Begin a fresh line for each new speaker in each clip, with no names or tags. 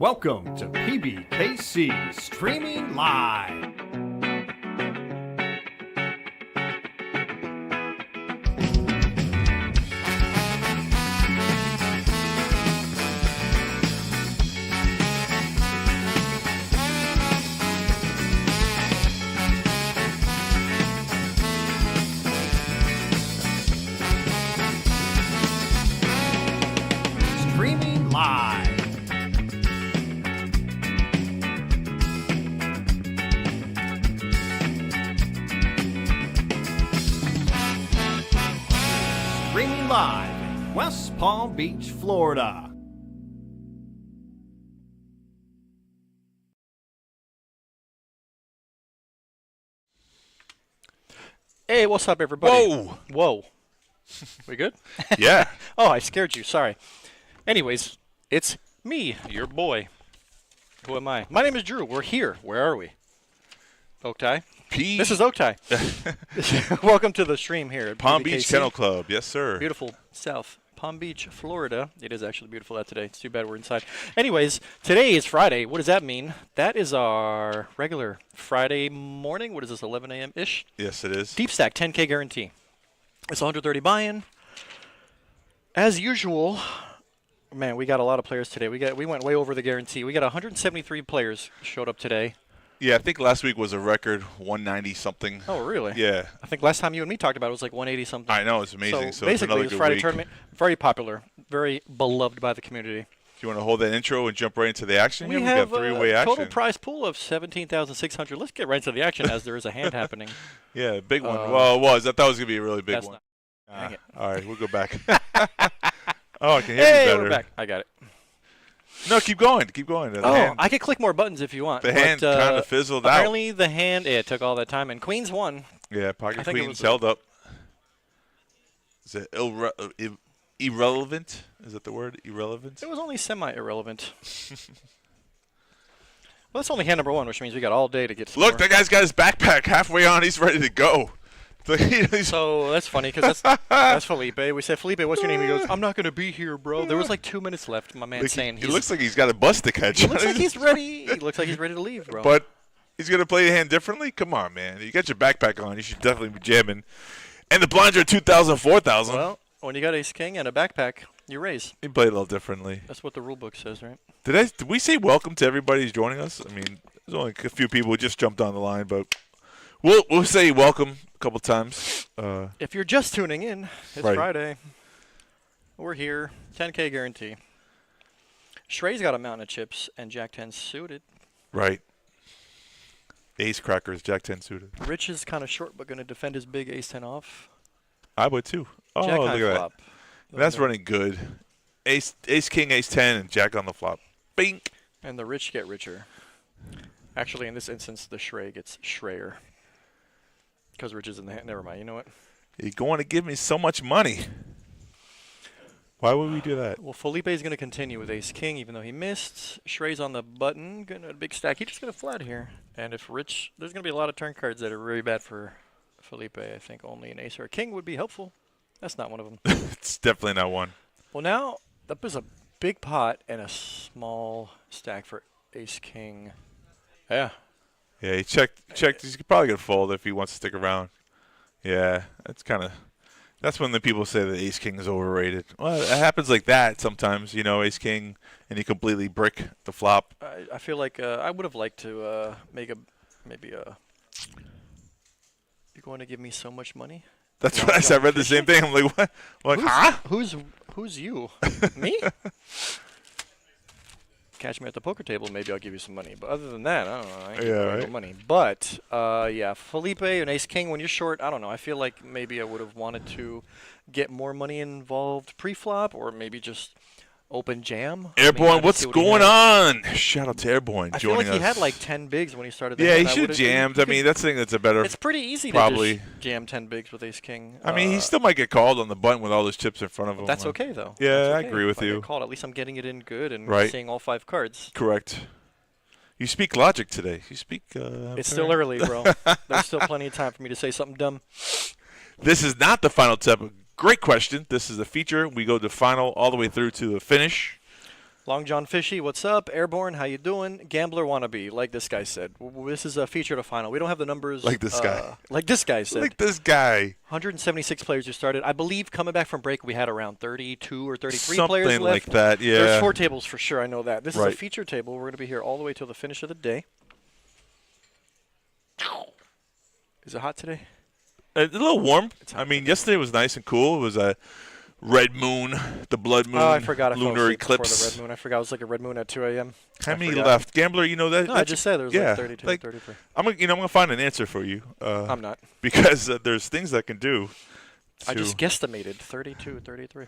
Welcome to PBKC Streaming Live. Streaming Live. Streaming live in West Palm Beach, Florida.
Hey, what's up, everybody?
Whoa!
Whoa. We good?
Yeah.
Oh, I scared you. Sorry. Anyways, it's me, your boy. Who am I? My name is Drew. We're here. Where are we? Oaktai? This is Oaktai. Welcome to the stream here at
Palm
PBKC.
Beach Kennel Club. Yes, sir.
Beautiful South Palm Beach, Florida. It is actually beautiful out today. It's too bad we're inside. Anyways, today is Friday. What does that mean? That is our regular Friday morning. What is this, 11 a.m.-ish?
Yes, it is.
Deep stack, 10K guarantee. It's 130 buy-in. As usual, man, we got a lot of players today. We went way over the guarantee. We got 173 players showed up today.
Yeah, I think last week was a record 190 something.
Oh, really?
Yeah.
I think last time you and me talked about it was like 180 something.
I know, it's amazing. So
basically,
it's
this
another
Friday
good week.
tournament, very popular, very beloved by the community.
Do you want to hold that intro and jump right into the action?
We
here?
have
got three-way
a
action.
total prize pool of 17,600. Let's get right into the action as there is a hand happening.
Yeah, big one. Well, it was. I thought it was going to be a really big
That's
one.
not. Dang it.
All right, we'll go back. Oh, I can hear
Hey,
you better.
we're back. I got it.
No, keep going. Keep going. The
Oh,
hand,
I could click more buttons if you want.
the hand
but,
kind of fizzled out.
apparently the hand, it took all that time, and Queens won.
Yeah,
I
Pocket
think it
Queen's
was
held up. Is it irrelevant? Is that the word? Irrelevant?
It was only semi-irrelevant. Well, that's only hand number one, which means we got all day to get some
Look,
more.
that guy's got his backpack halfway on. He's ready to go.
So that's funny because that's Felipe. We said, Felipe, what's your name? He goes, I'm not going to be here, bro. There was like 2 minutes left. My man's saying
He looks like he's got a bus to catch.
he looks like he's ready. He looks like he's ready to leave, bro.
But he's going to play the hand differently? Come on, man. You got your backpack on. You should definitely be jamming. And the blinds are 2,000, 4,000.
Well, when you got ace king and a backpack, you raise.
He played a little differently.
That's what the rule book says, right?
Did we say welcome to everybody who's joining us? I mean, there's only a few people who just jumped on the line, but we'll say welcome a couple times.
If you're just tuning in, it's
Right.
Friday. We're here. 10K guarantee. Shrey's got a mountain of chips and Jack 10 suited.
Right. Ace crackers, Jack 10 suited.
Rich is kind of short, but going to defend his big ace 10 off.
I would too. Oh,
Jack
look
high
at that.
flop.
That's running good. Ace, king, ace 10, and Jack on the flop. Bink.
And the rich get richer. Actually, in this instance, the Shrey gets Shreyer. Because Rich is in the hand. Never mind. You know what?
You're going to give me so much money. Why would we do that?
Well, Felipe's going to continue with ace king, even though he missed. Shrey's on the button. Going to a big stack. He's just going to flat here. And if Rich, there's going to be a lot of turn cards that are really bad for Felipe. I think only an ace or a king would be helpful. That's not one of them.
It's definitely not one.
Well, now, that was a big pot and a small stack for ace king. Yeah.
Yeah, he checked. He's probably going to fold if he wants to stick around. Yeah, that's when the people say that ace king is overrated. Well, it happens like that sometimes, ace king, and you completely brick the flop.
I feel like I would have liked to make maybe a. You're going to give me so much money?
That's
No,
what I said. I
no,
read the same thing. I'm like, what? I'm like, huh?
Who's you? Me? Catch me at the poker table, maybe I'll give you some money. But other than that, I don't know. I ain't giving you no money. But yeah, Felipe and ace king, when you're short, I don't know. I feel like maybe I would have wanted to get more money involved pre-flop, or maybe just open jam.
Airborne, what's going on? Shout out to Airborne
I feel
joining
like he
us.
had like 10 bigs when he started the
Yeah, he
hand.
should have jammed. I mean, that's the thing that's a better.
It's pretty easy
probably.
to just jam 10 bigs with ace king.
I mean, he still might get called on the button with all those chips in front of him.
That's okay, though.
Yeah,
That's
I
okay.
agree with
If I get
you.
called, at least I'm getting it in good and
Right.
seeing all 5 cards.
Correct. You speak logic today. You speak.
It's still early, bro. There's still plenty of time for me to say something dumb.
This is not the final step. Great question. This is the feature. We go to final all the way through to the finish.
Long John Fishy, what's up? Airborne, how you doing? Gambler wannabe, like this guy said. This is a feature to final. We don't have the numbers.
Like this guy.
Like this guy said.
Like this guy.
176 players who started. I believe coming back from break, we had around 32 or 33
Something
players left.
like that, yeah.
There's 4 tables for sure. I know that. This is a
Right.
feature table. We're going to be here all the way till the finish of the day. Is it hot today?
A little warm. I mean, yesterday was nice and cool. It was a red moon, the blood moon,
Oh, I forgot. I fell
lunar
asleep before
eclipse.
the red moon. I forgot it was like a red moon at 2 a.m.
How
I
many
forgot.
left? Gambler, you know that?
No, I just said there was like 32, 33.
I'm gonna find an answer for you.
I'm not.
Because there's things I can do.
I just guesstimated 32, 33.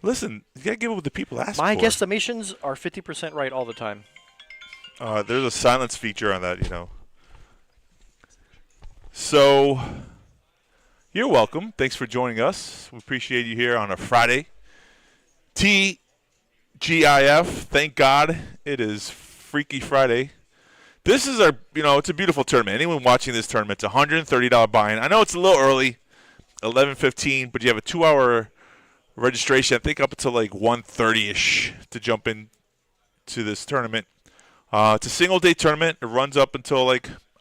Listen, you gotta give it what the people ask
My
for.
guesstimations are 50% right all the time.
There's a silence feature on that, you know. So, you're welcome. Thanks for joining us. We appreciate you here on a Friday. TGIF, thank God it is Freaky Friday. This is it's a beautiful tournament. Anyone watching this tournament, it's a $130 buy-in. I know it's a little early, 11:15, but you have a 2-hour registration, I think up until like 1:30-ish to jump in to this tournament. It's a single-day tournament. It runs up until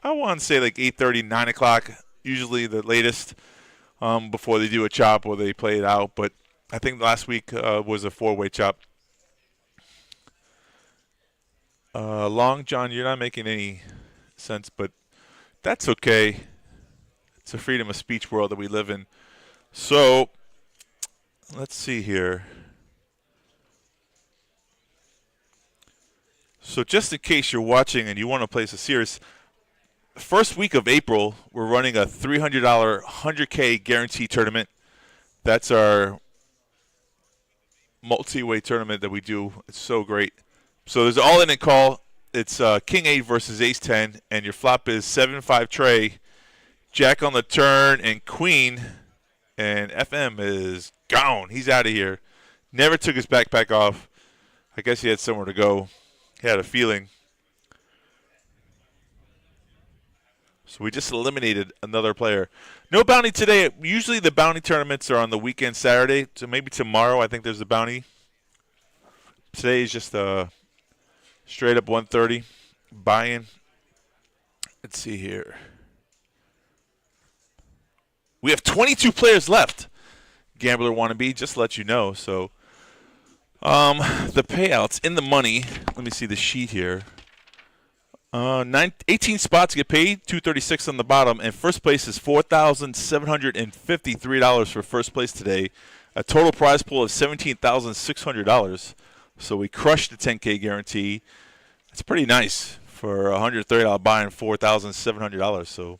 I want to say 8:30, 9 o'clock, usually the latest, before they do a chop or they play it out. But I think last week was a 4-way chop. Long John, you're not making any sense, but that's okay. It's a freedom of speech world that we live in. So, let's see here. So just in case you're watching and you want to place a serious, first week of April, we're running a $300 100K guarantee tournament. That's our multi-way tournament that we do. It's so great. So there's an all-in call. It's King 8 versus Ace 10, and your flop is 7-5 tray, Jack on the turn, and Queen, and FM is gone. He's out of here. Never took his backpack off. I guess he had somewhere to go. He had a feeling. So we just eliminated another player. No bounty today. Usually the bounty tournaments are on the weekend Saturday, so maybe tomorrow I think there's a bounty. Today is just a straight up 130 buy-in. Let's see here. We have 22 players left. Gambler wannabe, just to let you know. So the payouts in the money. Let me see the sheet here. 18 spots get paid, $236 on the bottom, and first place is $4,753 for first place today. A total prize pool of $17,600. So we crushed the 10K guarantee. It's pretty nice for a $130 buy and $4,700. So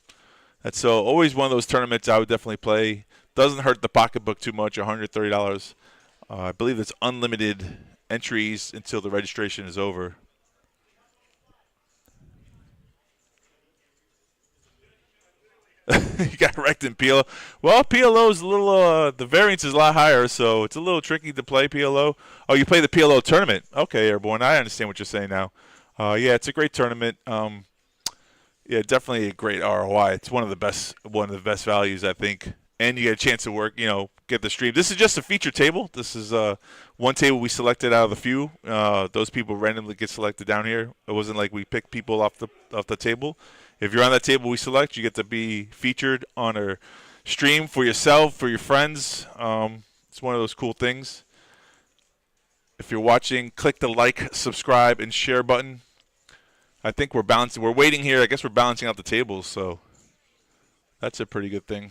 that's always one of those tournaments I would definitely play. Doesn't hurt the pocketbook too much, $130. I believe it's unlimited entries until the registration is over. You got wrecked in PLO. Well, PLO's a little, the variance is a lot higher, so it's a little tricky to play PLO. Oh, you play the PLO tournament. Okay, Airborne, I understand what you're saying now. Yeah, it's a great tournament. Yeah, definitely a great ROI. It's one of the best values, I think. And you get a chance to work, get the stream. This is just a feature table. This is one table we selected out of the few. Those people randomly get selected down here. It wasn't like we picked people off the table. If you're on that table we select, you get to be featured on our stream for yourself, for your friends. It's one of those cool things. If you're watching, click the like, subscribe, and share button. I think we're balancing. We're waiting here. I guess we're balancing out the tables, so that's a pretty good thing.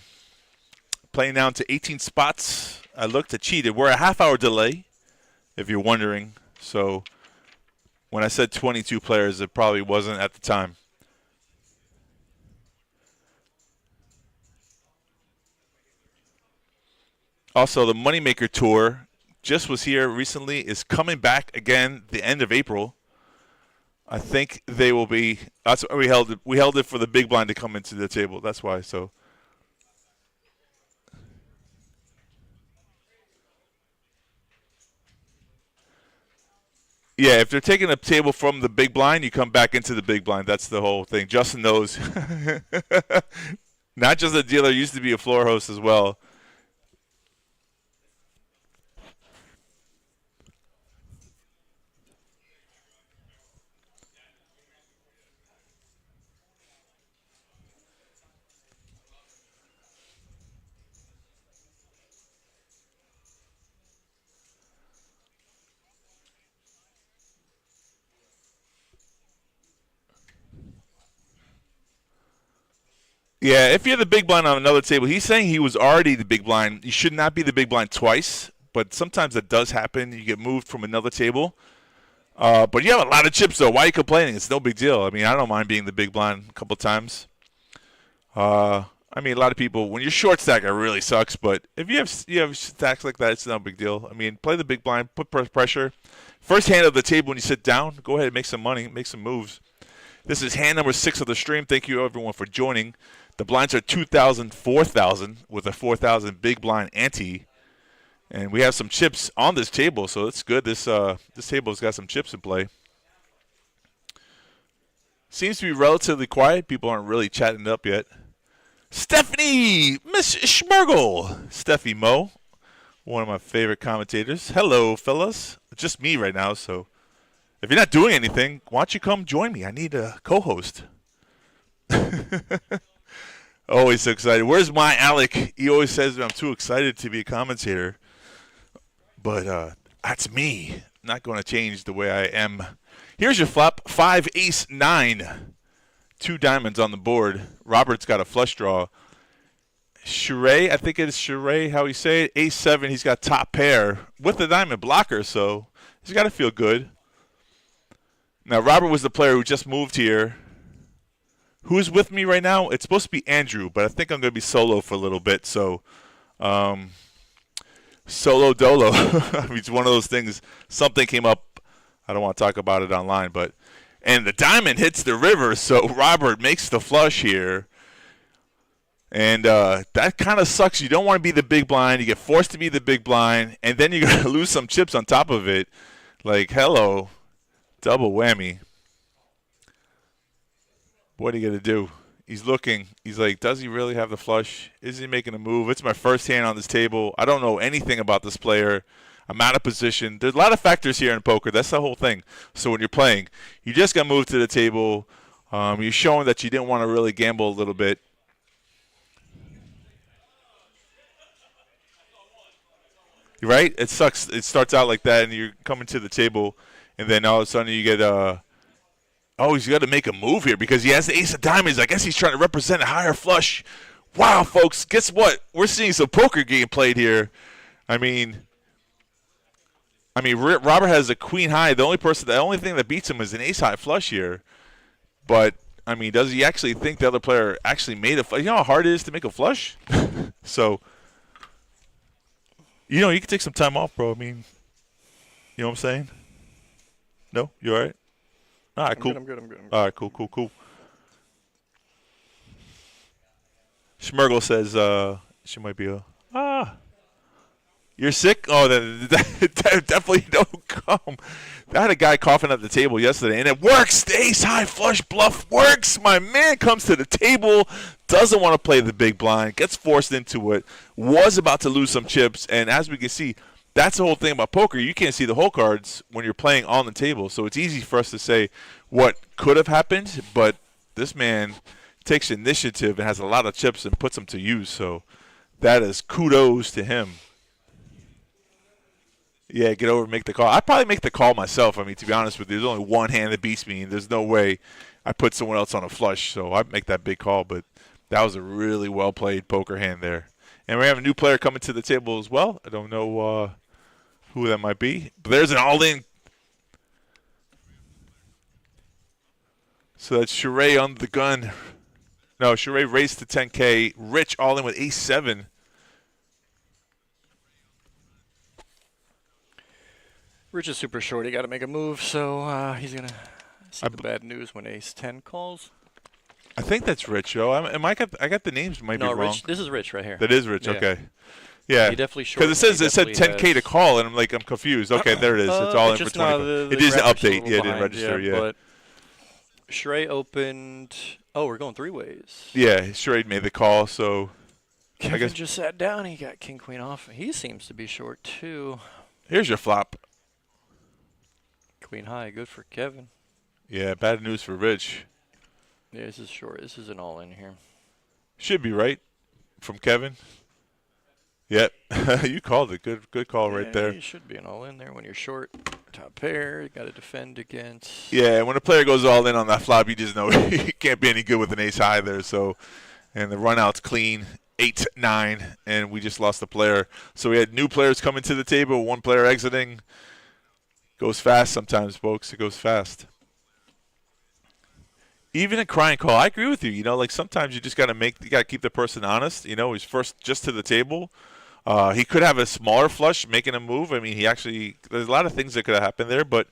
Playing down to 18 spots. I looked at cheated. We're a half-hour delay, if you're wondering. So when I said 22 players, it probably wasn't at the time. Also, the Moneymaker Tour just was here recently, is coming back again the end of April. I think they will be. That's why we held it. We held it for the big blind to come into the table. That's why. So. Yeah, if they're taking a table from the big blind, you come back into the big blind. That's the whole thing. Justin knows. Not just a dealer, used to be a floor host as well. Yeah, if you're the big blind on another table, he's saying he was already the big blind. You should not be the big blind twice, but sometimes that does happen. You get moved from another table. But you have a lot of chips, though. Why are you complaining? It's no big deal. I mean, I don't mind being the big blind a couple times. I mean, a lot of people, when you're short stack, it really sucks. But if you have stacks like that, it's no big deal. I mean, play the big blind, put pressure. First hand of the table when you sit down, go ahead and make some money, make some moves. This is hand number 6 of the stream. Thank you, everyone, for joining. The blinds are 2,000, 4,000 with a 4,000 big blind ante. And we have some chips on this table, so it's good. This table's got some chips in play. Seems to be relatively quiet. People aren't really chatting it up yet. Stephanie, Miss Schmergel, Steffi Mo, one of my favorite commentators. Hello, fellas. It's just me right now, so if you're not doing anything, why don't you come join me? I need a co-host. Always so excited. Where's my Alec? He always says I'm too excited to be a commentator. But that's me. Not going to change the way I am. Here's your flop. 5, ace, 9. 2 diamonds on the board. Robert's got a flush draw. Sheree, I think it is Sheree, how he say it. Ace 7, he's got top pair with the diamond blocker, so he's got to feel good. Now, Robert was the player who just moved here. Who's with me right now? It's supposed to be Andrew, but I think I'm going to be solo for a little bit, so solo dolo. I mean, it's one of those things. Something came up. I don't want to talk about it online, and the diamond hits the river, so Robert makes the flush here. And that kind of sucks. You don't want to be the big blind. You get forced to be the big blind, and then you're going to lose some chips on top of it. Like, hello, double whammy. What are you going to do? He's looking. He's like, does he really have the flush? Is he making a move? It's my first hand on this table. I don't know anything about this player. I'm out of position. There's a lot of factors here in poker. That's the whole thing. So when you're playing, you just got moved to the table. You're showing that you didn't want to really gamble a little bit. Right? It sucks. It starts out like that, and you're coming to the table, and then all of a sudden you get oh, he's got to make a move here because he has the ace of diamonds. I guess he's trying to represent a higher flush. Wow, folks, guess what? We're seeing some poker game played here. I mean, Robert has a queen high. The only thing that beats him is an ace high flush here. But I mean, does he actually think the other player actually made a flush? You know how hard it is to make a flush? So, you can take some time off, bro. I mean, you know what I'm saying? No? You all right? All right, cool.
I'm good.
All right, cool. Schmergel says she might be you're sick? Oh, that definitely don't come. I had a guy coughing at the table yesterday, and it works. The ace-high flush bluff works. My man comes to the table, doesn't want to play the big blind, gets forced into it, was about to lose some chips, and as we can see, that's the whole thing about poker. You can't see the whole cards when you're playing on the table, so it's easy for us to say what could have happened, but this man takes initiative and has a lot of chips and puts them to use, so that is kudos to him. Yeah, get over and make the call. I'd probably make the call myself. I mean, to be honest with you, there's only one hand that beats me, and there's no way I put someone else on a flush, so I'd make that big call, but that was a really well-played poker hand there. And we have a new player coming to the table as well. I don't know who that might be, but there's an all-in. So that's Sheree on the gun. No, Sheree raised to 10K. Rich all-in with ace-7.
Rich is super short. He got to make a move, so he's going to see the bad news when ace-10 calls.
I think that's Rich, yo. I got the names might be wrong.
Rich, this is Rich right here.
That is Rich, okay. Yeah.
He definitely short.
Because it said 10K to call, and I'm confused. Okay, there it is. It's all in for 25. It is an update. Yeah, it didn't register, yeah.
But Sheree opened. Oh, we're going 3 ways.
Yeah, Sheree made the call, so
Kevin I guess just sat down. He got king queen off. He seems to be short too.
Here's your flop.
Queen high, good for Kevin.
Yeah, bad news for Rich.
Yeah, this is short. This is an all-in here.
Should be right from Kevin. Yep, you called it. Good call right there.
You should be an all-in there when you're short. Top pair, you got to defend against.
Yeah, when a player goes all in on that flop, you just know he can't be any good with an ace high there. So And the run-out's clean, 8-9, and we just lost the player. So we had new players coming to the table, one player exiting. Goes fast sometimes, folks. It goes fast. Even a crying call, I agree with you. You know, like sometimes you just got to keep the person honest. You know, he's first just to the table. He could have a smaller flush making a move. I mean, there's a lot of things that could have happened there. But,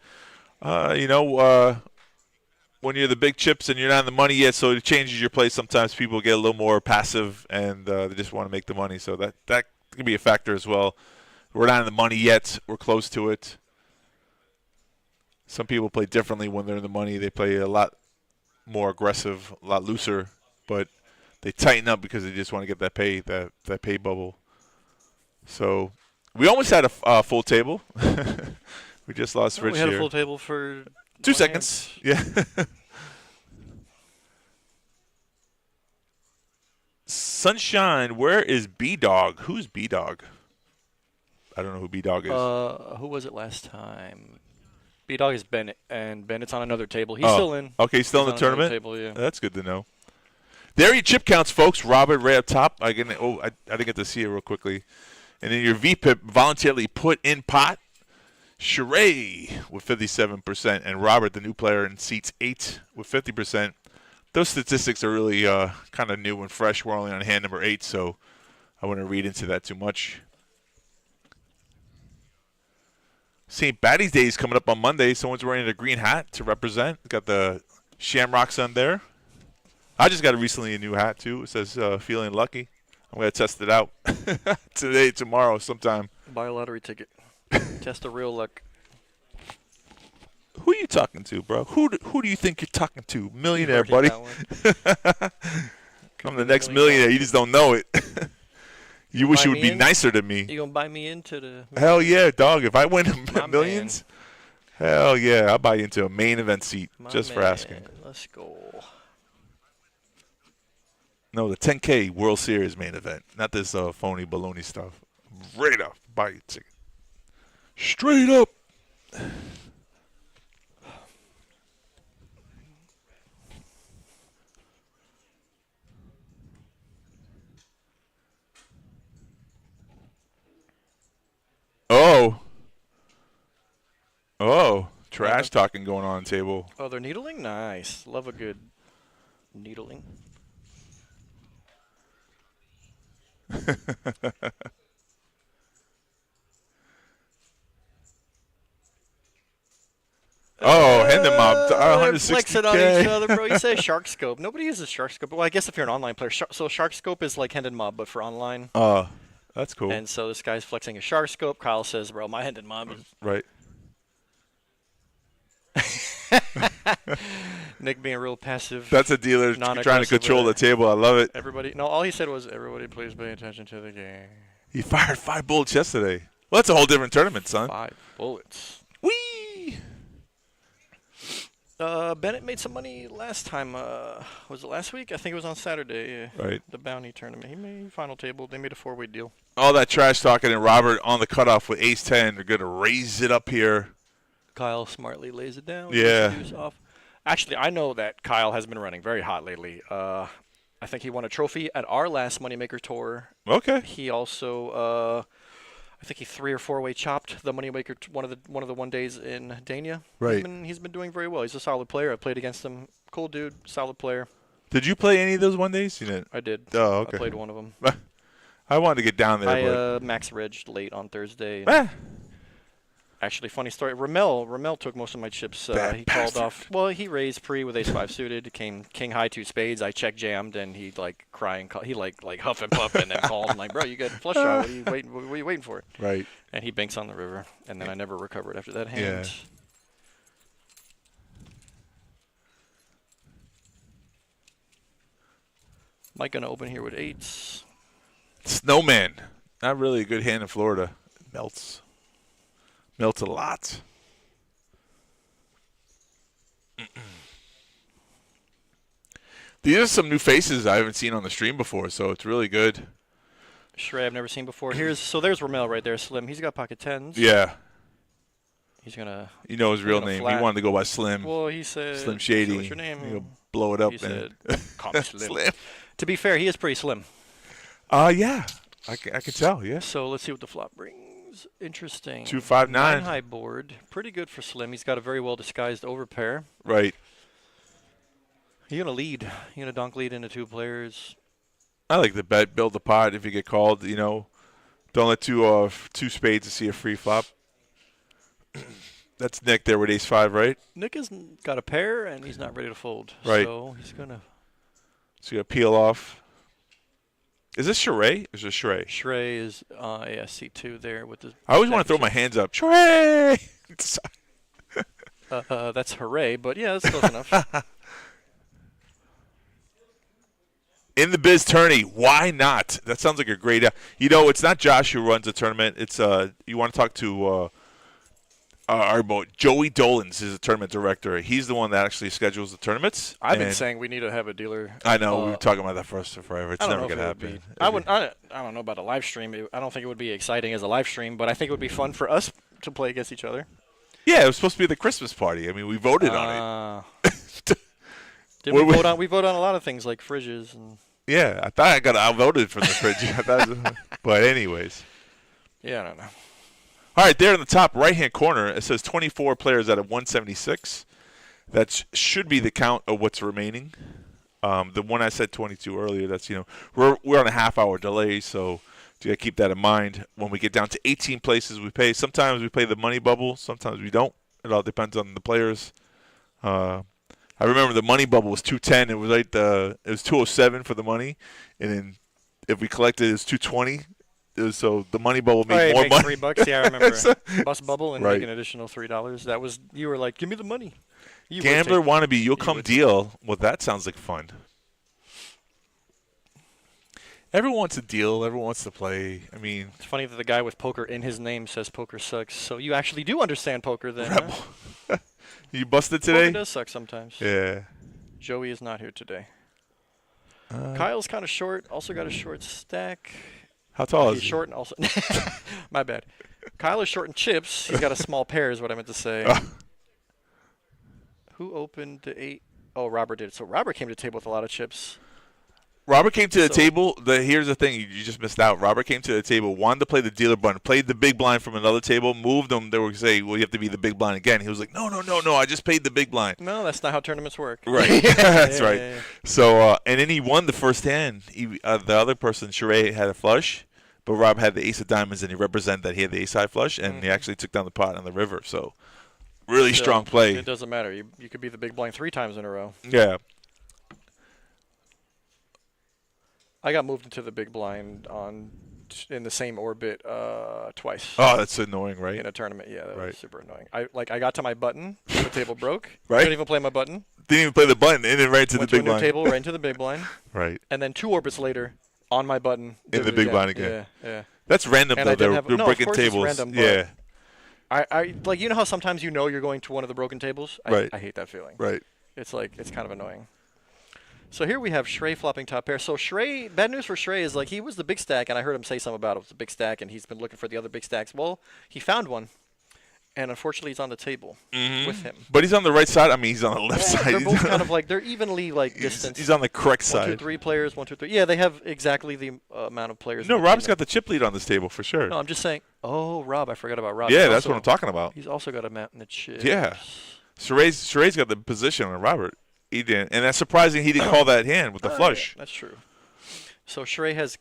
when you're the big chips and you're not in the money yet, so it changes your play. Sometimes people get a little more passive and they just want to make the money. So that can be a factor as well. We're not in the money yet. We're close to it. Some people play differently when they're in the money. They play a lot more aggressive, a lot looser, but they tighten up because they just want to get that pay bubble. So we almost had a full table. We just lost Rich here.
We had a full table for
2 seconds. Yeah. Sunshine, where is B-Dog? Who's B-Dog? I don't know who B-Dog is.
Who was it last time? B-Dog is Bennett, and Bennett's on another table. He's still in.
Okay, he's still in the tournament?
Table, yeah.
That's good to know. There are your chip counts, folks. Robert right up top. I didn't get to see it real quickly. And then your VPIP voluntarily put in pot. Sheree with 57%, and Robert, the new player, in seats 8 with 50%. Those statistics are really kind of new and fresh. We're only on hand number 8, so I wouldn't read into that too much. St. Patty's Day is coming up on Monday. Someone's wearing a green hat to represent. Got the shamrocks on there. I just got recently a new hat, too. It says feeling lucky. I'm going to test it out today, tomorrow, sometime.
Buy a lottery ticket. Test the real luck.
Who are you talking to, bro? Who do you think you're talking to? Millionaire, buddy. I'm the next millionaire. You just don't know it. You wish you would be nicer to me.
You gonna buy me into the?
Hell yeah, dog. If I win millions, hell yeah, I'll buy you into a main event seat just for asking.
Let's go.
No, the 10K World Series main event, not this phony baloney stuff. Right up, buy you a ticket. Straight up. Oh, trash talking going on the table.
Oh, they're needling? Nice. Love a good needling.
Oh, Hendon Mob,
They're flexing on each
160K.
other, bro. You say Shark Scope. Nobody uses Shark Scope. Well, I guess if you're an online player. So Shark Scope is like Hendon Mob, but for online.
That's cool.
And so this guy's flexing a Shark Scope. Kyle says, bro, my Hendon Mob is...
Right.
Nick being real passive.
That's a dealer trying to control the table. I love it.
Everybody. No, all he said was, everybody please pay attention to the game.
He fired 5 bullets yesterday. Well, that's a whole different tournament, son.
5 bullets.
Whee!
Bennett made some money last time. Was it last week? I think it was on Saturday.
Right.
The bounty tournament. He made final table. They made a 4-way deal.
All that trash talking and Robert on the cutoff with ace-10. They're going to raise it up here.
Kyle smartly lays it down.
Yeah.
Off. Actually, I know that Kyle has been running very hot lately. I think he won a trophy at our last Moneymaker tour.
Okay.
He also, I think he 3 or 4-way chopped the Moneymaker one of the 1 days in Dania.
Right.
He's been doing very well. He's a solid player. I played against him. Cool dude. Solid player.
Did you play any of those 1 days? You didn't.
I did.
Oh, okay.
I played one of them.
I wanted to get down there.
I max regged late on Thursday. Actually, funny story. Ramel took most of my chips. He called off. Well, he raised pre with ace-5 suited. Came king high 2 spades. I check jammed, and he like crying. He like huff and puff, and then called. I'm like, bro, you got flush draw. What are you waiting for?
Right.
And he banks on the river, and then I never recovered after that hand.
Yeah.
Mike gonna open here with 8s.
Snowman. Not really a good hand in Florida. It melts. Melts a lot. These are some new faces I haven't seen on the stream before, so it's really good.
Shrey I've never seen before. There's Ramel right there, Slim. He's got pocket 10s.
Yeah.
He's gonna.
You know his real name. He wanted to go by Slim.
Well, he said.
Slim Shady.
What's your name?
He'll blow it up.
He said, "Call me Slim."
Slim.
To be fair, he is pretty slim.
Yeah. I can tell, yeah.
So let's see what the flop brings. Interesting.
259.
9 high board. Pretty good for slim. He's got a very well disguised overpair.
Right.
You're going to lead. You're going to donk lead into 2 players.
I like the bet, build the pot if you get called, you know. Don't let two spades to see a free flop. That's Nick there with ace-5, right?
Nick has got a pair, and he's not ready to fold.
Right.
So he's going to...
So you got to peel off. Is this Sheree? Or is this Sheree?
Shrey is C2 there with the...
I always want to throw my hands up. Sheree!
That's hooray, but yeah, that's close enough.
In the biz tourney, why not? That sounds like a great. You know, it's not Josh who runs the tournament. It's you want to talk to our boy Joey Dolans is the tournament director. He's the one that actually schedules the tournaments.
I've been saying we need to have a dealer.
I know we were talking about that for us forever. It's never gonna happen.
I don't know about a live stream. I don't think it would be exciting as a live stream, but I think it would be fun for us to play against each other.
Yeah, it was supposed to be the Christmas party. I mean, we voted on it.
Did we vote on? We voted on a lot of things like fridges and.
Yeah, I thought I got outvoted from the fridge. But anyways.
Yeah, I don't know.
All right, there in the top right-hand corner, it says 24 players out of 176. That should be the count of what's remaining. The one I said 22 earlier, that's, you know, we're on a half-hour delay, so you got to keep that in mind. When we get down to 18 places, we pay. Sometimes we play the money bubble. Sometimes we don't. It all depends on the players. I remember the money bubble was 210. It was like it was 207 for the money, and then if we collected, it was 220. So the money bubble made more money.
$3. Yeah, I remember. Bust bubble and
right.
make an additional $3. That was you were like, give me the money.
Gambler wannabe, you'll come deal. Well, that sounds like fun. Everyone wants a deal. Everyone wants to play. I mean,
it's funny that the guy with poker in his name says poker sucks. So you actually do understand poker then. Huh?
You busted today?
Poker does suck sometimes.
Yeah.
Joey is not here today. Kyle's kind of short. Also got a short stack.
How tall is
he?
He's
short and also. My bad. Kyle is short in chips. He's got a small pair is what I meant to say. Who opened the 8? Oh, Robert did. So Robert came to the table with a lot of chips.
Robert came to the table. Here's the thing. You just missed out. Robert came to the table, wanted to play the dealer button, played the big blind from another table, moved them. They were saying, well, you have to be the big blind again. He was like, no, I just paid the big blind.
No, that's not how tournaments work.
Right. That's right. Yeah. So, and then he won the first hand. The other person, Sheree, had a flush, but Rob had the ace of diamonds, and he represented that he had the ace high flush, and he actually took down the pot on the river. So, really strong play.
It doesn't matter. You could be the big blind 3 times in a row.
Yeah.
I got moved into the big blind in the same orbit twice.
Oh, that's annoying, right?
In a tournament, yeah, that was super annoying. I got to my button, the table broke.
Right.
Couldn't even play my button.
Didn't even play the button, and then right to the big blind.
Went to a new table, right into the big blind.
Right.
And then 2 orbits later, on my button.
In the big blind again.
Yeah.
That's random,
and
though. They're breaking
of course
tables.
It's random,
yeah.
I like, you know how sometimes you know you're going to one of the broken tables?
Right.
I hate that feeling.
Right.
It's like, it's kind of annoying. So here we have Shrey flopping top pair. So Shrey, bad news for Shrey is like he was the big stack, and I heard him say something about it was the big stack, and he's been looking for the other big stacks. Well, he found one, and unfortunately he's on the table with him.
But he's on the right side. I mean, he's on the left side.
They're both kind of like, they're evenly like distanced.
He's on the correct side.
1, 2, 3 players, 1, 2, 3. Yeah, they have exactly the amount of players.
No, Rob's got the chip lead on this table for sure.
No, I'm just saying. Oh, Rob, I forgot about Rob.
Yeah, that's what I'm talking about.
He's also got a mount in the chips.
Yeah. Sheray's got the position on Robert. He didn't, and that's surprising he didn't call that hand with the flush.
Yeah, that's true. So Sheree has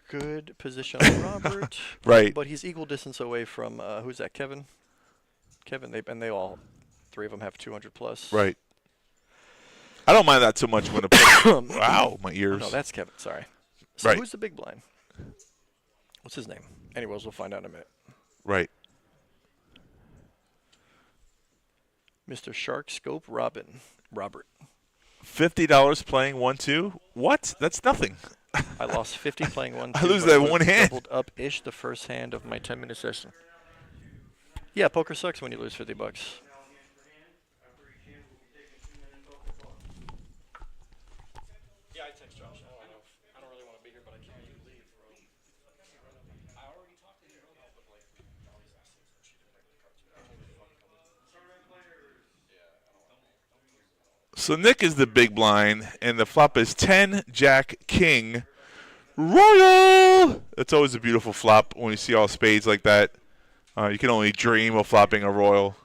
good position on Robert.
Right.
But he's equal distance away from, who's that, Kevin? Kevin, they all, 3 of them have 200 plus.
Right. I don't mind that too much when wow, my ears.
No, that's Kevin, sorry. So
right.
Who's the big blind? What's his name? Anyways, we'll find out in a minute.
Right.
Mr. Shark Scope Robert.
$50 playing 1-2. What? That's nothing.
I lost 50 playing 1-2.
I lose that one hand.
Doubled up-ish the first hand of my 10-minute session. Yeah, poker sucks when you lose $50. Yeah, I text Josh. I don't really want to be here, but I can't leave. I already talked to him.
So Nick is the big blind, and the flop is 10, Jack, King, Royal. It's always a beautiful flop when you see all spades like that. You can only dream of flopping a Royal.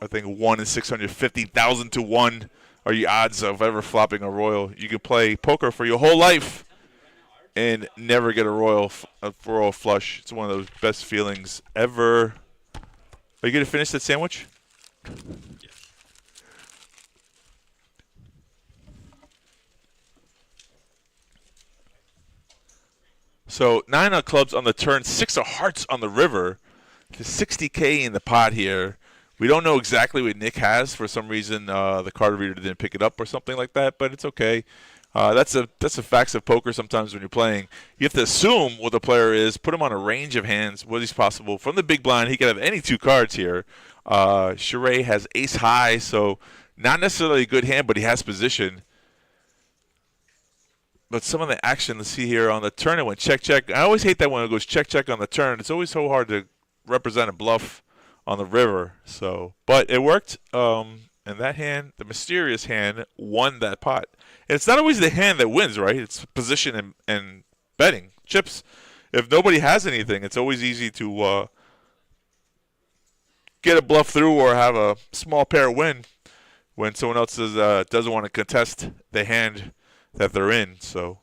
I think 1 in 650,000 to 1 are your odds of ever flopping a Royal. You can play poker for your whole life and never get a Royal flush. It's one of those best feelings ever. Are you going to finish that sandwich?
Yeah.
So 9 of clubs on the turn, 6 of hearts on the river. There's $60K in the pot here. We don't know exactly what Nick has. For some reason, the card reader didn't pick it up or something like that, but it's okay. That's a facts of poker sometimes when you're playing. You have to assume what the player is, put him on a range of hands, what is possible. From the big blind, he could have any 2 cards here. Sheree has ace high, so not necessarily a good hand, but he has position. But some of the action, let's see here on the turn, it went check, check. I always hate that when it goes check, check on the turn. It's always so hard to represent a bluff on the river. So, but it worked. And that hand, the mysterious hand, won that pot. And it's not always the hand that wins, right? It's position and betting chips. If nobody has anything, it's always easy to get a bluff through or have a small pair win when someone else doesn't want to contest the hand that they're in. So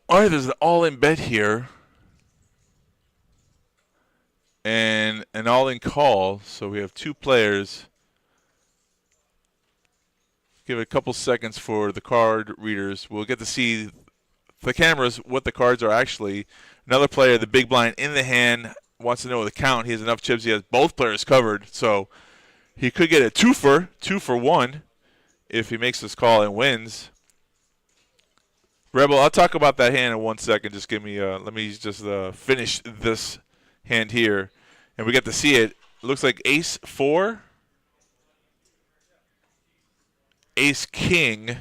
all right, there's an all-in bet here and an all-in call. So we have 2 players. Give it a couple seconds for the card readers. We'll get to see the cameras what the cards are actually. Another player, the big blind in the hand, wants to know the count. He has enough chips. He has both players covered. So he could get a 2 for 1 if he makes this call and wins. Rebel, I'll talk about that hand in 1 second. Just give me, let me just finish this hand here. And we get to see it. It looks like ace 4, ace king.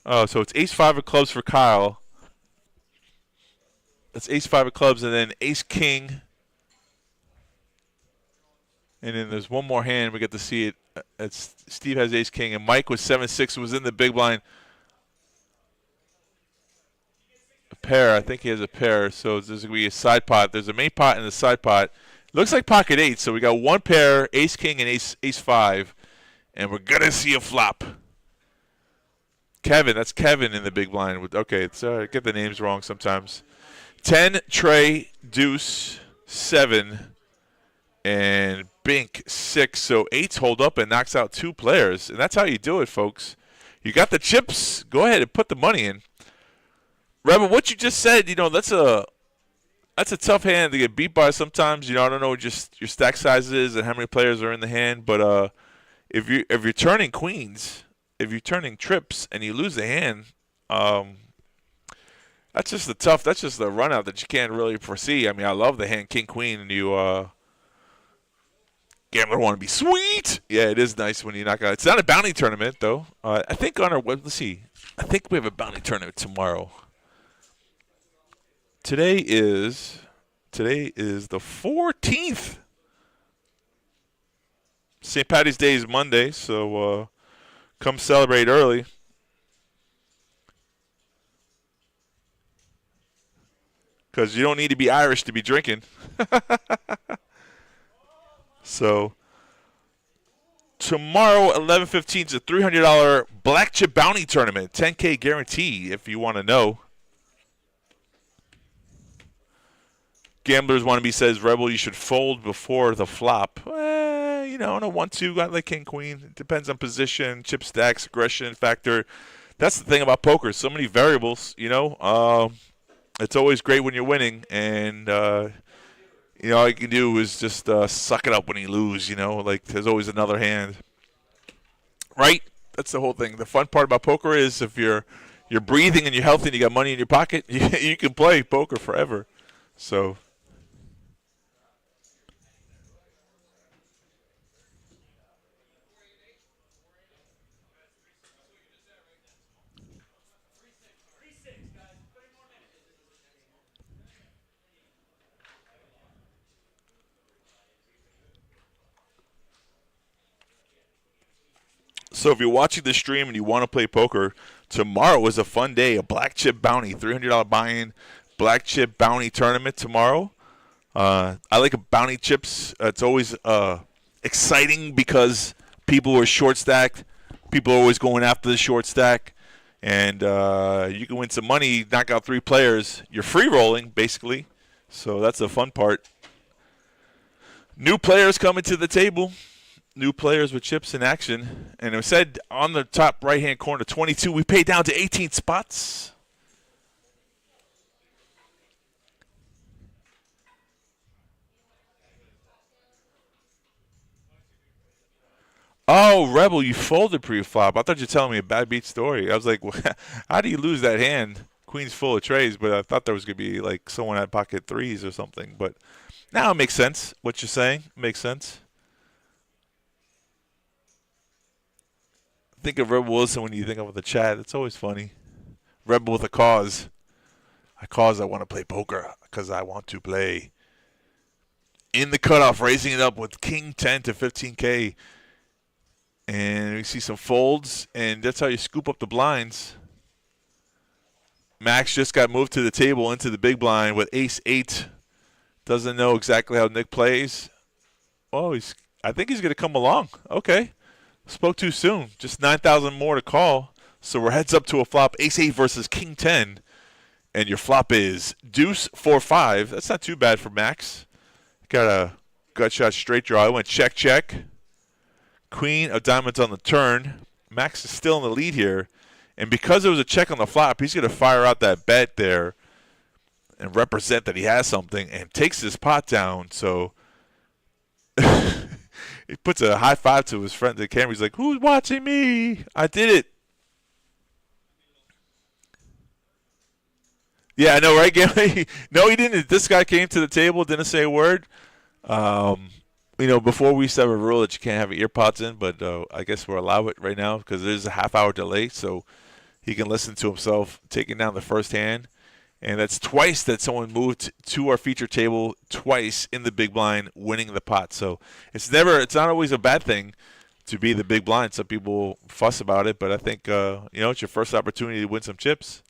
Oh, so it's ace 5 of clubs for Kyle. That's ace 5 of clubs and then ace king. And then there's one more hand. We get to see it. It's Steve has ace king, and Mike with 7-6 was in the big blind. A pair. I think he has a pair. So there's going to be a side pot. There's a main pot and a side pot. Looks like pocket 8. So we got 1 pair, ace king and ace 5, and we're going to see a flop. Kevin. That's Kevin in the big blind. Okay, it's I get the names wrong sometimes. 10, Trey, deuce, 7, and Bink 6. So 8's hold up and knocks out 2 players. And that's how you do it, folks. You got the chips. Go ahead and put the money in. Rebel, what you just said, that's a tough hand to get beat by sometimes. I don't know what your stack size is and how many players are in the hand. But if you're turning queens, if you're turning trips and you lose the hand, that's just the run out that you can't really foresee. I mean, I love the hand king queen, and you gambler want to be sweet. Yeah, it is nice when you knock out. It's not a bounty tournament though. I think on our let's see. I think we have a bounty tournament tomorrow. Today is the 14th. St. Patty's Day is Monday, so come celebrate early. Because you don't need to be Irish to be drinking. So tomorrow, 11:15 is a $300 black chip bounty tournament, 10K guarantee if you want to know. Gamblers Wannabe says, Rebel, you should fold before the flop. On a 1-2, got like king queen. It depends on position, chip stacks, aggression factor. that's the thing about poker. So many variables, you know. It's always great when you're winning, and you know, all you can do is just suck it up when you lose. You know, like there's always another hand, right? That's the whole thing. The fun part about poker is if you're breathing and you're healthy and you got money in your pocket, you can play poker forever. So. So if you're watching the stream and you want to play poker, tomorrow is a fun day. A black chip bounty, $300 buy-in, black chip bounty tournament tomorrow. I like bounty chips. It's always exciting because people are short stacked. People are always going after the short stack. And you can win some money, knock out 3 players. You're free rolling, basically. So that's the fun part. New players coming to the table. New players with chips in action. And it said on the top right-hand corner, 22. We paid down to 18 spots. Oh, Rebel, you folded pre-flop. I thought you were telling me a bad beat story. I was like, well, how do you lose that hand? Queen's full of trays, but I thought there was going to be like someone had pocket 3s or something. But now it makes sense. What you're saying makes sense. Think of Rebel Wilson when you think of the chat. It's always funny. Rebel with a cause. I want to play poker because I want to play. In the cutoff, raising it up with King 10 to 15K. And we see some folds, and that's how you scoop up the blinds. Max just got moved to the table into the big blind with ace-8. Doesn't know exactly how Nick plays. Oh, I think he's going to come along. Okay. Spoke too soon. Just 9,000 more to call. So we're heads up to a flop. Ace-8 versus King 10. And your flop is deuce 4-5. That's not too bad for Max. Got a gut shot straight draw. I went check, check. Queen of diamonds on the turn. Max is still in the lead here. And because there was a check on the flop, he's going to fire out that bet there and represent that he has something and takes his pot down. So he puts a high five to his friend at the camera. He's like, who's watching me? I did it. Yeah, I know, right, Gary? No, he didn't. This guy came to the table, didn't say a word. You know, before we used to have a rule that you can't have your earpods in, but I guess we're allowed it right now because there's a half-hour delay, so he can listen to himself taking down the first hand. And that's twice that someone moved to our feature table, twice in the big blind, winning the pot. So it's not always a bad thing to be the big blind. Some people fuss about it, but I think, you know, it's your first opportunity to win some chips.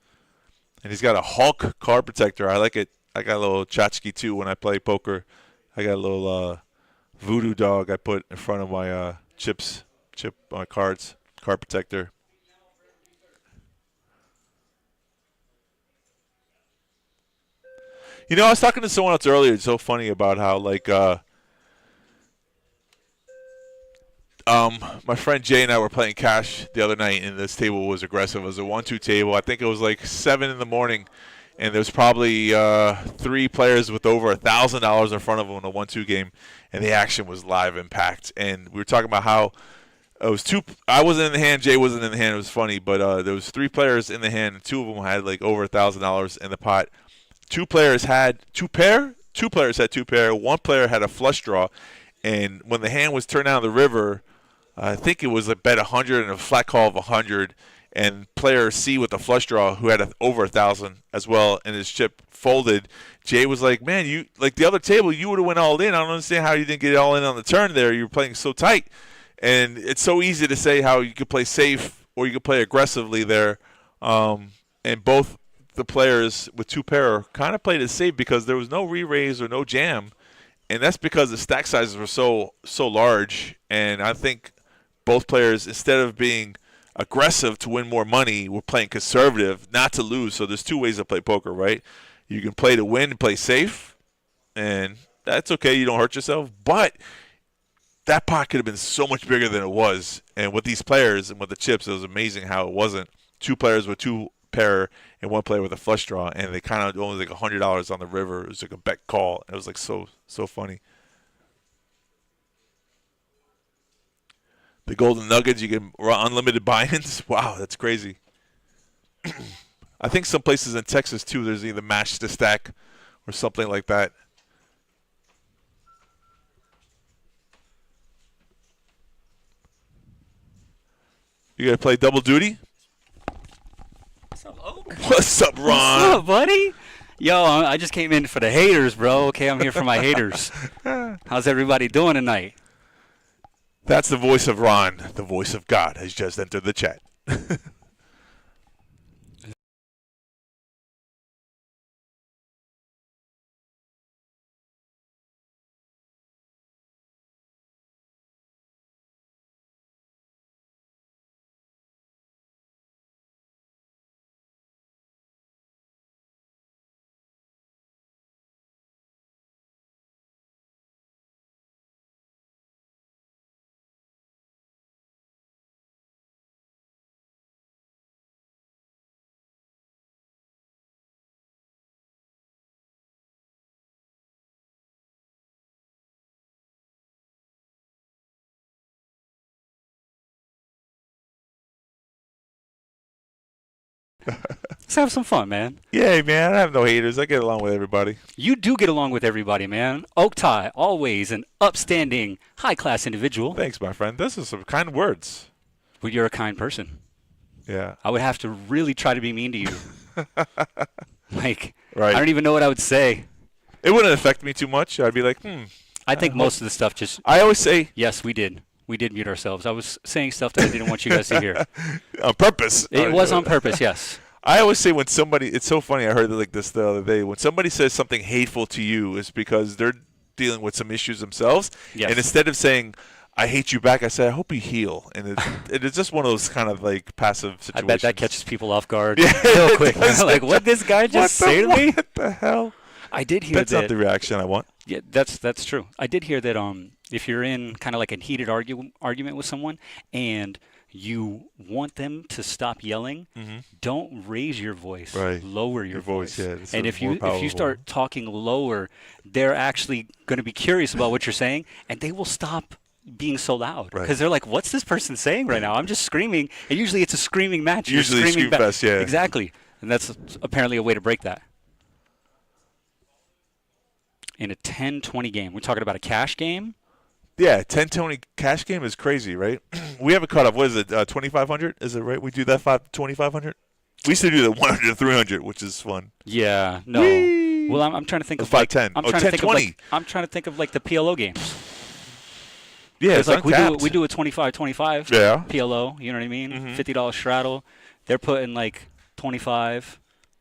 And he's got a Hulk card protector. I like it. I got a little tchotchke, too, when I play poker. I got a little voodoo dog I put in front of my chip cards, card protector. You know, I was talking to someone else earlier. It's so funny about how, like, my friend Jay and I were playing cash the other night, and this table was aggressive. It was a 1-2 table. I think it was like 7 in the morning, and there was probably 3 players with over $1,000 in front of them in a 1-2 game, and the action was live and packed. And we were talking about how it was 2. I wasn't in the hand. Jay wasn't in the hand. It was funny, but there was 3 players in the hand, and 2 of them had like over $1,000 in the pot. 2 players had 2 pair. 2 players had 2 pair. 1 player had a flush draw, and when the hand was turned down the river, I think it was a bet 100 and a flat call of 100, and player C with the flush draw who had over 1,000 as well, and his chip folded. Jay was like, "Man, you like the other table, you would have went all in. I don't understand how you didn't get it all in on the turn there. You were playing so tight." And it's so easy to say how you could play safe or you could play aggressively there, and both the players with 2 pair kind of played it safe because there was no re-raise or no jam, and that's because the stack sizes were so large. And I think both players, instead of being aggressive to win more money, were playing conservative, not to lose. So there's 2 ways to play poker, right? You can play to win and play safe, and that's okay. You don't hurt yourself. But that pot could have been so much bigger than it was. And with these players and with the chips, it was amazing how it wasn't. 2 players with 2 pair and 1 player with a flush draw, and they kind of only like $100 on the river. It was like a bet call. It was like so funny. The Golden Nuggets, you get unlimited buy-ins. Wow, that's crazy. I think some places in Texas too, there's either Match to Stack or something like that. You gonna play double duty?
What's up, Oak?
What's up, Ron?
What's up, buddy? Yo, I just came in for the haters, bro. Okay, I'm here for my haters. How's everybody doing tonight?
That's the voice of Ron. The voice of God has just entered the chat.
Let's have some fun, man.
Yeah, man. I have no haters. I get along with everybody.
You do get along with everybody, man. Oak Tie, always an upstanding, high-class individual.
Thanks, my friend. This is some kind words.
But you're a kind person.
Yeah.
I would have to really try to be mean to you. Like,
Right.
I don't even know what I would say.
It wouldn't affect me too much. I'd be like,
I think most of the stuff just...
I always say...
Yes, we did. We did mute ourselves. I was saying stuff that I didn't want you guys to hear.
On purpose.
It was on purpose, yes.
I always say when somebody... It's so funny. I heard it like this the other day. When somebody says something hateful to you, it's because they're dealing with some issues themselves.
Yes.
And instead of saying, I hate you back, I say, I hope you heal. And it's just one of those kind of like passive situations.
I bet that catches people off guard
Yeah,
real quick.
does.
Like, what did this guy just say to me?
What the hell?
I did hear
That's
that.
not the reaction I want.
Yeah, that's true. I did hear that if you're in kind of like a heated argument with someone and you want them to stop yelling, don't raise your voice.
Right.
Lower your voice.
Yeah, it's
and if
more
you
powerful.
start talking lower, they're actually going to be curious about what you're saying, and they will stop being so loud because
Right.
they're like, "What's this person saying right now? I'm just screaming." And usually it's a screaming match. You're
Usually
screaming
scream fest, yeah.
Exactly, and that's apparently a way to break that. In a 10-20 game, we're talking about a cash game.
Yeah, 10-20 cash game is crazy, right? We have a cutoff. What is it, 2,500? Is it right? We do that 2,500? We used to do the 100 to 300, which is fun.
Yeah, no.
Whee!
Well, I'm trying to think
Or
of like
510.
I'm
Oh,
trying to think of
10-20.
like I'm trying to think of like the PLO games.
Yeah, it's
like
uncapped.
we do a 25-25
Yeah.
PLO. You know what I mean?
Mhm.
$50 straddle. They're putting like 25.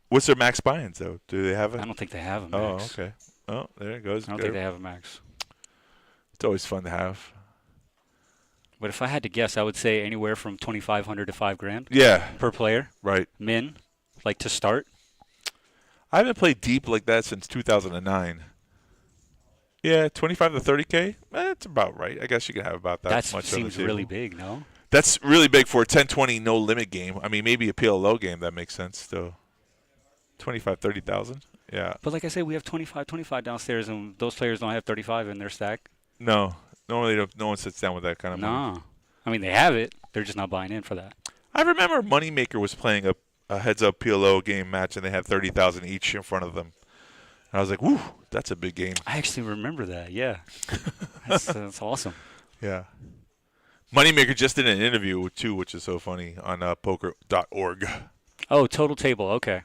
What's their max buy-ins, though? Do they have it?
I don't think they have a
Oh,
max.
okay. Oh, there it goes.
I don't think they have a max.
It's always fun to have.
But if I had to guess, I would say anywhere from 2,500 to $5,000
Yeah,
per player.
right.
Min, like to start.
I haven't played deep like that since 2009. Yeah, 25 to 30K. That's about right. I guess you can have about that
That
much.
seems
on the
really
table.
big, no?
That's really big for a 10-20 no limit game. I mean, maybe a PLO game that makes sense still. 25, 30,000. Yeah.
But like I said, we have 25 downstairs, and those players don't have 35 in their stack.
No, normally no one sits down with that kind of money.
No. I mean, they have it. They're just not buying in for that.
I remember Moneymaker was playing a heads-up PLO game match, and they had 30,000 each in front of them. And I was like, "Woo, that's a big game."
I actually remember that, yeah. That's awesome.
Yeah. Moneymaker just did an interview too, which is so funny on poker.org.
Oh, total table, okay.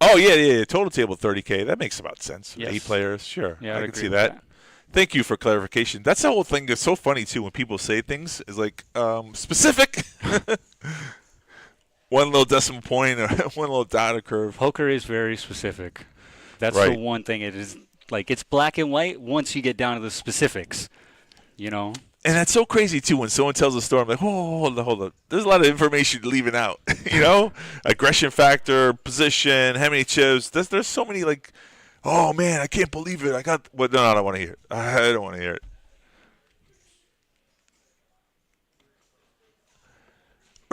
Oh yeah. Total table 30K. That makes about sense.
Yes.
8 players, sure.
Yeah,
I
I'd
can
agree
see
with
that. Thank you for clarification. That's the whole thing that's so funny too when people say things is like specific. One little decimal point or one little data curve.
Poker is very specific. That's
Right.
the one thing. It is like it's black and white once you get down to the specifics, you know?
And that's so crazy too when someone tells a story. I'm like, hold on. There's a lot of information leaving out. You know, aggression factor, position, how many chips. There's so many like, oh man, I can't believe it. I got. Well, no, I don't want to hear it. I don't want to hear it.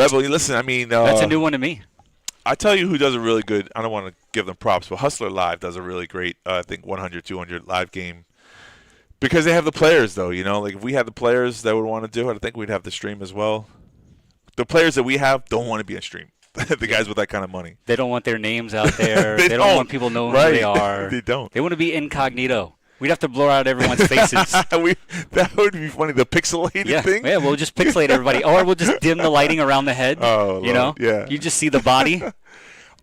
Rebel, listen, I mean,
That's a new one to me.
I tell you who does a really good, I don't want to give them props, but Hustler Live does a really great, I think, 100, 200 live game. Because they have the players, though, like if we had the players that would want to do it, I think we'd have the stream as well. The players that we have don't want to be on stream. The guys with that kind of money.
They don't want their names out there. they don't want people knowing who they are.
They don't.
They want to be incognito. We'd have to blur out everyone's faces.
That would be funny, the pixelated thing.
Yeah, we'll just pixelate everybody. Or we'll just dim the lighting around the head.
Oh, yeah.
You just see the body.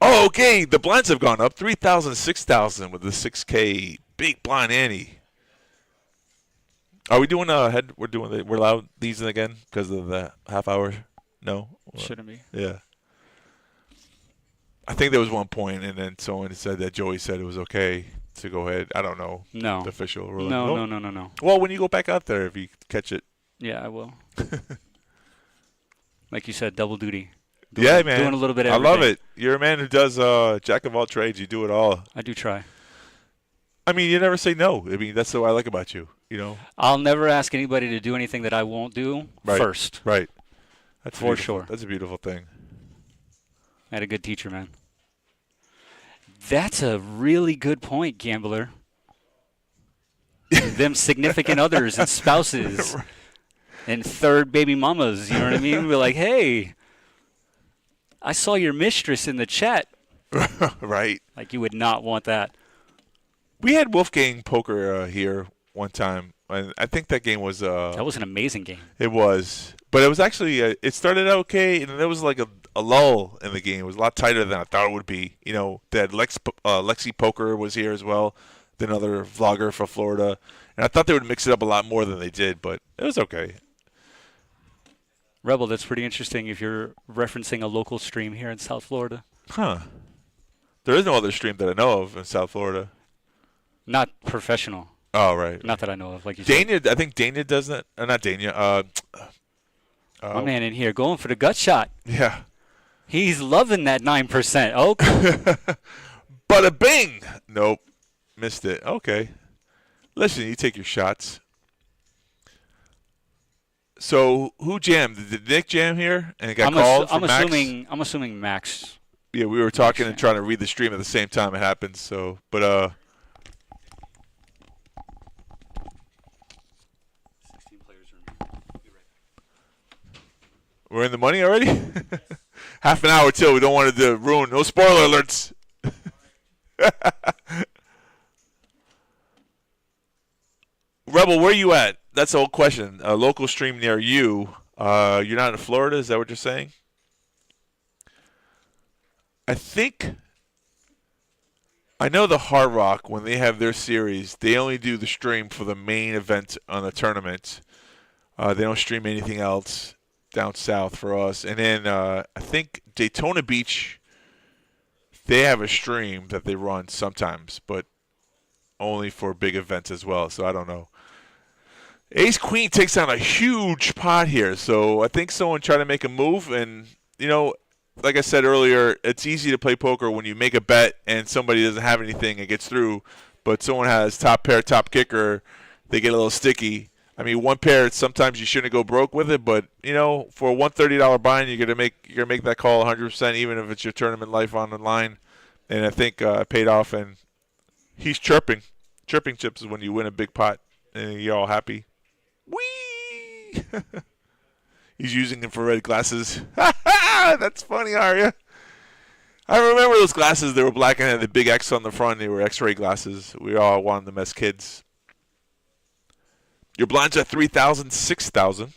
Oh, okay. The blinds have gone up 3,000, 6,000 with the 6K big blind Annie. Are we doing head? We're allowed these in again because of the half hour? No?
Shouldn't be.
Yeah. I think there was one point, and then someone said that Joey said it was okay to go ahead. I don't know.
No.
The official.
No.
Well, when you go back out there, if you catch it.
Yeah, I will. Like you said, double duty.
Man.
Doing a little bit of everything.
I love it. You're a man who does jack of all trades. You do it all.
I do try.
I mean, you never say no. I mean, that's what I like about you,
I'll never ask anybody to do anything that I won't do first.
Right. That's
for sure.
That's a beautiful thing.
I had a good teacher, man. That's a really good point, gambler. Them significant others and spouses and third baby mamas, you know what I mean? We're like, hey, I saw your mistress in the chat.
Right.
Like you would not want that.
We had Wolfgang Poker here one time, and I think that game was
that was an amazing game.
It was, but it was actually it started out okay, and there was like a lull in the game. It was a lot tighter than I thought it would be. That Lexi Poker was here as well, another vlogger from Florida, and I thought they would mix it up a lot more than they did, but it was okay.
Rebel, that's pretty interesting if you're referencing a local stream here in South Florida.
Huh. There is no other stream that I know of in South Florida.
Not professional.
Oh, right.
Not that I know of, like you
said.
I
think Dana does that. Not Dana.
My man in here going for the gut shot.
Yeah.
He's loving that 9%. Okay.
Bada bing! Nope. Missed it. Okay. Listen, you take your shots. So, who jammed? Did Nick jam here? And it got called for Max?
I'm assuming Max.
Yeah, we were talking and trying to read the stream at the same time it happened. So, but
16 players are be right back.
We're in the money already? Half an hour till. We don't want to ruin. No spoiler alerts. Rebel, where you at? That's the whole question. A local stream near you. You're not in Florida? Is that what you're saying? I know the Hard Rock, when they have their series, they only do the stream for the main event on the tournament. They don't stream anything else down south for us. And then I think Daytona Beach, they have a stream that they run sometimes, but only for big events as well. So I don't know. Ace Queen takes on a huge pot here. So I think someone tried to make a move. And, like I said earlier, it's easy to play poker when you make a bet and somebody doesn't have anything and gets through. But someone has top pair, top kicker, they get a little sticky. I mean, one pair, sometimes you shouldn't go broke with it, but for a $130 buy-in, you're gonna make that call 100%, even if it's your tournament life on the line. And I think it paid off. And he's chirping. Chirping chips is when you win a big pot and you're all happy. Whee! He's using infrared glasses. That's funny, Arya. I remember those glasses. They were black and had the big X on the front. They were X-ray glasses. We all wanted them as kids. Your blinds at 3,000, 6,000.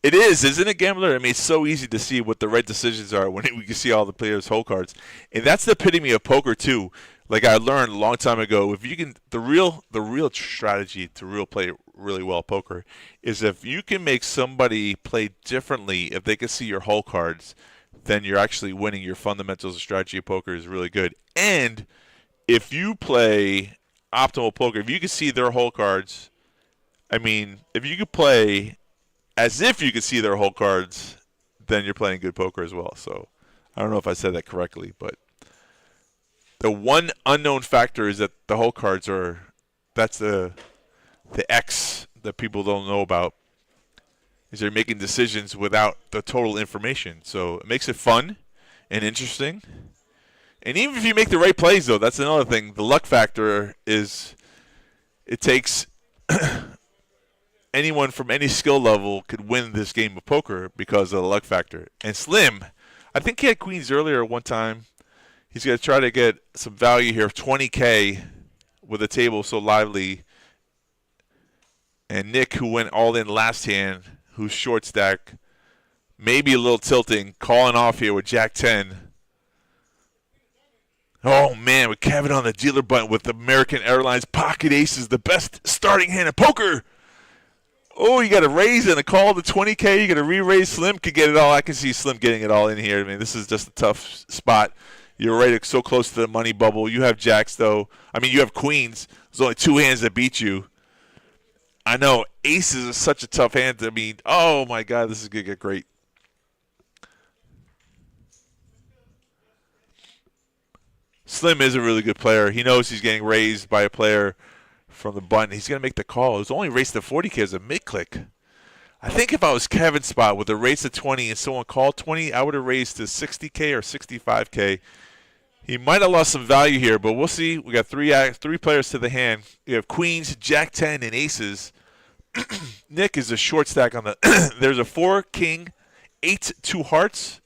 It is, isn't it, Gambler? I mean, it's so easy to see what the right decisions are when we can see all the players' hole cards. And that's the epitome of poker, too. Like I learned a long time ago, if you can, the real strategy to play really well poker is if you can make somebody play differently, if they can see your hole cards, then you're actually winning. Your fundamentals of strategy of poker is really good. And if you play optimal poker, if you can see their hole cards, I mean, if you could play as if you could see their whole cards, then you're playing good poker as well. So I don't know if I said that correctly, but The one unknown factor is that the hole cards that's the X that people don't know about. Is they're making decisions without the total information. So it makes it fun and interesting. And even if you make the right plays, though, that's another thing. The luck factor is it takes anyone from any skill level could win this game of poker because of the luck factor. And Slim, I think he had queens earlier one time. He's going to try to get some value here of $20K with a table so lively. And Nick, who went all in last hand, who's short stack, maybe a little tilting, calling off here with Jack 10. Oh, man, with Kevin on the dealer button with American Airlines pocket aces, the best starting hand of poker. Oh, you got to raise and a call to $20K. You got to re-raise. Slim could get it all. I can see Slim getting it all in here. I mean, this is just a tough spot. You're right so close to the money bubble. You have jacks, though. I mean, you have queens. There's only two hands that beat you. I know. Aces is such a tough hand. I mean, oh, my God, this is going to get great. Slim is a really good player. He knows he's getting raised by a player from the button. He's going to make the call. It was only raised to 40K as a mid-click. I think if I was Kevin's spot with a raise to 20 and someone called 20, I would have raised to 60K or 65K. He might have lost some value here, but we'll see. We got three players to the hand. You have queens, jack 10, and aces. Nick is a short stack on the – there's a 4, king, 8, 2 hearts.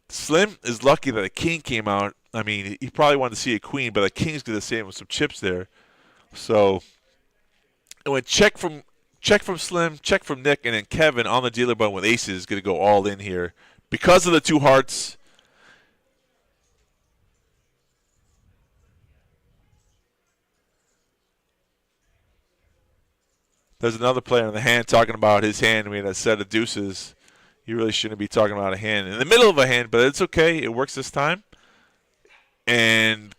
Slim is lucky that a king came out. I mean, he probably wanted to see a queen, but a king's going to save him with some chips there. So it went check from Slim, check from Nick, and then Kevin on the dealer button with aces is going to go all in here because of the 2 hearts. There's another player in the hand talking about his hand. I mean, a set of deuces. You really shouldn't be talking about a hand in the middle of a hand, but it's okay. It works this time. And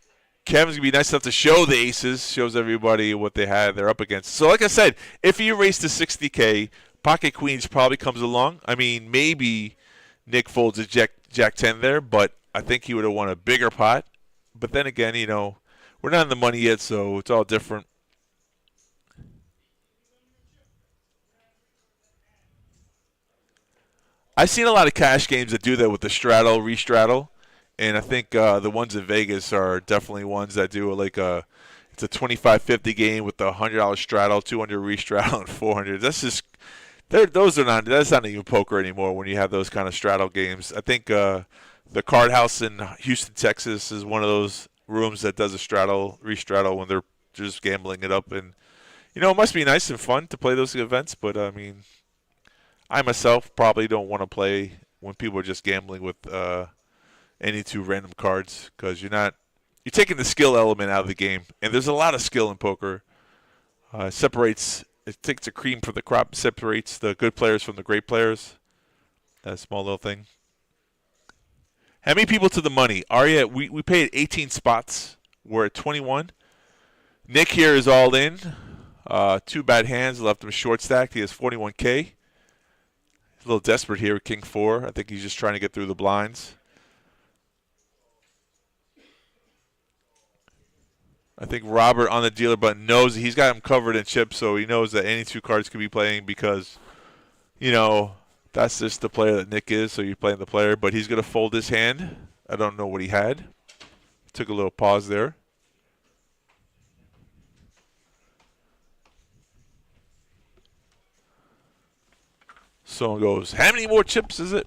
Kevin's going to be nice enough to show the aces, shows everybody what they're up against. So like I said, if you race to 60K, pocket queens probably comes along. I mean, maybe Nick folds a jack 10 there, but I think he would have won a bigger pot. But then again, you know, we're not in the money yet, so it's all different. I've seen a lot of cash games that do that with the straddle, re-straddle. And I think the ones in Vegas are definitely ones that do it's a $25.50 game with the $100 straddle, $200 re-straddle, and $400. That's not even poker anymore when you have those kind of straddle games. I think the Card House in Houston, Texas is one of those rooms that does a straddle, re-straddle when they're just gambling it up. And, you know, it must be nice and fun to play those events, but, I mean, I myself probably don't want to play when people are just gambling with any 2 random cards because you're taking the skill element out of the game, and there's a lot of skill in poker. It takes a cream from the crop, separates the good players from the great players. That small little thing. How many people to the money? Arya, we paid 18 spots. We're at 21. Nick here is all in. 2 bad hands left him short stacked. He has 41K. He's a little desperate here with King 4. I think he's just trying to get through the blinds. I think Robert on the dealer button knows he's got him covered in chips, so he knows that any 2 cards could be playing because, you know, that's just the player that Nick is, so you're playing the player. But he's going to fold his hand. I don't know what he had. Took a little pause there. Someone goes, how many more chips is it?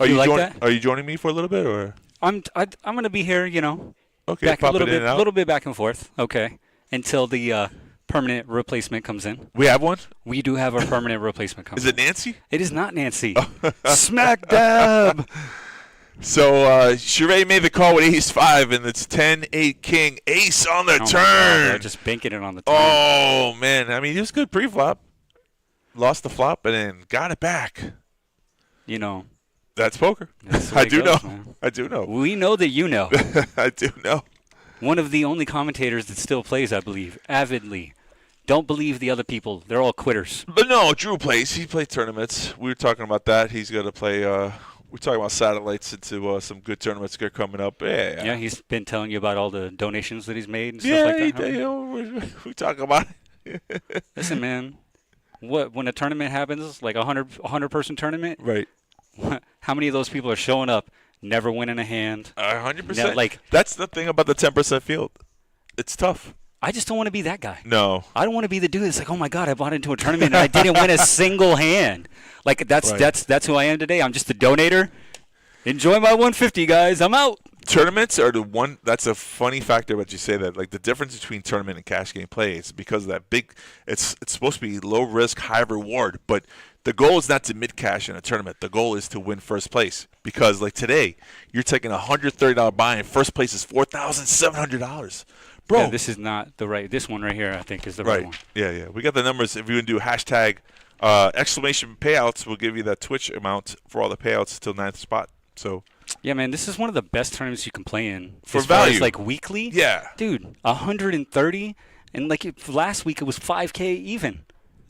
Are you joining me for a little bit, or?
I'm going to be here, you know.
Okay, pop it in and out.
A little bit back and forth. Okay, until the permanent replacement comes in.
We have one?
We do have a permanent replacement coming.
Is it Nancy?
It is not Nancy. Smack dab.
So Sheree made the call with ace 5, and it's 10-8 king. Ace on the turn.
God, just banking it on the turn.
Oh, man. I mean, he was good pre-flop. Lost the flop, and then got it back.
You know.
That's poker. I do know. I do know.
We know that you know.
I do know.
One of the only commentators that still plays, I believe, avidly. Don't believe the other people. They're all quitters.
But no, Drew plays. He played tournaments. We were talking about that. He's going to play we're talking about satellites into some good tournaments that are coming up.
Yeah, he's been telling you about all the donations that he's made and stuff like that.
Yeah, we talk about it.
Listen, man, when a tournament happens, like a 100-person tournament,
Right.
how many of those people are showing up, never winning a hand?
100%.
Like,
that's the thing about the 10% field. It's tough.
I just don't want to be that guy.
No.
I don't want to be the dude that's like, oh my God, I bought into a tournament and I didn't win a single hand. Like that's who I am today. I'm just a donator. Enjoy my 150, guys. I'm out.
Tournaments are the one. That's a funny factor that you say that. Like the difference between tournament and cash game play is because of that big. It's supposed to be low risk, high reward, but the goal is not to mid cash in a tournament. The goal is to win first place because like today, you're taking a $130 buy and first place is $4,700. Bro,
yeah, this is not the right. This one right here, I think, is the right one.
Yeah. We got the numbers. If you can do hashtag exclamation payouts, we'll give you that Twitch amount for all the payouts till 9th spot. So.
Yeah, man, this is one of the best tournaments you can play in.
For
as far
value.
as, like, weekly.
Yeah.
Dude, 130, and, like, last week it was 5K even.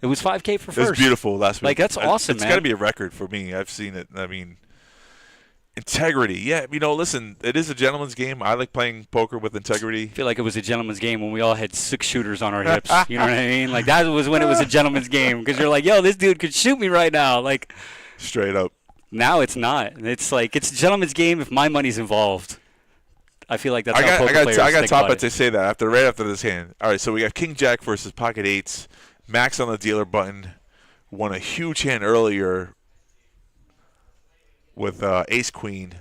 It was 5K for first.
It was beautiful last week.
Like, that's awesome,
It's
man.
got to be a record for me. I've seen it. I mean, integrity. Yeah, listen, it is a gentleman's game. I like playing poker with integrity.
I feel like it was a gentleman's game when we all had 6 shooters on our hips. You know what I mean? Like, that was when it was a gentleman's game because you're like, yo, this dude could shoot me right now. Like,
straight up.
Now it's not. It's like it's a gentleman's game if my money's involved. I feel like that's how poker players
I got
think
top
about
it to say that right after this hand. All right, so we got King Jack versus Pocket Eights. Max on the dealer button won a huge hand earlier with Ace Queen.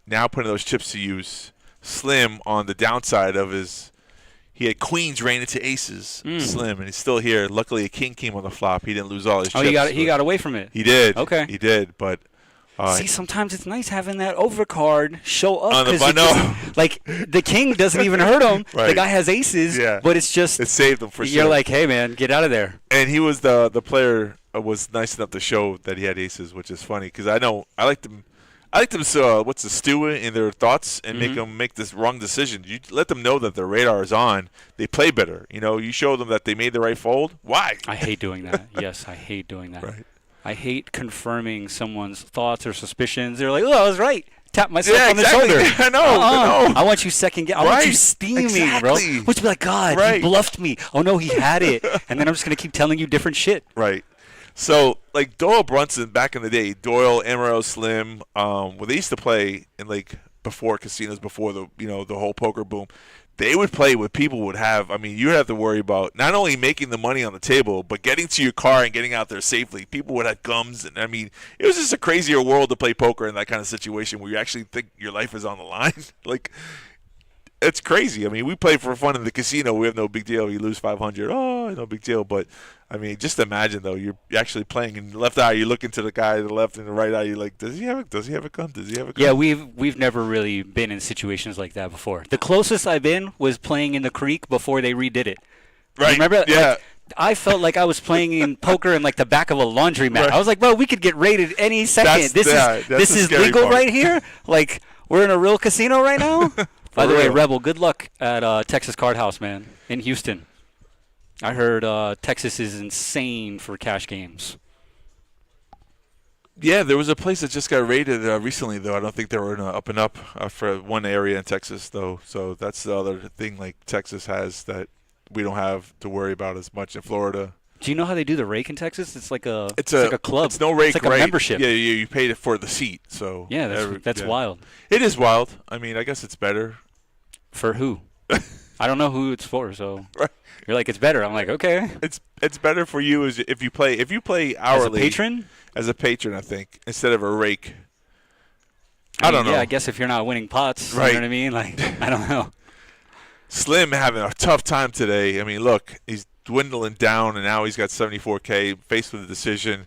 Now putting those chips to use. Slim on the downside of his. He had queens ran into aces. Slim, and he's still here. Luckily, a king came on the flop. He didn't lose all his chips.
He got away from it.
He did.
Okay.
He did, but.
See, sometimes it's nice having that overcard show up.
I know.
Like, the king doesn't even hurt him.
Right.
The guy has aces, but it's just.
It saved him for sure.
You're like, hey, man, get out of there.
And he was the player was nice enough to show that he had aces, which is funny because I like them. Stew in their thoughts and make them make this wrong decision. You let them know that their radar is on. They play better. You show them that they made the right fold. Why?
I hate doing that. Yes, I hate doing that.
Right.
I hate confirming someone's thoughts or suspicions. They're like, oh, I was right. Tap myself on
exactly.
the shoulder.
I know.
I want you second guess. I want you steaming, bro. I want you to be like, God, he bluffed me. Oh, no, he had it. And then I'm just going to keep telling you different shit.
Right. So, like Doyle Brunson back in the day, Doyle, Emerald, Slim, when they used to play in like before casinos, before the the whole poker boom, they would play with people would have. I mean, you would have to worry about not only making the money on the table, but getting to your car and getting out there safely. People would have gums, and I mean, it was just a crazier world to play poker in that kind of situation where you actually think your life is on the line. Like, it's crazy. I mean, we play for fun in the casino. We have no big deal. You lose 500, no big deal. But I mean, just imagine though, you're actually playing in the left eye. You're looking to the guy to the left and the right eye. You're like, does he have a gun? Does he have a gun?
Yeah, we've never really been in situations like that before. The closest I've been was playing in the creek before they redid it.
Right.
Remember?
Yeah.
Like, I felt like I was playing in poker in like the back of a laundromat.
Right.
I was like, bro, we could get raided any second. This is legal right here. Like, we're in a real casino right now. By the way, Rebel, good luck at Texas Card House, man, in Houston. I heard Texas is insane for cash games.
Yeah, there was a place that just got raided recently, though. I don't think they were in up and up for one area in Texas, though. So that's the other thing, like Texas has that we don't have to worry about as much in Florida.
Do you know how they do the rake in Texas? It's like a club.
It's no rake,
it's like a membership.
Yeah, you paid it for the seat. So
yeah, that's wild.
It is wild. I mean, I guess it's better.
For who? I don't know who it's for. So
right.
You're like, it's better. I'm like, okay.
It's better for you as if you play hourly
as a patron.
As a patron, I think, instead of a rake. I don't know.
Yeah, I guess if you're not winning pots,
right.
You know what I mean? Like, I don't know.
Slim having a tough time today. I mean, look, he's dwindling down, and now he's got 74K faced with a decision.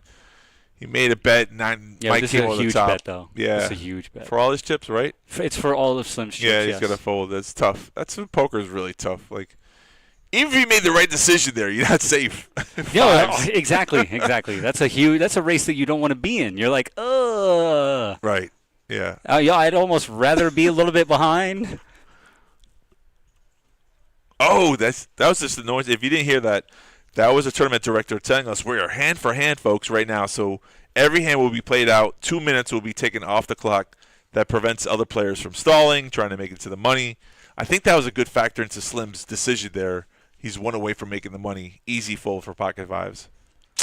He made a bet, Mike
this
came
is a
over the
huge
top.
bet, though.
Yeah,
it's a huge bet
for all his chips, right?
It's for all of Slim's chips.
Yeah, he's got to fold. That's tough. Poker is really tough. Like, even if you made the right decision there, you're not safe.
Yeah, exactly. That's a race that you don't want to be in. You're like, ugh.
Right. Yeah.
Yeah, I'd almost rather be a little bit behind.
Oh, that was just the noise. If you didn't hear that, that was a tournament director telling us we are hand for hand, folks, right now. So Every hand will be played out. 2 minutes will be taken off the clock. That prevents other players from stalling, trying to make it to the money. I think that was a good factor into Slim's decision there. He's one away from making the money. Easy fold for pocket fives.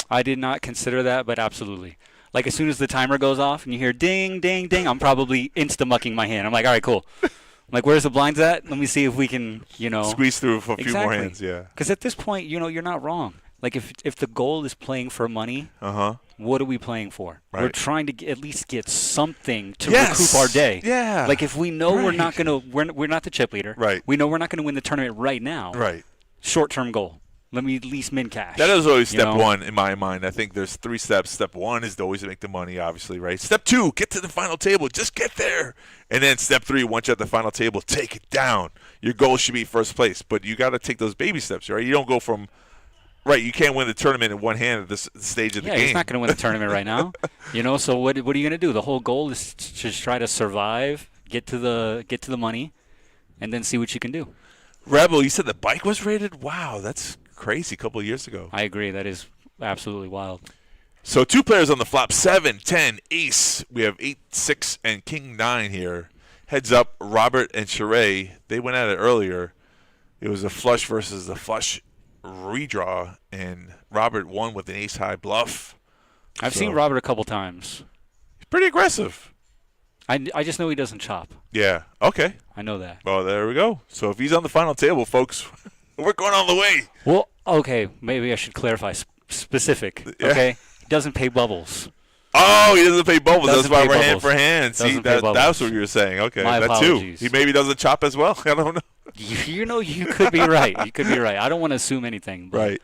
I did not consider that, but absolutely. Like, as soon as the timer goes off and you hear ding, ding, ding, I'm probably insta-mucking my hand. I'm like, all right, cool. I'm like, where's the blinds at? Let me see if we can,
squeeze through for a few more hands, yeah.
Because at this point, you're not wrong. Like, if the goal is playing for money, what are we playing for?
Right.
We're trying to at least get something to recoup our day.
Yeah.
Like, if we know we're not gonna, we're not the chip leader.
Right.
We know we're not gonna win the tournament right now.
Right.
Short-term goal. Let me at least min cash.
That is always step one in my mind. I think there's 3 steps. Step 1 is to always make the money, obviously, right? Step 2, get to the final table. Just get there. And then step 3, once you're at the final table, take it down. Your goal should be first place, but you got to take those baby steps, right? You don't go from right. You can't win the tournament in one hand at this stage of the game.
Yeah, he's not going to win the tournament right now. So what are you going to do? The whole goal is to just try to survive, get to the money, and then see what you can do.
Rebel, you said the bike was rated? Wow, that's crazy. A couple of years ago.
I agree. That is absolutely wild.
So 2 players on the flop, 7, 10, ace. We have 8, 6, and king 9 here. Heads up, Robert and Sheree. They went at it earlier. It was a flush versus a flush redraw, and Robert won with an ace-high bluff.
I've seen Robert a couple times.
He's pretty aggressive.
I just know he doesn't chop.
Yeah, okay.
I know that.
Well, there we go. So if he's on the final table, folks, we're going all the way.
Well, okay, maybe I should clarify specific,
Yeah.
okay? He doesn't pay bubbles.
Oh, he doesn't pay bubbles.
Doesn't
That's why
pay
we're hand
bubbles.
for hand. See,
Doesn't pay bubbles.
that's what you were saying. Okay,
My
that
apologies.
too. He maybe doesn't chop as well. I don't know.
You could be right. You could be right. I don't want to assume anything. But
Right.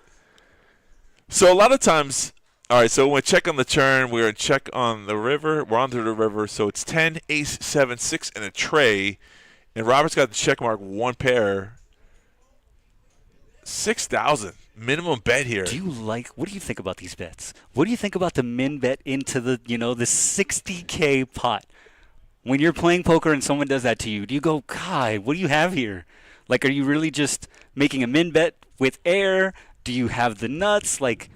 So a lot of times, all right, so when we check on the turn, we're in check on the river. We're onto the river, so it's 10, ace, 7, 6, and a tray. And Robert's got the check mark, 1 pair. 6,000 minimum bet here.
What do you think about these bets? What do you think about the min bet into the 60K pot? When you're playing poker and someone does that to you, do you go, God, what do you have here? Like, are you really just making a min bet with air? Do you have the nuts? Like,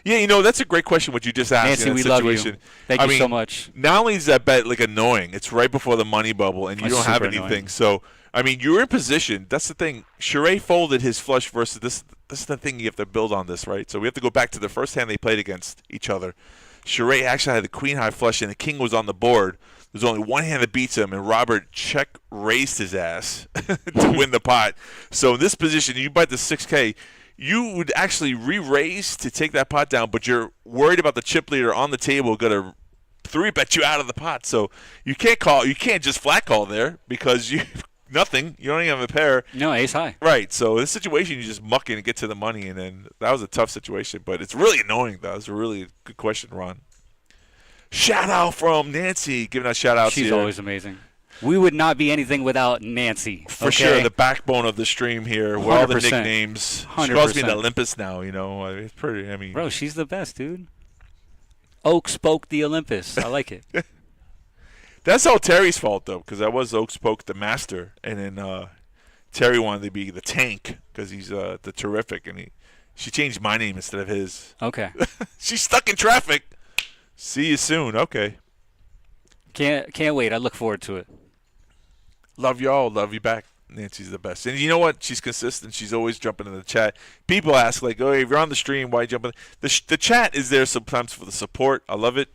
yeah, that's a great question. What you just asked.
Nancy,
in that
we
situation.
love you. Thank you so much.
Not only is that bet like annoying, it's right before the money bubble, and you
It's
don't have
super
anything.
annoying.
So, you're in position. That's the thing. Sheree folded his flush versus this. This is the thing you have to build on this, right? So we have to go back to the first hand they played against each other. Sheree actually had the queen high flush, and the king was on the board. There's only one hand that beats him, and Robert check raised his ass to win the pot. So in this position, you bet the 6K. You would actually re-raise to take that pot down, but you're worried about the chip leader on the table going to 3-bet you out of the pot. So you can't just flat call there because you nothing. You don't even have a pair.
No, ace high.
Right. So this situation, you just muck in and get to the money, and then that was a tough situation. But it's really annoying, though. It's a really good question, Ron. Shout out from Nancy, giving us shout outs.
She's
here.
always amazing. We would not be anything without Nancy.
For sure, the backbone of the stream here. With all the
100%.
nicknames.
100%.
She calls me the Olympus now. It's pretty.
Bro, she's the best, dude. Oak spoke the Olympus. I like it.
That's all Terry's fault, though, because I was Oak spoke the master, and then Terry wanted to be the tank because he's the terrific, and she changed my name instead of his.
Okay.
She's stuck in traffic. See you soon. Okay.
Can't wait. I look forward to it.
Love y'all. Love you back. Nancy's the best. And you know what? She's consistent. She's always jumping in the chat. People ask, like, oh, if you're on the stream, why jumping? The chat is there sometimes for the support. I love it.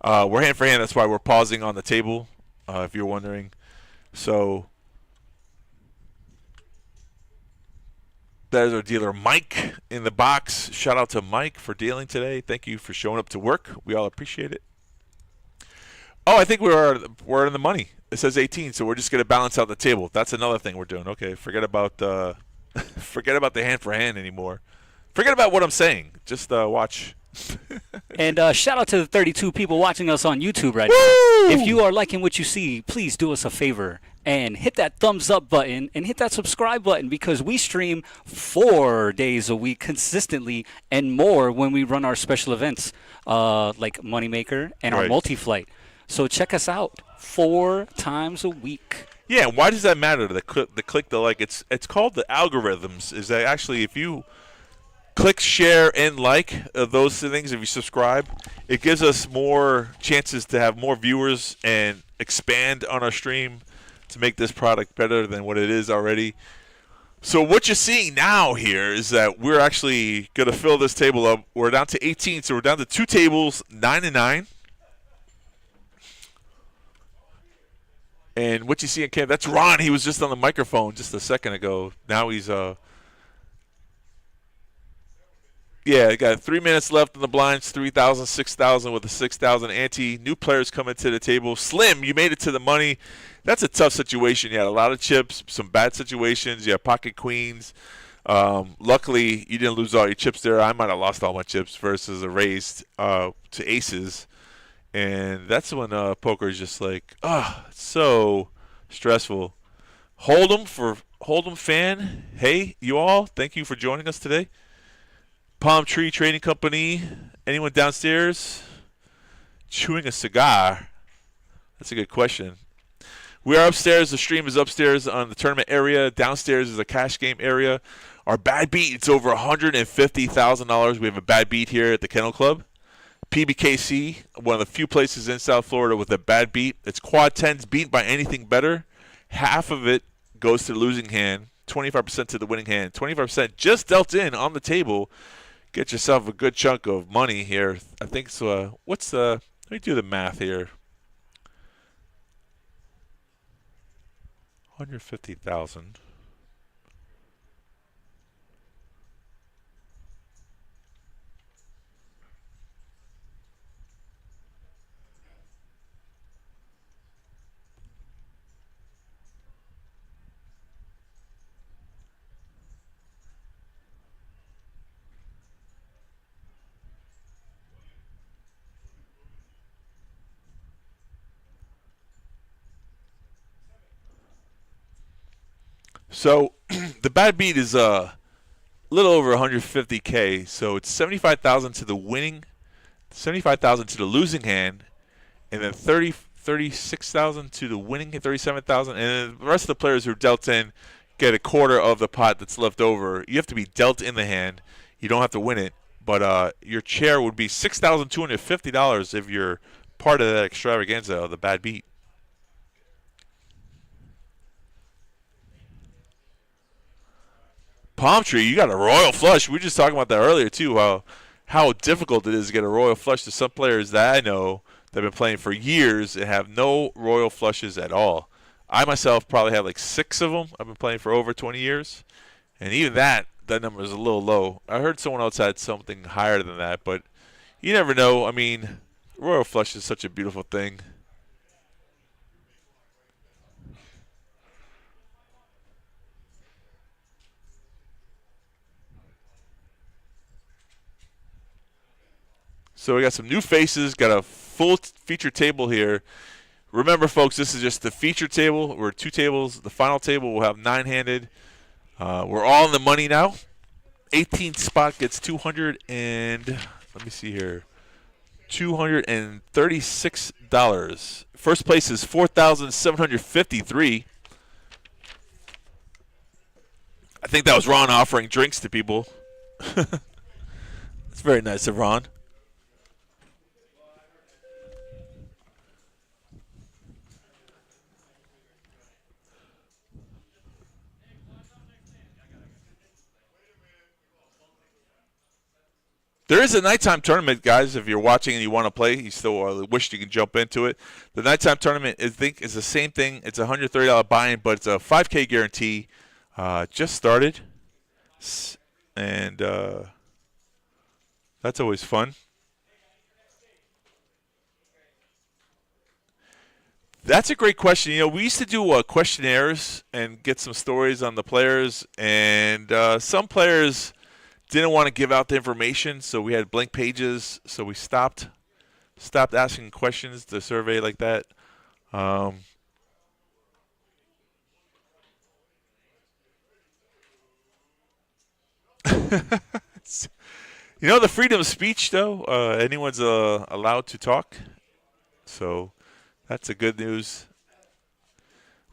We're hand for hand. That's why we're pausing on the table, if you're wondering. So there's our dealer, Mike, in the box. Shout out to Mike for dealing today. Thank you for showing up to work. We all appreciate it. Oh, I think we're in the money. It says 18, so we're just going to balance out the table. That's another thing we're doing. Okay, forget about the hand for hand anymore. Forget about what I'm saying. Just watch.
And shout out to the 32 people watching us on YouTube right now. If you are liking what you see, please do us a favor and hit that thumbs up button and hit that subscribe button because we stream 4 days a week consistently and more when we run our special events like Moneymaker and our multi-flight. So check us out 4 times a week.
Yeah, why does that matter? The click, the like. It's called the algorithms. Is that actually if you click, share, and like those things. If you subscribe, it gives us more chances to have more viewers and expand on our stream to make this product better than what it is already. So what you're seeing now here is that we're actually going to fill this table up. We're down to 18, so we're down to 2 tables, 9 and 9. And what you see in camp, that's Ron. He was just on the microphone just a second ago. Now he's yeah, got 3 minutes left in the blinds, 3,000, 6,000 with a 6,000 ante. New players coming to the table. Slim, you made it to the money. That's a tough situation. You had a lot of chips, some bad situations. You had pocket queens. Luckily, you didn't lose all your chips there. I might have lost all my chips versus a raise to aces. And that's when poker is just like, it's so stressful. Hold'em fan, hey, you all, thank you for joining us today. Palm Tree Trading Company, anyone downstairs chewing a cigar? That's a good question. We are upstairs. The stream is upstairs on the tournament area. Downstairs is a cash game area. Our bad beat, it's over $150,000. We have a bad beat here at the Kennel Club. PBKC, one of the few places in South Florida with a bad beat. It's quad tens beat by anything better. Half of it goes to the losing hand, 25% to the winning hand, 25% just dealt in on the table. Get yourself a good chunk of money here. I think so. Let me do the math here. 150,000. So the bad beat is a little over 150K. So it's 75,000 to the winning, 75,000 to the losing hand, and then 36,000 to the winning, 37,000, and then the rest of the players who are dealt in get a quarter of the pot that's left over. You have to be dealt in the hand. You don't have to win it, but your chair would be $6,250 if you're part of that extravaganza of the bad beat. Palm Tree, you got a royal flush. We were just talking about that earlier, too, how difficult it is to get a royal flush. To some players that I know that have been playing for years and have no royal flushes at all. I myself probably have like 6 of them. I've been playing for over 20 years. And even that number is a little low. I heard someone else had something higher than that, but you never know. I mean, royal flush is such a beautiful thing. So we got some new faces, got a full feature table here. Remember, folks, this is just the feature table. We're 2 tables. The final table will have 9-handed. We're all in the money now. 18th spot gets 200 and let me see here, $236. First place is 4,753. I think that was Ron offering drinks to people. It's very nice of Ron. There is a nighttime tournament, guys. If you're watching and you want to play, you still wish you can jump into it. The nighttime tournament, I think, is the same thing. It's a $130 buy-in, but it's a $5K guarantee. Just started, and that's always fun. That's a great question. You know, we used to do questionnaires and get some stories on the players, and some players didn't want to give out the information, so we had blank pages. So we stopped asking questions to survey like that. You know, the freedom of speech, though, anyone's allowed to talk. So that's a good news.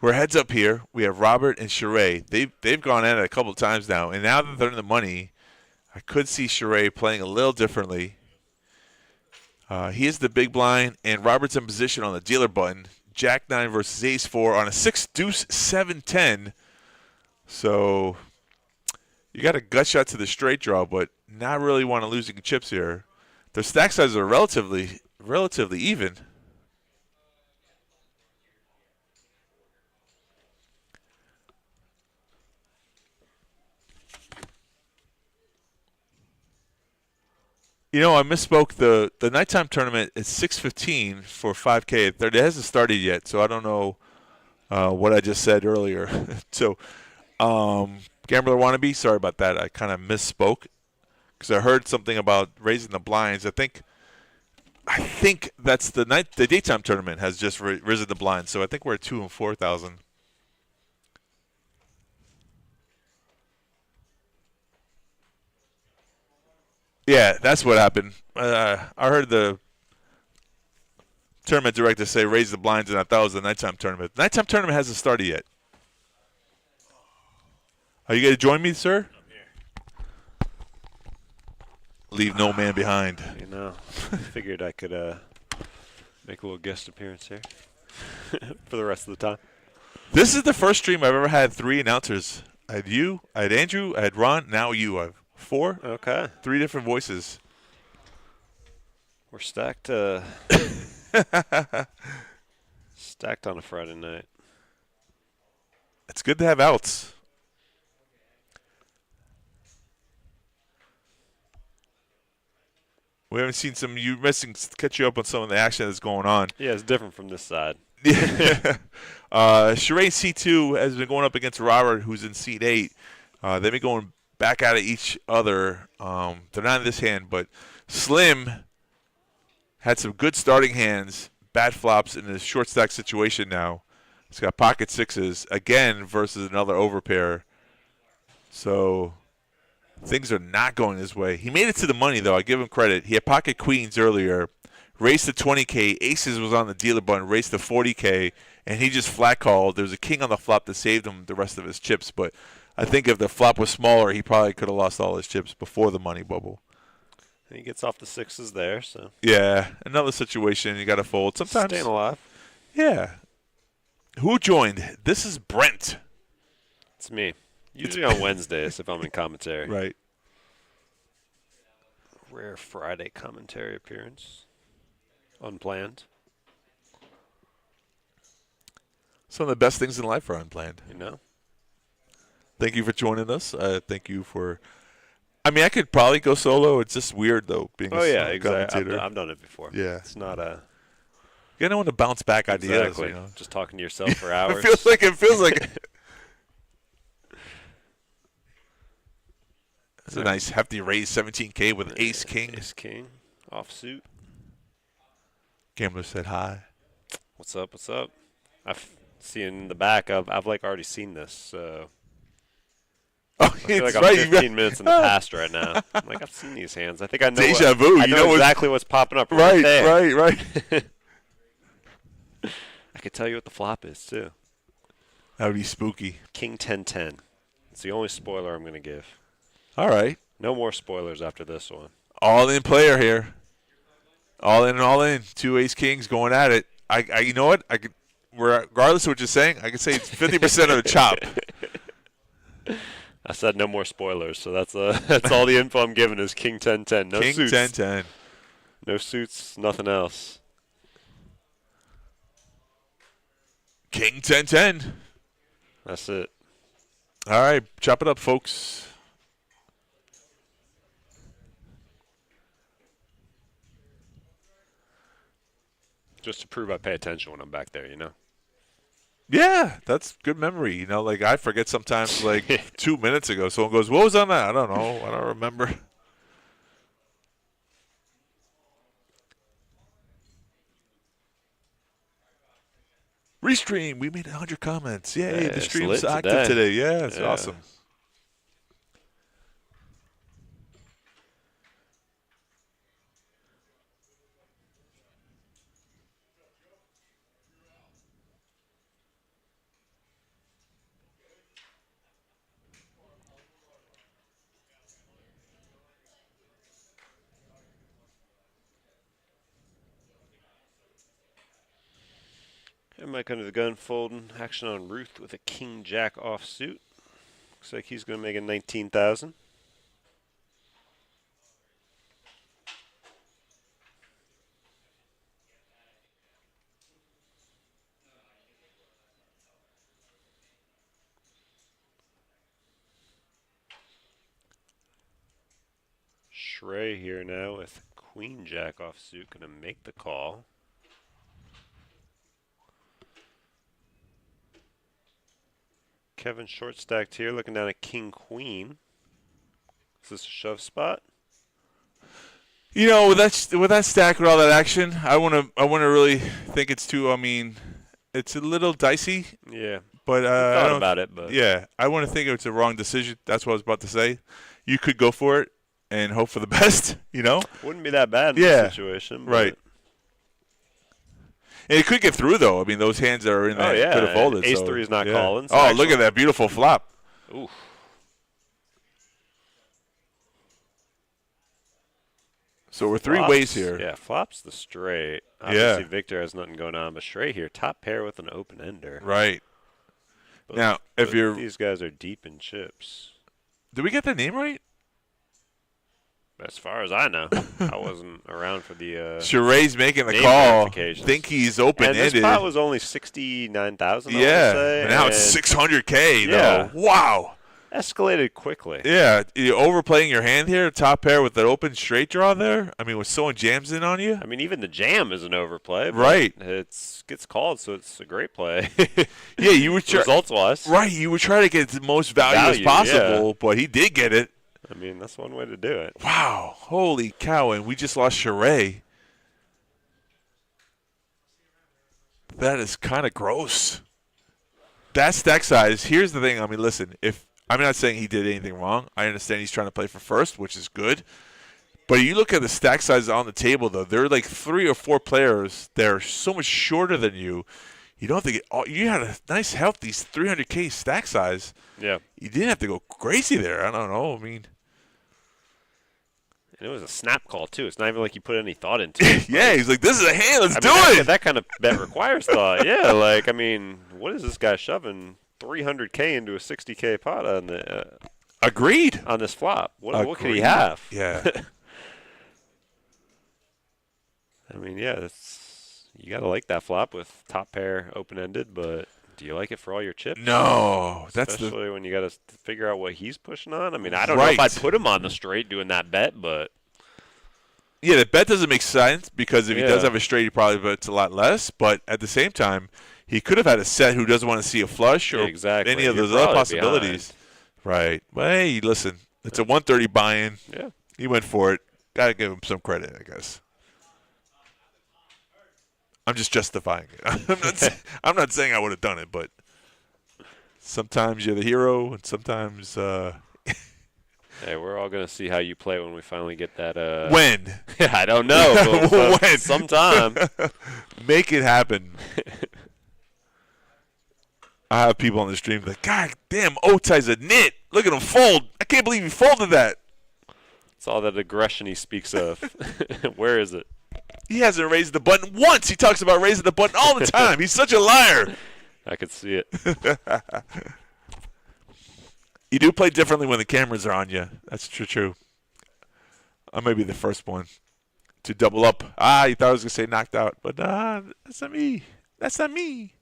We're heads up here. We have Robert and Sheree. They've gone at it a couple of times now, and now that they're in the money, I could see Sheree playing a little differently. He is the big blind, and Robert's in position on the dealer button. Jack 9 versus Ace 4 on a 6 deuce 7-10. So you got a gut shot to the straight draw, but not really want to losing chips here. Their stack sizes are relatively even. You know, I misspoke. The nighttime tournament is 6:15 for 5K. It hasn't started yet, so I don't know what I just said earlier. So, Gambler Wannabe, sorry about that. I kind of misspoke because I heard something about raising the blinds. I think that's the daytime tournament has just risen the blinds. So I think we're at 2,000 and 4,000. Yeah, that's what happened. I heard the tournament director say raise the blinds, and I thought it was the nighttime tournament. The nighttime tournament hasn't started yet. Are you going to join me, sir?
I'm here.
Leave no man behind.
You know, figured I could make a little guest appearance here for the rest of the time.
This is the first stream I've ever had 3 announcers. I had you, I had Andrew, I had Ron, now you. I have 4.
Okay.
3 different voices.
We're stacked. Stacked on a Friday night.
It's good to have outs. We haven't seen some. You missing catch you up on some of the action that's going on.
Yeah, it's different from this side.
Sheree C2 has been going up against Robert, who's in seat 8. They've been going back at each other. They're not in this hand, but Slim had some good starting hands, bad flops in a short stack situation now. He's got pocket 6s again versus another overpair. So things are not going his way. He made it to the money, though. I give him credit. He had pocket queens earlier, raced to 20K. Aces was on the dealer button, raced to 40K, and he just flat called. There was a king on the flop that saved him the rest of his chips, but I think if the flop was smaller, he probably could have lost all his chips before the money bubble.
He gets off the 6s there, so.
Yeah, another situation you got to fold. Sometimes.
Staying alive.
Yeah. Who joined? This is Brent.
It's me. Usually on Wednesdays if I'm in commentary.
Right.
Rare Friday commentary appearance. Unplanned.
Some of the best things in life are unplanned.
You know?
Thank you for joining us. Thank you for. I mean, I could probably go solo. It's just weird, though, being a
exactly.
commentator.
I've done it before.
Yeah.
It's not a.
You don't want to bounce back ideas.
Exactly.
You know?
Just talking to yourself for hours.
It feels like. It's a nice hefty raise, 17K with ace king.
Ace king, offsuit.
Gambler said hi.
What's up? What's up? I've seen in the back. I've like already seen this. So
Oh,
I feel
it's
like I'm
right.
15 minutes in the past right now. I'm like, I've seen these hands. I think I know.
Deja vu.
I know exactly what's popping up right there.
Right.
I could tell you what the flop is too.
That would be spooky.
King 10-10. It's the only spoiler I'm going to give.
All right.
No more spoilers after this one.
All in player here. All in and all in. 2 ace kings going at it. I you know what? I could, regardless of what you're saying, I could say it's 50% of the chop.
I said no more spoilers, so that's all the info I'm giving is King 10-10. No
King
suits.
10-10.
No suits, nothing else.
King 10-10.
That's it.
All right. Chop it up, folks.
Just to prove I pay attention when I'm back there, you know?
Yeah, that's good memory. You know, like I forget sometimes, like 2 minutes ago, someone goes, what was on that? I don't know. I don't remember. Restream. We made 100 comments. Yay,
Yeah,
the
it's
stream's
lit
active
today.
today. Yeah, it's awesome.
And Mike under the gun folding. Action on Ruth with a king-jack offsuit. Looks like he's going to make it 19,000. Shrey here now with queen-jack offsuit. Going to make the call. Kevin short stacked here, looking down at king queen. Is this a shove spot?
You know, with that stack with all that action, I wanna really think it's too. I mean, it's a little dicey.
Yeah.
But
I
don't
thought about it, but
yeah, I want to think it's a wrong decision. That's what I was about to say. You could go for it and hope for the best. You know,
wouldn't be that bad in this situation.
Right. And it could get through, though. I mean, those hands that are in there could have folded.
Ace 3 is not calling.
So look at that beautiful flop.
Oof.
So we're three ways here.
Yeah, flops the straight. Obviously, Victor has nothing going on, but straight here, top pair with an open ender.
Right.
But,
now, if you're
these guys are deep in chips.
Did we get the name right?
As far as I know, I wasn't around for the.
Chare's making the call. Think he's open-ended.
And this pot was only 69,000.
Yeah, but now it's 600K.
Yeah.
Though. Wow.
Escalated quickly.
Yeah, you're overplaying your hand here. Top pair with that open straight draw there. I mean, when someone jams in on you.
I mean, even the jam is an overplay.
Right.
It gets called, so it's a great play.
Yeah, you were
results-wise.
Right, you would try to get the most value as possible, but he did get it.
I mean, that's one way to do it.
Wow. Holy cow. And we just lost Chare. That is kind of gross. That stack size, here's the thing. I mean, listen, I'm not saying he did anything wrong. I understand he's trying to play for first, which is good. But you look at the stack sizes on the table, though. There are like 3 or 4 players that are so much shorter than you. You don't think you had a nice, healthy 300K stack size.
Yeah.
You didn't have to go crazy there. I don't know. I mean.
And it was a snap call, too. It's not even like you put any thought into it.
Yeah, he's like, this is a hand. Let's do it.
That kind of bet requires thought. Yeah, like, I mean, what is this guy shoving 300K into a 60K pot on the
Agreed.
On this flop? What could he have?
Yeah.
I mean, yeah, you got to like that flop with top pair open-ended, but do you like it for all your chips?
No.
Especially when you got to figure out what he's pushing on. I mean, I don't know if I'd put him on the straight doing that bet, but.
Yeah, the bet doesn't make sense because if he does have a straight, he probably bets a lot less. But at the same time, he could have had a set who doesn't want to see a flush or any of those other possibilities. Behind. Right. Well, hey, listen, it's a 130 buy-in.
Yeah.
He went for it. Got to give him some credit, I guess. I'm just justifying it. I'm not saying I would have done it, but sometimes you're the hero, and sometimes.
Hey, we're all gonna see how you play when we finally get that.
When?
I don't know. But
when?
Sometime.
Make it happen. I have people on the stream like, God damn, Otai's a nit. Look at him fold. I can't believe he folded that.
It's all that aggression he speaks of. Where is it?
He hasn't raised the button once. He talks about raising the button all the time. He's such a liar.
I could see it.
You do play differently when the cameras are on you. That's true. I may be the first one to double up. You thought I was going to say knocked out. But that's not me. That's not me.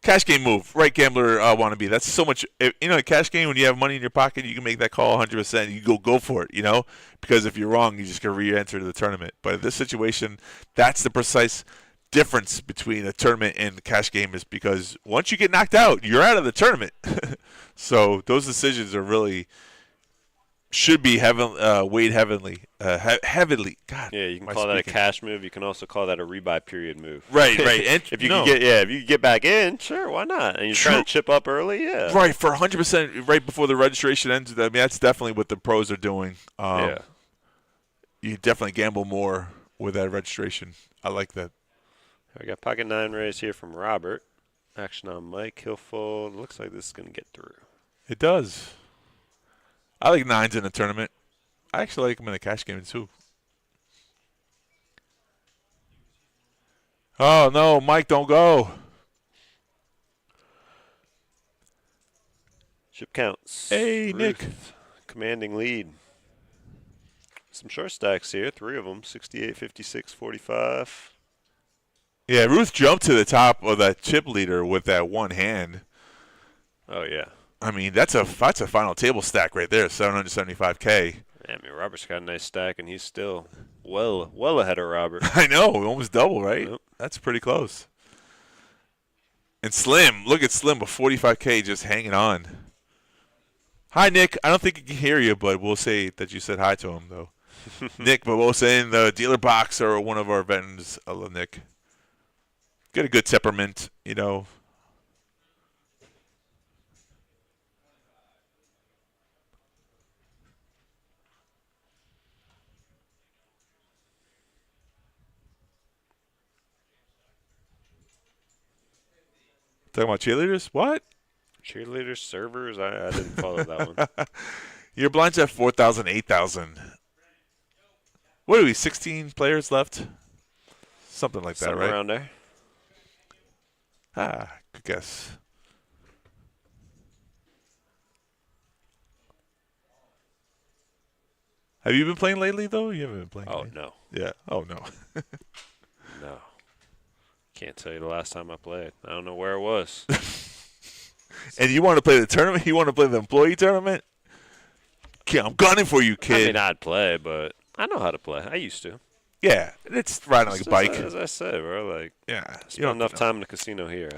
Cash game move. Right, gambler wannabe. That's so much. Cash game, when you have money in your pocket, you can make that call 100%. You go for it, Because if you're wrong, you just get re-enter to the tournament. But in this situation, that's the precise difference between a tournament and the cash game is because once you get knocked out, you're out of the tournament. So those decisions are really should be weighed heavily. God.
Yeah, you can call that a cash move. You can also call that a rebuy period move.
Right.
If you can get back in, sure, why not? And you're trying to chip up early, yeah.
Right, for 100% right before the registration ends. I mean, that's definitely what the pros are doing.
Yeah.
You definitely gamble more with that registration. I like that.
We got pocket 9 raise here from Robert. Action on Mike. He'll fold. Looks like this is going to get through.
It does. I like 9s in a tournament. I actually like them in a cash game too. Oh, no, Mike, don't go.
Chip counts.
Hey,
Ruth,
Nick.
commanding lead. Some short stacks here, 3 of them, 68, 56, 45.
Yeah, Ruth jumped to the top of that chip leader with that one hand.
Oh, yeah.
I mean, that's a final table stack right there, 775K.
Yeah, I mean, Robert's got a nice stack, and he's still well ahead of Robert.
I know, almost double, right?
Yep.
That's pretty close. And Slim, look at Slim with 45K just hanging on. Hi, Nick. I don't think he can hear you, but we'll say that you said hi to him, though. Nick, but we'll say in the dealer box or one of our veterans, Nick. Get a good temperament, you know. Talking about cheerleaders? What?
Cheerleaders, servers, I didn't follow that one.
Your blind's at 4,000, 8,000. What are we, 16 players left? Something like that, right?
Around there.
Good guess. Have you been playing lately, though? You haven't been playing.
Oh, no.
Yeah. Oh, no.
No. Can't tell you the last time I played. I don't know where it was.
And you want to play the tournament? You want to play the employee tournament? Okay, I'm gunning for you, kid.
I mean, I'd play, but I know how to play. I used to.
Yeah, it's riding like a bike.
As I said, bro, like,
Yeah.
I spend enough time in the casino here.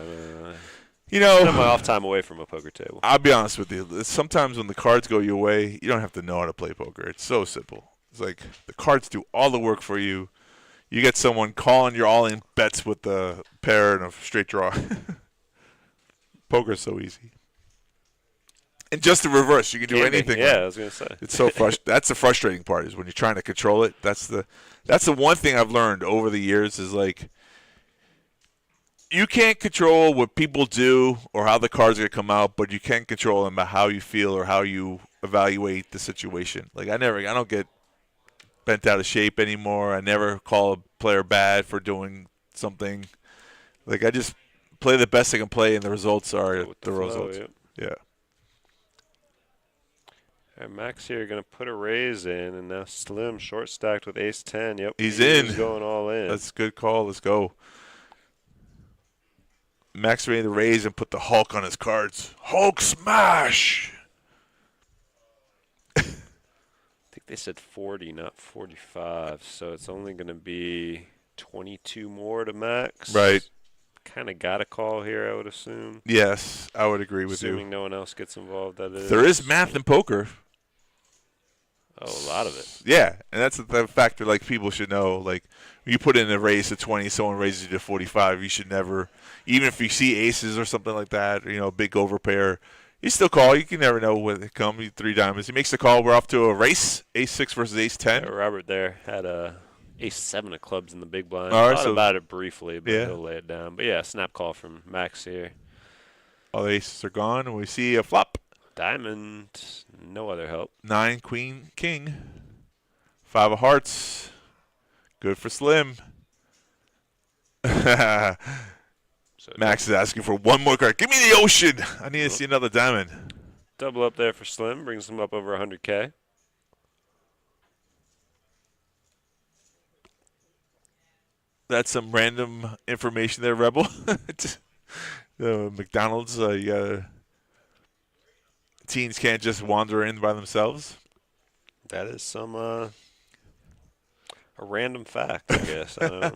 You know,
spend my off time away from a poker table.
I'll be honest with you. Sometimes when the cards go your way, you don't have to know how to play poker. It's so simple. It's like the cards do all the work for you. You get someone calling your all-in bets with the pair and a straight draw. Poker's so easy. And just the reverse, you can do anything.
Yeah, I was gonna say.
It's so that's the frustrating part is when you're trying to control it. That's the one thing I've learned over the years is like you can't control what people do or how the cards are gonna come out, but you can control them by how you feel or how you evaluate the situation. Like I don't get bent out of shape anymore. I never call a player bad for doing something. Like I just play the best I can play, and the results are the results.
Yep.
Yeah.
All right, Max here going to put a raise in, and now Slim short stacked with ace 10. Yep,
He's in.
He's going all in.
That's a good call. Let's go. Max ready to raise and put the Hulk on his cards. Hulk smash!
I think they said 40, not 45, so it's only going to be 22 more to Max.
Right.
Kind of got a call here, I would assume.
Yes, I would agree with
Assuming
you.
no one else gets involved, that is.
There is math in poker.
Oh, a lot of it.
Yeah, and that's the factor like people should know. Like you put in a raise to 20, someone raises you to 45, you should never, even if you see aces or something like that, or, big overpair, you still call. You can never know when they come. You 3 diamonds. He makes the call. We're off to a race. Ace 6 versus ace 10.
Yeah, Robert there had ace 7 of clubs in the big blind.
All right,
Thought
so
about it briefly, but
yeah.
he'll lay it down. But yeah, snap call from Max here.
All the aces are gone, and we see a flop.
Diamond, no other help.
9, queen, king. 5 of hearts. Good for Slim.
So
Max is asking for one more card. Give me the ocean. I need to see another diamond.
double up there for Slim, brings him up over 100K.
That's some random information there, Rebel. McDonald's, teens can't just wander in by themselves.
That is some a random fact, I guess. I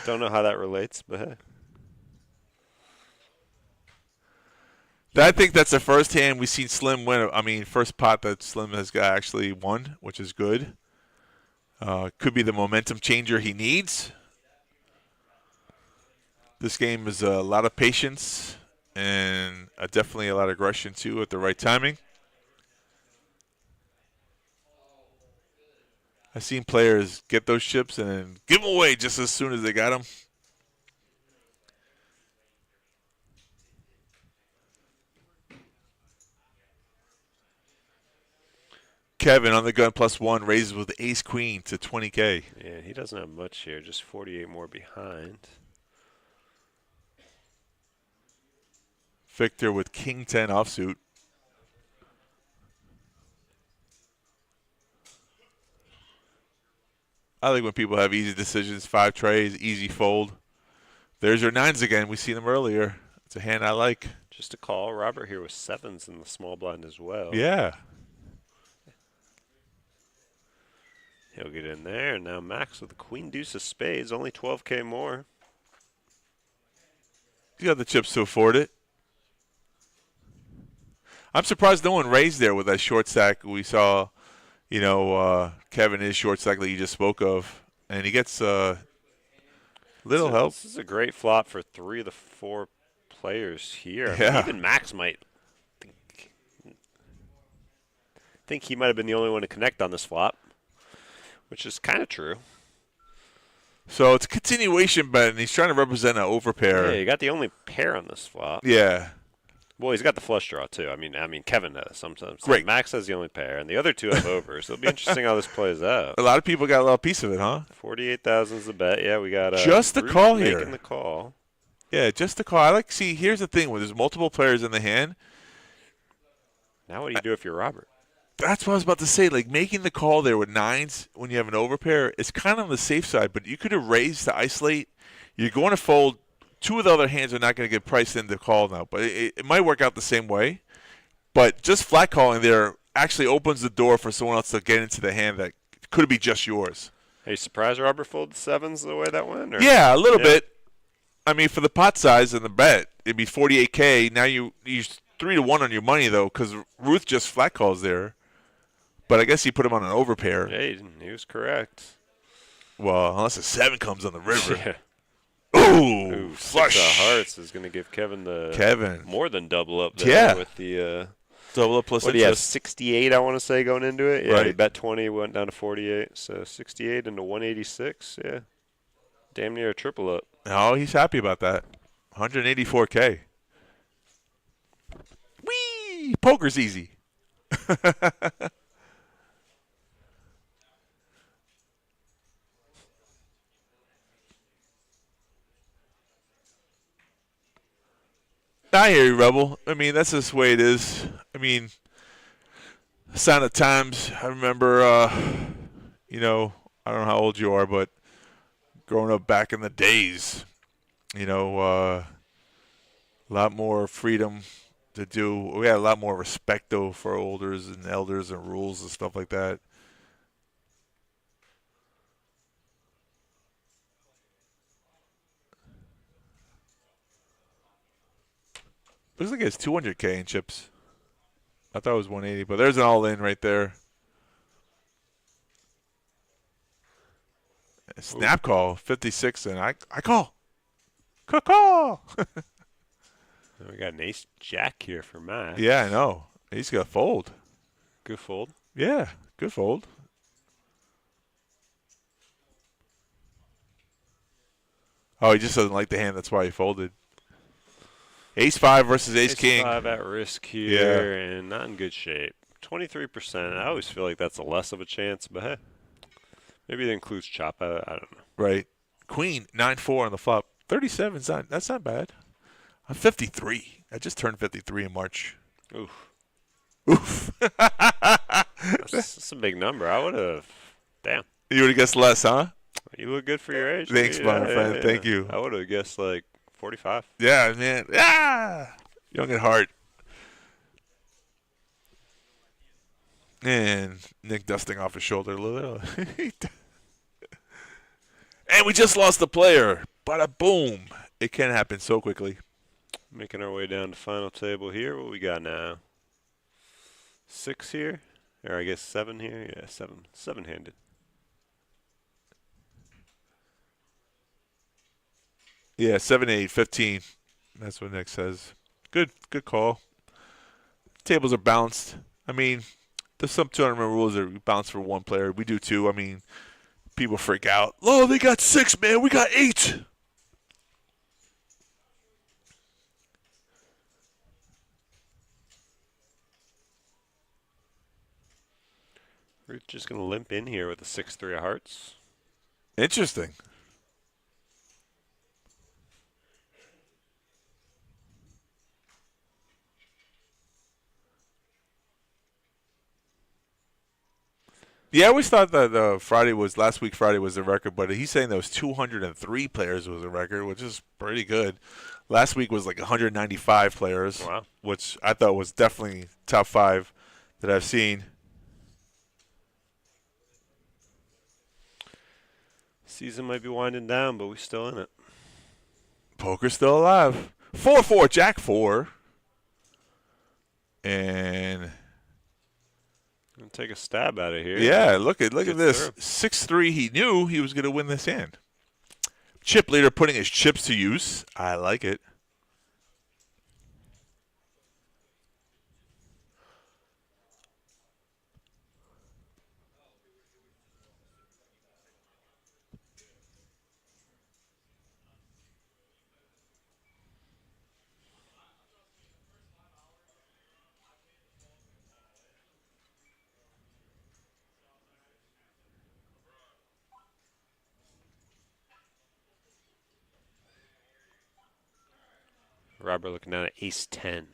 don't know how that relates, but hey.
I think that's the first hand we've seen Slim win. I mean, first pot that Slim has actually won, which is good. Could be the momentum changer he needs. This game is a lot of patience and definitely a lot of aggression, too, at the right timing. I've seen players get those chips and then give them away just as soon as they got them. Kevin on the gun +1 raises with ace queen to 20K.
Yeah, he doesn't have much here, just 48 more behind.
Victor with king 10 offsuit. I like when people have easy decisions, 5 trays, easy fold. There's your 9s again. We seen them earlier. It's a hand I like.
Just a call. Robert here with 7s in the small blind as well.
Yeah.
He'll get in there. And now Max with the queen deuce of spades. Only 12K more.
He's got the chips to afford it. I'm surprised no one raised there with that short stack we saw. You know, Kevin is short stack like you just spoke of. And he gets little help.
This is a great flop for 3 of the 4 players here.
Yeah.
I mean, even Max might think he might have been the only one to connect on this flop, which is kind of true.
So it's a continuation bet, and he's trying to represent an overpair.
Yeah, you got the only pair on this flop.
Yeah.
Well, he's got the flush draw too. I mean, Kevin does sometimes.
Great.
Max has the only pair, and the other 2 have overs. So it'll be interesting how this plays out.
A lot of people got a little piece of it, huh?
48,000 is the bet. Yeah, we got
just the
Ruth
call
making
here.
The call.
Yeah, just the call. I like. See, here's the thing: when there's multiple players in the hand.
Now, what do you do if you're Robert?
That's what I was about to say. Like making the call there with 9s when you have an overpair, it's kind of on the safe side. But you could have raised to isolate. You're going to fold. 2 of the other hands are not going to get priced into call now, but it might work out the same way. But just flat calling there actually opens the door for someone else to get into the hand that could be just yours.
Are you surprised Robert folded 7s the way that went? Or?
Yeah, a little bit. I mean, for the pot size and the bet, it'd be 48K. Now you're 3-1 on your money though, because Ruth just flat calls there. But I guess he put him on an overpair.
Yeah, he was correct.
Well, unless a 7 comes on the river.
Yeah.
Ooh, flush.
6 of hearts is going to give Kevin more than double up there.
Yeah.
With the
double up plus
what do you have,
interest.
68, I want to say, going into it? Yeah,
Right.
he bet 20, went down to 48. So 68 into 186, yeah. Damn near a triple up.
Oh, he's happy about that. 184K. Whee! Poker's easy. I hear you, Rebel. I mean, that's just the way it is. I mean, sign of times. I remember, you know, I don't know how old you are, but growing up back in the days, you know, a lot more freedom to do. We had a lot more respect, though, for elders and rules and stuff like that. Looks like it's 200K in chips. I thought it was 180, but there's an all-in right there. A snap call, 56, and I call. Call.
We got an ace jack here for Matt.
Yeah, I know. He's got to fold.
Good fold.
Yeah, good fold. Oh, he just doesn't like the hand. That's why he folded. Ace-5 versus ace-king.
Ace-5 at risk here and not in good shape. 23%. I always feel like that's a less of a chance, but hey. Maybe it includes chop. I don't know.
Right. Queen, 9-4 on the flop. 37's not. That's not bad. I'm 53. I just turned 53 in March.
Oof.
Oof.
That's a big number. I would have. Damn.
You would have guessed less, huh?
You look good for your age.
Thanks, my friend.
Yeah.
Thank you.
I would have guessed like 45.
Yeah, man. Ah! Young at heart. And Nick dusting off his shoulder a little. And we just lost the player. Bada boom. It can happen so quickly.
Making our way down to final table here. What we got now? 6 here? Or I guess 7 here? Yeah, 7. 7-handed.
Yeah, 7-8, 15. That's what Nick says. Good call. Tables are balanced. I mean, there's some tournament rules that we bounce for one player. We do too. I mean, people freak out. Oh, they got 6, man. We got 8.
We're just going to limp in here with a 6-3 of hearts.
Interesting. Yeah, I always thought that last week Friday was the record, but he's saying those 203 players was a record, which is pretty good. Last week was like 195 players,
wow,
which I thought was definitely top 5 that I've seen.
Season might be winding down, but we're still in it.
Poker's still alive. 4-4, Jack 4. And
take a stab at it here.
yeah, look at this. 6-3, he knew he was going to win this hand. Chip leader putting his chips to use. I like it.
Robert looking down at ace-10.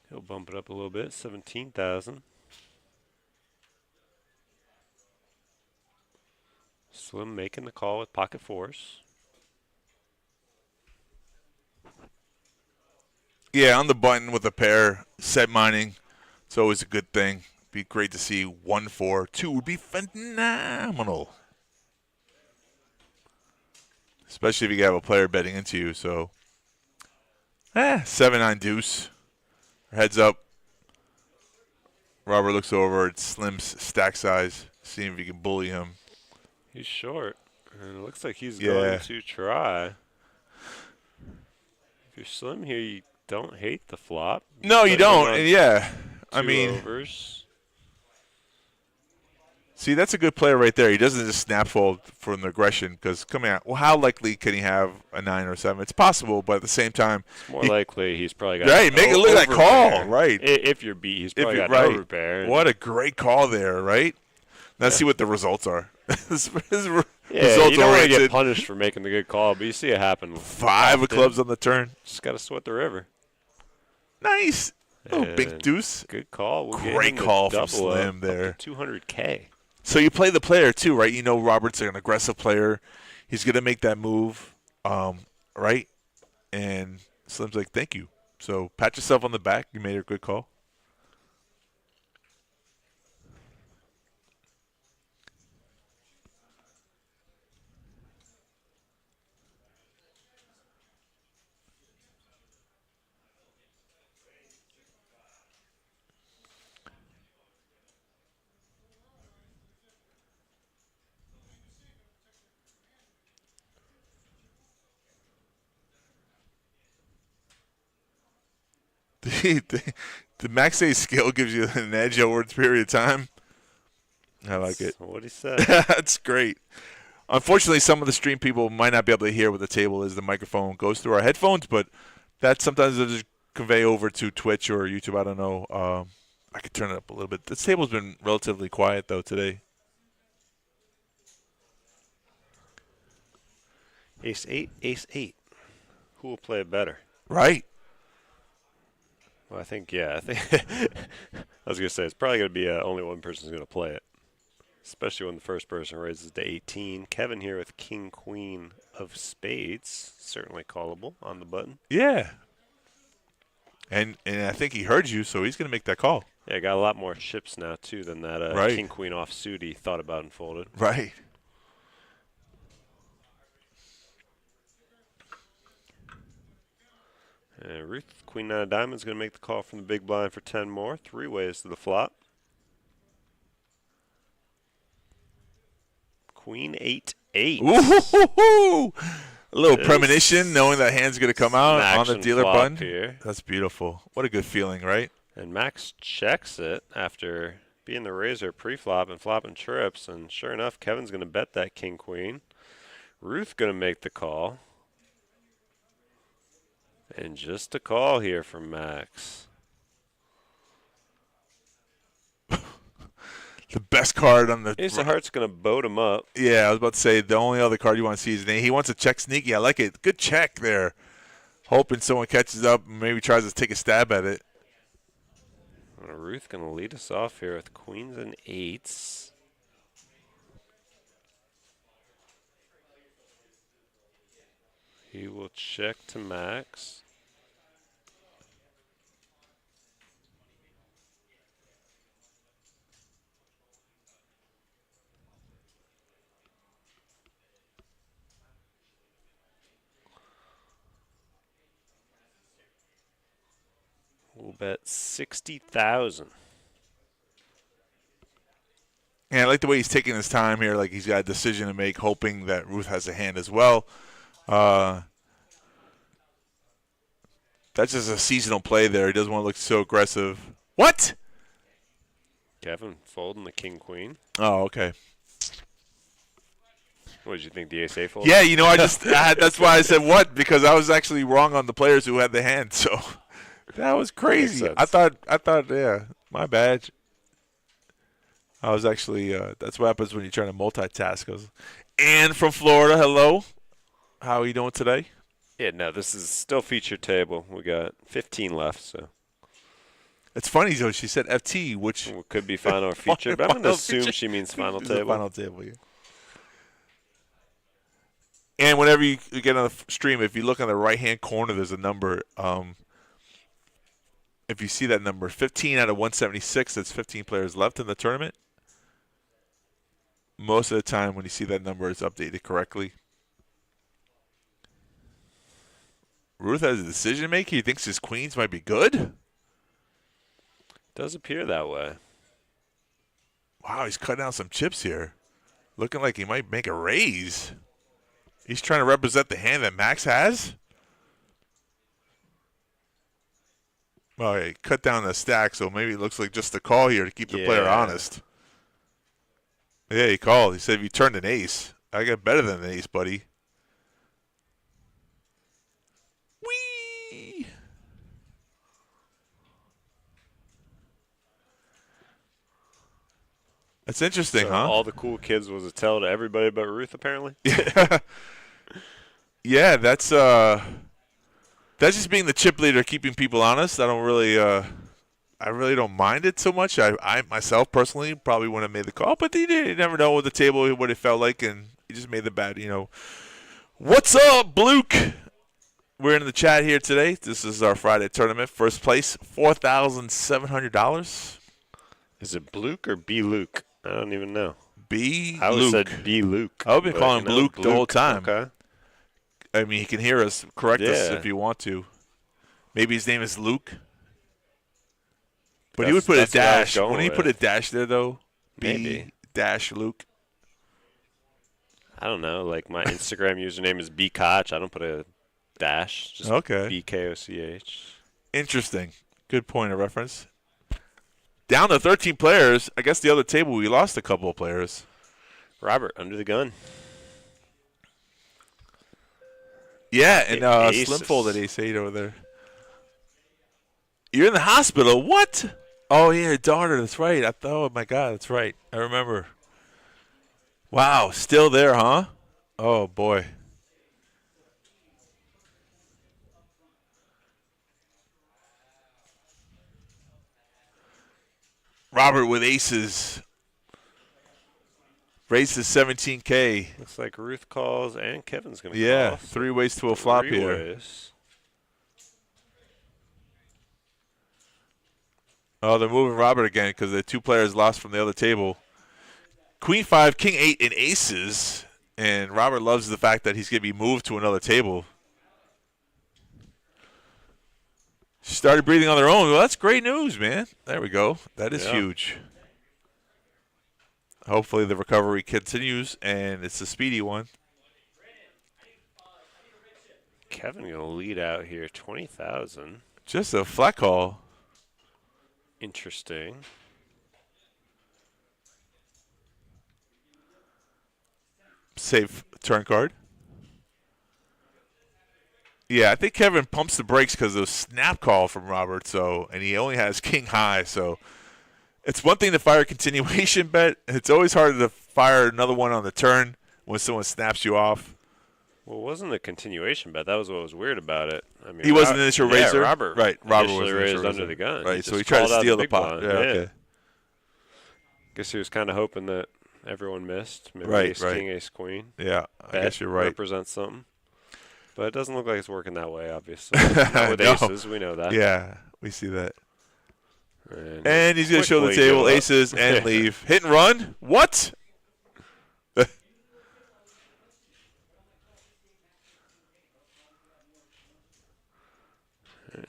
He'll bump it up a little bit, 17,000. Slim making the call with pocket 4s.
Yeah, on the button with a pair, set mining. It's always a good thing. Be great to see 1-4. 2 would be phenomenal. Especially if you have a player betting into you. So, 7-9 deuce. Heads up. Robert looks over at Slim's stack size, seeing if he can bully him.
He's short, and it looks like he's going to try. If you're Slim here, you don't hate the flop.
No, you don't. And yeah, I
Two
mean,
overs.
see, that's a good player right there. He doesn't just snap fold from the aggression because coming out. Well, how likely can he have a 9 or 7? It's possible, but at the same time,
It's more likely he's probably got
right. Make it look like that call, right?
If you're beat, he's probably got
right.
overpair.
What a great call there, right? Let's see what the results are.
Yeah,
results
you don't want to
oriented.
get punished for making the good call, but you see it happen.
5 of clubs on the turn.
Just got to sweat the river.
Nice. Oh,
And
big deuce.
Good call. We'll
Great call from Slim
up
there.
to 200K.
So you play the player too, right? You know Robert's an aggressive player. He's going to make that move, right? And Slim's like, thank you. So pat yourself on the back. You made a good call. The max A skill gives you an edge over its period of time. I like it.
What he said.
That's great. Unfortunately, some of the stream people might not be able to hear what the table is. The microphone goes through our headphones, but that sometimes does just convey over to Twitch or YouTube. I don't know. I could turn it up a little bit. This table's been relatively quiet, though, today.
Ace-8, ace-8. Who will play it better?
Right.
Well, I think I was going to say, it's probably going to be only one person's going to play it, especially when the first person raises to 18. Kevin here with king, queen of spades, certainly callable on the button.
Yeah. And I think he heard you, so he's going to make that call.
Yeah, got a lot more chips now, too, than that
right.
king, queen offsuit he thought about and folded.
Right.
And Ruth, queen 9 of diamonds, going to make the call from the big blind for 10 more. 3 ways to the flop. Queen 8-8.
Ooh, a little premonition, knowing that hand's going to come out on the dealer button.
Here.
That's beautiful. What a good feeling, right?
And Max checks it after being the raiser pre-flop and flopping trips. And sure enough, Kevin's going to bet that king-queen. Ruth going to make the call. And just a call here from Max.
the best card on the.
Ace of Hearts going to boat him up.
Yeah, I was about to say the only other card you want to see is an 8. He wants to check sneaky. I like it. Good check there. Hoping someone catches up and maybe tries to take a stab at it.
Ruth going to lead us off here with queens and 8s. He will check to max. We'll bet 60,000.
And I like the way he's taking his time here. Like he's got a decision to make, hoping that Ruth has a hand as well. That's just a seasonal play there. He doesn't want to look so aggressive. What?
Kevin folding the king-queen.
Oh, okay.
What did you think, the ace-8 fold?
Yeah, that's why I said what, because I was actually wrong on the players who had the hand. So that was crazy. I thought, yeah, my bad. I was actually, that's what happens when you're trying to multitask. Ann from Florida, hello. How are you doing today?
Yeah, no, this is still feature table. We got 15 left, so.
It's funny, though. She said FT, which
could be final or feature, but I'm going to assume she means final table.
Final table, yeah. And whenever you get on the stream, if you look on the right-hand corner, there's a number. If you see that number, 15 out of 176, that's 15 players left in the tournament. Most of the time when you see that number, it's updated correctly. Ruth has a decision maker. He thinks his queens might be good.
Does appear that way.
Wow, he's cutting out some chips here. Looking like he might make a raise. He's trying to represent the hand that Max has. Well, he cut down the stack, so maybe it looks like just a call here to keep the player honest. Yeah, he called. He said, if you turned an ace, I got better than an ace, buddy. Whee! That's interesting,
so
huh?
All the cool kids was a tell to everybody but Ruth, apparently?
Yeah, that's just being the chip leader, keeping people honest. I don't really I really don't mind it so much. I myself personally probably wouldn't have made the call, but you never know with the table what it felt like, and he just made the bad, What's up, Bluke? We're in the chat here today. This is our Friday tournament. First place, $4,700.
Is it Bluke or B. Luke? I don't even know.
B.
I
Luke.
said B. Luke.
I've been calling him Luke the whole time.
Okay.
I mean, he can hear us. Correct us if you want to. Maybe his name is Luke. But he would put a dash. Wouldn't he put a dash there, though?
Maybe.
B- Luke.
I don't know. Like, my Instagram username is bkoch. I don't put a dash. Just BKOCH.
Interesting. Good point of reference. Down to 13 players. I guess the other table we lost a couple of players.
Robert, under the gun.
Yeah, and Slim folded ace-8 over there. You're in the hospital. What? Oh, yeah, your daughter. That's right. Oh, my God. That's right. I remember. Wow. Still there, huh? Oh, boy. Robert with aces. Raises 17K.
Looks like Ruth calls and Kevin's going to call.
Yeah, 3 ways to a flop here.
Ways.
Oh, they're moving Robert again because the 2 players lost from the other table. Queen 5, King 8, and aces. And Robert loves the fact that he's going to be moved to another table. She started breathing on their own. Well, that's great news, man. There we go. That is huge. Hopefully the recovery continues, and it's a speedy one.
Kevin going to lead out here, 20,000.
Just a flat call.
Interesting.
Safe turn card. Yeah, I think Kevin pumps the brakes because of the snap call from Robert. And he only has king high. So It's one thing to fire a continuation bet. It's always harder to fire another one on the turn when someone snaps you off.
Well, it wasn't a continuation bet. That was what was weird about it. I mean,
He wasn't an initial raiser?
Robert.
Right, Robert
initially
was an
raised
initial
under
raiser.
the gun.
Right, so he
just
tried to
called out
steal the
big
pot.
blind.
Yeah, okay.
Guess he was kind of hoping that everyone missed. Maybe
Right,
ace
right.
king, ace queen.
Yeah, I
Bet
guess you're right.
represents something. But it doesn't look like it's working that way, obviously. Not with
No.
aces, we know that.
Yeah, we see that.
And
he's going to show the
quickly
table
give up.
aces and leave. Hit and run? What?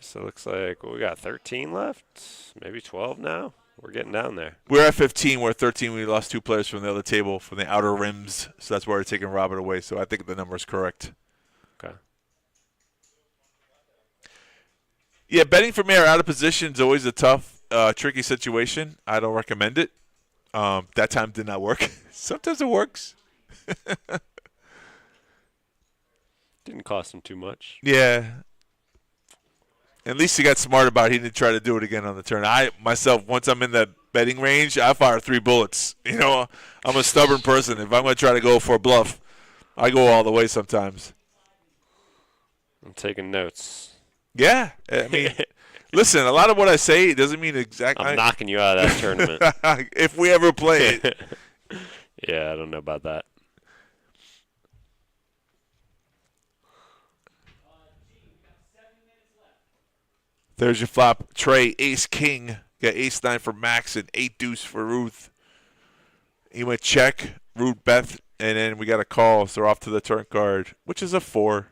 So it looks like we got 13 left, maybe 12 now. We're getting down there.
We're at 15. We're at 13. We lost 2 players from the other table, from the outer rims. So that's why we're taking Robert away. So I think the number is correct.
Okay.
Yeah, betting from air out of position is always a tough, tricky situation. I don't recommend it. That time did not work. Sometimes it works.
Didn't cost him too much.
Yeah. At least he got smart about it. He didn't try to do it again on the turn. I, myself, once I'm in that betting range, I fire 3 bullets. You know, I'm a stubborn person. If I'm going to try to go for a bluff, I go all the way sometimes.
I'm taking notes.
Yeah. I mean, listen, a lot of what I say doesn't mean exactly.
I'm knocking you out of that tournament.
If we ever play it.
Yeah, I don't know about that.
There's your flop. Trey, ace king. Got ace 9 for Max and 8 deuce for Ruth. He went check, Ruth, Beth, and then we got a call. So we're off to the turn card, which is a 4.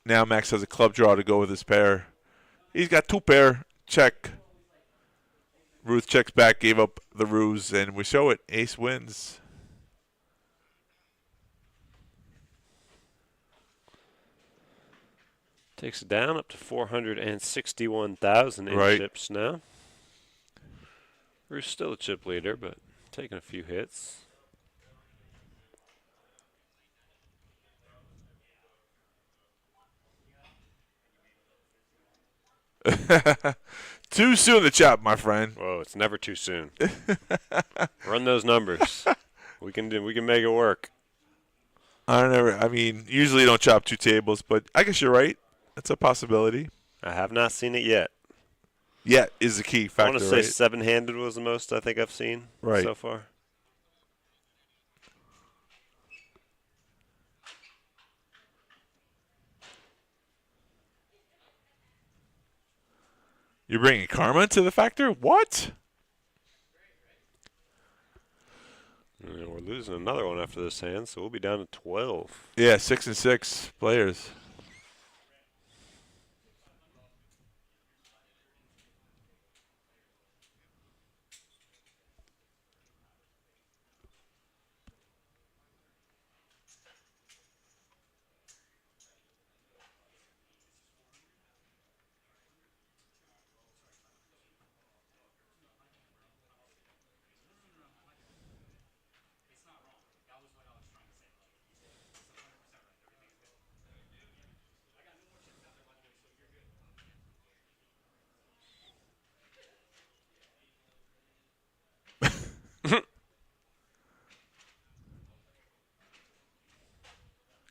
Now Max has a club draw to go with his pair. He's got 2 pair. Check. Ruth checks back, gave up the ruse, and we show it. Ace wins.
Takes it down up to 461,000 in
Right.
chips now. Ruth's still a chip leader, but taking a few hits.
Too soon to chop, my friend.
Whoa, it's never too soon. Run those numbers. We can make it work.
I mean, usually don't chop 2 tables, but I guess you're right. That's a possibility.
I have not seen it yet.
Yet is the key factor,
I want to say
right?
7-handed was the most I think I've seen so far.
You're bringing karma to the factor? What?
And we're losing another one after this hand, so we'll be down to 12.
Yeah, 6 and 6 players.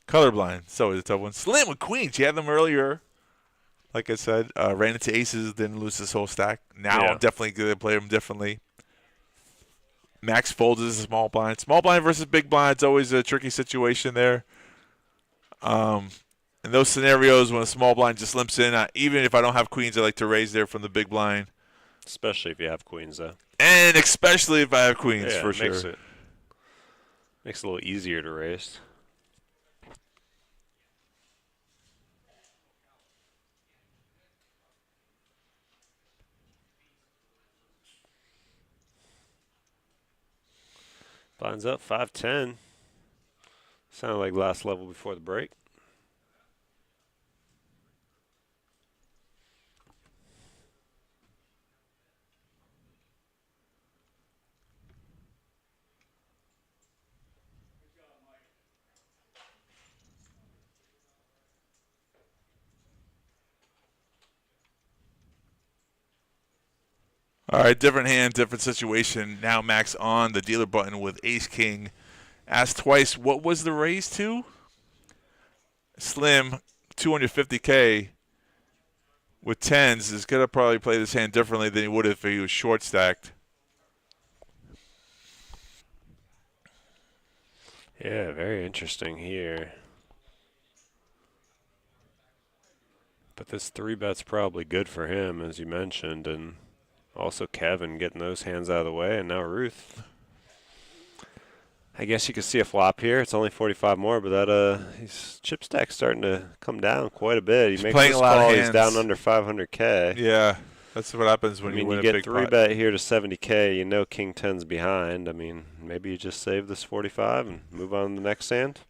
Colorblind. It's always a tough one. Slim with queens. You had them earlier. Like I said, ran into aces, didn't lose this whole stack. Now I'm definitely going to play them differently. Max folds is a small blind. Small blind versus big blind is always a tricky situation there. In those scenarios when a small blind just limps in, even if I don't have queens, I like to raise there from the big blind.
Especially if you have queens, though.
And especially if I have queens,
Yeah,
for
it
sure.
Makes it a little easier to raise. Blinds up 5-10. Sounded like last level before the break.
All right, different hand, different situation. Now Max on the dealer button with ace-king. Asked twice, what was the raise to? Slim, 250K with tens is going to probably play this hand differently than he would if he was short stacked.
Yeah, very interesting here. But this 3-bet's probably good for him, as you mentioned, and also Kevin getting those hands out of the way, and now Ruth. I guess you could see a flop here. It's only 45 more, but that his chip stack's starting to come down quite a bit. He makes this call. He's down under 500K.
Yeah, that's what happens when you win a big pot.
You get 3-bet here to 70K. You know King 10's behind. I mean, maybe you just save this 45 and move on to the next hand.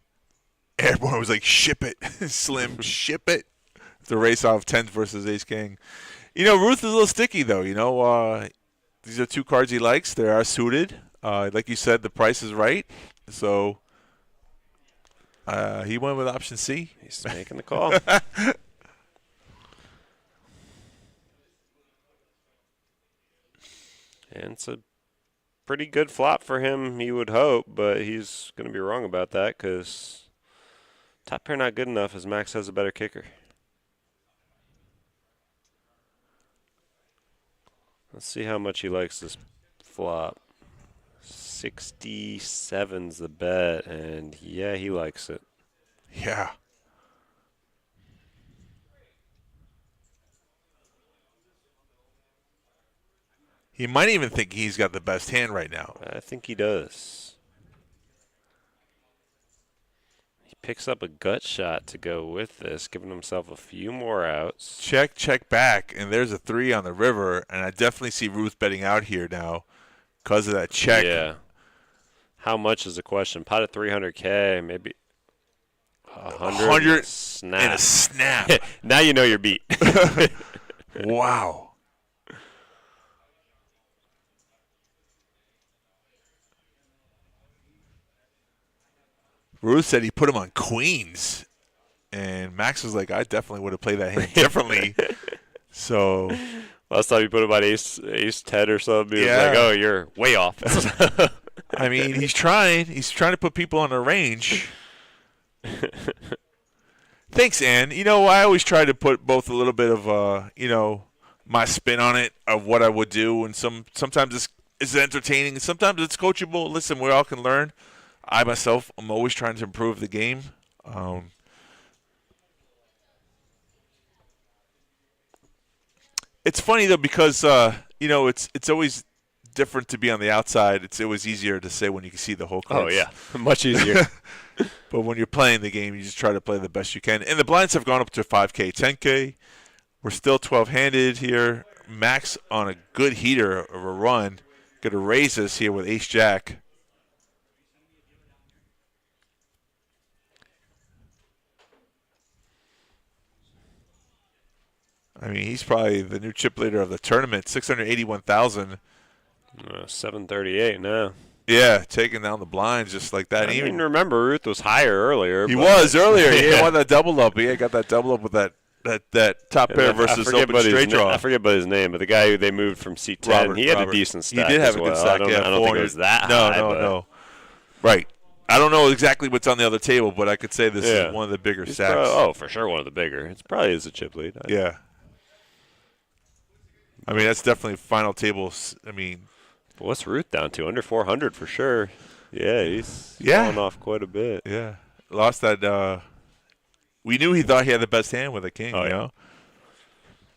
Everyone was like, ship it. Slim, ship it. The race off 10s versus ace-king. You know, Ruth is a little sticky, though. You know, these are two cards he likes. They are suited. Like you said, the price is right. So he went with option C.
He's making the call. And it's a pretty good flop for him, you would hope, but he's going to be wrong about that because top pair not good enough as Max has a better kicker. Let's see how much he likes this flop. 67's the bet, and yeah, he likes it.
Yeah. He might even think he's got the best hand right now.
I think he does. He picks up a gut shot to go with this, giving himself a few more outs.
Check, check back, and there's a 3 on the river, and I definitely see Ruth betting out here now because of that check.
Yeah. How much is the question? Pot at 300K, maybe 100 snap.
And a snap.
Now you know you're beat.
Wow. Ruth said he put him on queens, and Max was like, I definitely would have played that hand differently. So
last time you put him on ace 10 or something, he was like, oh, you're way off.
I mean, he's trying to put people on the range. Thanks, Ann. You know, I always try to put both a little bit of, you know, my spin on it of what I would do, and sometimes it's entertaining, sometimes it's coachable. Listen, we all can learn. I myself am always trying to improve the game. It's funny though because you know it's always different to be on the outside. It's always easier to say when you can see the whole course.
Oh yeah, much easier.
But when you're playing the game, you just try to play the best you can. And the blinds have gone up to 5K, 10K. We're still 12-handed here. Max on a good heater of a run. Going to raise us here with ace-jack. I mean, he's probably the new chip leader of the tournament, 681,000.
738 now.
Yeah, taking down the blinds just like that.
I mean, remember, Ruth was higher earlier.
He was earlier. He won that double up. He got that double up with that top pair versus open straight draw.
I forget about his name, but the guy who they moved from C10, he had a decent stack.
He did have
as
a
well.
good stack.
I don't think it was that high.
No. Right. I don't know exactly what's on the other table, but I could say this is one of the bigger stacks.
For sure one of the bigger. It's probably is a chip lead.
Yeah. I mean, that's definitely final tables. I mean,
what's Ruth down to? Under 400 for sure. Yeah, he's falling off quite a bit.
Yeah. Lost that. We knew he thought he had the best hand with a king, you know?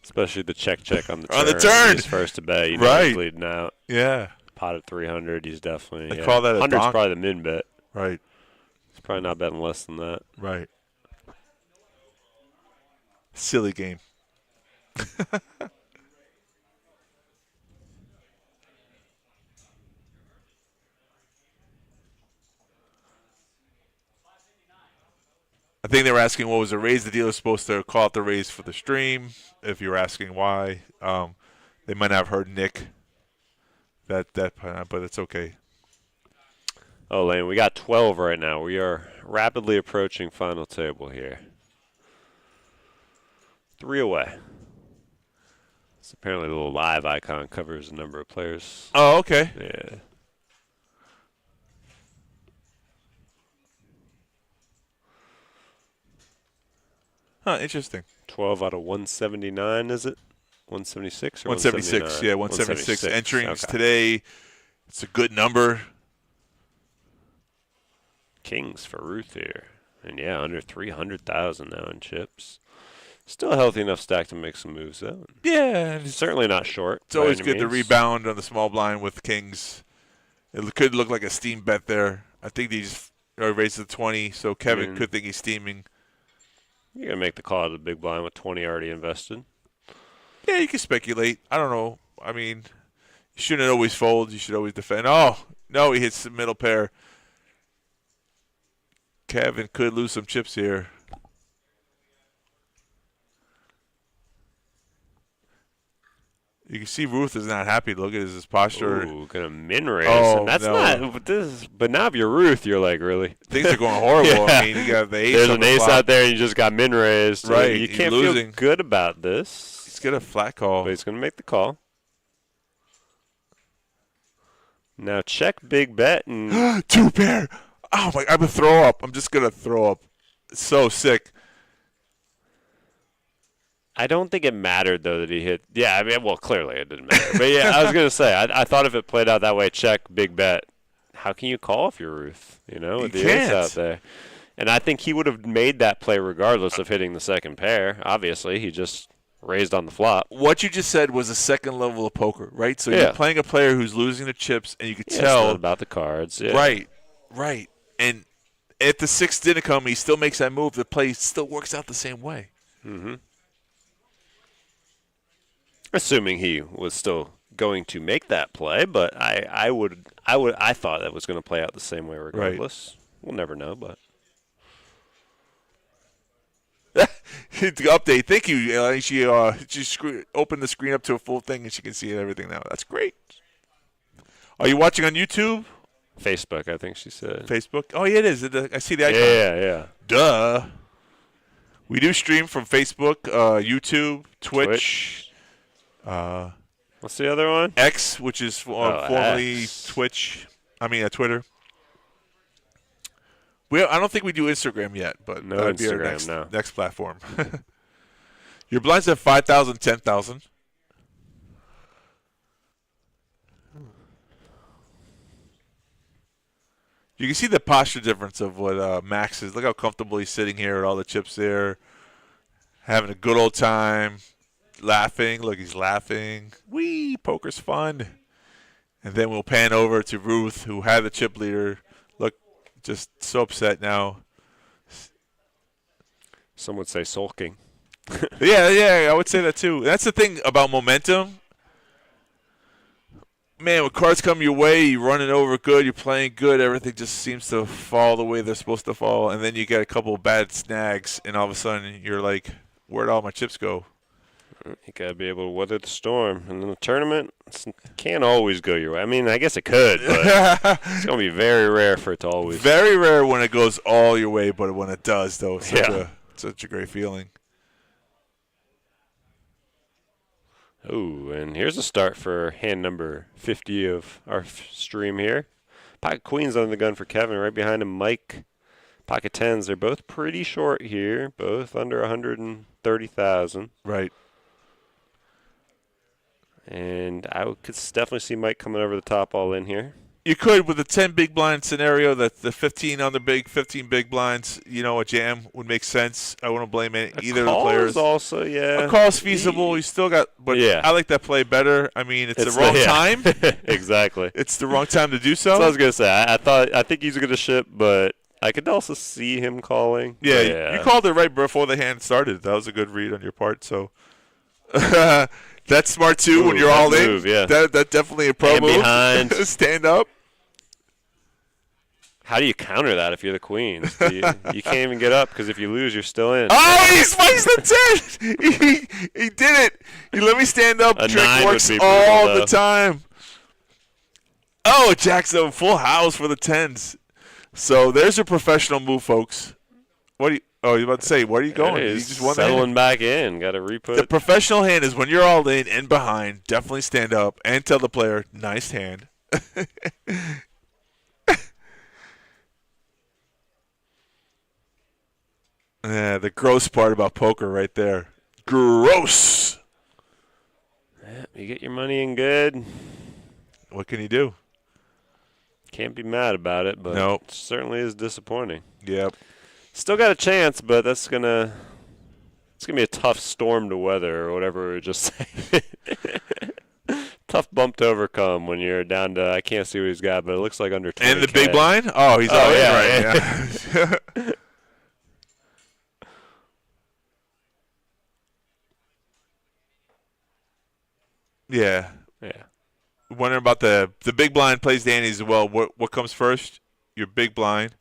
Especially the check on the turn.
On the turn.
He's first to bet. He's leading out.
Yeah.
Pot at 300. He's definitely.
They call that a
100's probably the min bet.
Right.
He's probably not betting less than that.
Right. Silly game. I think they were asking what was the raise. The dealer's supposed to call out the raise for the stream. If you're asking why, they might not have heard Nick. But it's okay.
Oh, Lane, we got 12 right now. We are rapidly approaching final table here. 3 away. It's apparently a little live icon covers a number of players.
Oh, okay.
Yeah.
Huh, interesting.
12 out of 179, is it? 176 or
176, yeah, 176. Enterings today, it's a good number.
Kings for Ruth here. And, yeah, under 300,000 now in chips. Still a healthy enough stack to make some moves, though.
Yeah. And
certainly not short.
It's always good to rebound on the small blind with Kings. It could look like a steam bet there. I think he just raised to 20, so Kevin could think he's steaming.
You're going to make the call to the big blind with 20 already invested.
Yeah, you can speculate. I don't know. I mean, you shouldn't always fold. You should always defend. Oh, no, he hits the middle pair. Kevin could lose some chips here. You can see Ruth is not happy. Look at his posture.
Ooh, gonna min raise.
Oh,
that's
no.
not. But now if you're Ruth, you're like, really?
Things are going horrible.
Yeah.
I mean, you got the ace.
There's
on
an
the
ace
flop.
out there, and you just got min raised.
Right.
You
He's
can't
losing.
feel good about this.
He's got a flat call.
But he's gonna make the call. Now check big bet and
Two pair. Oh my! I'm gonna throw up. I'm just gonna throw up. It's so sick.
I don't think it mattered though that he hit. Yeah, I mean, well, clearly it didn't matter. But yeah, I was gonna say, I thought if it played out that way, check big bet. How can you call if you're Ruth? You know, with the ace out there. And I think he would have made that play regardless of hitting the second pair. Obviously, he just raised on the flop.
What you just said was a second level of poker, right? So you're playing a player who's losing the chips, and you can tell
it's not about the cards. Yeah.
Right. And if the six didn't come, he still makes that move. The play still works out the same way.
Mm-hmm. Assuming he was still going to make that play, but I thought that was going to play out the same way regardless. Right. We'll never know, but.
Update. Thank you. She opened the screen up to a full thing, and she can see everything now. That's great. Are you watching on YouTube?
Facebook, I think she said.
Facebook? Oh, yeah, it is. I see the icon.
Yeah.
Duh. We do stream from Facebook, YouTube, Twitch.
What's the other one?
X, which is formerly
X.
Twitch. Twitter. I don't think we do Instagram yet, but
no
that'd be our
Instagram,
next platform. Your blinds have 5,000, 10,000. You can see the posture difference of what Max is. Look how comfortable he's sitting here with all the chips there, having a good old time, laughing. Look, he's laughing. Wee, poker's fun. And then we'll pan over to Ruth, who had the chip leader. Look, just so upset now.
Some would say sulking.
Yeah, I would say that too. That's the thing about momentum. Man, when cards come your way, you're running over good, you're playing good, everything just seems to fall the way they're supposed to fall, and then you get a couple of bad snags, and all of a sudden you're like, where'd all my chips go?
You got to be able to weather the storm. And in the tournament, it can't always go your way. I mean, I guess it could, but it's going to be very rare for it to always.
Very rare when it goes all your way, but when it does, though, it's such a great feeling.
Oh, and here's a start for hand number 50 of our stream here. Pocket queens on the gun for Kevin. Right behind him, Mike. Pocket tens. They're both pretty short here, both under 130,000.
Right.
And I could definitely see Mike coming over the top all in here.
You could with the 10 big blind scenario, that the 15 on the big, 15 big blinds, a jam would make sense. I wouldn't blame either of the players.
Also, yeah.
A call's feasible. You still got, but I like that play better. I mean, it's the wrong time.
Exactly.
It's the wrong time to do so.
That's what I was gonna say. I think he's gonna ship, but I could also see him calling.
Yeah, you called it right before the hand started. That was a good read on your part. So. That's smart too. When you're all
move,
in,
yeah.
That's definitely a pro move.
Behind.
Stand up.
How do you counter that if you're the queens? You can't even get up because if you lose, you're still in.
Oh, he spikes the 10. He did it. He let me stand up. Trick works all the time. Oh, Jack's a full house for the 10s. So there's a professional move, folks. What are you? Oh, you're about to say, where are you going?
Hey,
You
he's
just won the
settling
hand.
back in. Got to re-put.
The professional hand is when you're all in and behind. Definitely stand up and tell the player, nice hand. Yeah, the gross part about poker right there. Gross.
Yeah, you get your money in good.
What can you do?
Can't be mad about it, but
Nope.
it certainly is disappointing.
Yep.
Still got a chance, but it's gonna be a tough storm to weather or whatever we were just saying. Tough bump to overcome when you're down to I can't see what he's got, but it looks like under 20K.
And the big blind? Oh, he's all in right now. Yeah.
Yeah.
Wondering about the big blind plays the antes as well. What comes first? Your big blind,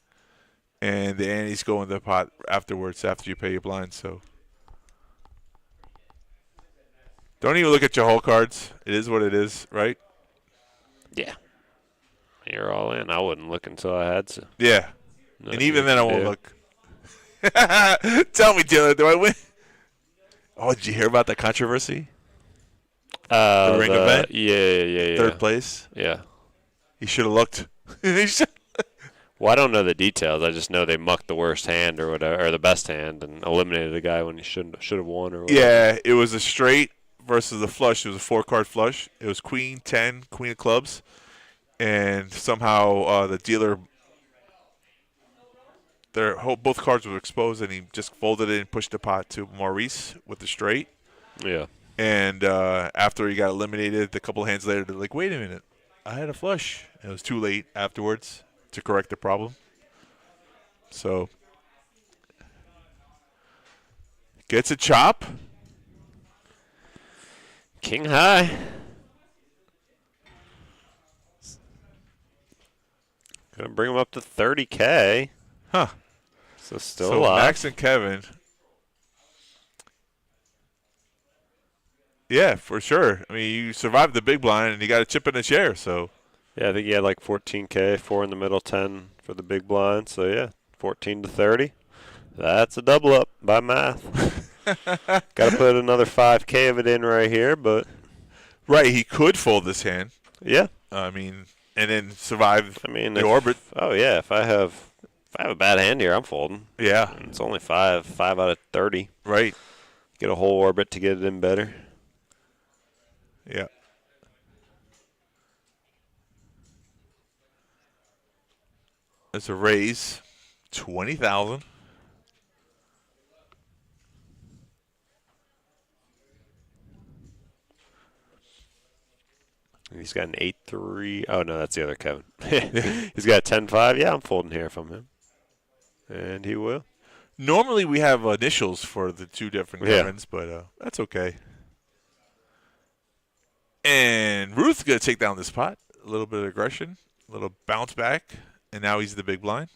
and the antes go in the pot afterwards after you pay your blind. So don't even look at your hole cards. It is what it is, right?
Yeah. You're all in. I wouldn't look until I had to.
Yeah.
Nothing
And even
you
then, I
can
won't
do.
look. Tell me, Dylan, do I win? Oh, did you hear about that controversy? The ring event?
Yeah.
Third place?
Yeah.
He should have looked.
Well, I don't know the details. I just know they mucked the worst hand or whatever, or the best hand, and eliminated a guy when he should have won or whatever.
Yeah, it was a straight versus a flush. It was a 4-card flush. It was queen, 10, queen of clubs. And somehow the dealer, both cards were exposed, and he just folded it and pushed the pot to Maurice with the straight.
Yeah.
And after he got eliminated, a couple of hands later, they're like, wait a minute, I had a flush. And it was too late afterwards to correct the problem. So, gets a chop.
King high. Gonna bring him up to 30K.
Huh.
So still
So
alive.
Max and Kevin. Yeah, for sure. I mean, you survived the big blind, and you got a chip in the chair, so.
Yeah, I think he had like 14K, 4 in the middle, 10 for the big blind. So, yeah, 14 to 30. That's a double up by math. Got to put another 5K of it in right here, but.
Right, he could fold this hand.
Yeah.
I mean, and then survive the
if,
orbit.
Oh, yeah, if I have a bad hand here, I'm folding.
Yeah.
And it's only 5 out of 30.
Right.
Get a whole orbit to get it in better.
Yeah. It's a raise, 20,000.
He's got an 8-3. Oh, no, that's the other Kevin. He's got 10-5. Yeah, I'm folding here from him. And he will.
Normally we have initials for the two different Kevins, but that's okay. And Ruth's going to take down this pot. A little bit of aggression, a little bounce back, and now he's the big blind.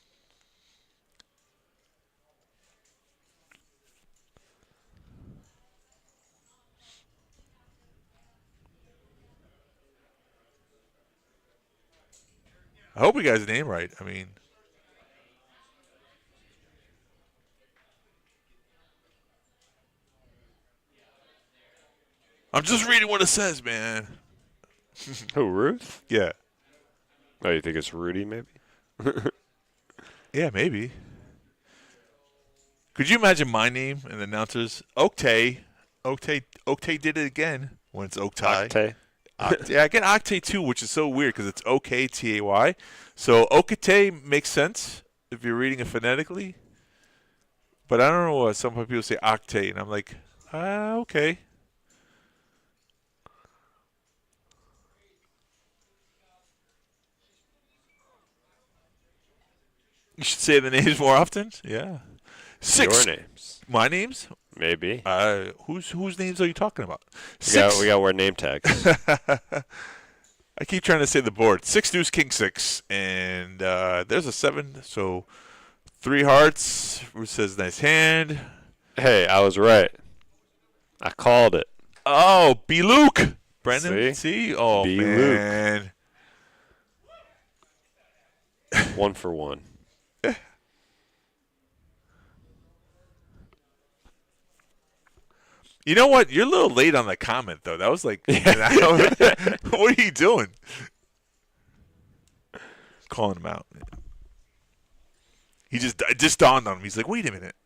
I hope we got his name right. I mean, I'm just reading what it says, man.
Who, Ruth?
Yeah.
Oh, you think it's Rudy, maybe?
Yeah, maybe. Could you imagine my name and the announcers? Octay did it again when it's Octay.
Octay.
Yeah, I get Octay too, which is so weird because it's O-K-T-A-Y. So Okate makes sense if you're reading it phonetically. But I don't know what some people say Octay, and I'm like, okay. You should say the names more often. Yeah. 6.
Your names.
My names?
Maybe.
Whose names are you talking about?
We got to wear name tags.
I keep trying to say the board. 6 deuce king 6, and there's a 7. So 3 hearts. Ruth says nice hand.
Hey, I was right. I called it.
Oh, B. Luke. Brendan, see? Oh,
B.
man.
Luke. 1 for 1.
You know what? You're a little late on that comment, though. That was like, what are you doing? Calling him out. It just dawned on him. He's like, wait a minute.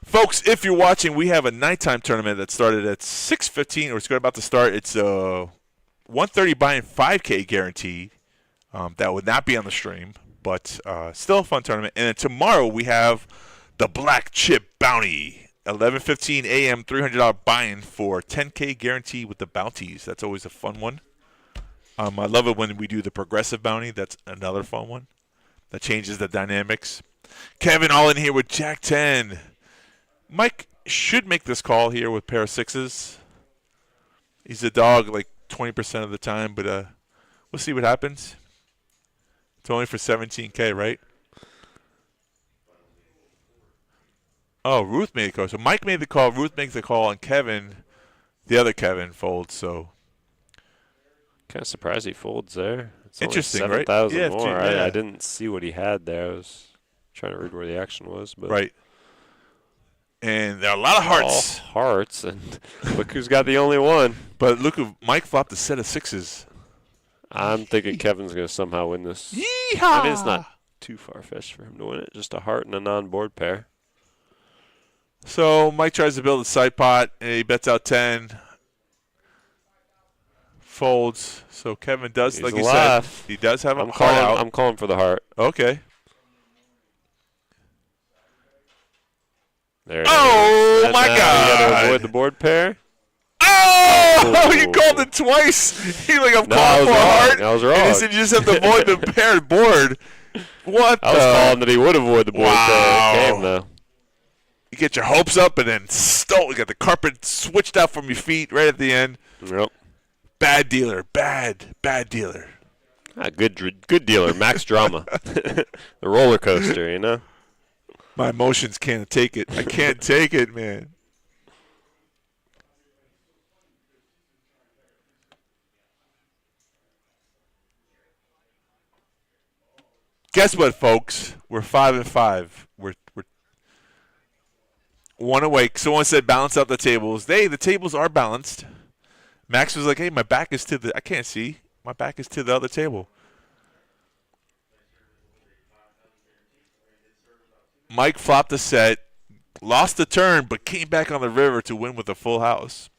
Folks, if you're watching, we have a nighttime tournament that started at 6:15, or it's about to start. It's a 130 buy-in 5K guarantee. That would not be on the stream, but still a fun tournament. And then tomorrow we have the Black Chip Bounty, 11:15 a.m., $300 buy-in for 10K guarantee with the bounties. That's always a fun one. I love it when we do the progressive bounty. That's another fun one. That changes the dynamics. Kevin all in here with Jack 10. Mike should make this call here with pair of sixes. He's a dog like 20% of the time, but we'll see what happens. It's only for 17K, right? Oh, Ruth made the call. So Mike made the call, Ruth makes the call, and Kevin, the other Kevin, folds. So
kind of surprised he folds there. It's
interesting,
only
right?
7,000
Yeah,
more.
yeah.
I didn't see what he had there. I was trying to read where the action was. But
right. And there are a lot of hearts.
All hearts, and look who's got the only one.
But look, Mike flopped a set of sixes.
I'm thinking Kevin's going to somehow win this.
Yeehaw!
I mean, it's not too far-fetched for him to win it. Just a heart and a non-board pair.
So Mike tries to build a side pot, and he bets out 10. Folds. So Kevin does, like you said, he does have a heart out.
I'm calling for the heart.
Okay.
There it
Oh,
is.
my
God.
God.
You got to avoid the board pair.
Oh, you called it twice. You're like, I'm calling for a heart.
I was wrong.
And he said you just have to avoid the paired board. What
I was calling that he would avoid the board pair. It came, though.
You get your hopes up and then you got the carpet switched out from your feet right at the end.
Yep.
Bad dealer. Bad dealer.
Good dealer. Max drama. The roller coaster, you know?
My emotions can't take it. I can't take it, man. Guess what, folks? We're 5-5. We're one away. Someone said balance out the tables. The tables are balanced. Max was like, hey, my back is to I can't see. My back is to the other table. Mike flopped a set, lost the turn, but came back on the river to win with a full house.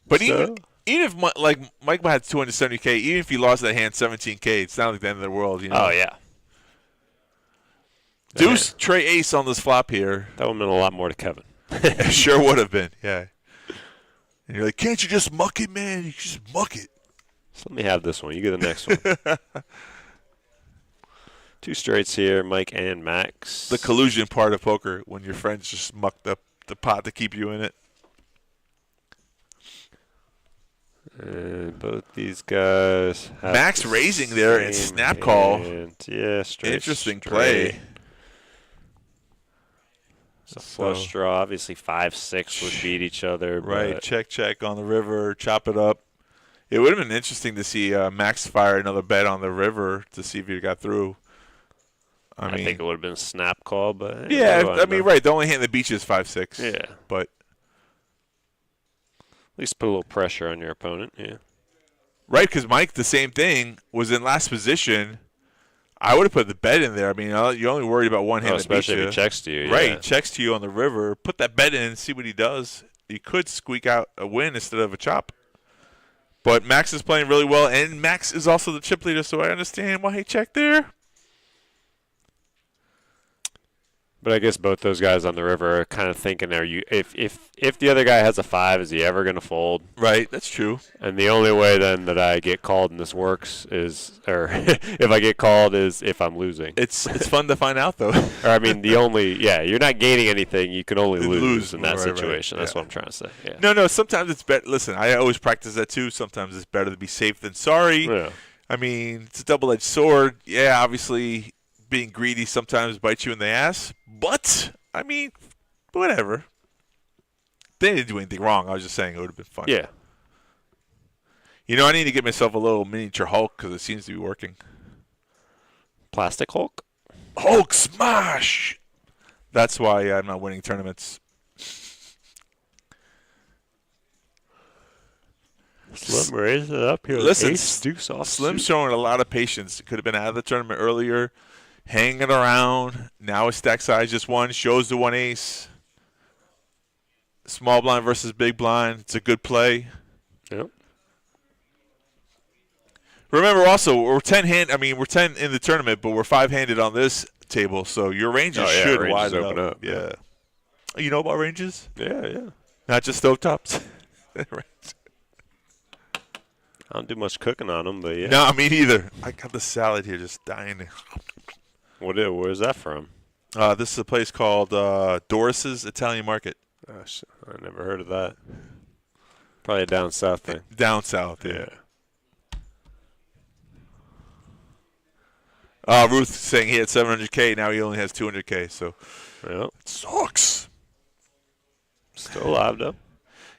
But even if Mike had 270K, even if he lost that hand 17K, it's not like the end of the world, you know.
Oh yeah.
Deuce, Trey Ace on this flop here.
That would have meant a lot more to Kevin.
It sure would have been, yeah. And you're like, can't you just muck it, man? You just muck it.
So let me have this one. You get the next one. Two straights here, Mike and Max.
The collusion part of poker, when your friends just mucked up the pot to keep you in it.
And both these guys have
Max raising there and snap call.
Yeah, straight.
Interesting play.
It's a flush draw. Obviously, 5-6 would beat each other.
Right, check on the river, chop it up. It would have been interesting to see Max fire another bet on the river to see if he got through. I
think it would have been a snap call, but
yeah, right. The only hand that beats you is 5-6.
Yeah,
but
at least put a little pressure on your opponent. Yeah,
right. Because Mike, the same thing, was in last position. I would have put the bet in there. I mean, you're only worried about one hand that beats you.
Especially if he checks to you.
Right,
yeah.
checks to you on the river. Put that bet in and see what he does. He could squeak out a win instead of a chop. But Max is playing really well, and Max is also the chip leader, so I understand why he checked there.
But I guess both those guys on the river are kind of thinking, if the other guy has a 5, is he ever going to fold?
Right, that's true.
And the only way then that I get called and this works is, or if I get called is if I'm losing.
It's fun to find out, though.
Or I mean, you're not gaining anything. You can only lose in that situation.
Right.
That's what I'm trying to say. Yeah.
No, sometimes it's better. Listen, I always practice that too. Sometimes it's better to be safe than sorry.
Yeah.
I mean, it's a double-edged sword. Yeah, obviously being greedy sometimes bites you in the ass. But, I mean, whatever. They didn't do anything wrong. I was just saying it would have been fun.
Yeah.
You know, I need to get myself a little miniature Hulk because it seems to be working.
Plastic Hulk?
Hulk smash. That's why I'm not winning tournaments.
Slim raised it up here.
Listen,
Ace, deuce off
Slim's
suit.
showing a lot of patience. Could have been out of the tournament earlier, hanging around. Now his stack size just one, shows the one ace. Small blind versus big blind. It's a good play.
Yep.
Remember also, we're 10 in the tournament, but we're 5-handed on this table, so your ranges should
ranges
widen
open up.
Yeah. You know about ranges?
Yeah.
Not just stovetops?
I don't do much cooking on them, but yeah.
No, me neither. I got the salad here just dying.
Where's that from?
This is a place called Doris's Italian Market.
Gosh, I never heard of that. Probably a down south thing.
Down south, yeah. Ruth saying he had 700K, now he only has 200K, so
Yep.
it sucks.
Still alive, though.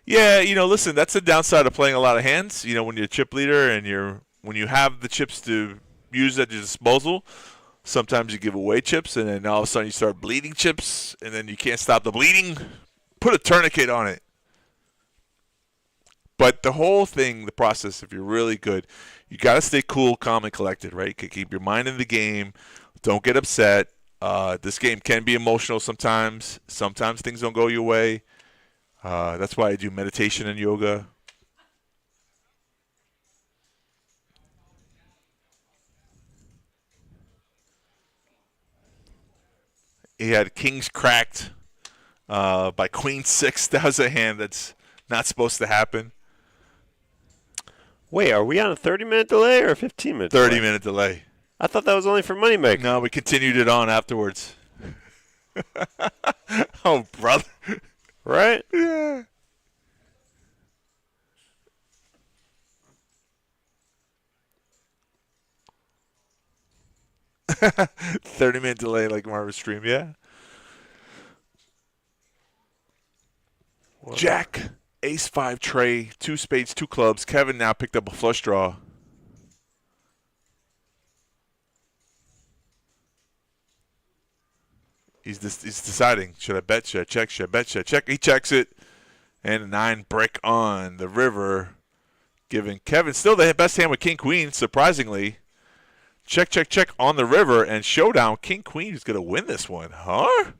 Yeah, listen, that's the downside of playing a lot of hands. When you're a chip leader and when you have the chips to use at your disposal, sometimes you give away chips, and then all of a sudden you start bleeding chips, and then you can't stop the bleeding. Put a tourniquet on it. But the whole thing, the process, if you're really good, you got to stay cool, calm, and collected, right? Keep your mind in the game. Don't get upset. This game can be emotional sometimes. Sometimes things don't go your way. That's why I do meditation and yoga. He had kings cracked by queen 6. That was a hand that's not supposed to happen.
Wait, are we on a 30-minute delay or a 15-minute delay?
30-minute delay.
I thought that was only for Moneymaker.
No, we continued it on afterwards. Oh, brother.
Right?
Yeah. $30-minute delay like Marvin's stream, yeah.
What?
Jack, ace 5 tray, 2 spades, 2 clubs. Kevin now picked up a flush draw. He's deciding, should I bet, should I check, should I bet, should I check? He checks it, and a 9 brick on the river, giving Kevin still the best hand with king queen, surprisingly. Check, check, check on the river, and showdown. King queen is going to win this one, huh?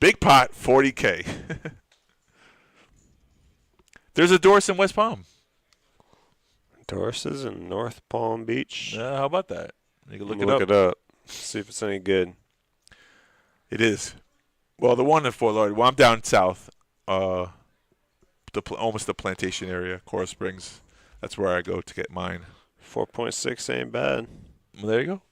Big pot, 40K. There's a Doris in West Palm.
Doris is in North Palm Beach.
How about that? You can
Look it up. See if it's any good.
It is. Well, the one in Fort Lauderdale. Well, I'm down south, almost the plantation area, Coral Springs. That's where I go to get mine.
4.6 ain't bad.
Well, there you go.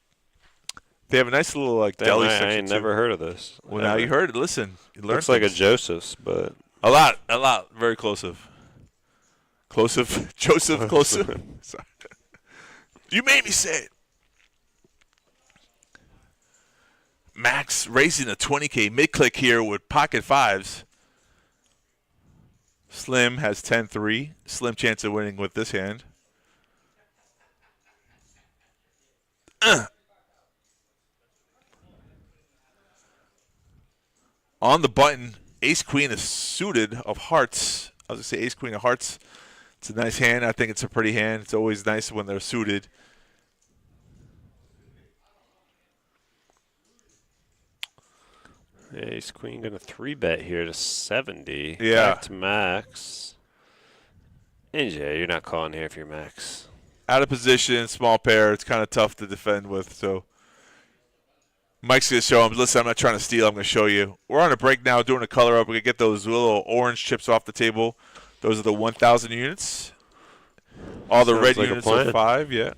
They have a nice little deli section.
I ain't
too.
never heard of this.
Well, now you heard it. Listen, you learned
Looks like a
things.
Joseph's, but
A lot, very closive. Joseph, closive. Sorry. You made me say it. Max raising a 20K mid-click here with pocket fives. Slim has 10-3. Slim chance of winning with this hand. On the button, ace-queen is suited of hearts. I was going to say ace-queen of hearts. It's a nice hand. I think it's a pretty hand. It's always nice when they're suited.
Ace Queen gonna 3-bet here to 70.
Yeah.
Back to max. And yeah, you're not calling here if you're max.
Out of position, small pair. It's kind of tough to defend with. So Mike's going to show him. Listen, I'm not trying to steal. I'm going to show you. We're on a break now doing a color up. We're going to get those little orange chips off the table. Those are the 1,000 units. All the
Sounds
red
like a
units are
plan.
5, yeah.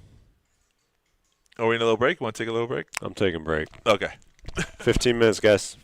Are we in a little break? Want to take a little break?
I'm taking a break.
Okay.
15 minutes, guys.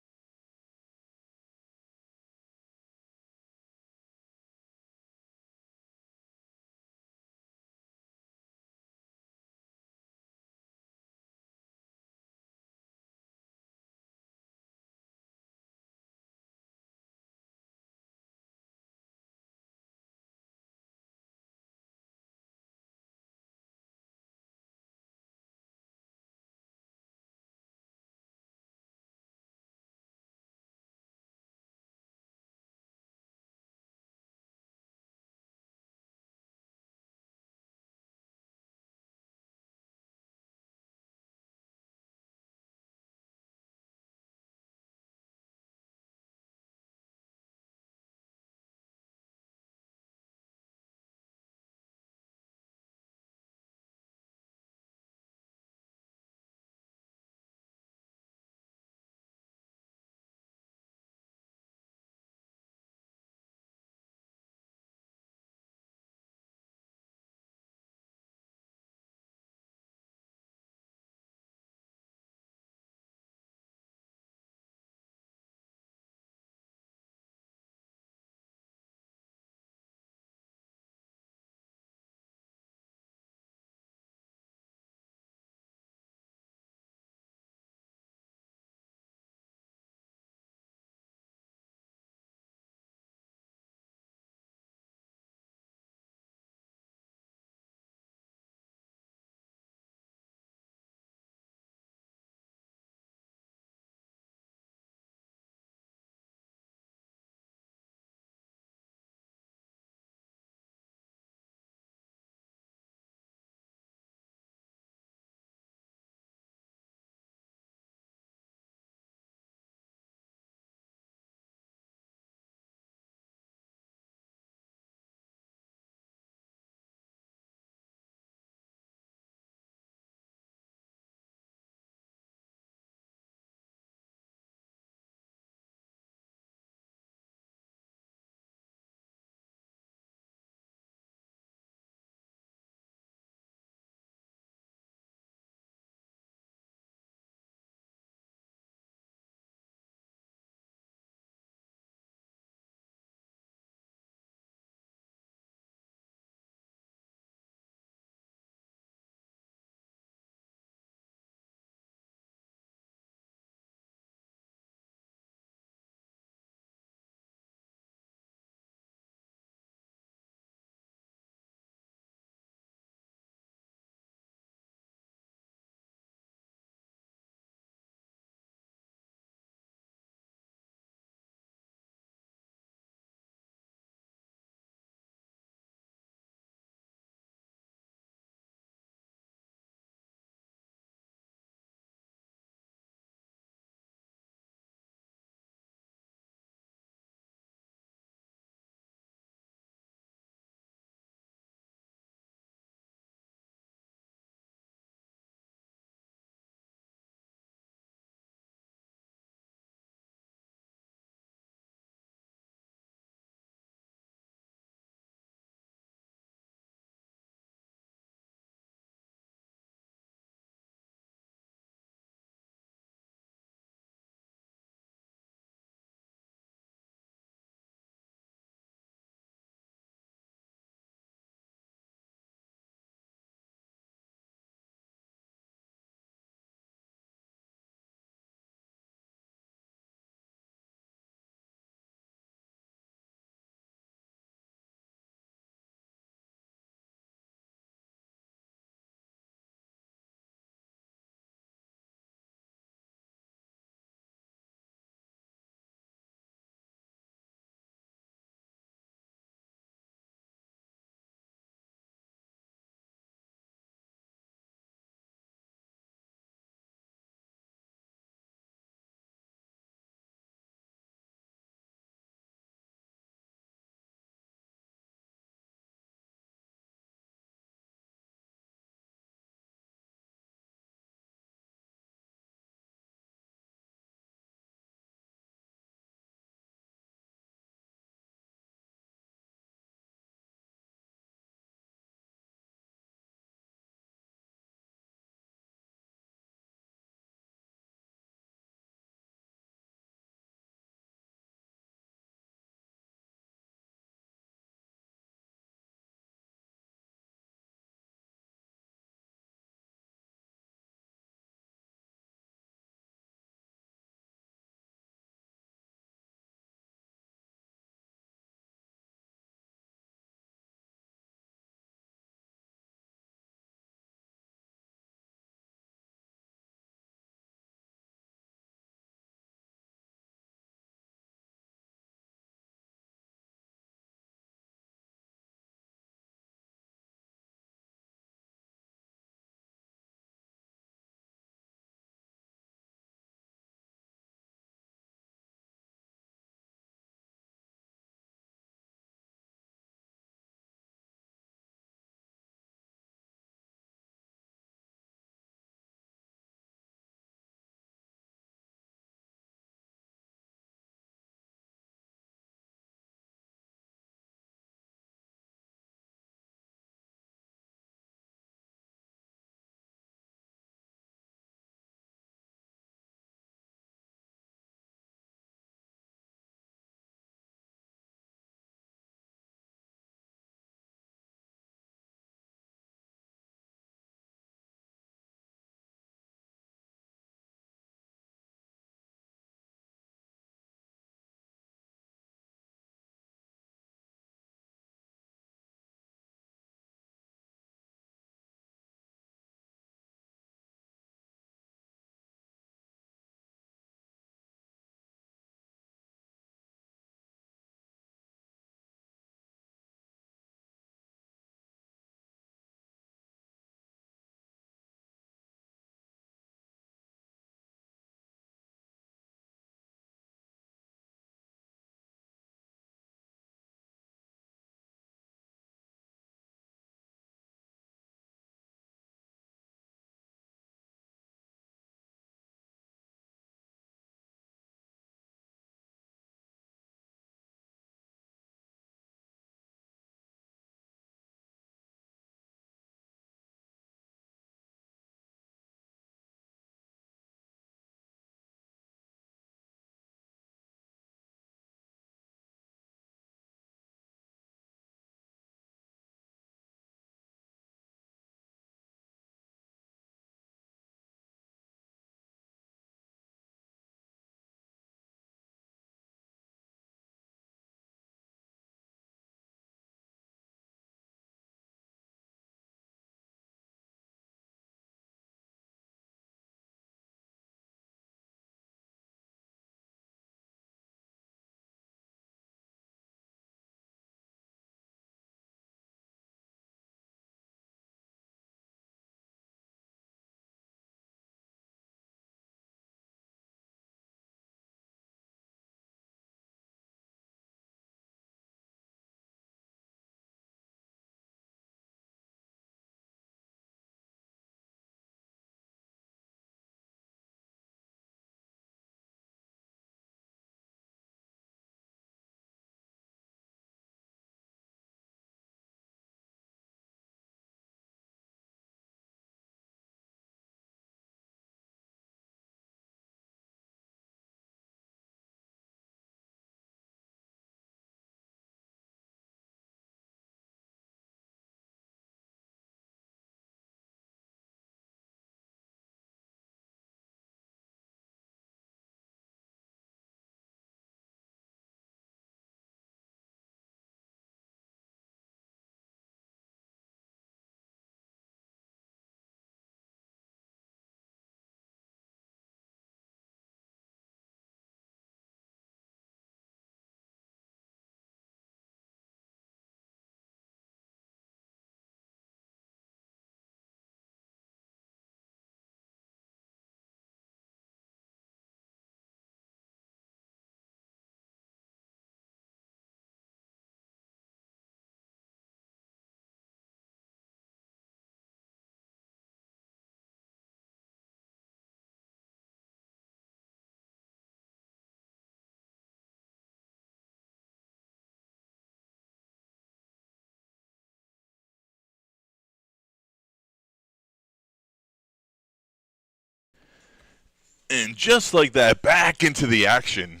And just like that, back into the action.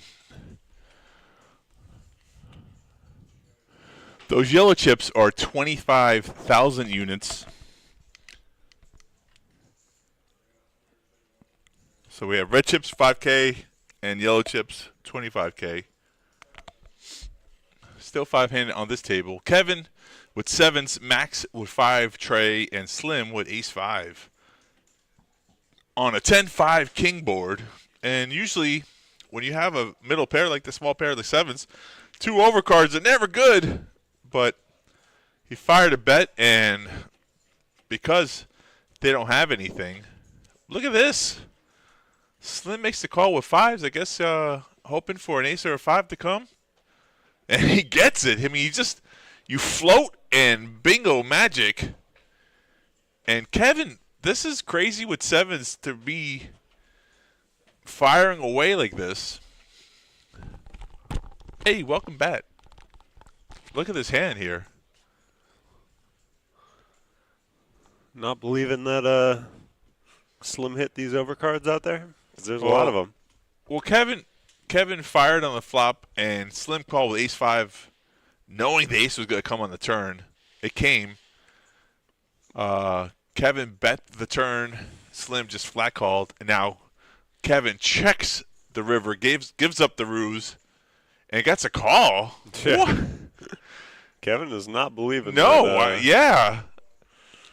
Those yellow chips are 25,000 units. So we have red chips 5K and yellow chips 25K. Still 5-handed on this table. Kevin with 7s, Max with 5, Trey, and Slim with ace-5. On a 10-5 king board. And usually when you have a middle pair like the small pair of the 7s, 2 overcards are never good. But he fired a bet, and because they don't have anything, look at this. Slim makes the call with 5s, I guess hoping for an ace or a 5 to come. And he gets it. I mean, you float and bingo magic. And Kevin, this is crazy with 7s to be firing away like this. Hey, welcome back. Look at this hand here.
Not believing that Slim hit these overcards out there? 'Cause there's a lot of them.
Well, Kevin fired on the flop, and Slim called with ace-5, knowing the ace was going to come on the turn. It came. Kevin bet the turn. Slim just flat called. And now Kevin checks the river, gives up the ruse, and gets a call.
Yeah. Kevin does not believe in
no,
that.
Yeah.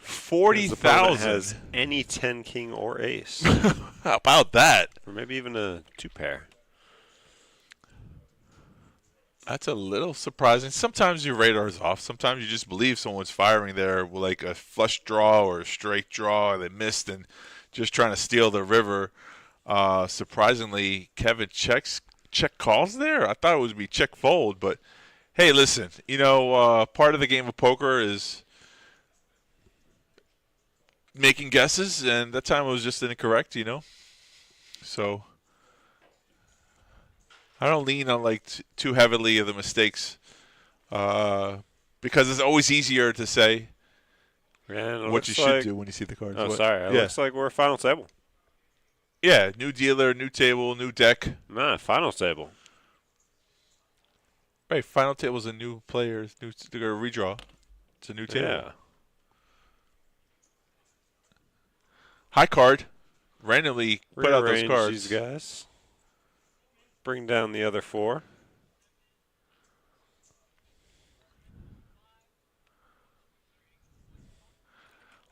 40,000
has any 10 king or ace.
How about that?
Or maybe even a 2-pair.
That's a little surprising. Sometimes your radar's off. Sometimes you just believe someone's firing there with like a flush draw or a straight draw. They missed and just trying to steal the river. Surprisingly, Kevin check calls there. I thought it would be check fold, but hey, listen. Part of the game of poker is making guesses, and that time it was just incorrect, So I don't lean on like too heavily of the mistakes because it's always easier to say what you should do when you see the cards.
Oh, sorry. It looks like we're final table.
Yeah, new dealer, new table, new deck.
Nah, final table.
Right, final table's a new player. They're going to redraw. It's a new table.
Yeah.
High card. Randomly put out those
Rearrange
cards.
These guys. Bring down the other 4.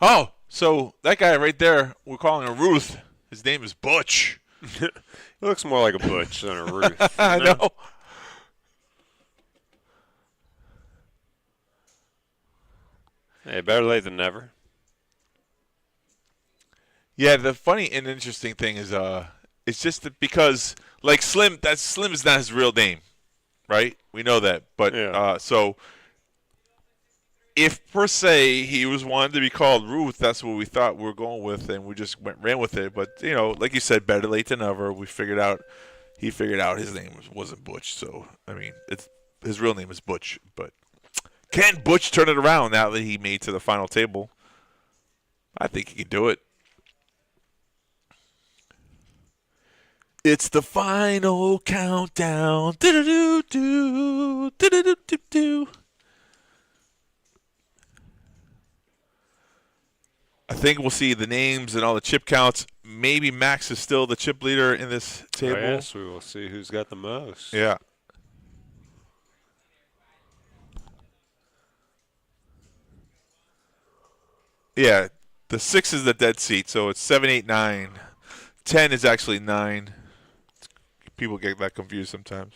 Oh, so that guy right there, we're calling him Ruth. His name is Butch.
He looks more like a Butch than a Ruth.
I know.
Hey, better late than never.
Yeah, the funny and interesting thing is, it's just that because like Slim is not his real name, right? We know that, but
Yeah.
So if per se he was wanted to be called Ruth, that's what we thought we were going with, and we just ran with it. But like you said, better late than never. He figured out his name wasn't Butch. So I mean, his real name is Butch. But can Butch turn it around now that he made to the final table? I think he can do it. It's the final countdown. Do-do-do-do, do-do-do-do-do. I think we'll see the names and all the chip counts. Maybe Max is still the chip leader in this table.
Oh, yes, we will see who's got the most.
Yeah. Yeah, the 6 is the dead seat, so it's 7, 8, 9. 10 is actually 9. People get that confused sometimes.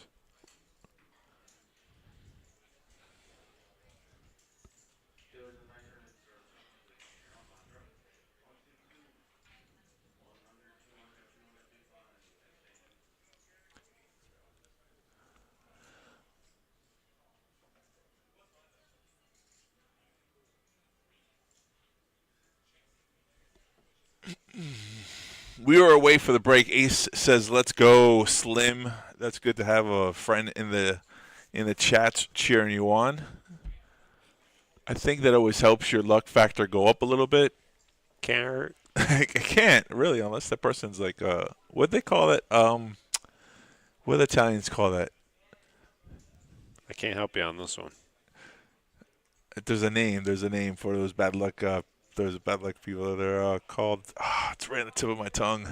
We were away for the break. Ace says, "Let's go, Slim." That's good to have a friend in the chat cheering you on. I think that always helps your luck factor go up a little bit.
Can't hurt.
I can't really unless that person's like what they call it. What do Italians call that?
I can't help you on this one.
There's a name. There's a name for those bad luck. Those bad luck people. They're called. It's right on the tip of my tongue.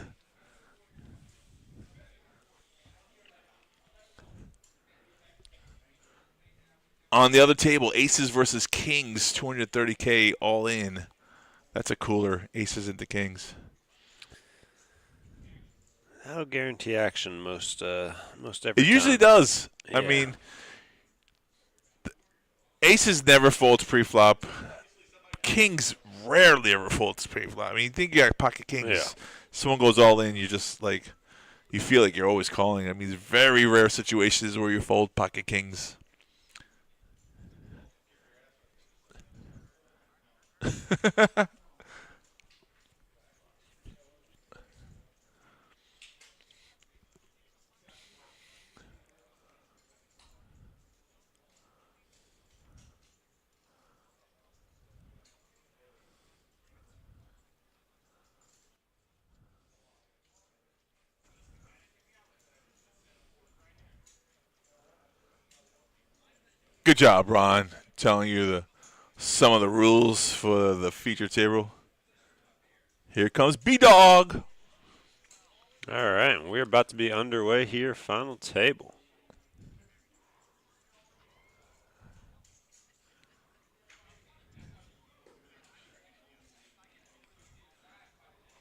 On the other table, Aces versus Kings, 230K all in. That's a cooler. Aces into Kings.
That'll guarantee action most every
It usually does.
Yeah.
I mean, Aces never folds pre-flop. Kings rarely ever folds pre-flop. I mean, you think you got pocket Kings.
Yeah.
Someone goes all in, you just like, you feel like you're always calling. I mean, there's very rare situations where you fold pocket Kings. Good job, Ron, telling you some of the rules for the feature table. Here comes B-Dog.
All right, we're about to be underway here. Final table.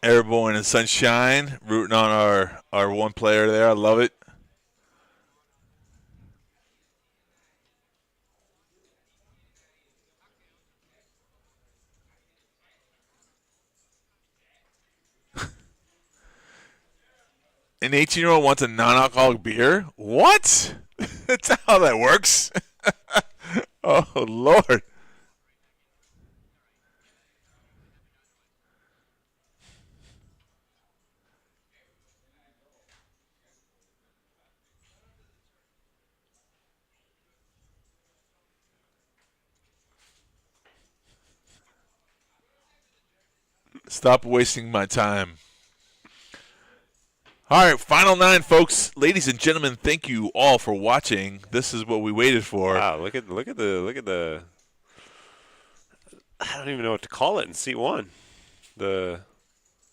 Airborne and Sunshine rooting on our one player there. I love it. An 18-year-old wants a non-alcoholic beer? What? That's not how that works. Oh, Lord. Stop wasting my time. All right, final 9, folks. Ladies and gentlemen, thank you all for watching. This is what we waited for.
Wow, look at the I don't even know what to call it in seat 1. The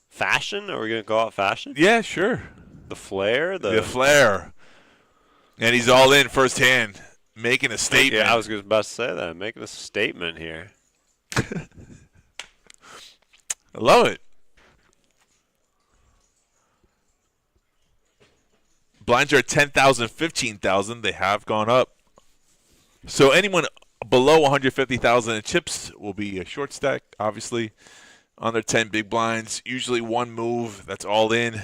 fashion? Are we going to call it fashion?
Yeah, sure.
The flair?
The flair. And he's all in first hand, making a statement.
Yeah, I was just about to say that. Making a statement here.
I love it. Blinds are at 10,000, 15,000. They have gone up. So anyone below 150,000 in chips will be a short stack, obviously. Under 10 big blinds, usually one move. That's all in.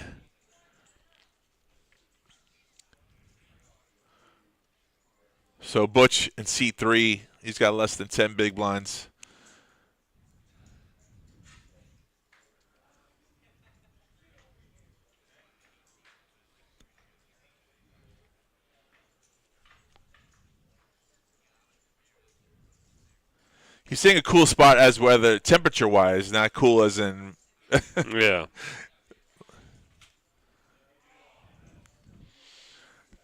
So Butch in C3, he's got less than 10 big blinds. He's saying a cool spot as weather, temperature-wise, not cool as in.
Yeah.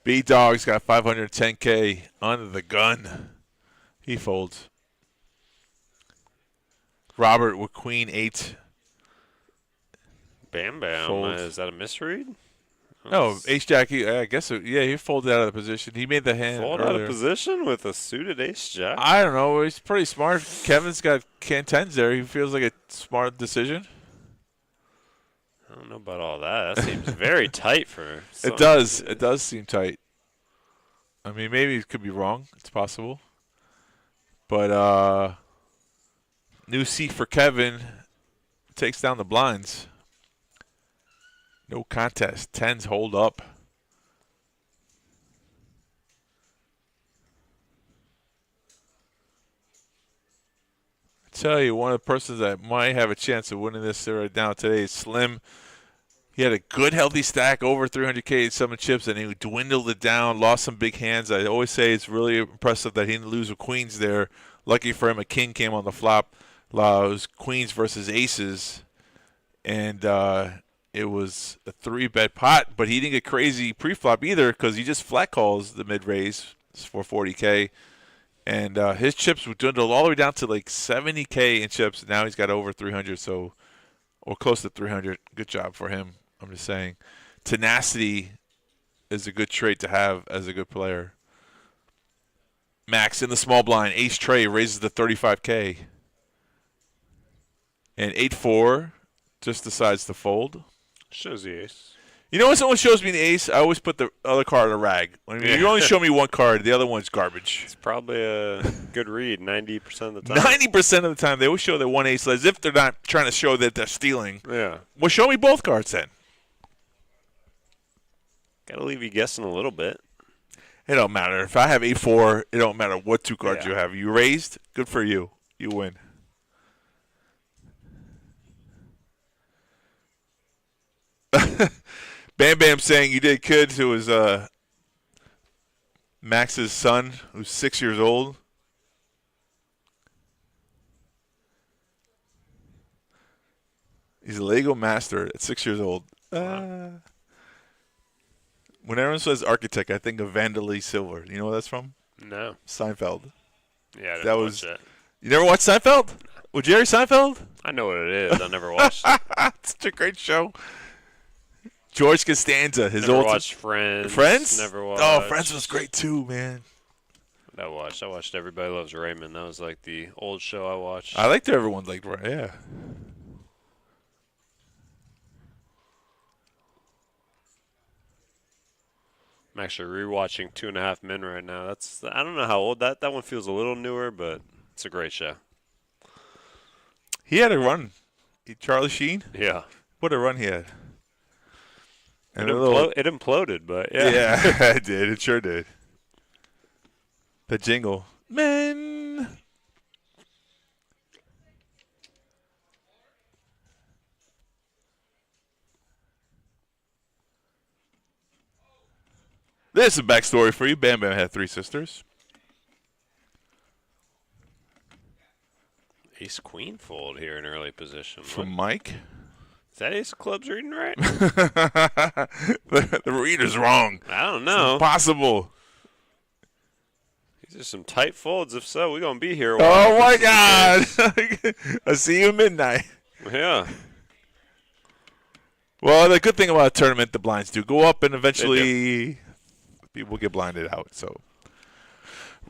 B-Dog's got 510K under the gun. He folds. Robert with Queen 8.
Bam Bam.
Folds.
Is that a misread?
No, Ace-Jack, I guess, he folded out of the position. He made the hand
Fold
earlier.
out of position with a suited ace-jack?
I don't know. He's pretty smart. Kevin's got can 10s there. He feels like a smart decision.
I don't know about all that. That seems very tight for some.
It does. It does seem tight. I mean, maybe it could be wrong. It's possible. But new seat for Kevin takes down the blinds. No contest. 10s hold up. I tell you, one of the persons that might have a chance of winning this right now today is Slim. He had a good, healthy stack, over 300K in some chips, and he dwindled it down, lost some big hands. I always say it's really impressive that he didn't lose with queens there. Lucky for him, a king came on the flop. It was queens versus aces. and it was a 3-bet pot, but he didn't get crazy pre-flop either because he just flat calls the mid-raise for 40K, and his chips would dwindle all the way down to like 70K in chips. Now he's got over 300, or close to 300. Good job for him. I'm just saying, tenacity is a good trait to have as a good player. Max in the small blind, ace tray raises to 35K, and 8-4 just decides to fold.
Shows the ace.
You know when someone shows me the ace, I always put the other card on a rag. You only show me one card, the other one's garbage.
It's probably a good read 90% of the time.
90% of the time, they always show that one ace as if they're not trying to show that they're stealing.
Yeah.
Well, show me both cards then.
Got to leave you guessing a little bit.
It don't matter. If I have 8-4, it don't matter what two cards you have. You raised, good for you. You win. Bam Bam saying you did kids who was Max's son, who's 6 years old. He's a Lego master at 6 years old. When everyone says architect, I think of Vanderlei Silver. You know where that's from?
No.
Seinfeld.
Yeah, I didn't
That
watch
was.
that.
You never watched Seinfeld? With Jerry Seinfeld?
I know what it is. I never watched it.
It's such a great show. George Costanza, his
Never
old
watched Friends.
Friends.
Never watched.
Oh, Friends was great too, man.
I watched Everybody Loves Raymond. That was like the old show I watched.
I liked everyone like yeah.
I'm actually rewatching 2.5 Men right now. I don't know how old that one feels a little newer, but it's a great show.
He had a run. Charlie Sheen.
Yeah.
What a run he had.
It imploded, but yeah.
Yeah, it did. It sure did. The jingle. Men. There's a backstory for you. Bam Bam had 3 sisters.
Ace Queen fold here in early position.
From Mike.
Is that Ace of Clubs reading right?
The reader's wrong.
I don't know.
It's impossible.
These are some tight folds. If so, we're going to be here a
Oh,
while.
my God. I see you at midnight.
Yeah.
Well, the good thing about a tournament, the blinds do go up, and eventually people get blinded out. So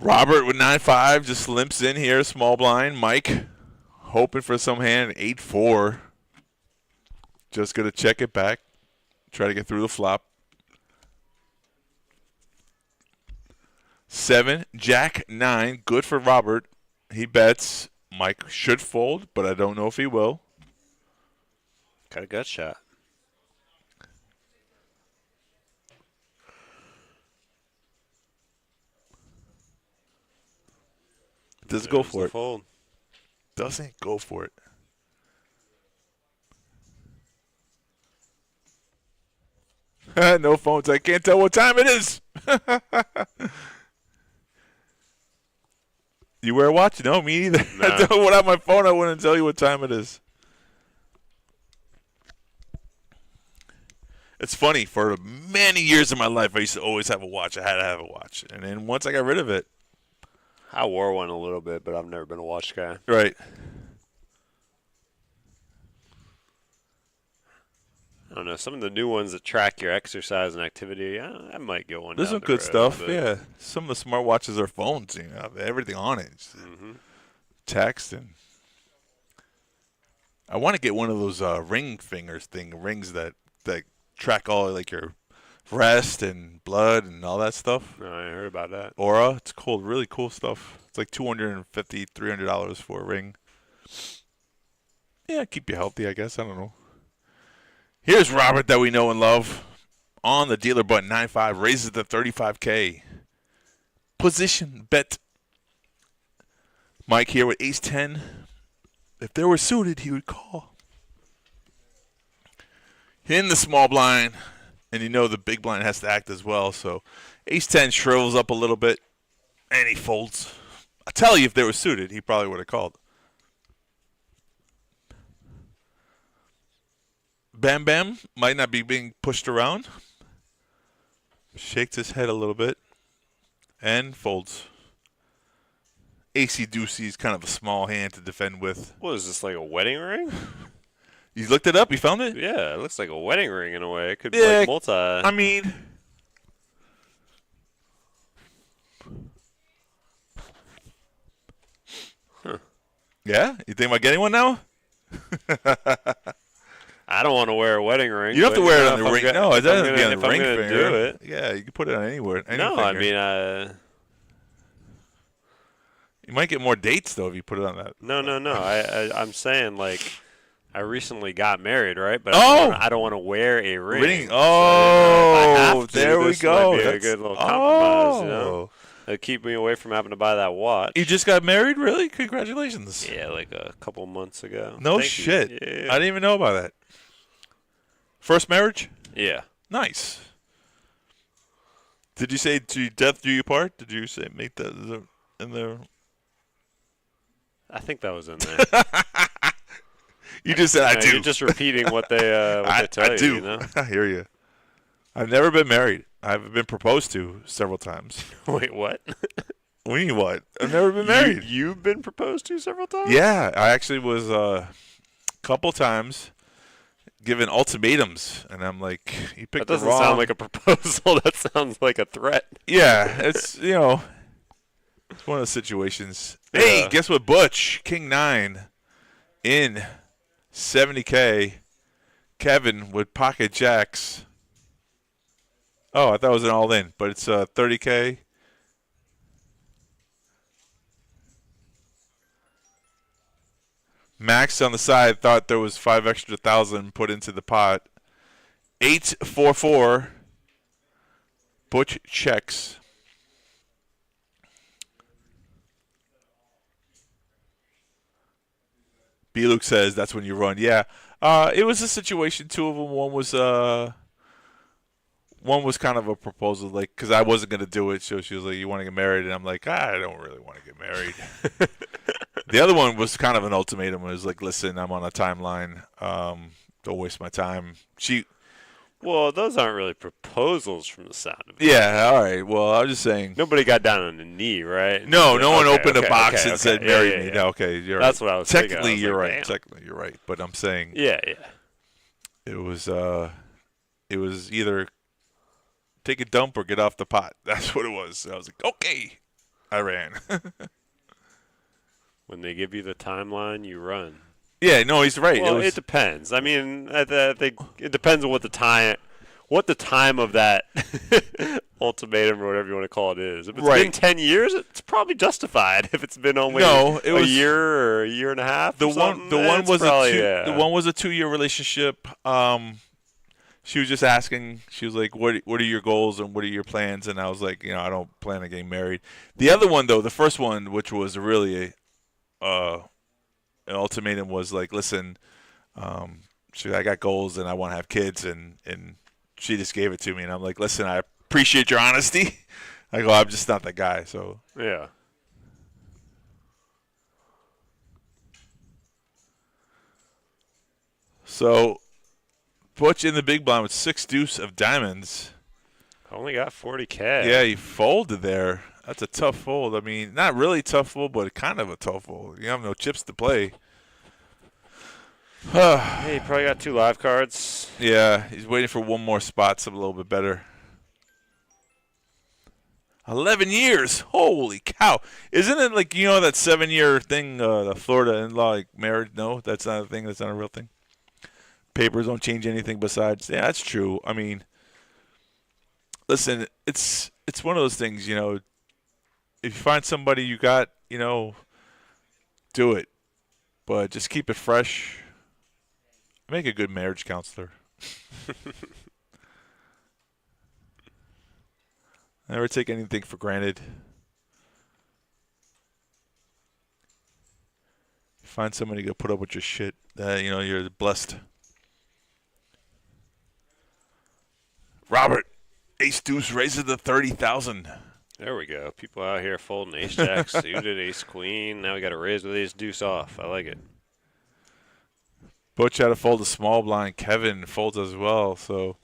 Robert with 9-5 just limps in here, small blind. Mike hoping for some hand, 8-4. Just going to check it back, try to get through the flop. 7, Jack 9, good for Robert. He bets. Mike should fold, but I don't know if he will.
Got a gut shot.
Doesn't go for it.
Fold.
Doesn't go for it. No phones. I can't tell what time it is. You wear a watch? No, me either.
Nah.
Without my phone, I wouldn't tell you what time it is. It's funny. For many years of my life, I used to always have a watch. I had to have a watch. And then once I got rid of it.
I wore one a little bit, but I've never been a watch guy.
Right.
I don't know. Some of the new ones that track your exercise and activity, I might get one.
There's
down
some
the
good
road,
stuff.
but-
Yeah. Some of the smartwatches are phones. You know, everything on it. Just text and. I want to get one of those ring fingers rings that track all like your rest and blood and all that stuff.
No, I heard about that.
Aura, it's cool, really cool stuff. It's like $250, $300 for a ring. Yeah, keep you healthy, I guess. I don't know. Here's Robert that we know and love. On the dealer button, 9-5, raises to 35K. Position bet. Mike here with ace-10. If they were suited, he would call. In the small blind, and you know the big blind has to act as well, so ace-10 shrivels up a little bit, and he folds. I tell you, if they were suited, he probably would have called. Bam Bam might not be being pushed around. Shakes his head a little bit and folds. AC Deucey is kind of a small hand to defend with.
What is this, like a wedding ring?
You looked it up? You found it?
Yeah, it looks like a wedding ring in a way. It could be like multi.
I mean, yeah? You think about getting one now?
I don't want to wear a wedding ring.
You don't have to wear it on the ring. No, it doesn't have to be on
if
the
I'm
ring
gonna
finger.
do it.
Yeah, you can put it on anywhere.
No,
finger.
I mean,
you might get more dates though if you put it on that.
no. I'm saying like, I recently got married, right? But
Oh!
I don't want to wear a ring.
Oh,
So,
there we
this
go.
Might be a
That's-
good little compromise, you know?
Oh.
It'll keep me away from having to buy that watch.
You just got married? Really? Congratulations.
Yeah, like a couple months ago.
No
Thank you.
shit.
Yeah.
I didn't even know about that. First marriage?
Yeah.
Nice. Did you say to death do you part? Did you say make that in there?
I think that was in there.
You just said I
No,
do.
You're just repeating what they tell
I
you.
do.
You know?
I hear you. I've never been married. I've been proposed to several times.
Wait, what?
What do you mean what? I've never been married.
You've been proposed to several times?
Yeah, I actually was a couple times given ultimatums, and I'm like, you picked
That doesn't
the wrong.
sound like a proposal. That sounds like a threat.
Yeah, it's it's one of those situations.
Yeah.
Hey, guess what? Butch King 9 in 70K. Kevin with pocket jacks. Oh, I thought it was an all-in, but it's 30K. Max on the side thought there was 5 extra thousand put into the pot. 844. Butch checks. B. Luke says that's when you run. Yeah, it was a situation. Two of them. One was kind of a proposal, like, because I wasn't going to do it. So she was like, you want to get married? And I'm like, I don't really want to get married. The other one was kind of an ultimatum. It was like, listen, I'm on a timeline. Don't waste my time.
Well, those aren't really proposals from the sound of it.
Yeah, all right. Well, I was just saying.
Nobody got down on the knee, right?
No one opened a box and
okay.
said, marry me. No, okay, you're right.
That's what I was thinking.
Technically,
I was
you're
like,
right.
damn.
Technically, you're right. But I'm saying
Yeah.
it was either take a dump or get off the pot. That's what it was. So I was like, okay. I ran.
When they give you the timeline, you run.
Yeah, no, he's right.
Well, it depends. I mean, I think it depends on what the time of that ultimatum or whatever you want to call it is. If it's been 10 years, it's probably justified. If it's been only a year or a year and a half,
the one was
the
one was a 2-year relationship. She was just asking. She was like, "What are your goals and what are your plans?" And I was like, I don't plan on getting married. The other one, though, the first one, which was really an ultimatum, was like, "Listen, I got goals and I want to have kids," and she just gave it to me, and I'm like, "Listen, I appreciate your honesty." I go, "I'm just not that guy." So
yeah.
So Butch in the big blind with 6 deuce of diamonds.
Only got 40K.
Yeah, he folded there. That's a tough fold. I mean, not really tough fold, but kind of a tough fold. You have no chips to play.
Hey, he probably got 2 live cards.
Yeah, he's waiting for one more spot, something a little bit better. 11 years. Holy cow. Isn't it like, that 7-year thing, the Florida in-law, like marriage? No, that's not a thing. That's not a real thing. Papers don't change anything besides. Yeah, that's true. I mean, listen, it's one of those things, if you find somebody you got, do it. But just keep it fresh. Make a good marriage counselor. Never take anything for granted. Find somebody to put up with your shit. You're blessed. Robert, ace deuce raises to 30,000.
There we go. People out here folding ace jack suited, ace queen. Now we got to raise with ace deuce off. I like it.
Butch had to fold a small blind. Kevin folds as well. So,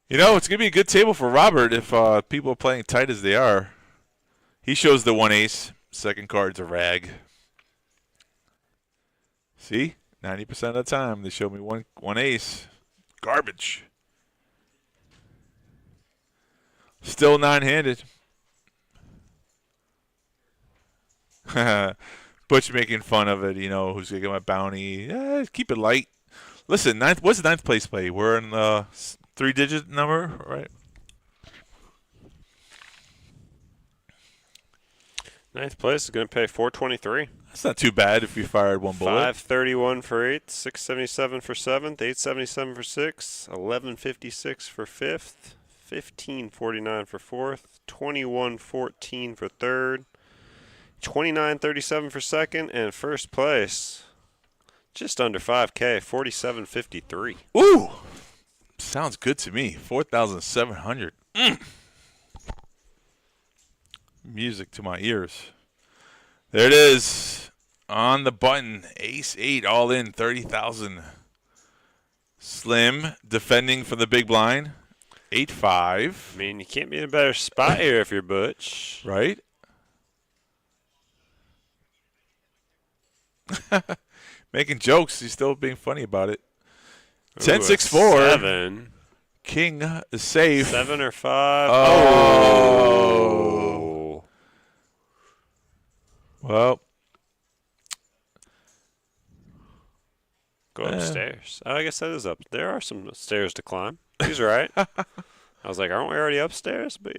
it's going to be a good table for Robert if people are playing tight as they are. He shows the 1 ace. Second card's a rag. See? 90% of the time they show me one ace. Garbage. Still 9-handed. Butch making fun of it, who's going to get my bounty. Keep it light. Listen, what's the 9th place play? We're in the 3-digit number, right?
9th place is going to pay $423.
That's not too bad if you fired one bullet.
$531 for 8th, $677 for 7th, $877 for 6th, $1156 for 5th, $1549 for 4th, $2114 for 3rd, $2937 for 2nd, and first place, just under $5K, $4753.
Ooh, sounds good to me. 4,700. Music to my ears. There it is on the button. Ace 8 all in 30,000. Slim defending for the big blind. 8-5.
I mean, you can't be in a better spot here if you're Butch.
Right? Making jokes. He's still being funny about it. 10-6-4.
7.
King is safe.
7 or 5.
Oh. Well.
Go upstairs. I guess that is up. There are some stairs to climb. He's right. I was like, aren't we already upstairs? But,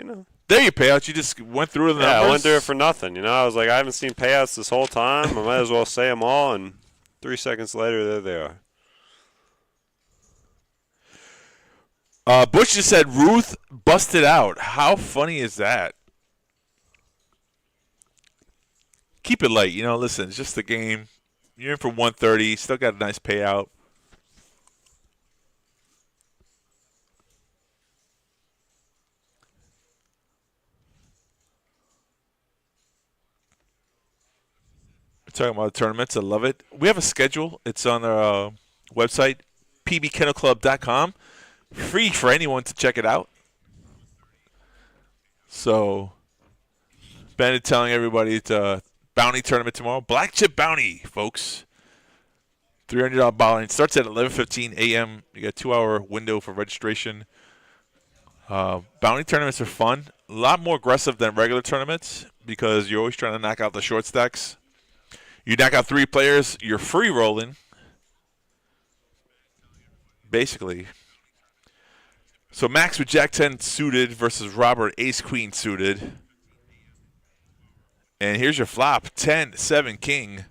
There you payouts. You just went through the numbers.
Yeah, I went through it for nothing. I was like, I haven't seen payouts this whole time. I might as well say them all. And 3 seconds later, there they are.
Bush just said Ruth busted out. How funny is that? Keep it light. Listen, it's just the game. You're in for 130. Still got a nice payout. We're talking about the tournaments. I love it. We have a schedule. It's on our website, pbkennelclub.com. Free for anyone to check it out. So, Ben is telling everybody it's a bounty tournament tomorrow. Black chip bounty, folks. $300 bounty. It starts at 11:15 a.m. You got a 2-hour window for registration. Bounty tournaments are fun. A lot more aggressive than regular tournaments because you're always trying to knock out the short stacks. You knock out 3 players, you're free rolling. Basically. So Max with Jack 10 suited versus Robert Ace Queen suited. And here's your flop, 10-7 King.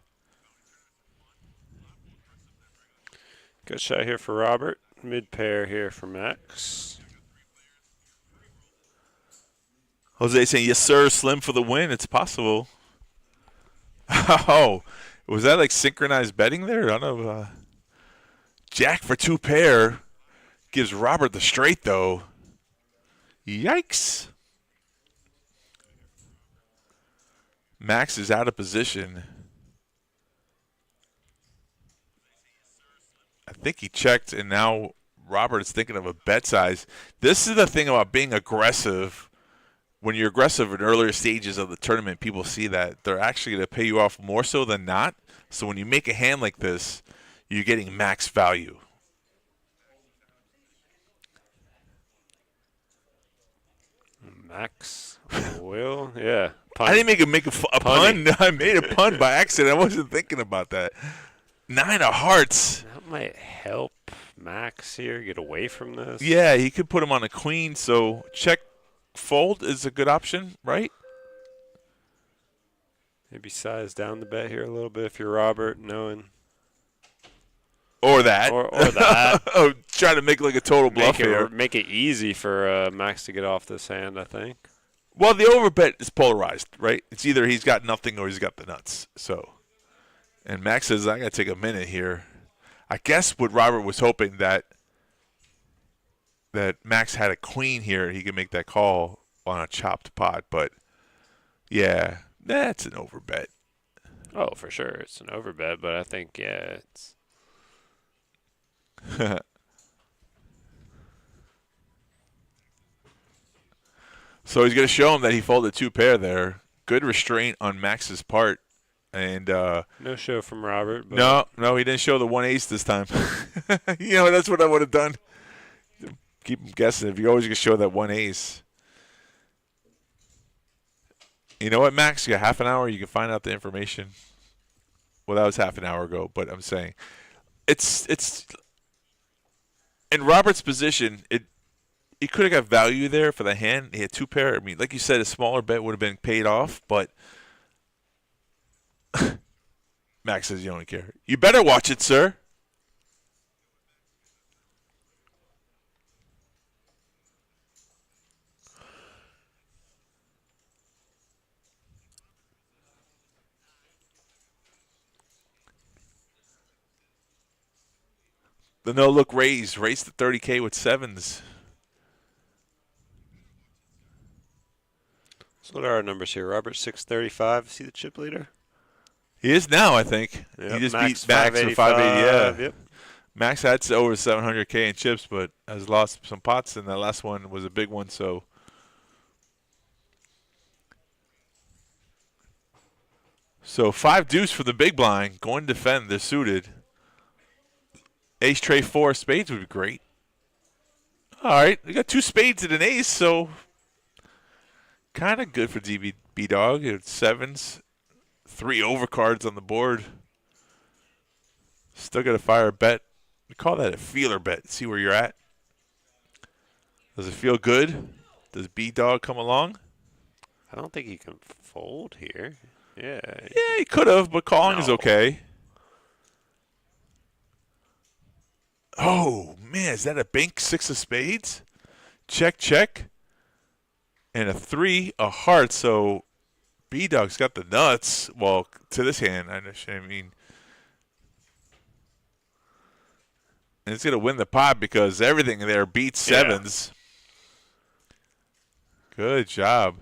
Good shot here for Robert. Mid pair here for Max.
Jose saying, yes, sir, Slim for the win. It's possible. Oh, was that like synchronized betting there? I don't know. Jack for 2 pair gives Robert the straight, though. Yikes. Max is out of position. I think he checked, and now Robert is thinking of a bet size. This is the thing about being aggressive. When you're aggressive in earlier stages of the tournament, people see that they're actually going to pay you off more so than not. So when you make a hand like this, you're getting max value.
Max will, yeah.
Pun. I didn't make a pun. I made a pun by accident. I wasn't thinking about that. 9 of hearts.
That might help Max here get away from this.
Yeah, he could put him on a queen. So check fold is a good option, right?
Maybe size down the bet here a little bit if you're Robert, knowing.
Or that.
Or that.
Oh, try to make like a total bluff here.
Make it easy for Max to get off this hand, I think.
Well, the overbet is polarized, right? It's either he's got nothing or he's got the nuts. So, and Max says, I got to take a minute here. I guess what Robert was hoping that Max had a queen here. He could make that call on a chopped pot. But, yeah, that's an overbet.
Oh, for sure. It's an overbet. But I think, yeah, it's
So he's going to show him that he folded 2 pair there. Good restraint on Max's part. And
no show from Robert.
But no, he didn't show the 1 ace this time. That's what I would have done. Keep him guessing if you're always going to show that 1 ace. You know what, Max? You got half an hour. You can find out the information. Well, that was half an hour ago, but I'm saying it's in Robert's position. He could have got value there for the hand. He had 2 pair. I mean, like you said, a smaller bet would have been paid off, but Max says you don't care. You better watch it, sir. The no-look raise to 30K with 7s.
So what are our numbers here? Robert 635. Is he the chip leader?
He is now, I think.
Yep,
he just
Max
beat Max for 580. Yeah.
Yep.
Max had over 700K in chips, but has lost some pots, and that last one was a big one. So So 5 deuce for the big blind. Going to defend. They're suited. Ace tray 4 spades would be great. All right. We got 2 spades and an ace, so kind of good for DB Dog. It's 7s. 3 overcards on the board. Still got to fire a bet. We call that a feeler bet. See where you're at. Does it feel good? Does B Dog come along?
I don't think he can fold here. Yeah.
Yeah, he could have, but calling is okay. Oh, man, is that a bank 6 of spades? Check, check. And a 3, a heart. So B-Dog's got the nuts. Well, to this hand, I mean. And it's going to win the pot because everything there beats 7s. Yeah. Good job.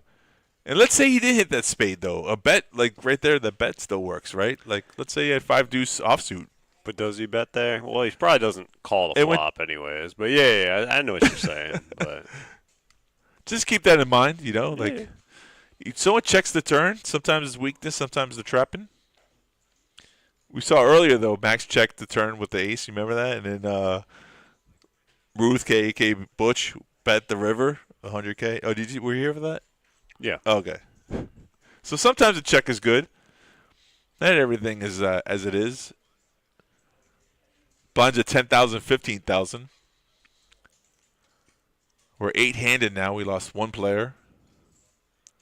And let's say he did hit that spade, though. A bet, like right there, the bet still works, right? Like, let's say he had 5 deuce offsuit.
But does he bet there? Well, he probably doesn't call the flop anyways. But, yeah, I know what you're saying. But
just keep that in mind, you know. Like, someone checks the turn. Sometimes it's weakness, sometimes they're trapping. We saw earlier, though, Max checked the turn with the ace. You remember that? And then Ruth, K.A.K. Butch, bet the river, 100K. Oh, were you here for that?
Yeah.
Okay. So sometimes a check is good. Not everything is as it is. Blinds at 10,000, 15,000. We're 8-handed now. We lost 1 player.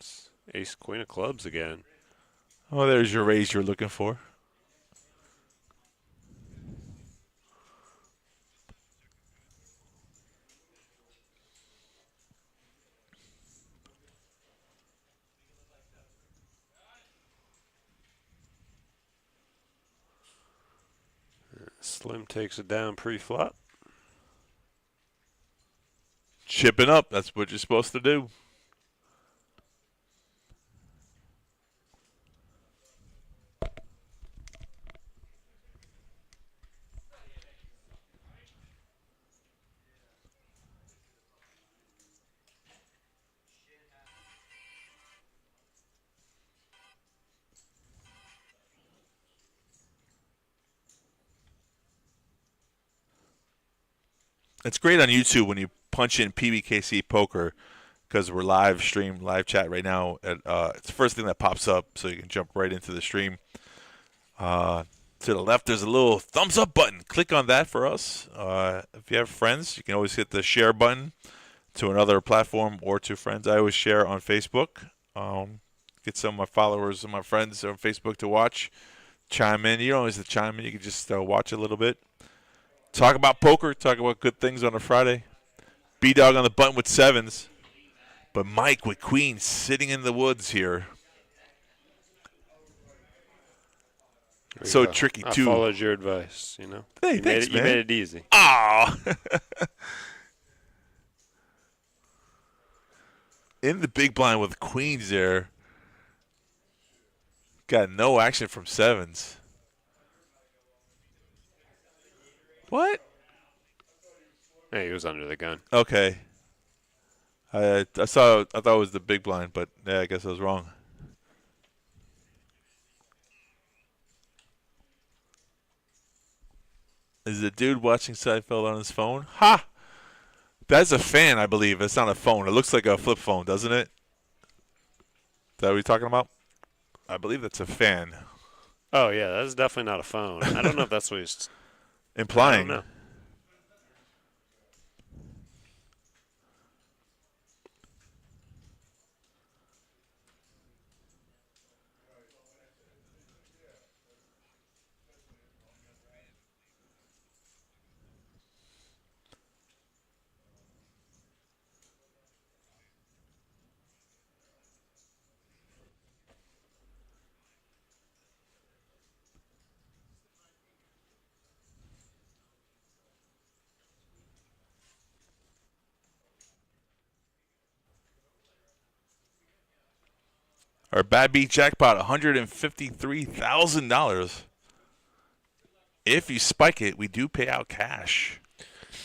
It's ace, queen of clubs again.
Oh, there's your raise you're looking for.
Slim takes it down pre-flop.
Chipping up. That's what you're supposed to do. It's great on YouTube when you punch in PBKC Poker because we're live chat right now. It's the first thing that pops up, so you can jump right into the stream. To the left, there's a little thumbs up button. Click on that for us. If you have friends, you can always hit the share button to another platform or to friends. I always share on Facebook. Get some of my followers and my friends on Facebook to watch. Chime in. You don't always have to chime in. You can just watch a little bit. Talk about poker. Talk about good things on a Friday. B-Dog on the button with 7s. But Mike with queens sitting in the woods here. So tricky, too.
I followed your advice, you know.
Hey, thanks, man.
You made it easy.
Ah. In the big blind with queens there. Got no action from 7s. What?
Hey, he was under the gun.
Okay. I thought it was the big blind, but yeah, I guess I was wrong. Is the dude watching Seinfeld on his phone? Ha! That's a fan, I believe. It's not a phone. It looks like a flip phone, doesn't it? Is that what you're talking about? I believe that's a fan.
Oh, yeah, that's definitely not a phone. I don't know if that's what he's
implying.
I don't know.
Our bad beat jackpot, $153,000. If you spike it, we do pay out cash.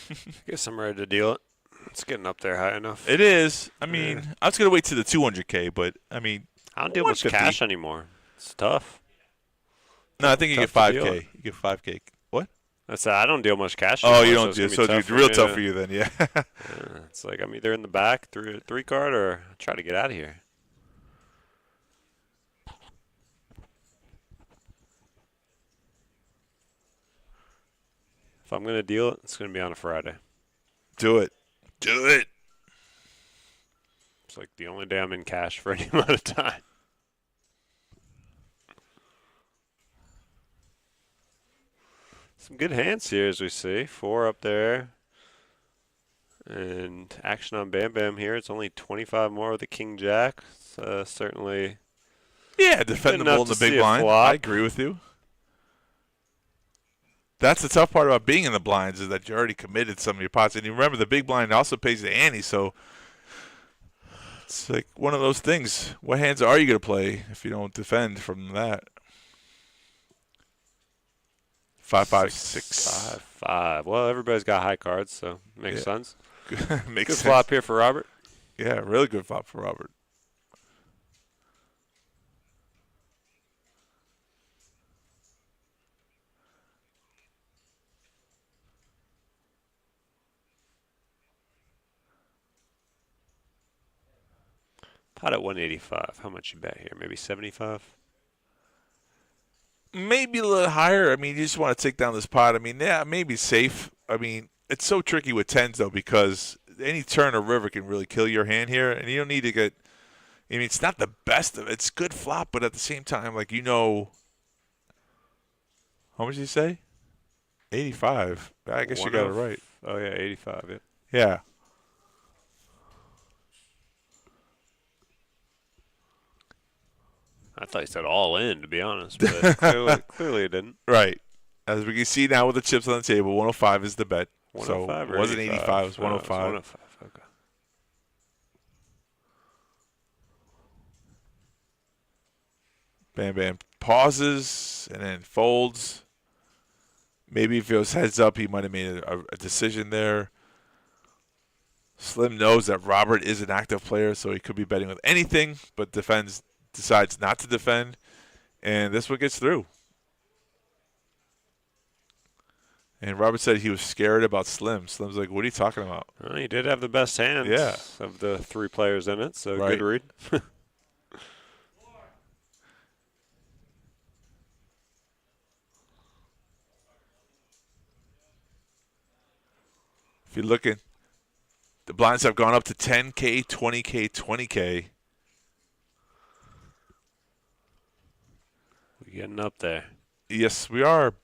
I guess I'm ready to deal it. It's getting up there high enough.
It is. I mean, I was going to wait to the 200K, but, I mean,
I don't deal much cash anymore. It's tough.
No, I think you get 5K. You get 5K. What?
I don't deal much cash
anymore. Oh, you don't
so
do. So it's real tough for you then, yeah.
It's like I'm either in the back through a 3-card or I try to get out of here. If I'm going to deal it, it's going to be on a Friday.
Do it. Do it.
It's like the only day I'm in cash for any amount of time. Some good hands here, as we see. 4 up there. And action on Bam Bam here. It's only 25 more with the King Jack. Certainly.
Yeah, defendable in the big blind. I agree with you. That's the tough part about being in the blinds is that you already committed some of your pots. And you remember the big blind also pays the ante, so it's like one of those things. What hands are you going to play if you don't defend from that? 5, 5, 6.
5, 5. Well, everybody's got high cards, so makes sense.
Makes
good
sense.
flop here for Robert.
Yeah, really good flop for Robert.
Pot at 185. How much you bet here? Maybe 75?
Maybe a little higher. I mean, you just want to take down this pot. I mean, yeah, maybe safe. I mean, it's so tricky with 10s, though, because any turn or river can really kill your hand here, and you don't need to get – I mean, it's not the best of it. It's good flop, but at the same time, like, you know – how much did you say? 85. I guess you got it right.
Oh, yeah, 85, yeah.
Yeah.
I thought you said all in, to be honest, but clearly it didn't.
Right. As we can see now with the chips on the table, 105 is the bet.
105
so it wasn't 85, it was 105.
It was 105, okay.
Bam Bam pauses and then folds. Maybe if it was heads up, he might have made a decision there. Slim knows that Robert is an active player, so he could be betting with anything, but decides not to defend, and this one gets through. And Robert said he was scared about Slim. Slim's like, what are you talking about?
Well, he did have the best hands of the 3 players in it, so good read.
If you're looking, the blinds have gone up to 10K, 20K, 20K.
We're getting up there.
Yes, we are.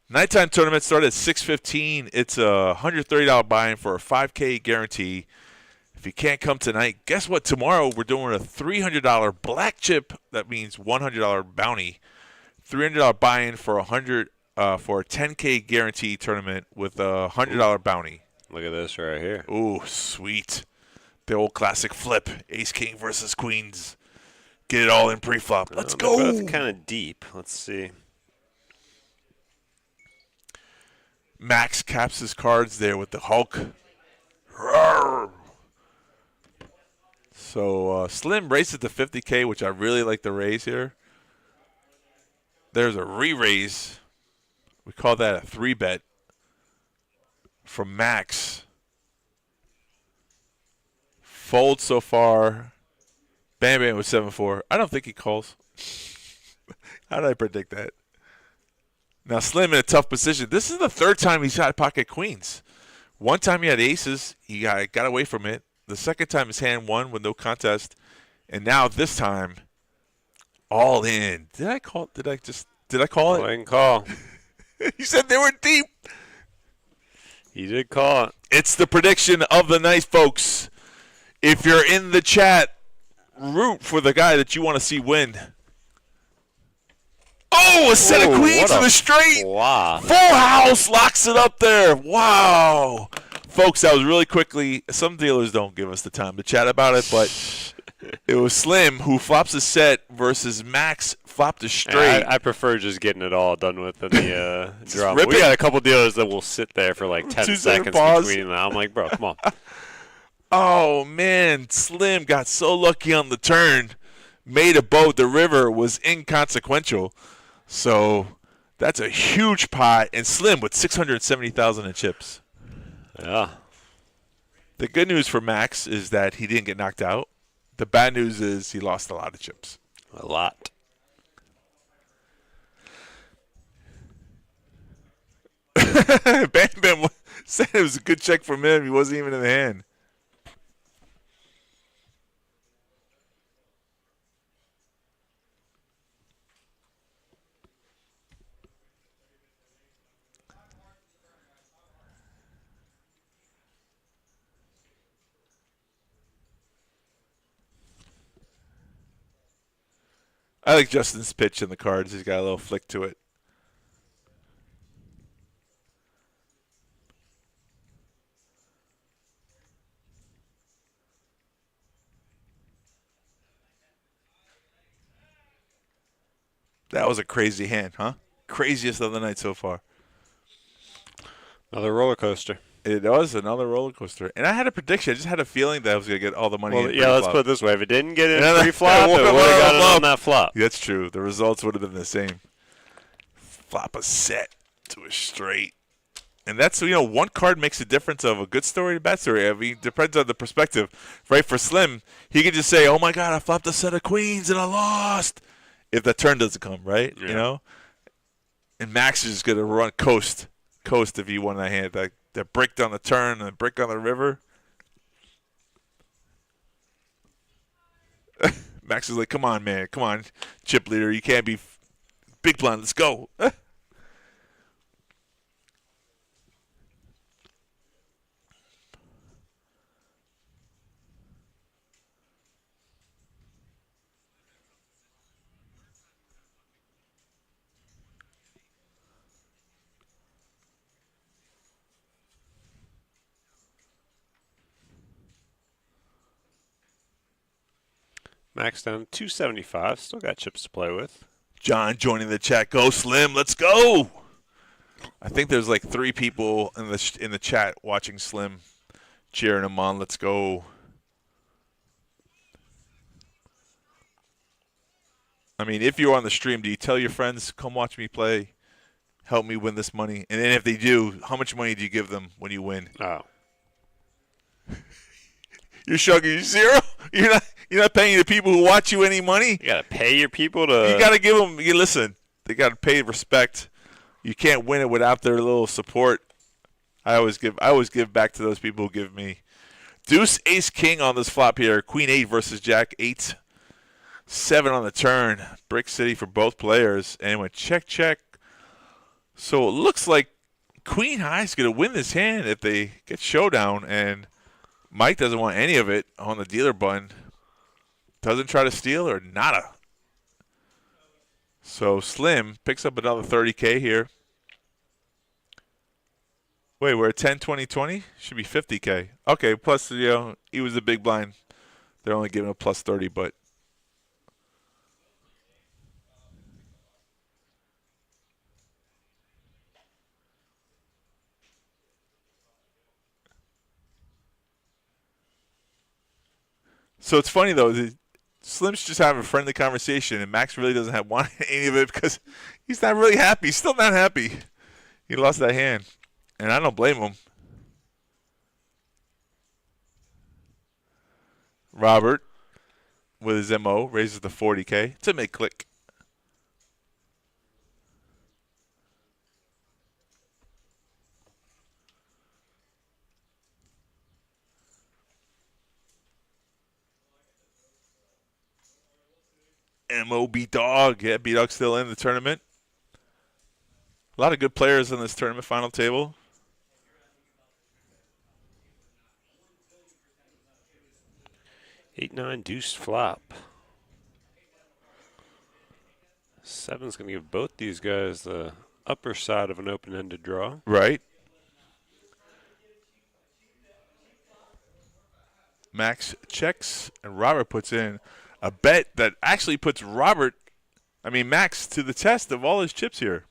Nighttime tournament started at 6:15. It's a $130 buy-in for a 5K guarantee. If you can't come tonight, guess what? Tomorrow we're doing a $300 black chip. That means $100 bounty. $300 buy-in for for a 10K guarantee tournament with a $100 bounty.
Look at this right here.
Ooh, sweet. The old classic flip. Ace King versus Queens. Get it all in pre-flop. Let's go.
They're both kind of deep. Let's see.
Max caps his cards there with the Hulk. Roar. So Slim raises to 50K, which I really like the raise here. There's a re-raise. We call that a 3-bet from Max. Fold so far. Bam Bam with 7-4. I don't think he calls. How did I predict that? Now Slim in a tough position. This is the third time he's had pocket queens. One time he had aces. He got away from it. The second time his hand won with no contest. And now this time, all in. Did I call it? Did I call it?
I didn't call.
You said they were deep.
He did call it.
It's the prediction of the night, folks. If you're in the chat, root for the guy that you want to see win. Oh, a set of queens in the straight.
Wow.
Full house locks it up there. Wow. Folks, that was really quickly. Some dealers don't give us the time to chat about it, but it was Slim who flops a set versus Max flopped a straight.
I prefer just getting it all done with in the drama.
rip
We
it.
got a couple dealers that will sit there for like 10 seconds
pause.
between them. I'm like, bro, come on.
Oh, man. Slim got so lucky on the turn. Made a boat. The river was inconsequential. So that's a huge pot. And Slim with 670,000 in chips.
Yeah.
The good news for Max is that he didn't get knocked out. The bad news is he lost a lot of chips.
A lot.
Bam Bam said it was a good check from him. He wasn't even in the hand. I like Justin's pitch in the cards. He's got a little flick to it. That was a crazy hand, huh? Craziest of the night so far.
Another roller coaster.
It was another roller coaster. And I had a prediction. I just had a feeling that I was going to get all the money
Well,
in.
yeah, let's
pre-flop.
put it this way. If it didn't get in
Yeah,
pre-flop, it would have got it on that flop.
That's true. The results would have been the same. Flop a set to a straight. And that's, one card makes a difference of a good story and a bad story. I mean, it depends on the perspective. Right, for Slim, he could just say, oh, my God, I flopped a set of queens and I lost. If the turn doesn't come, right?
Yeah.
And Max is just going to run coast if he won that hand. That brick on the turn and the brick on the river. Max is like, come on, man. Come on, chip leader. You can't be big blind. Let's go.
Max down 275. Still got chips to play with.
John joining the chat. Go Slim. Let's go. I think there's like 3 people in the chat watching Slim, cheering him on. Let's go. I mean, if you're on the stream, do you tell your friends, come watch me play, help me win this money? And then if they do, how much money do you give them when you win?
Oh.
You're shrugging. You 0? You're not paying the people who watch you any money?
You got to pay your people to...
You got to give them... listen, they got to pay respect. You can't win it without their little support. I always give back to those people who give me. Deuce, ace, king on this flop here. Queen 8 versus Jack 8. 7 on the turn. Brick City for both players. And went check, check. So it looks like Queen High is going to win this hand if they get showdown. And Mike doesn't want any of it on the dealer button. Doesn't try to steal or nada. So Slim picks up another 30K here. Wait, we're at 10, 20, 20? Should be 50K. Okay, plus, he was a big blind. They're only giving a plus 30, but. So it's funny, though. Slim's just having a friendly conversation, and Max really doesn't want any of it because he's not really happy. He's still not happy. He lost that hand, and I don't blame him. Robert, with his MO, raises the 40K. It's a mid-click. MO B-Dog. Yeah, B-Dog's still in the tournament. A lot of good players on this tournament final table.
Eight, nine, deuce, flop. 7's going to give both these guys the upper side of an open-ended draw.
Right. Max checks, and Robert puts in a bet that actually puts Max to the test of all his chips here.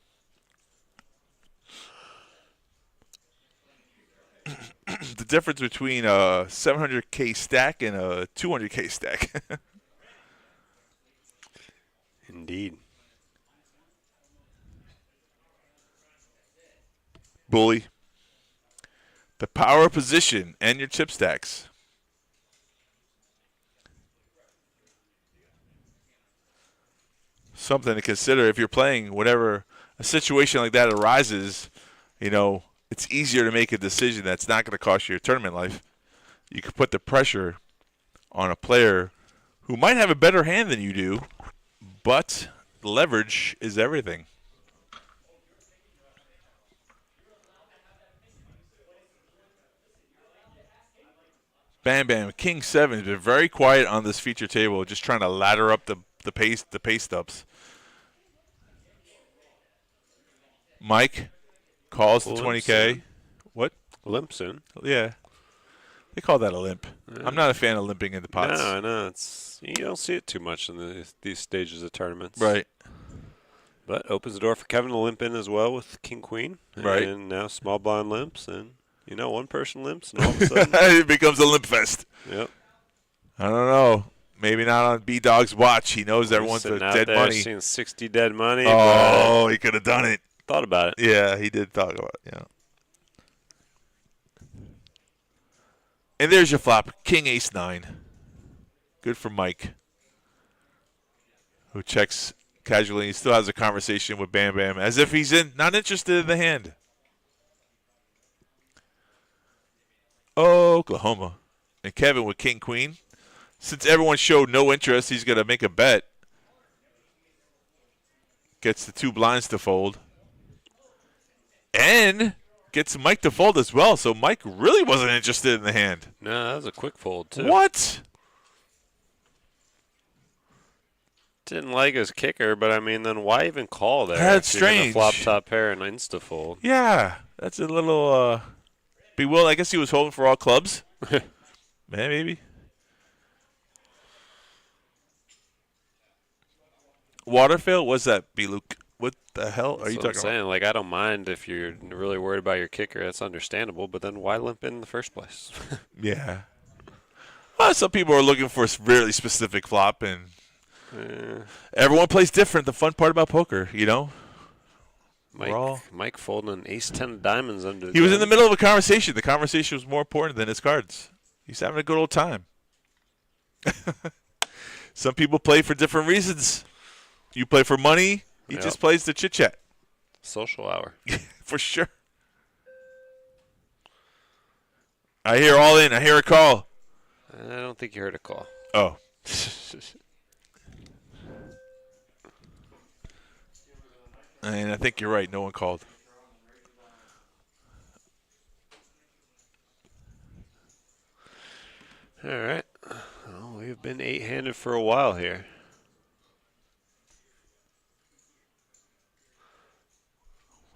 The difference between a 700K stack and a 200K stack.
Indeed.
Bully. The power of position and your chip stacks. Something to consider if you're playing whenever a situation like that arises. It's easier to make a decision that's not going to cost you your tournament life. You can put the pressure on a player who might have a better hand than you do, but leverage is everything. Bam Bam, King 7 has been very quiet on this feature table, just trying to ladder up the pay stubs. Mike calls the 20K.
Soon.
What?
Limp soon.
Yeah. They call that a limp.
Yeah.
I'm not a fan of limping in the pots.
No, I know. You don't see it too much in these stages of tournaments.
Right.
But opens the door for Kevin to limp in as well with King Queen.
Right.
And now small blind limps. And, one person limps and all of a sudden.
It becomes a limp fest.
Yep.
I don't know. Maybe not on B-Dog's watch. He knows everyone's a dead money.
Seeing 60 dead money.
Oh, he could have done it.
Thought about it.
Yeah, he did talk about it. Yeah. And there's your flop, King Ace 9. Good for Mike, who checks casually. He still has a conversation with Bam Bam as if he's not interested in the hand. Oklahoma. And Kevin with King Queen. Since everyone showed no interest, he's going to make a bet. Gets the two blinds to fold. And gets Mike to fold as well. So Mike really wasn't interested in the hand.
No, that was a quick fold, too.
What?
Didn't like his kicker, but then why even call there?
That's
if you're gonna
strange.
Flop top pair and insta fold.
Yeah, that's a little bewildered. I guess he was holding for all clubs. Maybe. Waterfield, what's that, B-Luke? What the hell are you talking
about? I don't mind if you're really worried about your kicker. That's understandable. But then why limp in the first place?
Yeah. Well, some people are looking for a really specific flop, and everyone plays different. The fun part about poker,
Mike folding an ace-10 diamonds under.
He was in the middle of a conversation. The conversation was more important than his cards. He's having a good old time. Some people play for different reasons. You play for money. He just plays the chit-chat.
Social hour.
For sure. I hear all in. I hear a call.
I don't think you heard a call.
Oh. And I think you're right. No one called.
All right. Well, we've been 8-handed for a while here.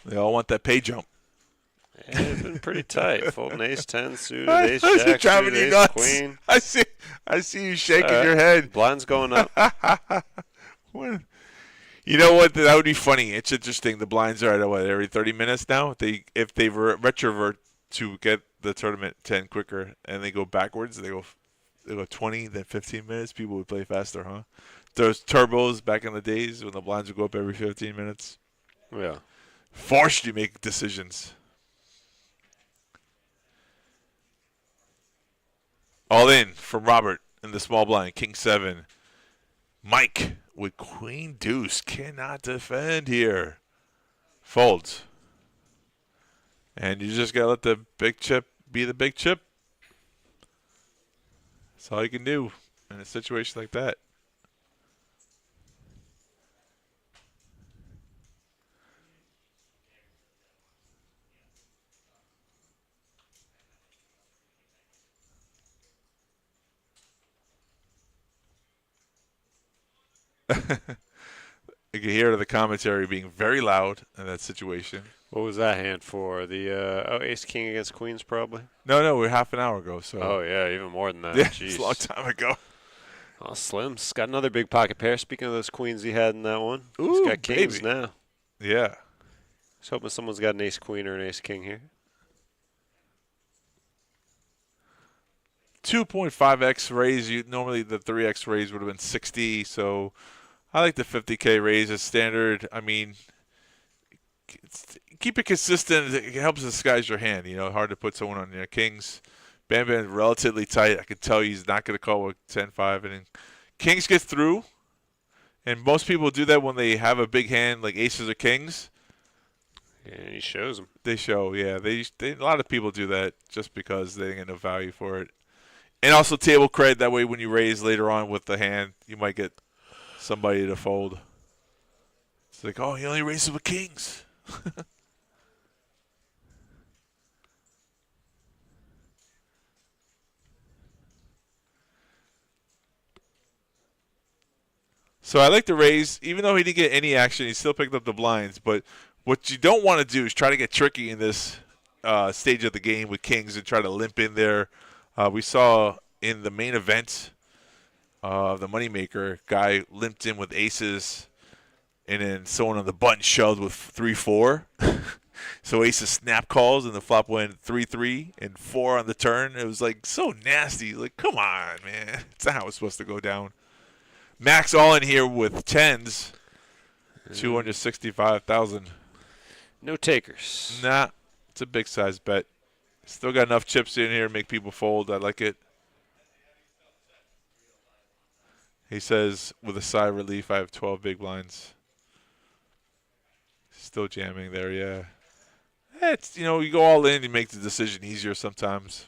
They all want that pay jump.
Yeah, it's been pretty tight. Folding ace-10 suited, ace-jack
driving
suited,
you nuts.
ace-queen.
I see you shaking your head.
Blind's going up.
You know what? That would be funny. It's interesting. The blinds are at every 30 minutes now. If they retrovert to get the tournament 10 quicker and they go backwards, 20 then 15 minutes, people would play faster, huh? Those turbos back in the days when the blinds would go up every 15 minutes.
Yeah.
Forced you to make decisions. All in from Robert in the small blind, king 7. Mike with queen deuce cannot defend here. Folds. And you just got to let the big chip be the big chip. That's all you can do in a situation like that. You can hear the commentary being very loud in that situation.
What was that hand for? The ace king against queens probably?
No, we're half an hour ago. So.
Oh, yeah, even more than that.
Yeah,
Jeez.
it's a long time ago.
Oh, Slim's got another big pocket pair. Speaking of those queens he had in that one,
Ooh,
he's got kings
baby.
now.
Yeah.
Just hoping someone's got an ace queen or an ace king here.
2.5x raise. Normally the 3x raise would have been 60. So I like the 50K raise as standard. I mean, keep it consistent. It helps disguise your hand. Hard to put someone on kings. Bam Bam relatively tight. I can tell he's not going to call with 10-5. And kings get through. And most people do that when they have a big hand like aces or kings.
Yeah, and he shows them.
They show, yeah. A lot of people do that just because they get no value for it. And also table cred. That way when you raise later on with the hand, you might get somebody to fold. It's like, oh, he only raises with kings. So I like the raise. Even though he didn't get any action, he still picked up the blinds. But what you don't want to do is try to get tricky in this stage of the game with kings and try to limp in there. We saw in the main event the Moneymaker guy limped in with aces, and then someone on the button shoved with 3-4. So aces snap calls, and the flop went 3-3 and 4 on the turn. It was like so nasty. Like, come on, man. That's not how it's supposed to go down. Max all in here with tens, 265,000.
No takers.
Nah, it's a big size bet. Still got enough chips in here to make people fold. I like it. He says, with a sigh of relief, I have 12 big blinds. Still jamming there, yeah. It's, you go all in, you make the decision easier sometimes.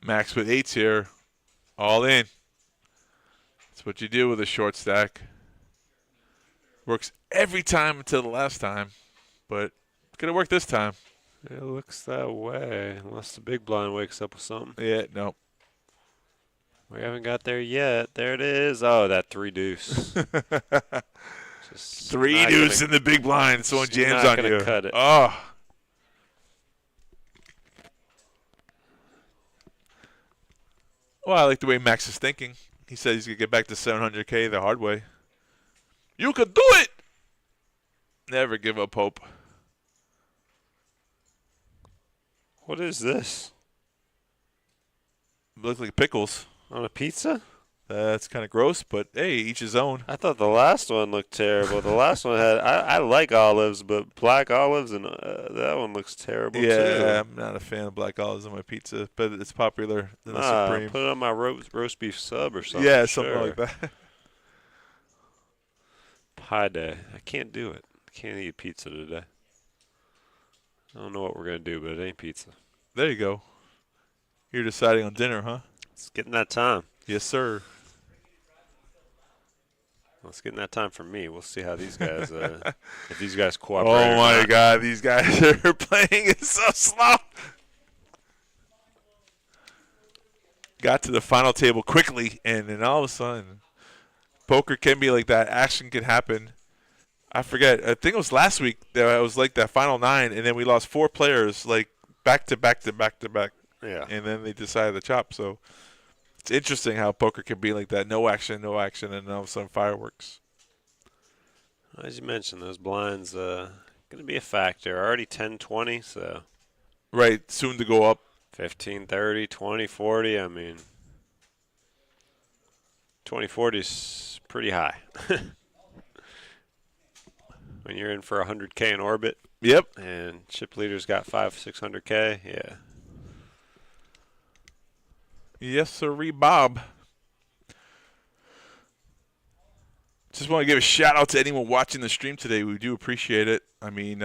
Max with 8s here. All in. That's what you do with a short stack. Works every time until the last time, but it's going to work this time.
It looks that way, unless the big blind wakes up with something.
Yeah, no.
We haven't got there yet. There it is. Oh, that 3 deuce.
3 deuce in the big blind. Someone jams
not
on
gonna
you.
Cut it.
Oh. Well, I like the way Max is thinking. He said he's going to get back to 700K the hard way. You can do it! Never give up hope.
What is this?
Looks like pickles.
On a pizza?
That's kind of gross, but hey, each his own.
I thought the last one looked terrible. The last one had, I like olives, but black olives, and that one looks terrible too.
Yeah, I'm not a fan of black olives on my pizza, but it's popular in the Supreme.
Put it on my roast beef sub or something.
Yeah, something like that.
Pie day. I can't do it. I can't eat pizza today. I don't know what we're going to do, but it ain't pizza.
There you go. You're deciding on dinner, huh?
It's getting that time.
Yes, sir.
Well, it's getting that time for me. We'll see how these guys, if these guys cooperate.
Oh, my God. These guys are playing it so slow. Got to the final table quickly, and then all of a sudden, poker can be like that. Action can happen. I forget. I think it was last week that it was like that final 9, and then we lost 4 players, like back to back to back to back.
Yeah.
and then they decided to chop. So it's interesting how poker can be like that. No action, and all of a sudden fireworks.
As you mentioned, those blinds going to be a factor. Already 10-20, so.
Right, soon to go up.
15-30, 20-40. I mean, 20-40 is pretty high. When you're in for 100K in orbit.
Yep.
And chip leader's got 500-600K. Yeah.
Yes, sirree, Bob. Just want to give a shout out to anyone watching the stream today. We do appreciate it. I mean,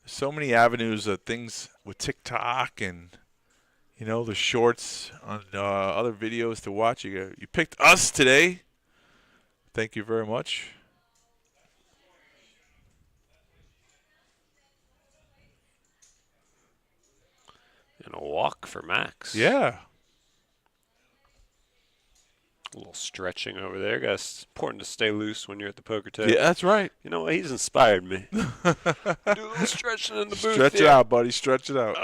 so many avenues of things with TikTok and, you know, the shorts on other videos to watch. You picked us today. Thank you very much.
And a walk for Max.
Yeah.
A little stretching over there. Guys, it's important to stay loose when you're at the poker table.
Yeah, that's right.
You know what? He's inspired me. Do a little stretching in the booth.
Stretch it out, buddy. Stretch it out.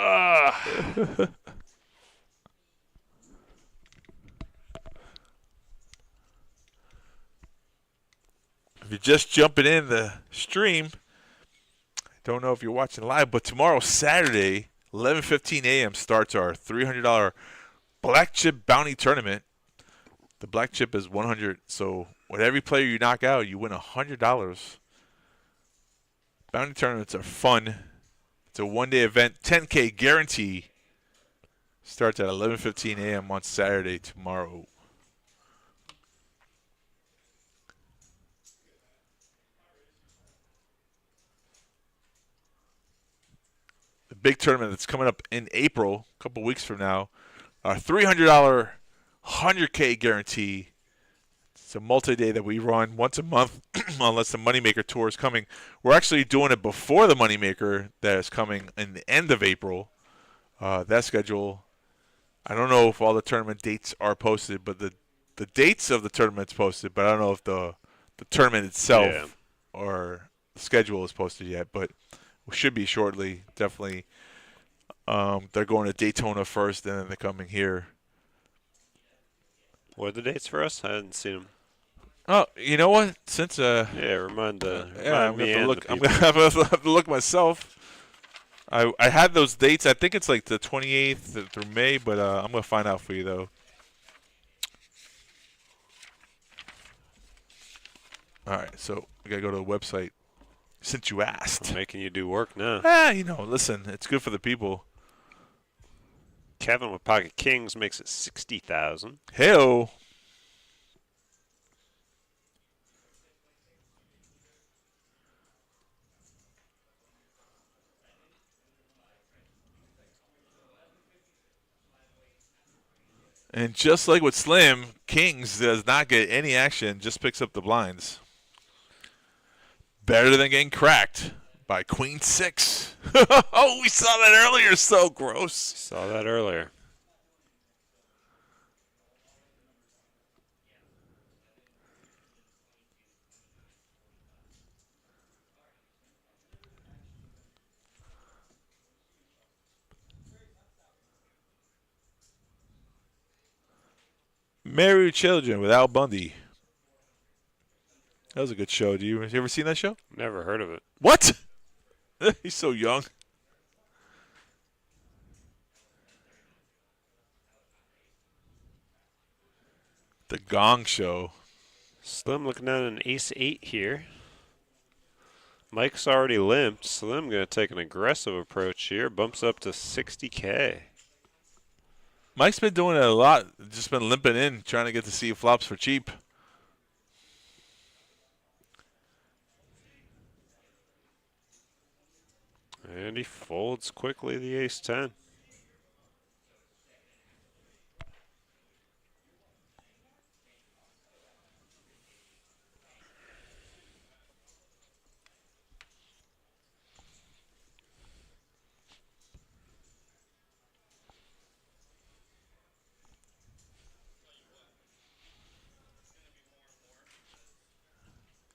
If you're just jumping in the stream, I don't know if you're watching live, but tomorrow, Saturday, 11:15 a.m. starts our $300 Black Chip Bounty Tournament. The Black Chip is 100, so with every player you knock out, you win $100. Bounty tournaments are fun. It's a one-day event, 10K guarantee. Starts at 11:15 a.m. on Saturday tomorrow. The big tournament that's coming up in April, a couple weeks from now, our $300 100K guarantee. It's a multi-day that we run once a month unless the Moneymaker Tour is coming. We're actually doing it before the Moneymaker that is coming in the end of April. That schedule, I don't know if all the tournament dates are posted, but the dates of the tournament's posted, but I don't know if the tournament itself or the schedule is posted yet, but it should be shortly, definitely. They're going to Daytona first, and then they're coming here.
What are the dates for us? I hadn't seen them.
Oh, you know what? Since
remind
I'm
me
gonna
and
look.
the
I'm
people.
gonna have to look myself. I had those dates. I think it's like the 28th through May, but I'm gonna find out for you though. All right, so we gotta go to the website. Since you asked,
I'm making you do work now.
Listen, it's good for the people.
Kevin with Pocket Kings makes it 60,000.
Hey-o. And just like with Slim, Kings does not get any action, just picks up the blinds. Better than getting cracked by Queen 6. Oh, we saw that earlier. So gross.
Saw that earlier.
Married Children with Al Bundy. That was a good show. You ever seen that show?
Never heard of it.
What? He's so young. The Gong Show.
Slim looking at an ace-8 here. Mike's already limped. Slim going to take an aggressive approach here. Bumps up to 60K.
Mike's been doing it a lot. Just been limping in, trying to get to see flops for cheap.
And he folds quickly the ace-10.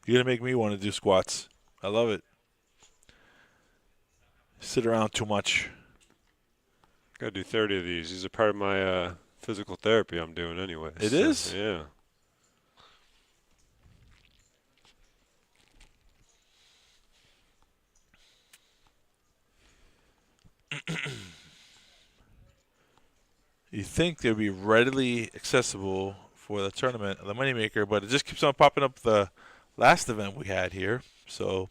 You're going to make me want to do squats. I love it. Sit around too much.
Gotta do 30 of these. These are part of my physical therapy I'm doing anyway.
It is?
Yeah.
You think they'd be readily accessible for the tournament, the moneymaker, but it just keeps on popping up the last event we had here. So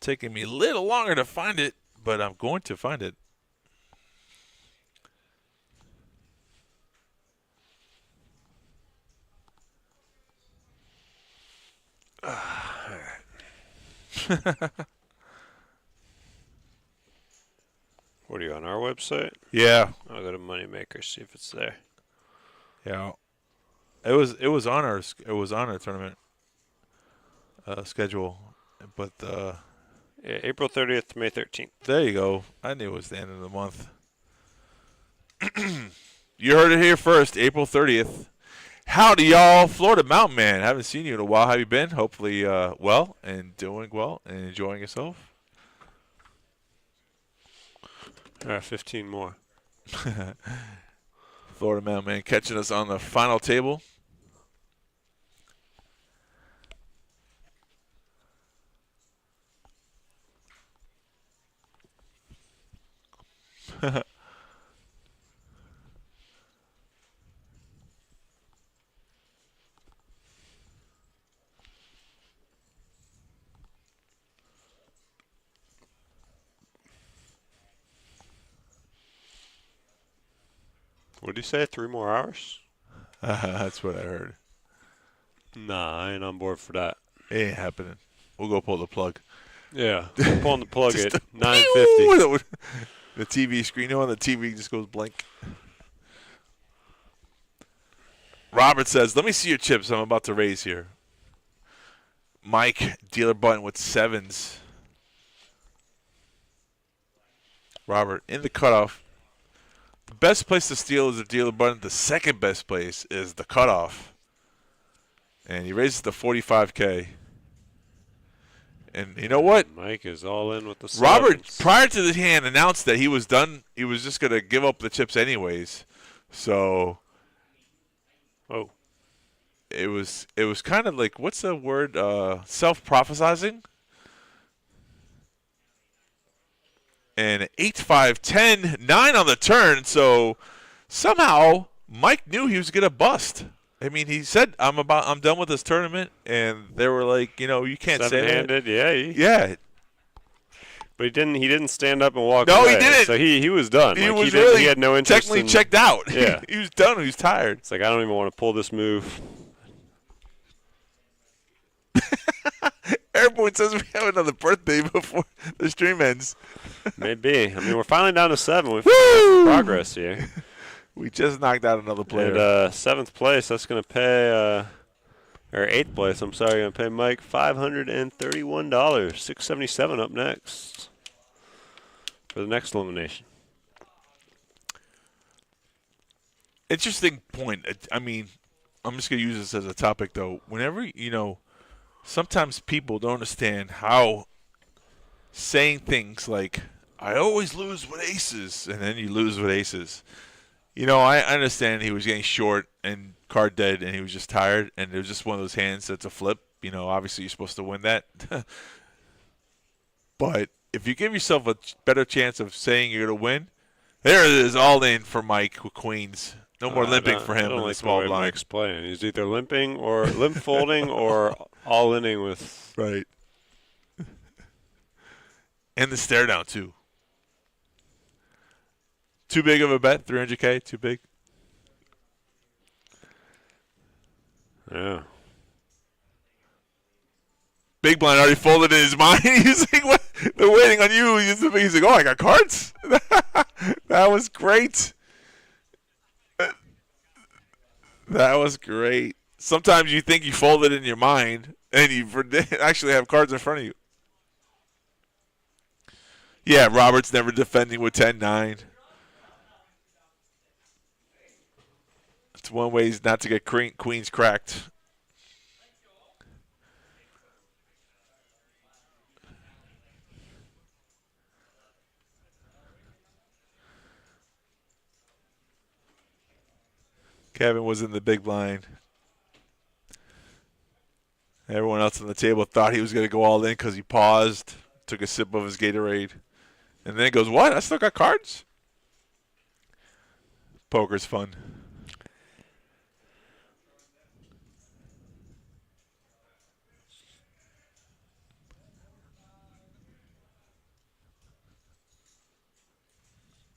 taking me a little longer to find it, but I'm going to find it.
What are you on our website?
Yeah.
I'll go to Moneymaker, see if it's there.
Yeah. It was on our tournament schedule, but
Yeah, April 30th to May 13th.
there you go. I knew it was the end of the month. You heard it here first, April 30th. Howdy, y'all. Florida Mountain Man. Haven't seen you in a while. How have you been? Hopefully well and doing well and enjoying yourself.
All right, 15 more.
Florida Mountain Man catching us on the final table.
What did you say? 3 more hours?
That's what I heard.
Nah, I ain't on board for that.
It ain't happening. We'll go pull the plug.
Yeah, I'm pulling the plug at 9:50.
The TV screen on the TV just goes blank. Robert says, "Let me see your chips. I'm about to raise here." Mike, dealer button with 7s. Robert, in the cutoff. The best place to steal is the dealer button. The second best place is the cutoff. And he raises to 45K. And you know what?
Mike is all in with the
Robert,
sevens.
prior to the hand, announced that he was done. He was just going to give up the chips anyways. So
Oh.
it was kind of like, what's the word? Self-prophesizing. And 8, 5, 10, 9 on the turn. So somehow Mike knew he was going to bust. I mean, he said, I'm done with this tournament. And they were like, you can't say that.
Seven-handed, yeah.
Yeah.
But he didn't stand up and walk
No,
away.
he didn't.
So he was done.
He
Like,
was
he had no interest
technically
in,
checked out.
Yeah.
He was done. He was tired.
It's like, I don't even want to pull this move.
Airborne says we have another birthday before the stream ends.
Maybe. I mean, we're finally down to 7. We've made
Woo!
some progress here.
We just knocked out another player.
And 7th place, that's going to pay, or 8th place, I'm sorry, going to pay Mike $531. $677 up next for the next elimination.
Interesting point. I mean, I'm just going to use this as a topic, though. Whenever, sometimes people don't understand how saying things like, I always lose with aces, and then you lose with aces. I understand he was getting short and card dead, and he was just tired, and it was just one of those hands that's a flip. Obviously you're supposed to win that. But if you give yourself a better chance of saying you're going to win, there it is, all in for Mike with queens. No more limping for him in the small blind.
Mike's playing. He's either limping or limp folding or all-inning with.
Right. And the stare down, too. Too big of a bet? 300K? Too big?
Yeah.
Big blind already folded in his mind. He's like, what? They're waiting on you. He's like, oh, I got cards? That was great. That was great. Sometimes you think you folded in your mind, and you actually have cards in front of you. Yeah, Robert's never defending with 10-9. It's one way not to get queens cracked. Kevin was in the big blind. Everyone else on the table thought he was going to go all in because he paused, took a sip of his Gatorade, and then he goes, "What? I still got cards?" Poker's fun.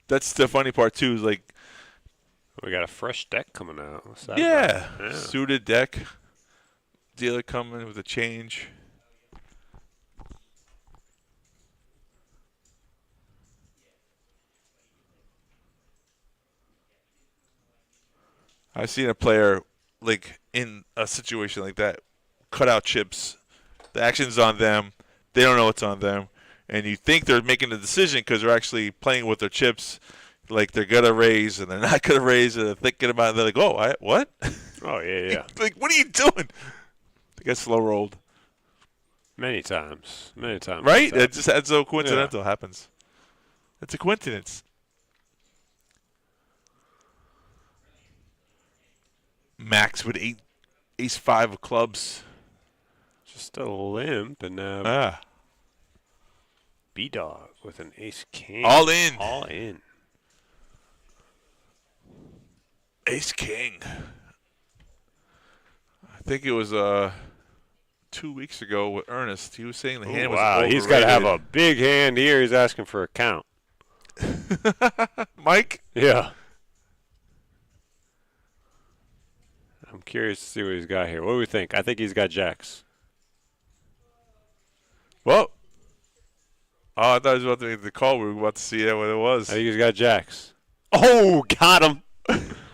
That's the funny part too. Is like
we got a fresh deck coming out. What's that
yeah, suited deck. Dealer coming with a change. I've seen a player like in a situation like that, cut out chips. The action's on them. They don't know what's on them, and you think they're making a decision because they're actually playing with their chips. Like they're gonna raise and they're not gonna raise, and they're thinking about it. They're like, "Oh, what?"
Oh yeah.
Like, what are you doing? They get slow rolled.
Many times.
Right? It just that's so coincidental. Happens. It's a coincidence. Max with ace 5 of clubs.
Just a limp, and B-Dog with an ace king.
All in.
All in.
Ace king. I think it was 2 weeks ago with Ernest. He was saying the hand was overrated.
He's got to have a big hand here. He's asking for a count.
Mike?
Yeah. I'm curious to see what he's got here. What do we think? I think he's got jacks.
Well, I thought he was about to make the call. We were about to see what it was.
I think he's got jacks. Oh, got him.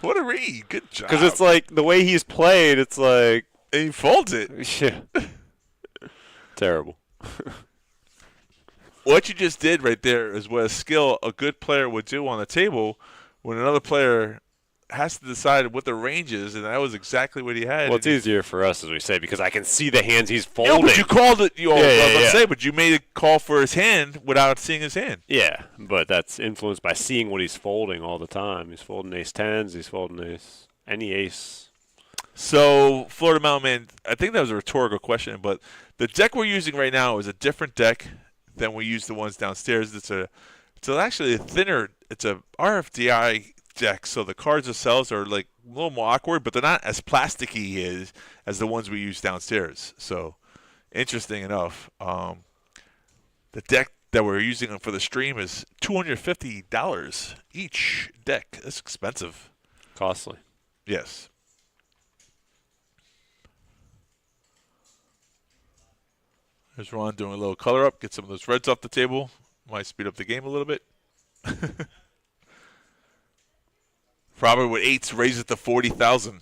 What a read. Good job.
Because it's like the way he's played, it's like.
And he folds it.
Yeah. Terrible.
What you just did right there is what a skill a good player would do on the table when another player has to decide what the range is, and that was exactly what he had.
Well, it's easier for us, as we say, because I can see the hands he's folding.
No, but you called it. But you made a call for his hand without seeing his hand.
Yeah, but that's influenced by seeing what he's folding all the time. He's folding ace tens. He's folding any ace.
So, Florida Mountain Man, I think that was a rhetorical question, but the deck we're using right now is a different deck than we use the ones downstairs. It's actually a thinner. It's a RFDI deck, so the cards themselves are like a little more awkward, but they're not as plasticky as the ones we use downstairs. So, interesting enough, the deck that we're using for the stream is $250 each deck. That's expensive.
Costly.
Yes. There's Ron doing a little color up, get some of those reds off the table. Might speed up the game a little bit. Robert with eights, raise it to 40,000.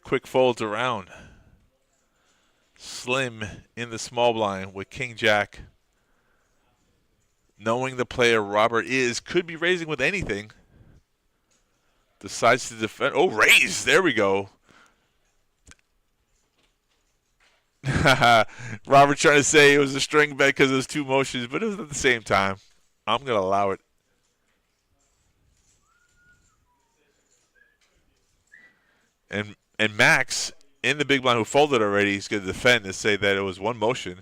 Quick folds around. Slim in the small blind with King Jack. Knowing the player Robert could be raising with anything. Decides to defend. Oh, raise. There we go. Robert trying to say it was a string bet because it was two motions, but it was at the same time. I'm going to allow it. And Max, in the big blind who folded already, he's going to defend and say that it was one motion.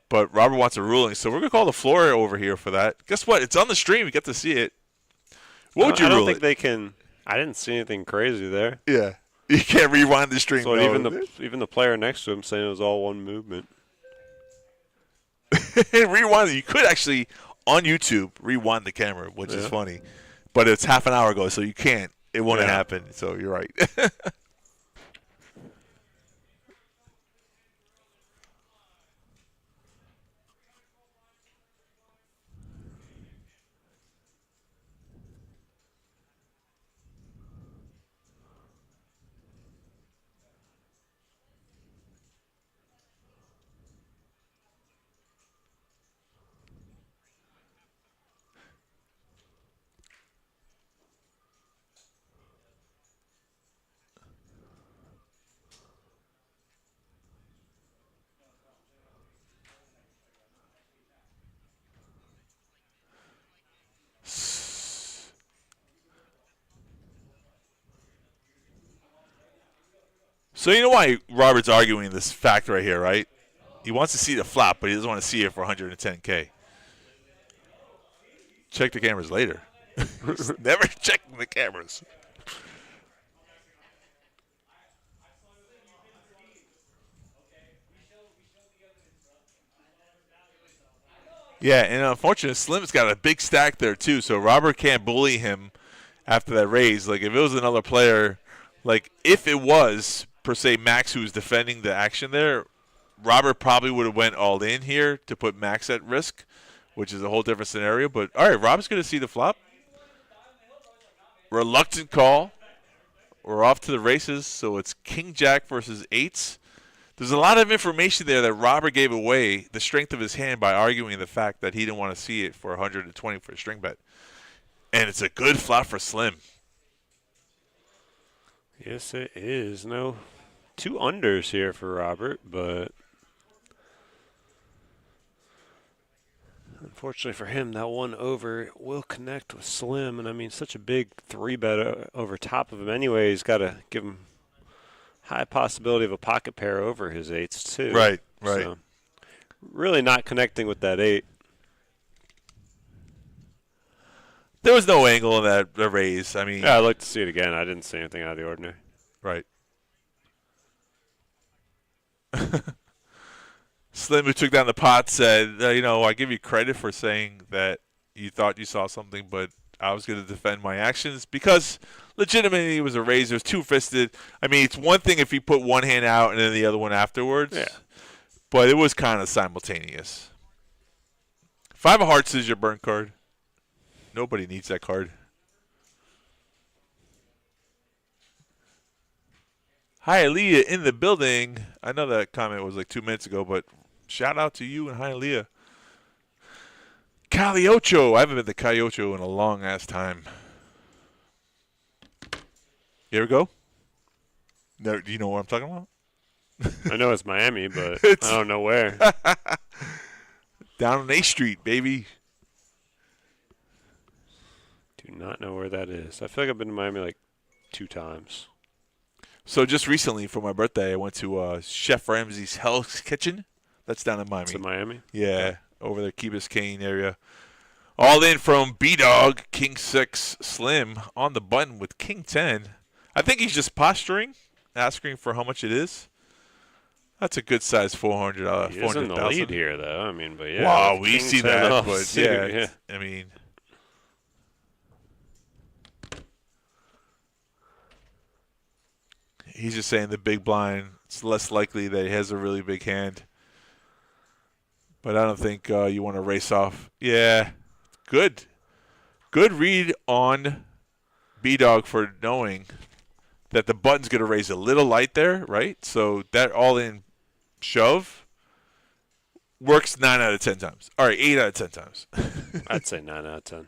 But Robert wants a ruling, so we're going to call the floor over here for that. Guess what? It's on the stream. You get to see it. What would you rule?
I don't think they can. I didn't see anything crazy there.
Yeah. You can't rewind the stream.
So even the player next to him saying it was all one movement.
Rewind it. You could actually, on YouTube, rewind the camera, which is funny. But it's half an hour ago, so you can't. It won't happen, so you're right. So you know why Robert's arguing this fact right here, right? He wants to see the flop, but he doesn't want to see it for 110K. Check the cameras later. Never checking the cameras. Yeah, and unfortunately, Slim's got a big stack there too, so Robert can't bully him after that raise. Like if it was another player, like if it was per se Max who was defending the action there, Robert probably would have went all in here to put Max at risk, which is a whole different scenario. But all right, Robert's going to see the flop. Reluctant call. We're off to the races, so it's King Jack versus eights. There's a lot of information there that Robert gave away, the strength of his hand, by arguing the fact that he didn't want to see it for 120 for a string bet. And it's a good flop for Slim.
Yes, it is. No, 2 unders here for Robert, but unfortunately for him, that one over will connect with Slim. And, I mean, such a big 3-bet over top of him anyway. He's got to give him high possibility of a pocket pair over his eights, too.
Right.
So, really not connecting with that 8.
There was no angle in that raise. I mean,
yeah, I'd like to see it again. I didn't see anything out of the ordinary.
Right. Slim, who took down the pot, said, I give you credit for saying that you thought you saw something, but I was going to defend my actions because legitimately it was a raise. It was two-fisted. I mean, it's one thing if you put one hand out and then the other one afterwards.
Yeah.
But it was kind of simultaneous. 5 of hearts is your burn card. Nobody needs that card. Hialeah in the building. I know that comment was like 2 minutes ago, but shout out to you and Hialeah. Caliocho. I haven't been to Caliocho in a long-ass time. You ever go? No, do you know what I'm talking about?
I know it's Miami, but I don't know where.
Down on A Street, baby.
Do not know where that is. I feel like I've been to Miami like 2 times.
So just recently for my birthday, I went to Chef Ramsay's Hell's Kitchen. That's down in Miami.
It's in Miami?
Yeah, over the Key Biscayne area. All in from B-Dog, King 6, Slim on the button with King 10. I think he's just posturing, asking for how much it is. That's a good size $400,000.
He is in the lead here, though. I mean, but yeah.
Wow, we
King
see
10
that,
off
but
suit,
yeah, I mean. He's just saying the big blind, it's less likely that he has a really big hand. But I don't think you want to race off. Yeah, good. Good read on B-Dog for knowing that the button's going to raise a little light there, right? So that all-in shove works 9 out of 10 times. All right, 8 out of 10 times.
I'd say 9 out of 10.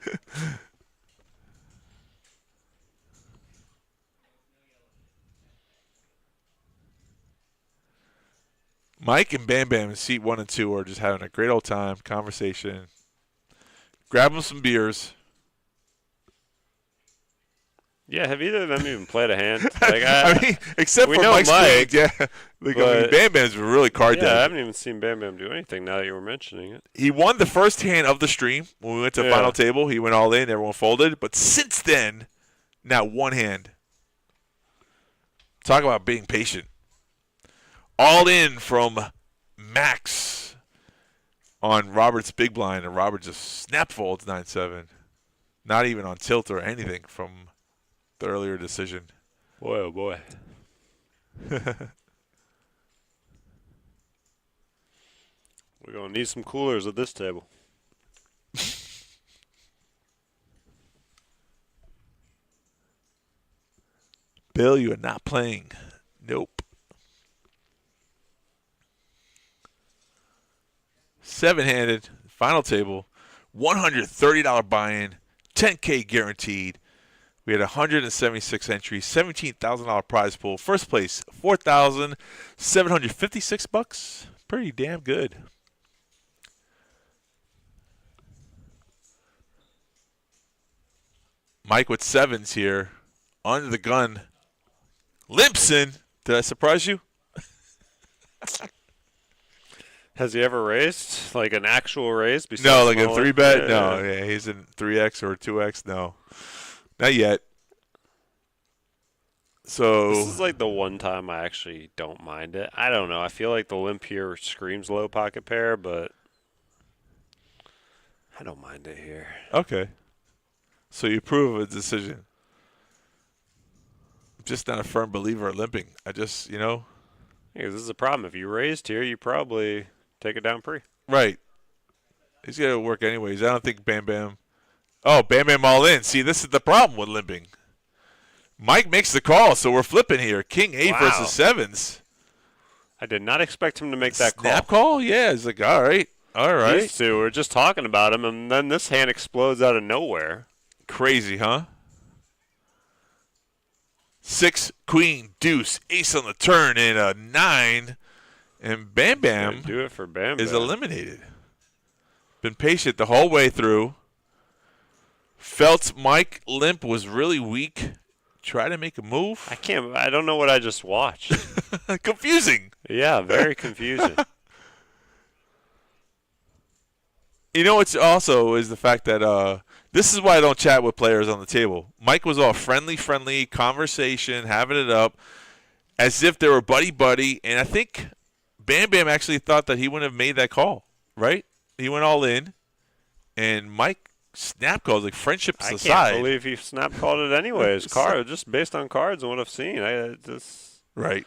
Mike and Bam Bam in seat 1 and 2 are just having a great old time, conversation. Grab them some beers.
Yeah, have either of them even played a hand? Like,
I mean, except for Mike's
Mike,
yeah. Like, I mean, Bam Bam's really card dead.
I haven't even seen Bam Bam do anything now that you were mentioning it.
He won the first hand of the stream. When we went to the final table, he went all in. Everyone folded. But since then, not one hand. Talk about being patient. All in from Max on Robert's big blind, and Robert just snap folds 9-7. Not even on tilt or anything from the earlier decision.
Boy, oh boy. We're going to need some coolers at this table.
Bill, you are not playing. Nope. 7-handed, final table, $130 buy-in, $10K guaranteed. We had 176 entries, $17,000 prize pool. First place, $4,756. Pretty damn good. Mike with 7s here, under the gun. Limpson Did I surprise you?
Has he ever raised like an actual raise?
No, like a
smaller?
3-bet. No, yeah, he's in 3x or 2x. No, not yet. So
this is like the one time I actually don't mind it. I don't know. I feel like the limp here screams low pocket pair, but I don't mind it here.
Okay. So you approve of a decision. I'm just not a firm believer of limping. I just,
Yeah, this is a problem. If you raised here, you probably take it down pre.
Right. He's got to work anyways. I don't think Bam Bam. Oh, Bam Bam all in. See, this is the problem with limping. Mike makes the call, so we're flipping here. King 8 versus 7s.
I did not expect him to make that
Snap call? Yeah, he's like, all right.
These two were just talking about him, and then this hand explodes out of nowhere.
Crazy, huh? 6, queen, deuce, ace on the turn, and a 9. And Bam Bam
do it for Bam Bam.
is eliminated. Been patient the whole way through. Felt Mike limp was really weak. Try to make a move.
I don't know what I just watched.
Confusing.
Yeah, very confusing.
You know what's also is the fact that this is why I don't chat with players on the table. Mike was all friendly conversation, having it up, as if they were buddy, and I think Bam Bam actually thought that he wouldn't have made that call, right? He went all in, and Mike snap calls, like friendships aside.
I can't believe he snap called it anyways. Just based on cards and what I've seen.
Right.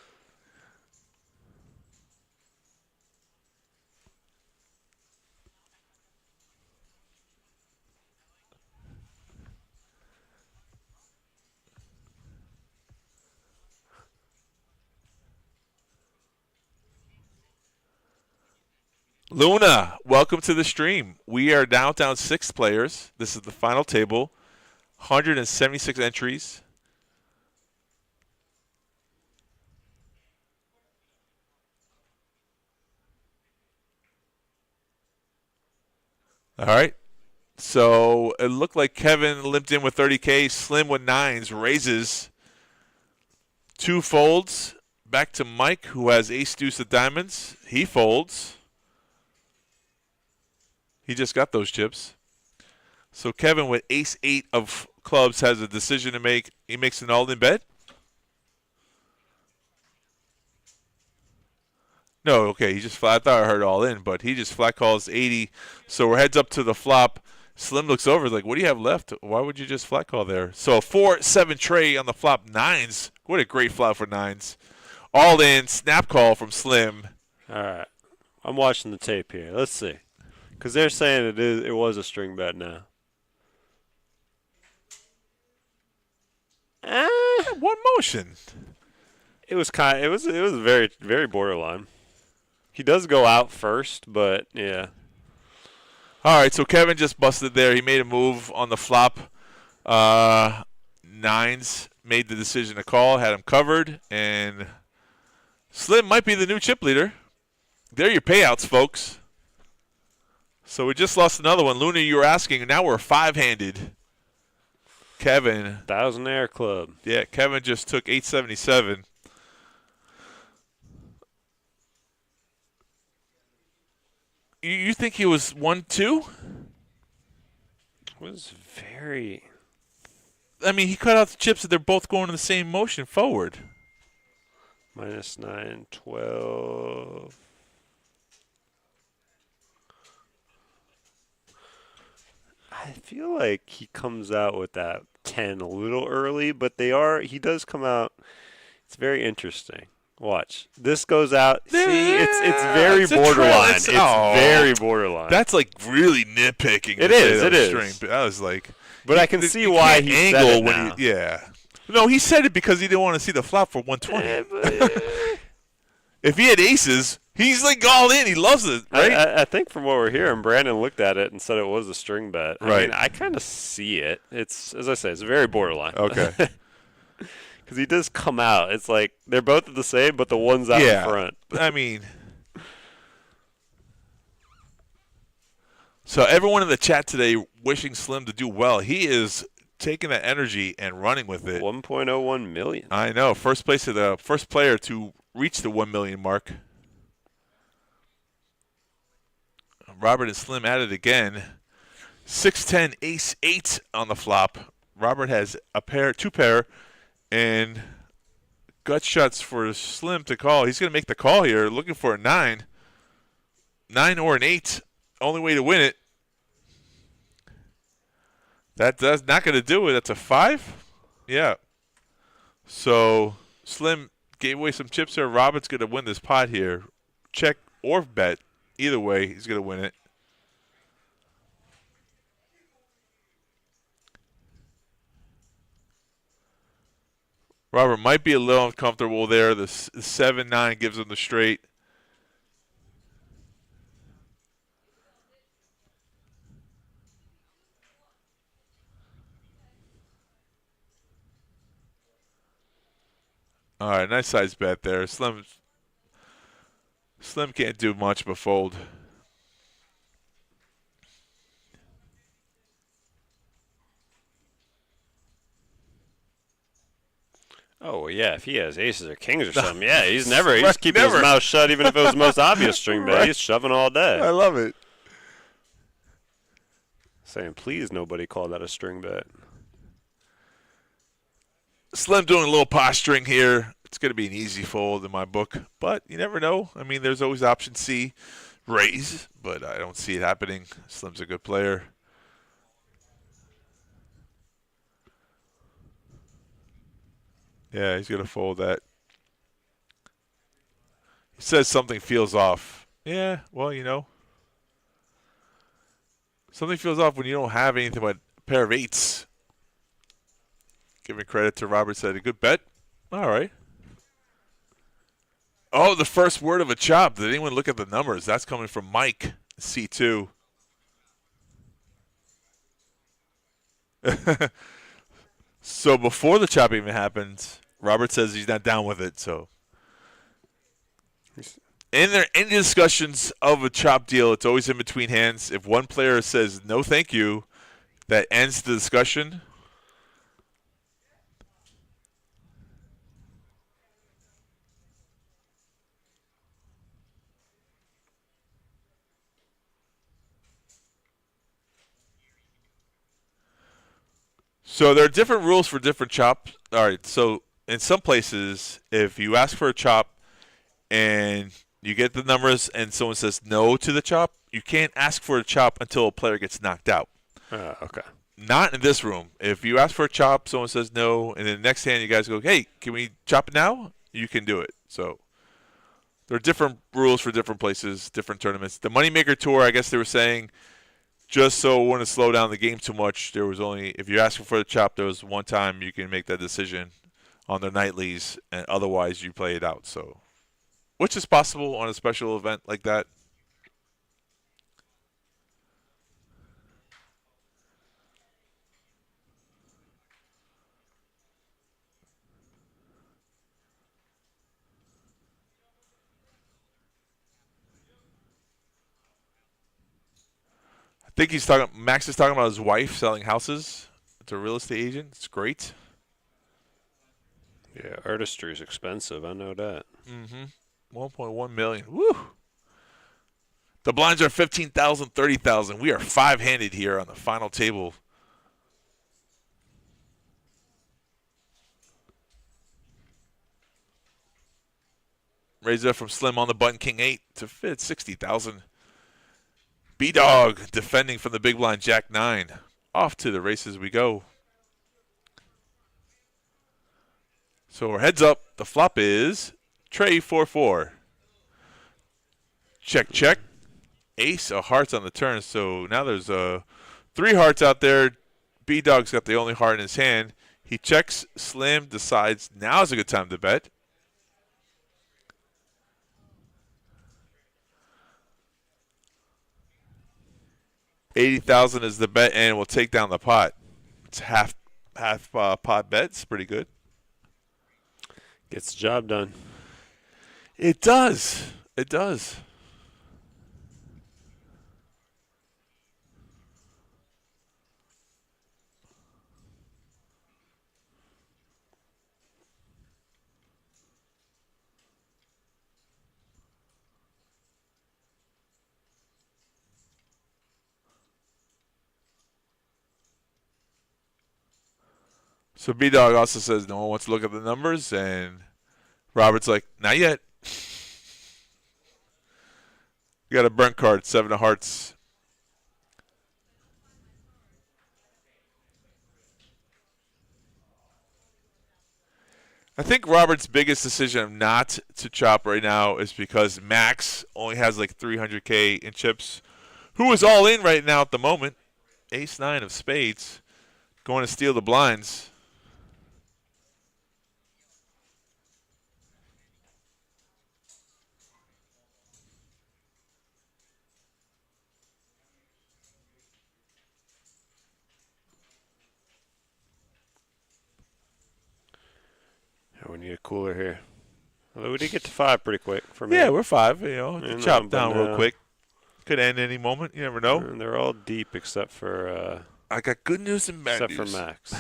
Luna, welcome to the stream. We are now down 6 players. This is the final table. 176 entries. All right. So it looked like Kevin limped in with 30K. Slim with 9s. Raises 2 folds. Back to Mike, who has ace deuce of diamonds. He folds. He just got those chips. So Kevin with ace 8 of clubs has a decision to make. He makes an all-in bet. No, okay. He just I thought I heard all in, but he just flat calls 80. So we're heads up to the flop. Slim looks over like, what do you have left? Why would you just flat call there? So 4-7 tray on the flop. 9s. What a great flop for 9s. All in. Snap call from Slim.
All right. I'm watching the tape here. Let's see. Because they're saying it was a string bet now.
One motion.
It was very, very borderline. He does go out first, but yeah.
All right, so Kevin just busted there. He made a move on the flop. 9s made the decision to call, had him covered, and Slim might be the new chip leader. There are your payouts, folks. So we just lost another one. Luna, you were asking, and now we're 5-handed. Kevin.
Thousandaire Club.
Yeah, Kevin just took 877. You think he was 1-2?
Was very.
I mean, he cut out the chips, and they're both going in the same motion forward.
-9, 12. I feel like he comes out with that 10 a little early, but he does come out. It's very interesting. Watch. This goes out. See, it's very borderline. It's very borderline.
That's like really nitpicking.
It is.
I was like,
but I can see why he said it now.
Yeah. No, he said it because he didn't want to see the flop for 120. If he had aces, he's like all in. He loves it, right?
I think from what we're hearing, Brandon looked at it and said it was a string bet. I mean, I kind of see it. It's, as I say, it's very borderline.
Okay.
Because he does come out. It's like they're both the same, but the one's out in front.
I mean, so everyone in the chat today wishing Slim to do well. He is taking that energy and running with it.
1.01 million.
I know. First player to reach the 1 million mark. Robert and Slim at it again. 6-10, ace-8 on the flop. Robert has two pair, and gut shots for Slim to call. He's going to make the call here, looking for a 9. 9 or an 8. Only way to win it. That's not going to do it. That's a 5? Yeah. So Slim gave away some chips there. Robert's going to win this pot here. Check or bet. Either way, he's going to win it. Robert might be a little uncomfortable there. The 7-9 gives him the straight. All right, nice size bet there. Slim can't do much but fold.
Oh, yeah, if he has aces or kings or something, yeah, he's keeping
never.
his mouth shut even if it was the most obvious string bet.
Right.
He's shoving all day.
I love it.
Saying, please, nobody call that a string bet.
Slim doing a little posturing here. It's going to be an easy fold in my book, but you never know. I mean, there's always option C, raise, but I don't see it happening. Slim's a good player. Yeah, he's going to fold that. He says something feels off. Yeah, well, you know. Something feels off when you don't have anything but a pair of 8s. Giving credit to Robert, said a good bet. All right. Oh, the first word of a chop. Did anyone look at the numbers? That's coming from Mike, C2. So before the chop even happens, Robert says he's not down with it. So in any discussions of a chop deal, it's always in between hands. If one player says no thank you, that ends the discussion. So there are different rules for different chops. All right, so in some places, if you ask for a chop and you get the numbers and someone says no to the chop, you can't ask for a chop until a player gets knocked out.
Okay.
Not in this room. If you ask for a chop, someone says no, and then the next hand you guys go, hey, can we chop it now? You can do it. So there are different rules for different places, different tournaments. The Moneymaker Tour, I guess they were saying, just so it wouldn't slow down the game too much, there was only, if you're asking for the chop, there was one time you can make that decision on the nightlies, and otherwise you play it out. So, which is possible on a special event like that. I think Max is talking about his wife selling houses to a real estate agent. It's great.
Yeah, artistry is expensive. I know that.
1.1 million. Woo! The blinds are 15,000, 30,000. We are 5-handed here on the final table. Raise it up from Slim on the button, King 8 to fit 60,000. B-Dog defending from the big blind, Jack 9. Off to the races we go. So we're heads up. The flop is Trey 4-4. Check, check. Ace of hearts on the turn. So now there's 3 hearts out there. B-Dog's got the only heart in his hand. He checks. Slim decides now's a good time to bet. $80,000 is the bet, and we'll take down the pot. It's half pot bet. It's pretty good.
Gets the job done.
It does. It does. So B-Dog also says no one wants to look at the numbers, and Robert's like, not yet. You got a burnt card, 7 of hearts. I think Robert's biggest decision of not to chop right now is because Max only has like 300K in chips, who is all in right now at the moment. Ace-9 of spades, going to steal the blinds.
We need a cooler here. Although we did get to 5 pretty quick for me.
Yeah, we're 5. Chop down real quick. Could end any moment. You never know.
And they're all deep except for.
I got good news and bad news.
Except for Max.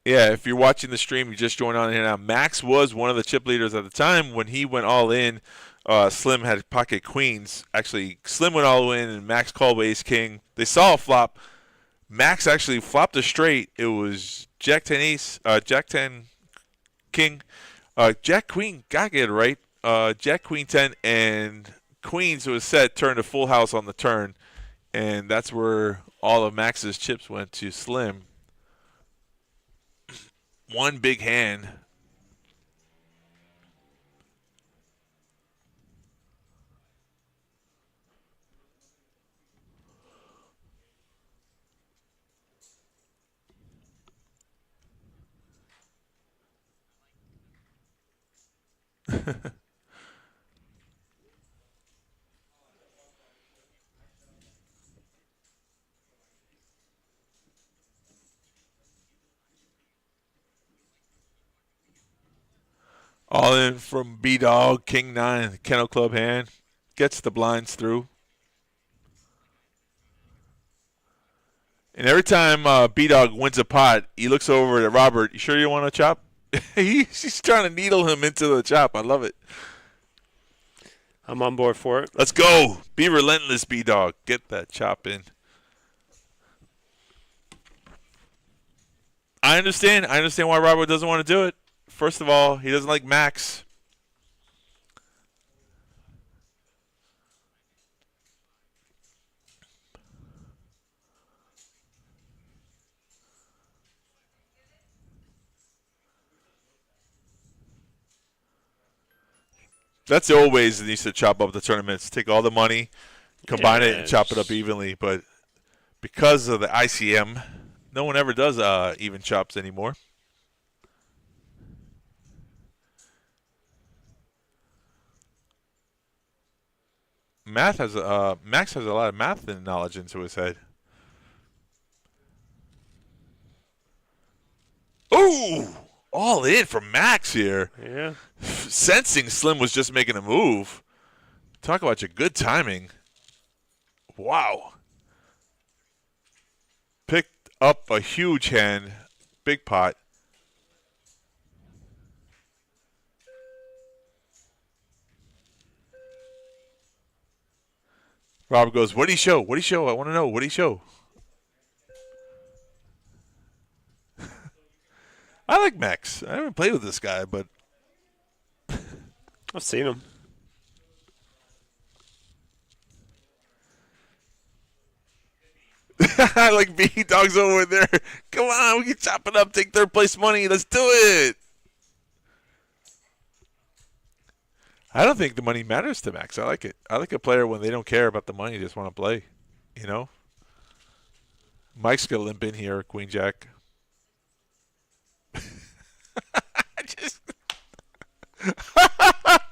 Yeah, if you're watching the stream, you just joined on here now. Max was one of the chip leaders at the time. When he went all in, Slim had pocket queens. Actually, Slim went all in, and Max called ace king. They saw a flop. Max actually flopped a straight. It was Jack 10 ace, Jack 10 king, Jack queen. Gotta get it right. Jack queen 10 and queens was set. Turned a full house on the turn, and that's where all of Max's chips went to Slim. One big hand. All in from B-Dog, King 9, Kennel Club hand. Gets the blinds through. And every time B-Dog wins a pot, he looks over at Robert. You sure you want to chop? He's trying to needle him into the chop. I love it.
I'm on board for it.
Let's go. Be relentless, B-Dog. Get that chop in. I understand. I understand why Robert doesn't want to do it. First of all, he doesn't like Max. That's the old ways that needs to chop up the tournaments. Take all the money, combine it, and chop it up evenly. But because of the ICM, no one ever does even chops anymore. Max has a lot of math knowledge into his head. Ooh, all in from Max here.
Yeah.
Sensing Slim was just making a move. Talk about your good timing. Wow. Picked up a huge hand, big pot. Robert goes, what did he show? What did he show? I want to know. What did he show? I like Max. I haven't played with this guy, but
I've seen him.
I like B-Dog's over there. Come on, we can chop it up, take third place money. Let's do it. I don't think the money matters to Max. I like it. I like a player when they don't care about the money, just want to play. You know? Mike's going to limp in here, Queen Jack.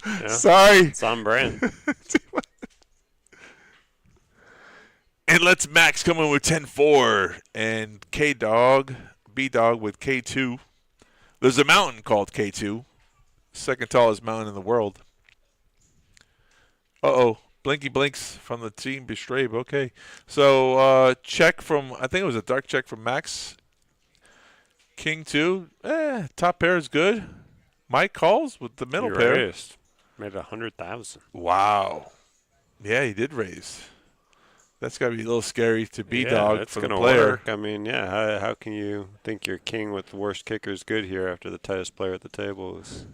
Yeah.
Sorry.
It's on brand.
And let's Max come in with 10-4. And K-Dog, B-Dog with K2. There's a mountain called K2. Second tallest mountain in the world. Uh-oh. Blinky blinks from the team Bestrabe. Okay. So check from, I think it was a dark check from Max. King 2. Top pair is good. Mike calls with the middle pair.
Raised. Made 100,000.
Wow. Yeah, he did raise. That's got to be a little scary to B-Dog for the player.
Work. I mean, yeah, how can you think your king with the worst kicker is good here after the tightest player at the table is...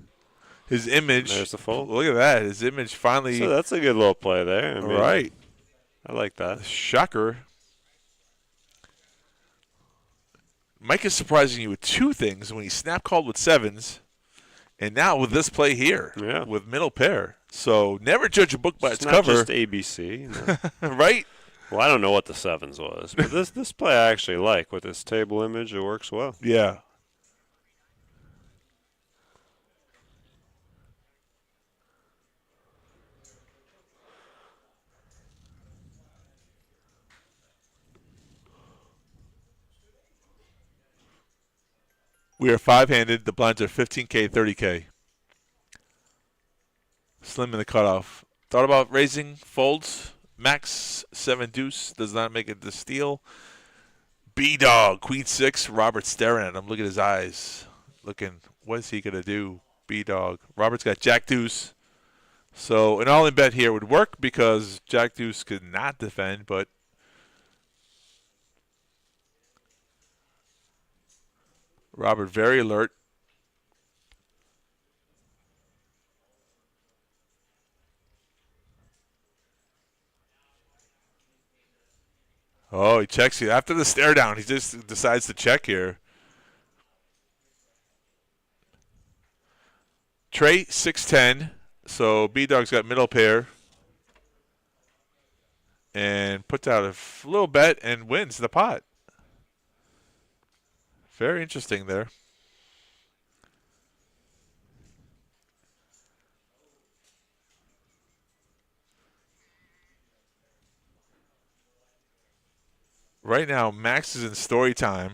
His image.
There's the fold.
Look at that. His image finally.
So that's a good little play there. I mean,
right.
I like that.
Shocker. Mike is surprising you with two things when he snap called with 7s, and now with this play here with middle pair. So never judge a book by its cover.
Not just ABC.
Right?
Well, I don't know what the 7s was, but this play I actually like. With this table image, it works well.
Yeah. We are 5-handed. The blinds are 15K, 30K. Slim in the cutoff. Thought about raising folds. Max 7 deuce does not make it to steal. B-Dog, Queen 6. Robert staring at him. Look at his eyes. Looking, what is he going to do? B-Dog. Robert's got Jack deuce. So an all-in bet here would work because Jack deuce could not defend, but Robert very alert. Oh, he checks you. After the stare down, he just decides to check here. Trey, 6'10". So B-Dog's got middle pair. And puts out a little bet and wins the pot. Very interesting there. Right now, Max is in story time.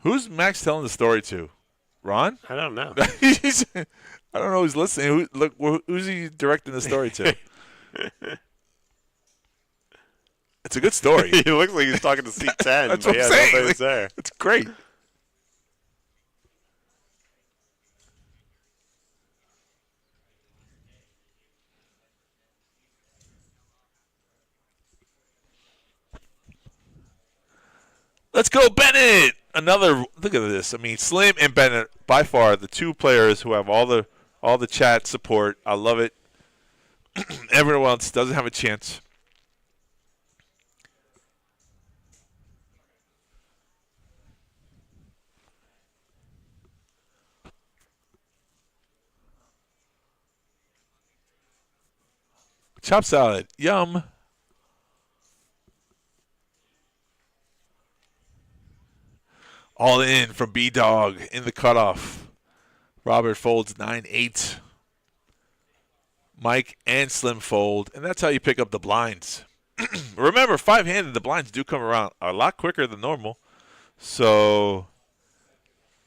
Who's Max telling the story to? Ron?
I don't know.
I don't know who's listening. Who's he directing the story to? It's a good story.
He looks like he's talking to seat 10.
That's what I'm saying. Like,
there.
it's great. Let's go, Bennett! Another look at this. I mean, Slim and Bennett, by far the two players who have all the chat support. I love it. Everyone else doesn't have a chance. Chop salad, yum. All in from B-Dog in the cutoff. Robert folds 9-8. Mike and Slim fold, and that's how you pick up the blinds. Remember, 5-handed, the blinds do come around a lot quicker than normal. So,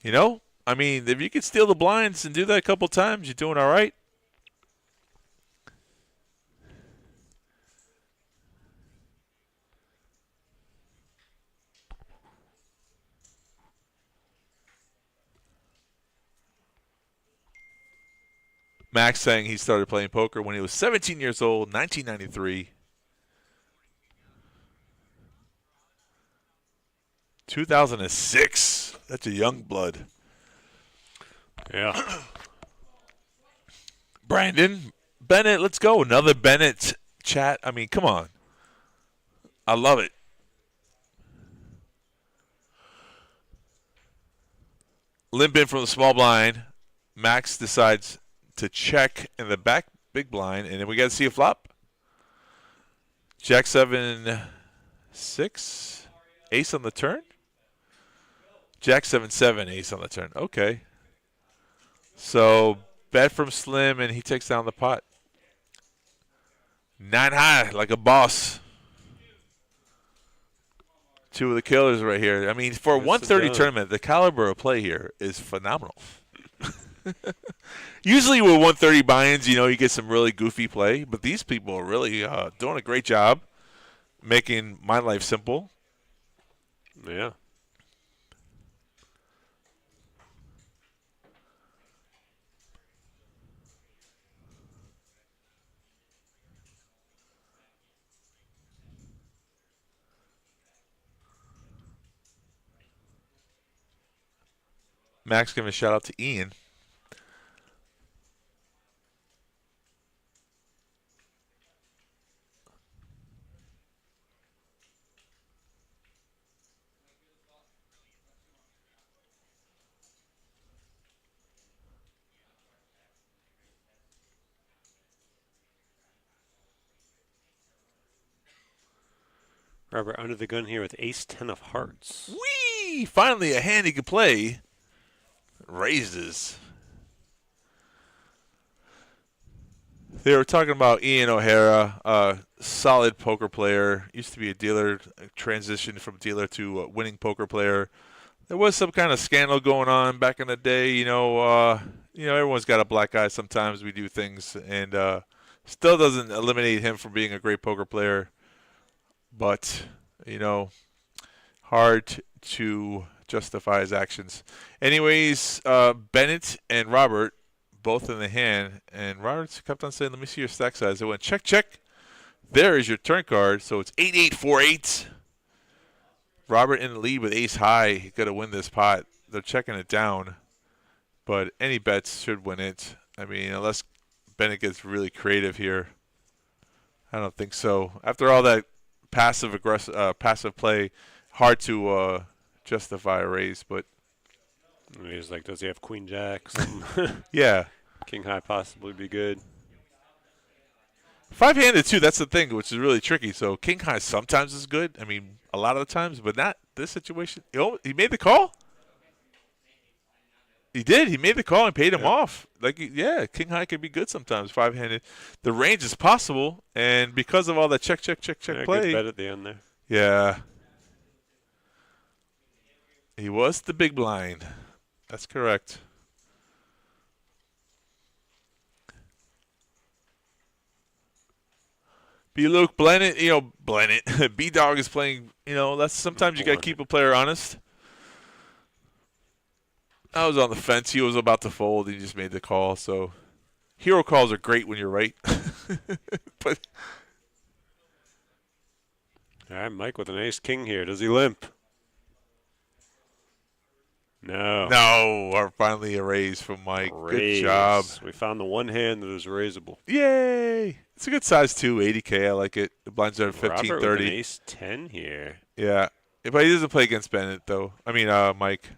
you know, I mean, if you can steal the blinds and do that a couple times, you're doing all right. Max saying he started playing poker when he was 17 years old, 1993. 2006. That's a young blood.
Yeah.
Brandon, Bennett, let's go. Another Bennett chat. I mean, come on. I love it. Limp in from the small blind. Max decides to check in the back big blind, and then we got to see a flop. Jack 7, 6, ace on the turn. Jack 7, 7, ace on the turn. Okay. So bet from Slim, and he takes down the pot. 9 high, like a boss. Two of the killers right here. I mean, for a 130 tournament, the caliber of play here is phenomenal. Usually with 130 buy-ins, you get some really goofy play, but these people are really doing a great job making my life simple.
Yeah.
Max giving a shout out to Ian.
Robert under the gun here with ace 10 of hearts.
Whee! Finally a hand he could play. Raises. They were talking about Ian O'Hara, a solid poker player. Used to be a dealer, transitioned from dealer to a winning poker player. There was some kind of scandal going on back in the day. Everyone's got a black eye sometimes. We do things, and still doesn't eliminate him from being a great poker player. But, hard to justify his actions. Anyways, Bennett and Robert both in the hand, and Robert kept on saying, let me see your stack size. I went, check, check. There is your turn card. So it's 8-8-4-8. Robert in the lead with ace high. He's got to win this pot. They're checking it down, but any bets should win it. I mean, unless Bennett gets really creative here. I don't think so. After all that passive play, hard to justify a raise, but
he's like, does he have queen jack?
Yeah.
King high possibly be good.
5-handed too, that's the thing, which is really tricky. So king high sometimes is good. I mean, a lot of the times, but not this situation. He made the call? He did. He made the call and paid him off. King high can be good sometimes, 5-handed. The range is possible, and because of all that check play.
Good bet at the end there.
Yeah. He was the big blind. That's correct. B-Luke, Blennett, Blennett. B-Dog is playing, that's sometimes you got to keep a player honest. I was on the fence. He was about to fold. He just made the call. So hero calls are great when you're right. But
all right, Mike with an ace-king here. Does he limp? No.
No. Finally a raise from Mike. Good job.
We found the one hand that is raisable.
Yay. It's a good size, too. 80K. I like it. The blinds are 15,
Robert
30.
With an ace-10 here.
Yeah. But he doesn't play against Bennett, though. I mean, Mike.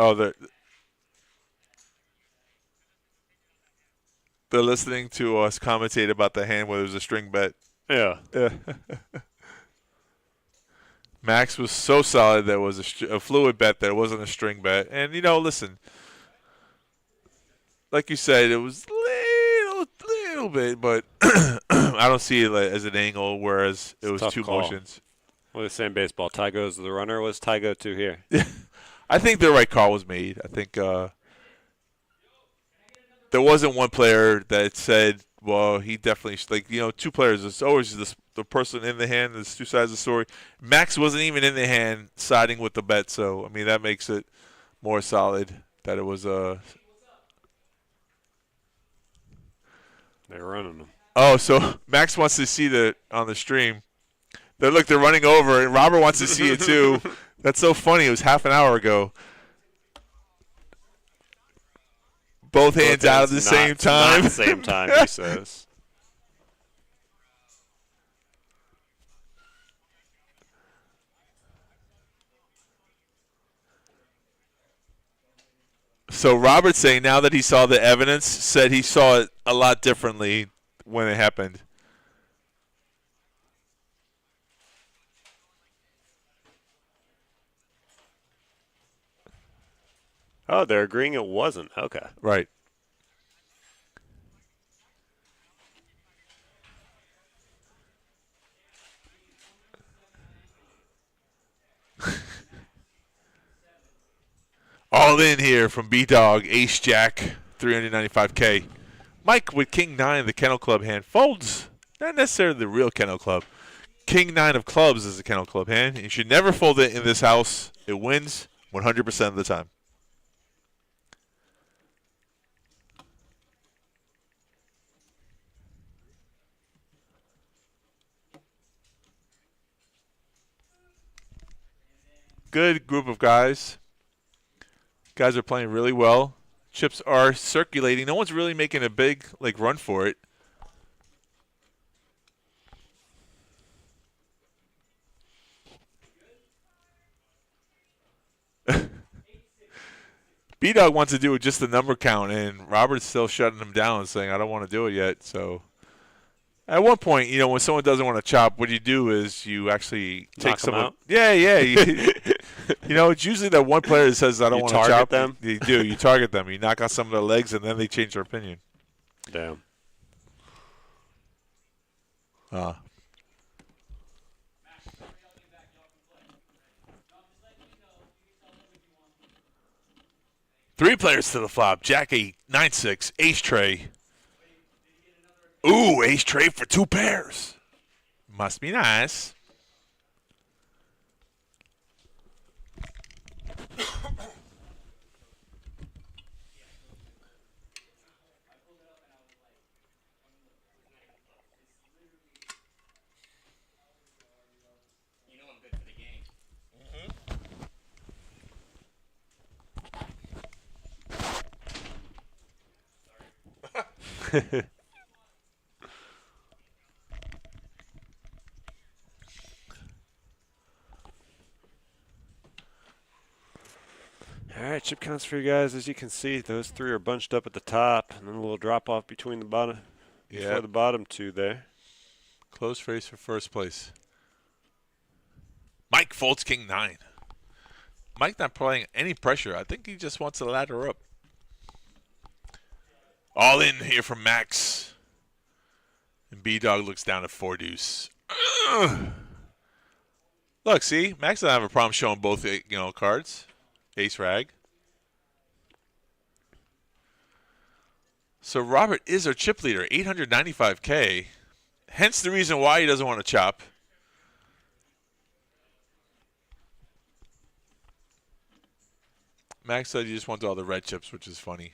Oh, they're listening to us commentate about the hand where there's a string bet.
Yeah.
Max was so solid that it was a fluid bet, that it wasn't a string bet. And, listen, like you said, it was little bit, but I don't see it as an angle, whereas it was two
call.
motions.
Well, the same baseball. Ty goes to the runner. Was Ty go to here?
I think the right call was made. I think there wasn't one player that said, well, he definitely, two players. It's always the person in the hand. There's two sides of the story. Max wasn't even in the hand siding with the bet. So, I mean, that makes it more solid that it was
They're running them.
Oh, so Max wants to see on the stream. They're running over, and Robert wants to see it too. That's so funny. It was half an hour ago. Both hands out at the same time.
Not the same time, he says.
So Robert's saying now that he saw the evidence, said he saw it a lot differently when it happened.
Oh, they're agreeing it wasn't. Okay.
Right. All in here from B-Dog, Ace Jack, 395K. Mike with King 9 of the Kennel Club hand folds. Not necessarily the real Kennel Club. King 9 of clubs is the Kennel Club hand. You should never fold it in this house. It wins 100% of the time. Good group of guys. Guys are playing really well. Chips are circulating. No one's really making a big run for it. B-Dog wants to do it just the number count, and Robert's still shutting him down, saying, I don't want to do it yet. So at one point, when someone doesn't want to chop, what you do is you actually take someone out. Yeah. It's usually that one player that says, I don't want to chop.
Them?
You do. You target them. You knock out some of their legs, and then they change their opinion.
Damn.
Three players to the flop. Jack 8, 9-6, ace tray. Ooh, ace tray for two pairs. Must be nice.
All right, chip counts for you guys. As you can see, those three are bunched up at the top, and then a little drop off between the bottom, before the bottom two there.
Close race for first place. Mike folds King 9. Mike not playing any pressure. I think he just wants to ladder up. All in here from Max. And B-Dog looks down at 4 deuce. Look, see? Max doesn't have a problem showing both cards. Ace rag. So Robert is our chip leader, 895K. Hence the reason why he doesn't want to chop. Max said he just wants all the red chips, which is funny.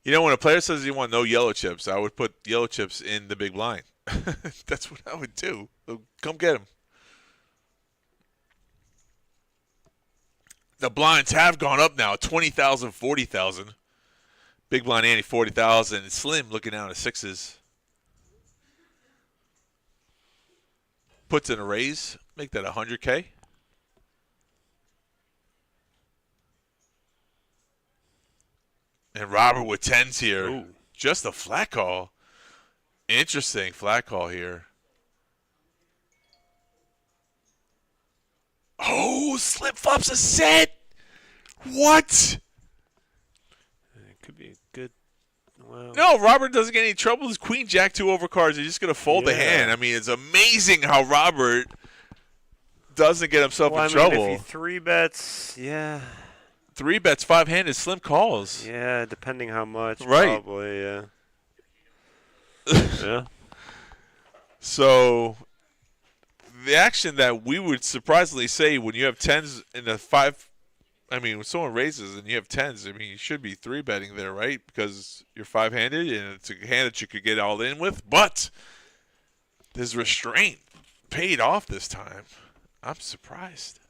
When a player says you want no yellow chips, I would put yellow chips in the big blind. That's what I would do. So come get them. The blinds have gone up now, 20,000, 40,000. Big blind ante, 40,000. Slim looking down at sixes. Puts in a raise, make that 100K. And Robert with 10s here. Ooh. Just a flat call. Interesting flat call here. Oh, slip flops a set. What?
It could be a good. Wow.
No, Robert doesn't get any trouble. His queen jack 2 overcards. He's just going to fold the hand. I mean, it's amazing how Robert doesn't get himself in trouble.
If he 3-bets, yeah.
3-bets, 5-handed, slim calls.
Yeah, depending how much.
Right.
Probably, yeah. Yeah.
So the action that we would surprisingly say when you have 10s in the 5, when someone raises and you have 10s, you should be 3-betting there, right? Because you're 5-handed and it's a hand that you could get all in with. But his restraint paid off this time. I'm surprised.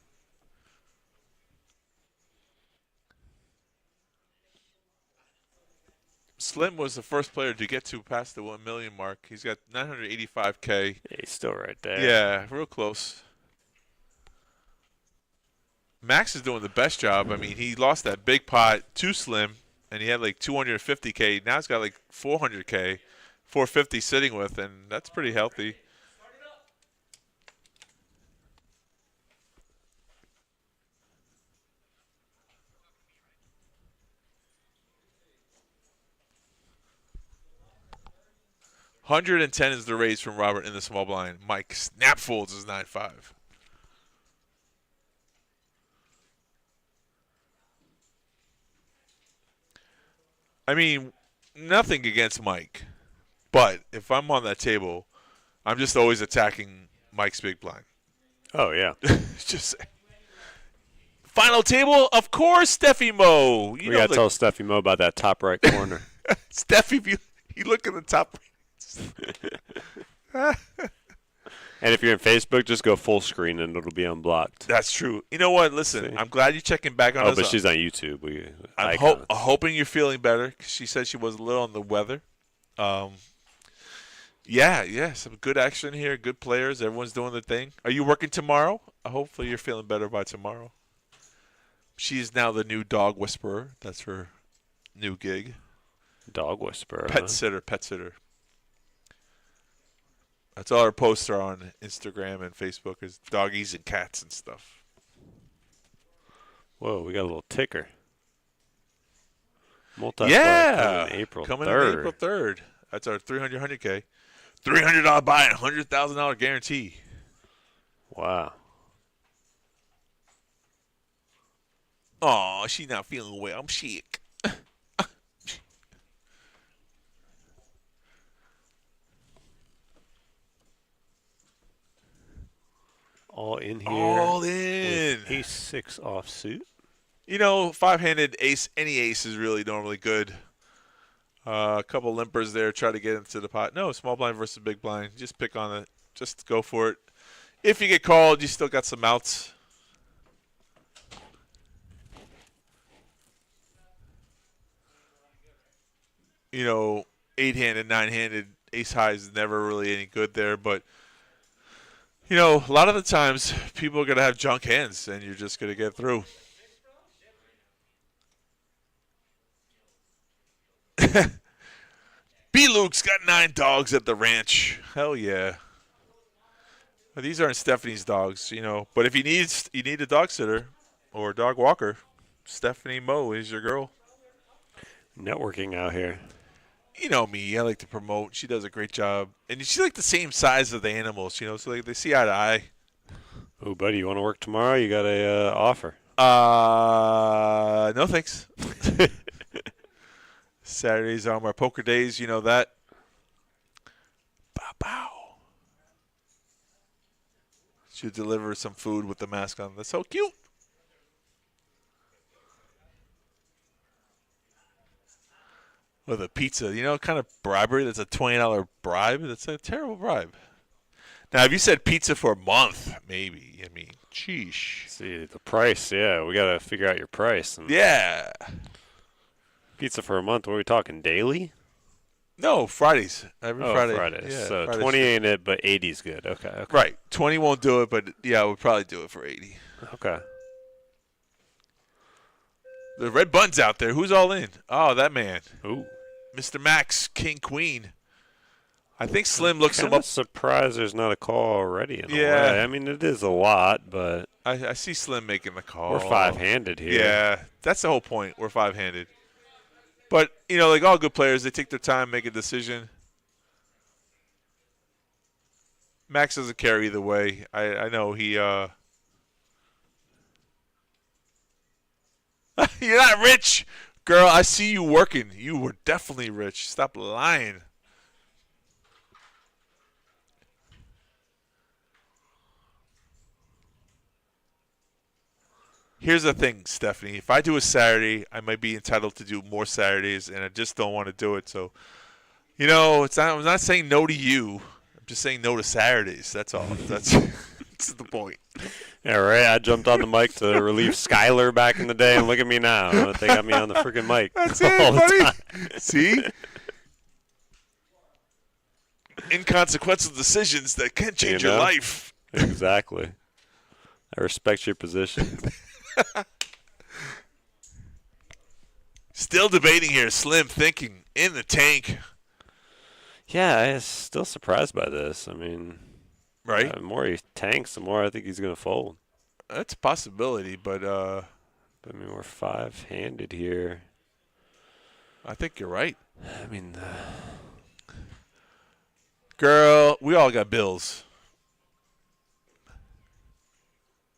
Slim was the first player to get to past the 1 million mark. He's got 985K.
Yeah, he's still right there.
Yeah, real close. Max is doing the best job. I mean, he lost that big pot to Slim, and he had like 250K. Now he's got like 400K, 450 sitting with, and that's pretty healthy. $110 is the raise from Robert in the small blind. Mike snap folds is 9.5. I mean, nothing against Mike, but if I'm on that table, I'm just always attacking Mike's big blind.
Oh, yeah.
Just final table, of course, Steffi Mo.
We got to tell Steffi Mo about that top right corner.
Steffi, if you look at the top.
And if you're in Facebook, just go full screen and it'll be unblocked.
That's true. You know what? Listen, I'm glad you're checking back on us.
Oh, but she's on YouTube.
I'm hoping you're feeling better because she said she was a little on the weather. Yeah, some good action here. Good players. Everyone's doing their thing. Are you working tomorrow? Hopefully you're feeling better by tomorrow. She's now the new dog whisperer. That's her new gig.
Dog whisperer.
Pet sitter. That's all our posts are on Instagram and Facebook is doggies and cats and stuff.
Whoa, we got a little ticker.
Yeah,
coming in April 3rd.
Coming in April 3rd. That's our 100K. $300 buy and $100,000 guarantee.
Wow.
Oh, she's not feeling well. I'm sick.
All in here.
All in.
Ace 6 offsuit.
You know, five-handed ace, any ace is really normally good. A couple limpers there, try to get into the pot. No, small blind versus big blind. Just pick on it. Just go for it. If you get called, you still got some outs. You know, 8-handed, 9-handed, ace high is never really any good there, but you know, a lot of the times people are going to have junk hands, and you're just going to get through. B. Luke's got 9 dogs at the ranch. Hell yeah. Well, these aren't Stephanie's dogs, you know. But if you need a dog sitter or a dog walker, Stephanie Moe is your girl.
Networking out here.
You know me. I like to promote. She does a great job. And she's like the same size of the animals, you know, so they see eye to eye.
Oh, buddy, you want to work tomorrow? You got a offer.
No thanks. Saturdays are my poker days. You know that. Bow, bow. She'll deliver some food with the mask on. That's so cute. With a pizza, you know, kind of bribery. That's a $20 bribe. That's a terrible bribe. Now, if you said pizza for a month, maybe. I mean, sheesh.
See, the price, yeah. We got to figure out your price.
Yeah.
Pizza for a month, what are we talking, daily?
No, Fridays. Every Friday.
Fridays.
Yeah,
so
Fridays.
20 ain't it, but 80's good. Okay.
Right. 20 won't do it, but yeah, we'll probably do it for 80.
Okay.
The red bun's out there. Who's all in? Oh, that man.
Ooh.
Mr. Max, King, Queen. I think Slim looks him
I'm
up.
surprised there's not a call already in a
Yeah.
way. I mean, it is a lot, but
I see Slim making the call.
we're five-handed here.
Yeah, that's the whole point. We're five-handed. But, you know, like all good players, they take their time, make a decision. Max doesn't care either way. I know he You're not rich. Girl, I see you working. You were definitely rich. Stop lying. Here's the thing, Stephanie. If I do a Saturday, I might be entitled to do more Saturdays, and I just don't want to do it. So, you know, I'm not saying no to you. I'm just saying no to Saturdays. That's all. That's This is the point.
Yeah, right. I jumped on the mic to relieve Skyler back in the day, and look at me now. They got me on the freaking mic.
That's
all
it,
the
buddy.
time.
See? Inconsequential decisions that can change your life.
Exactly. I respect your position.
Still debating here. Slim thinking in the tank.
Yeah, I'm still surprised by this. I mean,
right?
The more he tanks, the more I think he's going to fold.
That's a possibility, but
I mean, we're 5-handed here.
I think you're right.
I mean,
girl, we all got bills.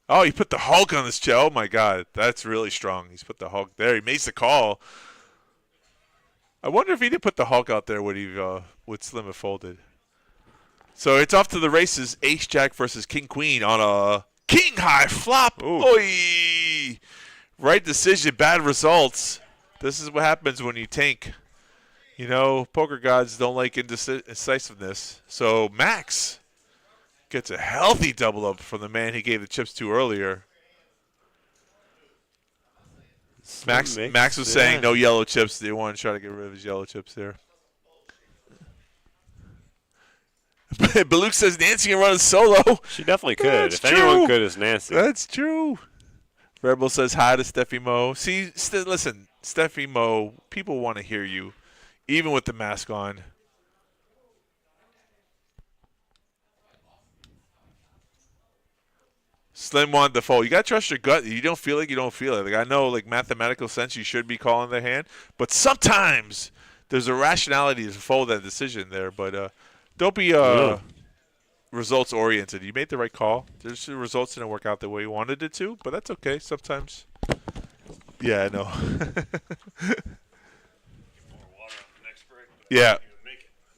Oh, he put the Hulk on this chair. Oh, my God. That's really strong. He's put the Hulk there. He makes the call. I wonder if he did put the Hulk out there, would Slim have folded. So it's off to the races. Ace-Jack versus King-Queen on a king-high flop. Oy! Right decision, bad results. This is what happens when you tank. You know, poker gods don't like indecisiveness. So Max gets a healthy double up from the man he gave the chips to earlier. Max was saying no yellow chips. They want to try to get rid of his yellow chips there. Baluk says Nancy can run a solo.
She definitely could.
That's
if anyone could, it's Nancy.
That's true. Rebel says hi to Steffi Mo. See, listen, Steffi Mo, people want to hear you, even with the mask on. Slim wanted to fold. You got to trust your gut. You don't feel it, you don't feel it. Like, I know, like, mathematical sense, you should be calling the hand. But sometimes there's a rationality to fold that decision there. But don't be results-oriented. You made the right call. The results didn't work out the way you wanted it to, but that's okay. Sometimes. Yeah, I know. Yeah.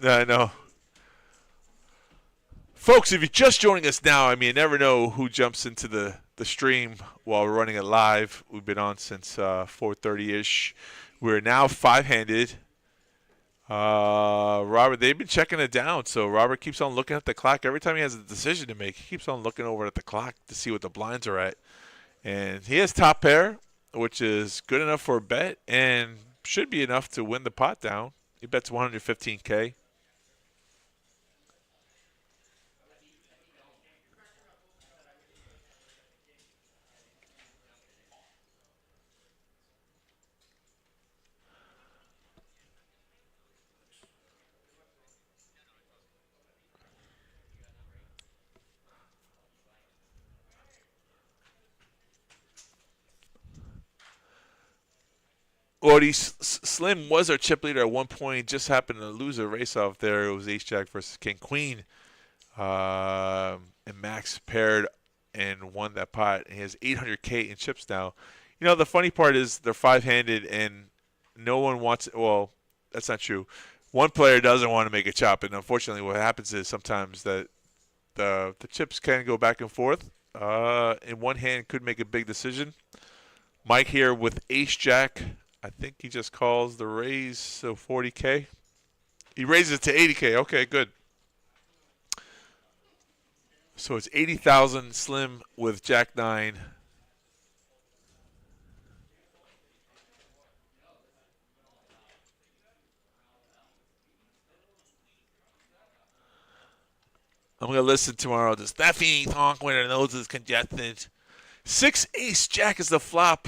Yeah, I know. Folks, if you're just joining us now, I mean, you never know who jumps into the stream while we're running it live. We've been on since 4:30-ish. We're now 5-handed. Robert, they've been checking it down, so Robert keeps on looking at the clock. Every time he has a decision to make, he keeps on looking over at the clock to see what the blinds are at. And he has top pair, which is good enough for a bet and should be enough to win the pot down. He bets $115K. Well, Slim was our chip leader at one point. Just happened to lose a race off there. It was Ace-Jack versus King-Queen. And Max paired and won that pot. And he has $800K in chips now. You know, the funny part is they're 5-handed and no one wants – well, that's not true. One player doesn't want to make a chop. And unfortunately what happens is sometimes that the chips can go back and forth. In one hand could make a big decision. Mike here with Ace-Jack. I think he just calls the raise, so 40K. He raises it to 80K. Okay, good. So it's 80,000 Slim with Jack 9. I'm going to listen tomorrow to Steffi talk when her nose is congested. 6 Ace-Jack is the flop.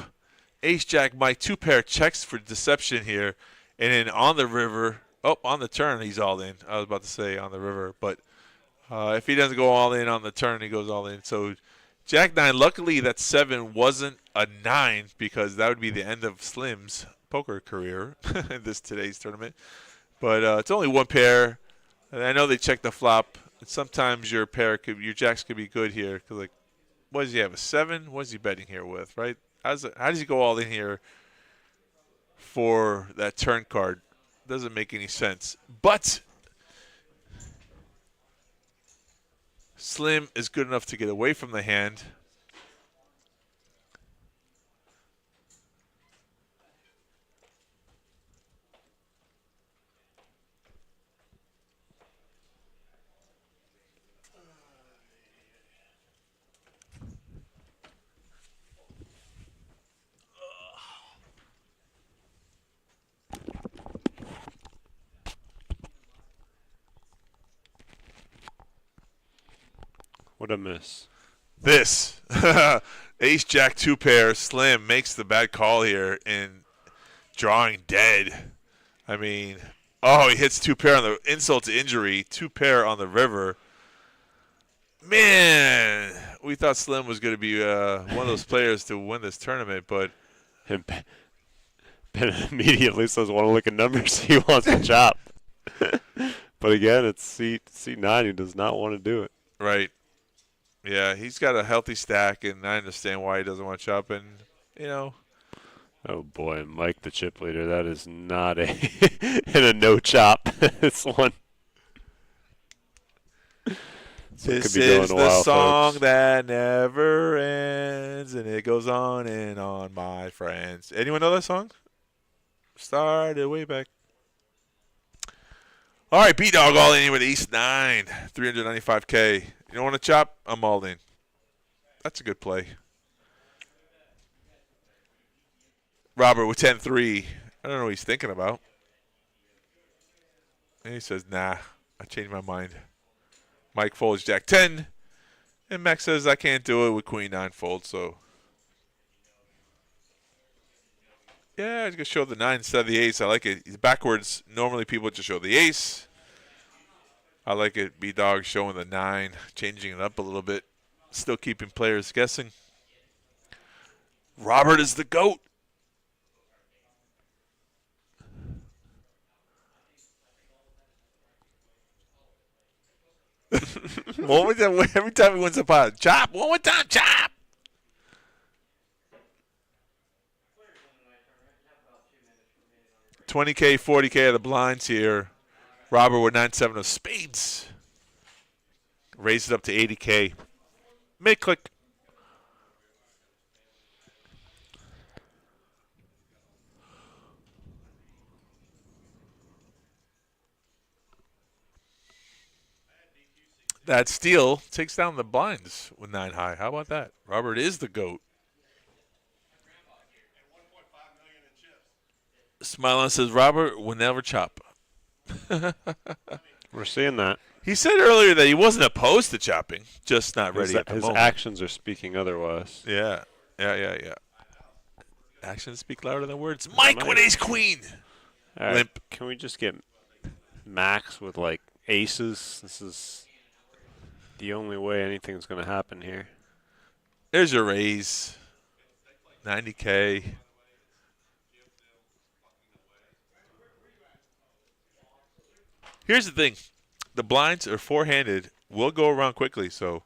Ace-Jack, Mike, 2-pair checks for deception here. And then on the river, on the turn, he's all in. I was about to say on the river. But if he doesn't go all in on the turn, he goes all in. So Jack 9, luckily that 7 wasn't a 9 because that would be the end of Slim's poker career in today's tournament. But it's only one pair. And I know they check the flop. And sometimes your jacks could be good here. Cause like, what does he have, a 7? What is he betting here with, right? How does he go all in here for that turn card? Doesn't make any sense. But Slim is good enough to get away from the hand.
What'd I miss?
This. Ace, Jack, 2 pair. Slim makes the bad call here in drawing dead. I mean, oh, he hits 2 pair on the insult to injury. 2 pair on the river. Man, we thought Slim was going to be one of those players to win this tournament, but
Ben immediately says, "Want to look at numbers?" He wants to chop. But again, it's C9. He does not want to do it.
right. Yeah, he's got a healthy stack, and I understand why he doesn't want to chop. And, you know.
Oh, boy, Mike, the chip leader, that is not a in a no chop. It's one. So
This is the song that never ends, and it goes on and on, my friends. Anyone know that song? Started way back. All right, B-Dog all in with Ace 9, 395K. You don't want to chop? I'm all in. That's a good play. Robert with 10-3. I don't know what he's thinking about. And he says, nah, I changed my mind. Mike folds Jack 10. And Max says, I can't do it with Queen 9 fold, so. Yeah, I was going to show the 9 instead of the ace. I like it. He's backwards. Normally people just show the ace. I like it. B-Dog showing the 9, changing it up a little bit. Still keeping players guessing. Robert is the GOAT. Every time he wins a pot, chop. One more time, chop. $20K, $40K of the blinds here. Robert with 9-7 of spades. Raise it up to $80K. Mid-click. That steal takes down the blinds with 9 high. How about that? Robert is the GOAT. Smilon says, Robert will never chop.
We're seeing that.
He said earlier that he wasn't opposed to chopping, just not ready at the moment.
His actions are speaking otherwise.
Yeah. Actions speak louder than words. Mike with ace queen.
All right,
Limp.
can we just get Max with, like, aces? This is the only way anything's going to happen here.
There's your raise. 90K. Here's the thing. The blinds are four-handed. We'll go around quickly, so.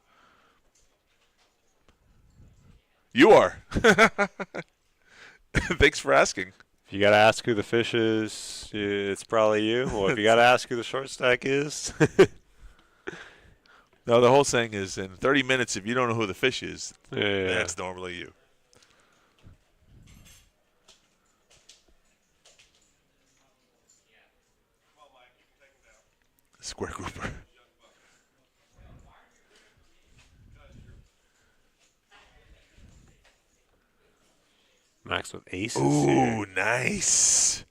You are. Thanks for asking.
If you got to ask who the fish is, it's probably you. Well, if you got to ask who the short stack is.
No, the whole thing is in 30 minutes, if you don't know who the fish is,
Yeah.
that's normally you. Square grouper.
Max with aces.
Ooh,
here.
nice.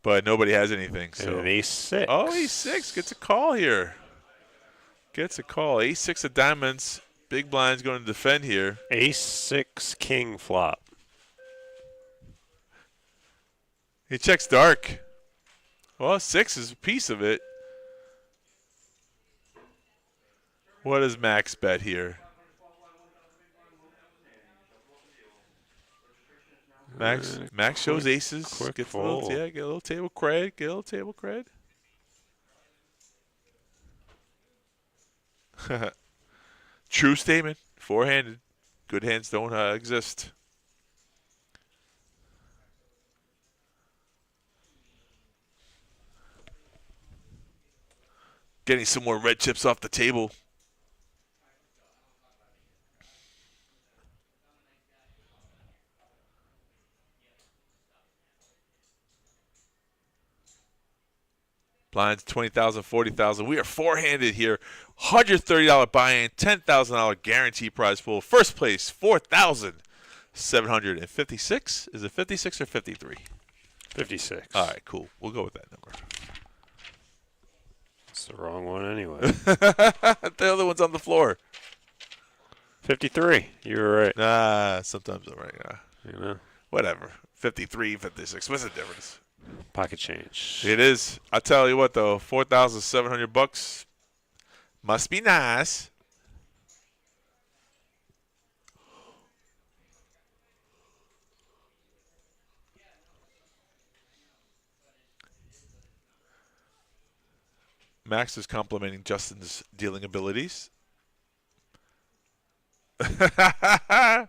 But nobody has anything. So.
And an ace 6.
Oh, ace 6 gets a call here. Gets a call. Ace 6 of diamonds. Big blind's going to defend here.
Ace 6 king flop.
He checks dark. Well, 6 is a piece of it. What does Max bet here? Max shows aces.
Quick
Get a
fold.
little, get a little table cred. Get a little table cred. True statement. Four-handed. Good hands don't exist. Getting some more red chips off the table. Blinds 20,000, 40,000. We are four-handed here. $130 buy-in, $10,000 guarantee prize pool. First place, 4,756. Is it 56 or 53?
56.
All right, cool. We'll go with that number.
It's the wrong one anyway.
The other one's on the floor.
53. You were right.
Nah, sometimes I'm right.
You know,
Whatever. 53, 56. What's the difference?
pocket change.
It is. I tell you what, though, $4,700 must be nice. Max is complimenting Justin's dealing abilities. Back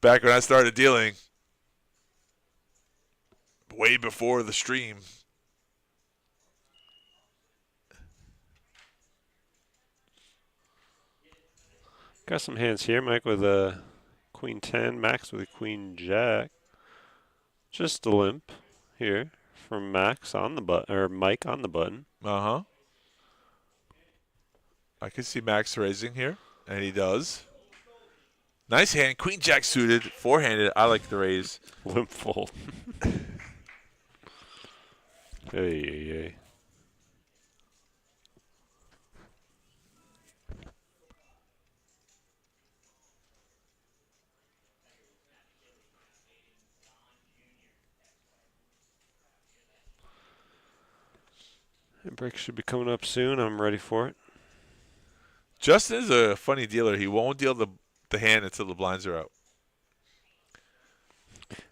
when I started dealing, way before the stream.
Got some hands here, Mike, with a queen 10, Max with a queen jack. Just a limp here from Max on the button, or Mike on the button.
Uh-huh. I can see Max raising here, and he does. Nice hand. Queen jack suited, four-handed. I like the raise.
Limp fold. Hey. Break should be coming up soon. I'm ready for it.
Justin is a funny dealer. He won't deal the hand until the blinds are out.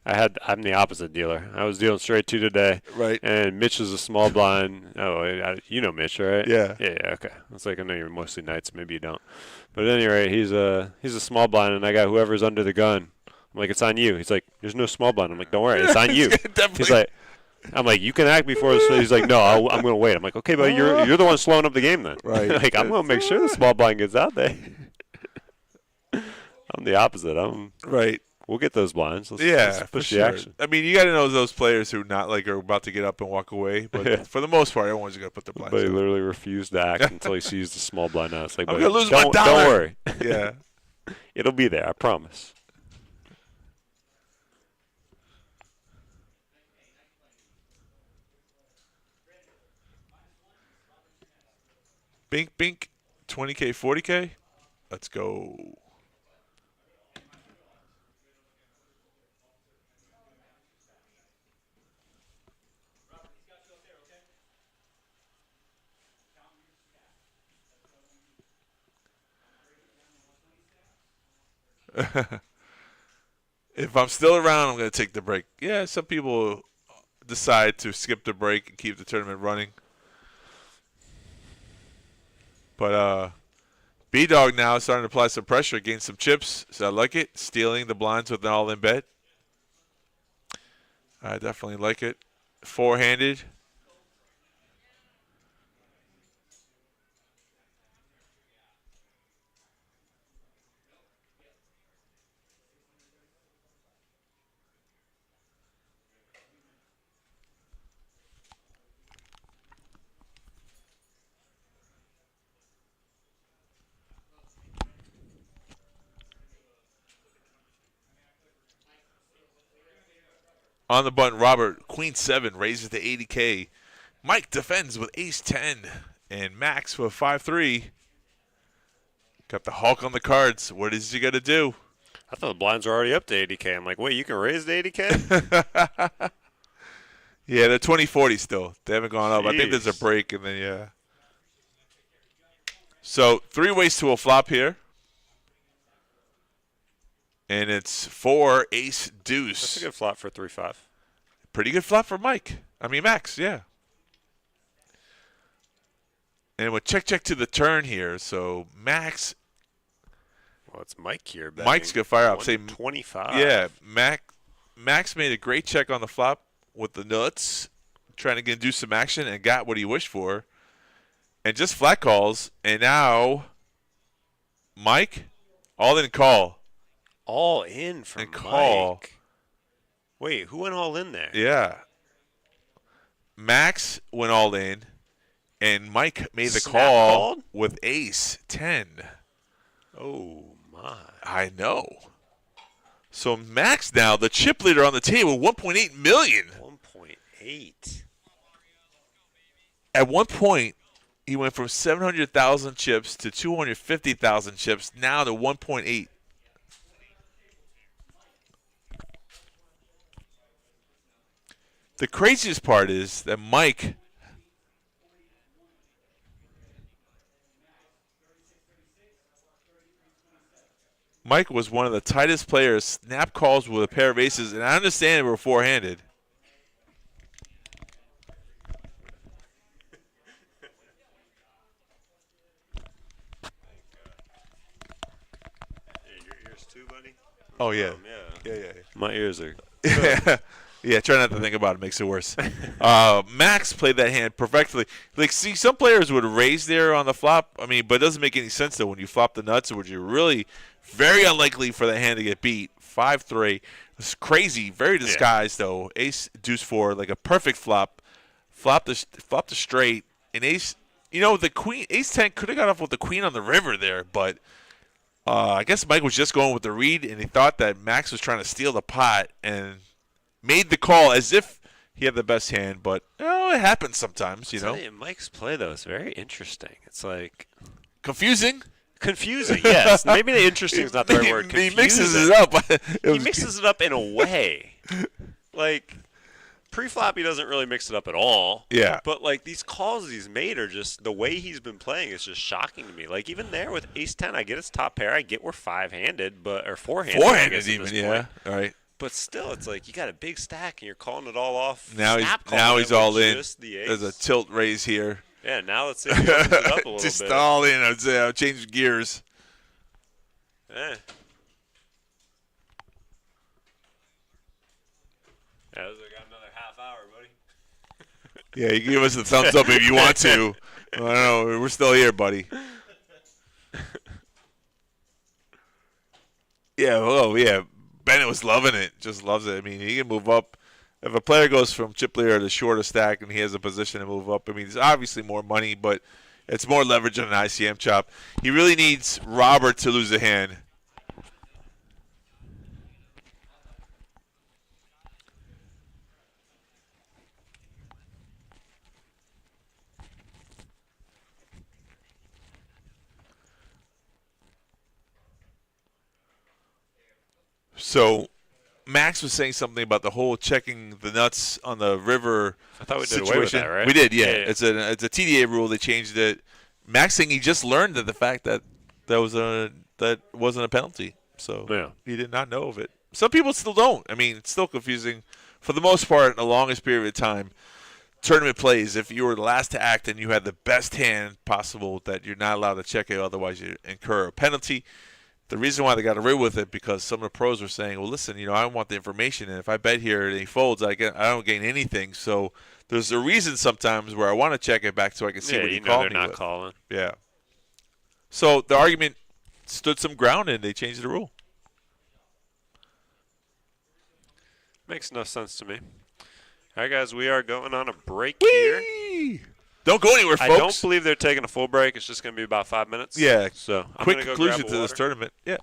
I'm the opposite dealer. I was dealing straight 2 today.
Right.
And Mitch is a small blind. Oh, you know Mitch, right?
Yeah.
Yeah, okay. It's like I know you're mostly knights. Maybe you don't. But at any rate, he's a small blind, and I got whoever's under the gun. I'm like, it's on you. He's like, there's no small blind. I'm like, don't worry, it's on you. He's like, I'm like, you can act before this. He's like, no, I'm going to wait. I'm like, okay, but you're the one slowing up the game then.
Right.
Like, I'm going to make sure the small blind gets out there. I'm the opposite.
Right.
We'll get those blinds. Let's push the action.
I mean, you got to know those players who not like are about to get up and walk away. But for the most part, everyone's going to put their blinds
But he
down.
literally refused to act until he sees the small blind out. It's like,
I'm going to lose my dollar.
Don't worry.
Yeah.
It'll be there. I promise.
Bink, bink. 20K, 40K. Let's go. If I'm still around, I'm going to take the break. Yeah, some people decide to skip the break and keep the tournament running. But B-Dog now is starting to apply some pressure, gain some chips. So I like it. Stealing the blinds with an all-in bet. I definitely like it. Four-handed. On the button, Robert, Queen 7, raises to 80K. Mike defends with Ace 10. And Max with 5-3. Got the Hulk on the cards. What is he going to do?
I thought the blinds were already up to 80K. I'm like, wait, you can raise to 80K?
Yeah, they're 20-40 still. They haven't gone up. I think there's a
Jeez.
break, and then, yeah. So, 3 ways to a flop here. And it's 4 ace deuce.
That's a good flop for 3-5.
Pretty good flop for Max, yeah. And with check to the turn here, so Max.
Well, it's Mike here.
Mike's going to fire up. Say
25.
Yeah, Max made a great check on the flop with the nuts, trying to do some action, and got what he wished for. And just flat calls, and now Mike, all in call.
All in for
And
Mike.
call.
Wait, who went all in there?
Yeah. Max went all in, and Mike made the
Snap
call
called?
with ace 10.
Oh, my.
I know. So Max now, the chip leader on the table, 1.8 million.
1.8.
At one point, He went from 700,000 chips to 250,000 chips, now to 1.8. The craziest part is that Mike was one of the tightest players. Snap calls with a pair of aces, and I understand they were four-handed.
Your ears too, buddy?
Oh, yeah.
Yeah. My ears are.
Yeah, try not to think about it. Makes it worse. Max played that hand perfectly. Like, see, some players would raise there on the flop. I mean, but it doesn't make any sense, though, when you flop the nuts, which you're really very unlikely for that hand to get beat. 5-3. It's crazy. Very disguised, though. Ace, deuce, 4, like a perfect flop. Flop the straight. And ace, the queen, ace 10 could have got off with the queen on the river there, but I guess Mike was just going with the read, and he thought that Max was trying to steal the pot and made the call as if he had the best hand, but it happens sometimes,
Mike's play, though, is very interesting. It's like
confusing,
yes. Maybe the interesting is not the right word.
He mixes it up.
He mixes it up in a way. Like, pre-flop, he doesn't really mix it up at all.
Yeah.
But, like, these calls he's made are just, the way he's been playing is just shocking to me. Like, even there with ace-10, I get his top pair. I get we're five-handed, or four-handed.
Four-handed even, yeah. All right.
But still, it's like you got a big stack and you're calling it all off.
Now he's all in. There's a tilt raise here.
Yeah, now let's see if he opens it up a little
just
bit.
all in. I'll change gears.
Yeah, we got another half hour, buddy.
Yeah, you can give us a thumbs up if you want to. I don't know. We're still here, buddy. Yeah, yeah. Bennett was loving it. Just loves it. I mean, he can move up. If a player goes from chip leader to shorter stack and he has a position to move up, I mean, there's obviously more money, but it's more leverage on an ICM chop. He really needs Robert to lose a hand. So Max was saying something about the whole checking the nuts on the river.
I thought we did
situation.
away with that, right?
We did, yeah. It's a TDA rule. They changed it. Max saying he just learned the fact that that wasn't a penalty. So he did not know of it. Some people still don't. I mean, it's still confusing. For the most part, in the longest period of time, tournament plays, if you were the last to act and you had the best hand possible, that you're not allowed to check it, otherwise you incur a penalty. The reason why they got away with it, because some of the pros were saying, well, listen, I want the information, and if I bet here and he folds, I don't gain anything. So there's a reason sometimes where I want to check it back so I can see what he called me
they're not
with.
calling.
Yeah. So the argument stood some ground, and they changed the rule.
Makes no sense to me. All right, guys, we are going on a break
Whee!
here.
Don't go anywhere, folks.
I don't believe they're taking a full break. It's just going to be about 5 minutes.
Yeah.
So I'm
quick
gonna go
conclusion
grab a
to this
water.
tournament. Yeah.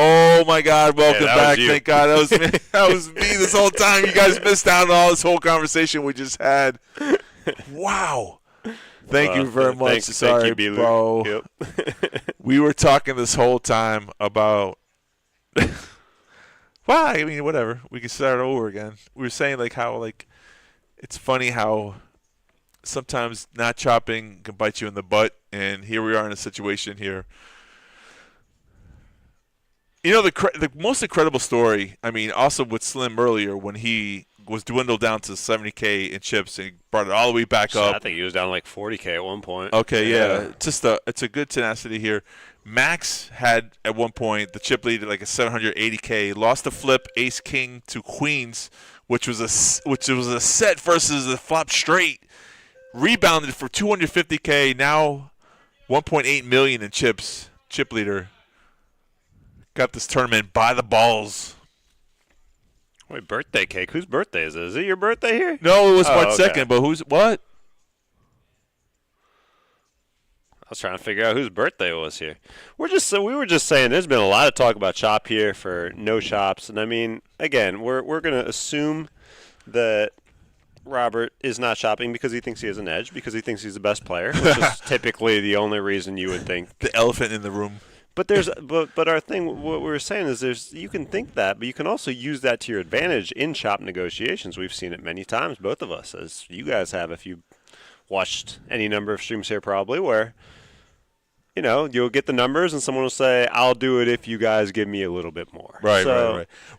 Oh my God! Welcome back. Thank God that was me. That was me this whole time. You guys missed out on all this whole conversation we just had. Wow. Thank you very much. Sorry,
thank you,
bro.
Yep.
We were talking this whole time about. Well, I mean, whatever. We can start over again. We were saying like how like it's funny how sometimes not chopping can bite you in the butt, and here we are in a situation here. You know, the most incredible story, I mean, also with Slim earlier when he was dwindled down to 70K in chips and he brought it all the way back up.
I think he was down like 40K at one point.
Okay, yeah. It's a good tenacity here. Max had at one point the chip lead at like a 780K, lost the flip ace king to queens, which was a set versus the flop straight. Rebounded for 250K, now 1.8 million in chips. Chip leader. Got this tournament by the balls.
Wait, birthday cake? Whose birthday is it? Is it your birthday here?
No, it was March 2nd, but who's what?
I was trying to figure out whose birthday it was here. We were just saying there's been a lot of talk about chop here for no chops, and I mean, again, we're gonna assume that Robert is not chopping because he thinks he has an edge, because he thinks he's the best player, which is typically the only reason you would think.
The elephant in the room.
But our thing, what we were saying is you can think that, but you can also use that to your advantage in chop negotiations. We've seen it many times, both of us, as you guys have if you watched any number of streams here probably, where, you know, you'll get the numbers and someone will say, I'll do it if you guys give me a little bit more.
Right.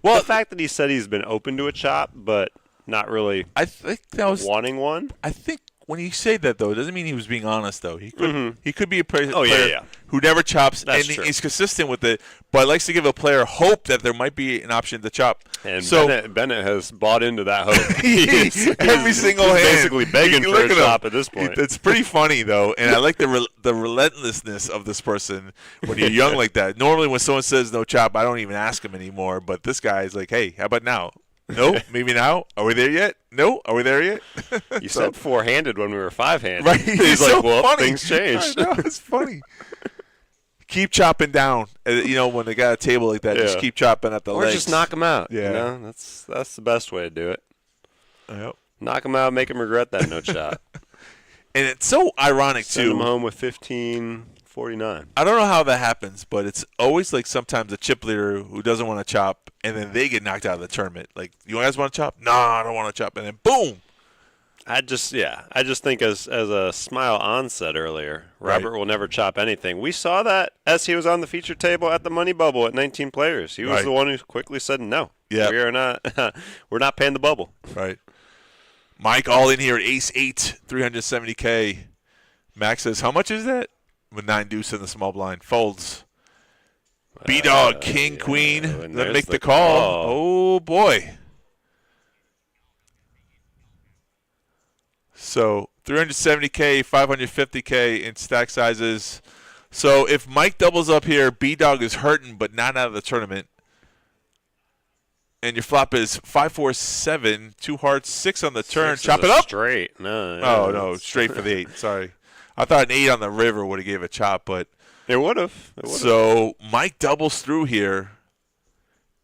Well, the fact that he said he's been open to a chop, but not really
I think that was
wanting one.
I think when you say that, though, it doesn't mean he was being honest, though. He could be a player who never chops,
That's
and
true.
he's consistent with it, but likes to give a player hope that there might be an option to chop.
And
so
Bennett has bought into that hope.
Every single hand.
Basically begging for a chop at this point.
It's pretty funny, though, and I like the relentlessness of this person when you're young like that. Normally when someone says no chop, I don't even ask him anymore, but this guy is like, hey, how about now? No, maybe now. Are we there yet? No, are we there yet?
You said four-handed when we were five-handed.
Right.
He's
so
like, well,
funny.
things changed.
I know, it's funny. Keep chopping down. You know, when they got a table like that, just keep chopping at the legs.
Or just knock them out.
Yeah.
You know? That's the best way to do it.
Yep.
Knock them out, make them regret that no shot.
And it's so ironic,
Send
too.
them home with 15-49.
I don't know how that happens, but it's always like sometimes a chip leader who doesn't want to chop, and then they get knocked out of the tournament. Like, you guys want to chop? No, I don't want to chop. And then boom.
I just think as a Smile On said earlier, Robert will never chop anything. We saw that as he was on the feature table at the Money Bubble at 19 players. He was the one who quickly said no.
Yeah.
We are not we're not paying the bubble.
Right. Mike all in here at ace-8, 370K. Max says, how much is that? With 9 deuce in the small blind. Folds. B-dog, king, queen. Let's make the call. Oh, boy. So 370K, 550K in stack sizes. So if Mike doubles up here, B-dog is hurting but not out of the tournament. And your flop is 5-4-7, 2 hearts, 6 on the turn. Chop it up.
Straight. No.
Oh, no, straight for the 8. Sorry. I thought an 8 on the river would have gave a chop, but
it would have.
So Mike doubles through here.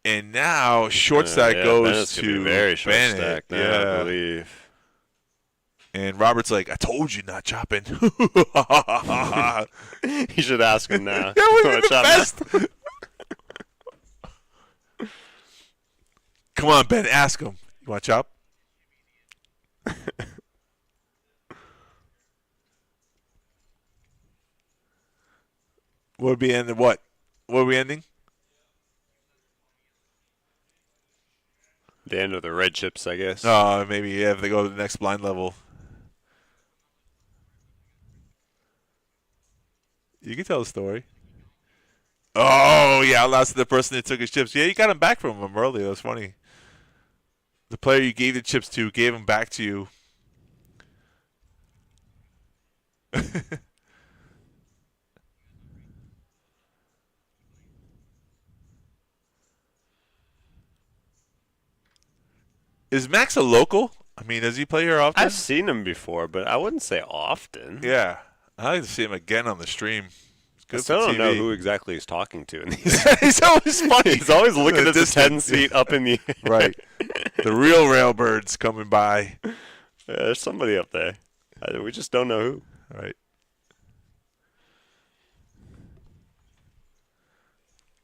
And now short stack goes to
very short
Bennett.
stack now, I believe.
And Robert's like, I told you not chopping.
You should ask him now.
That would be the best. Come on, Ben, ask him. You want to chop? Would be ending what? What are we ending?
The end of the red chips, I guess.
Maybe if they go to the next blind level. You can tell the story. Oh, yeah, I lost the person that took his chips. Yeah, you got him back from him earlier. That was funny. The player you gave the chips to gave them back to you. Is Max a local? I mean, does he play here often?
I've seen him before, but I wouldn't say often.
Yeah. I'd like to see him again on the stream. Good
I still
for
don't know
TV.
who exactly he's talking to. In these.
He's always funny.
He's always looking at the
distance.
10 seat up in the air.
Right. The real railbirds coming by.
Yeah, there's somebody up there. We just don't know who.
Right.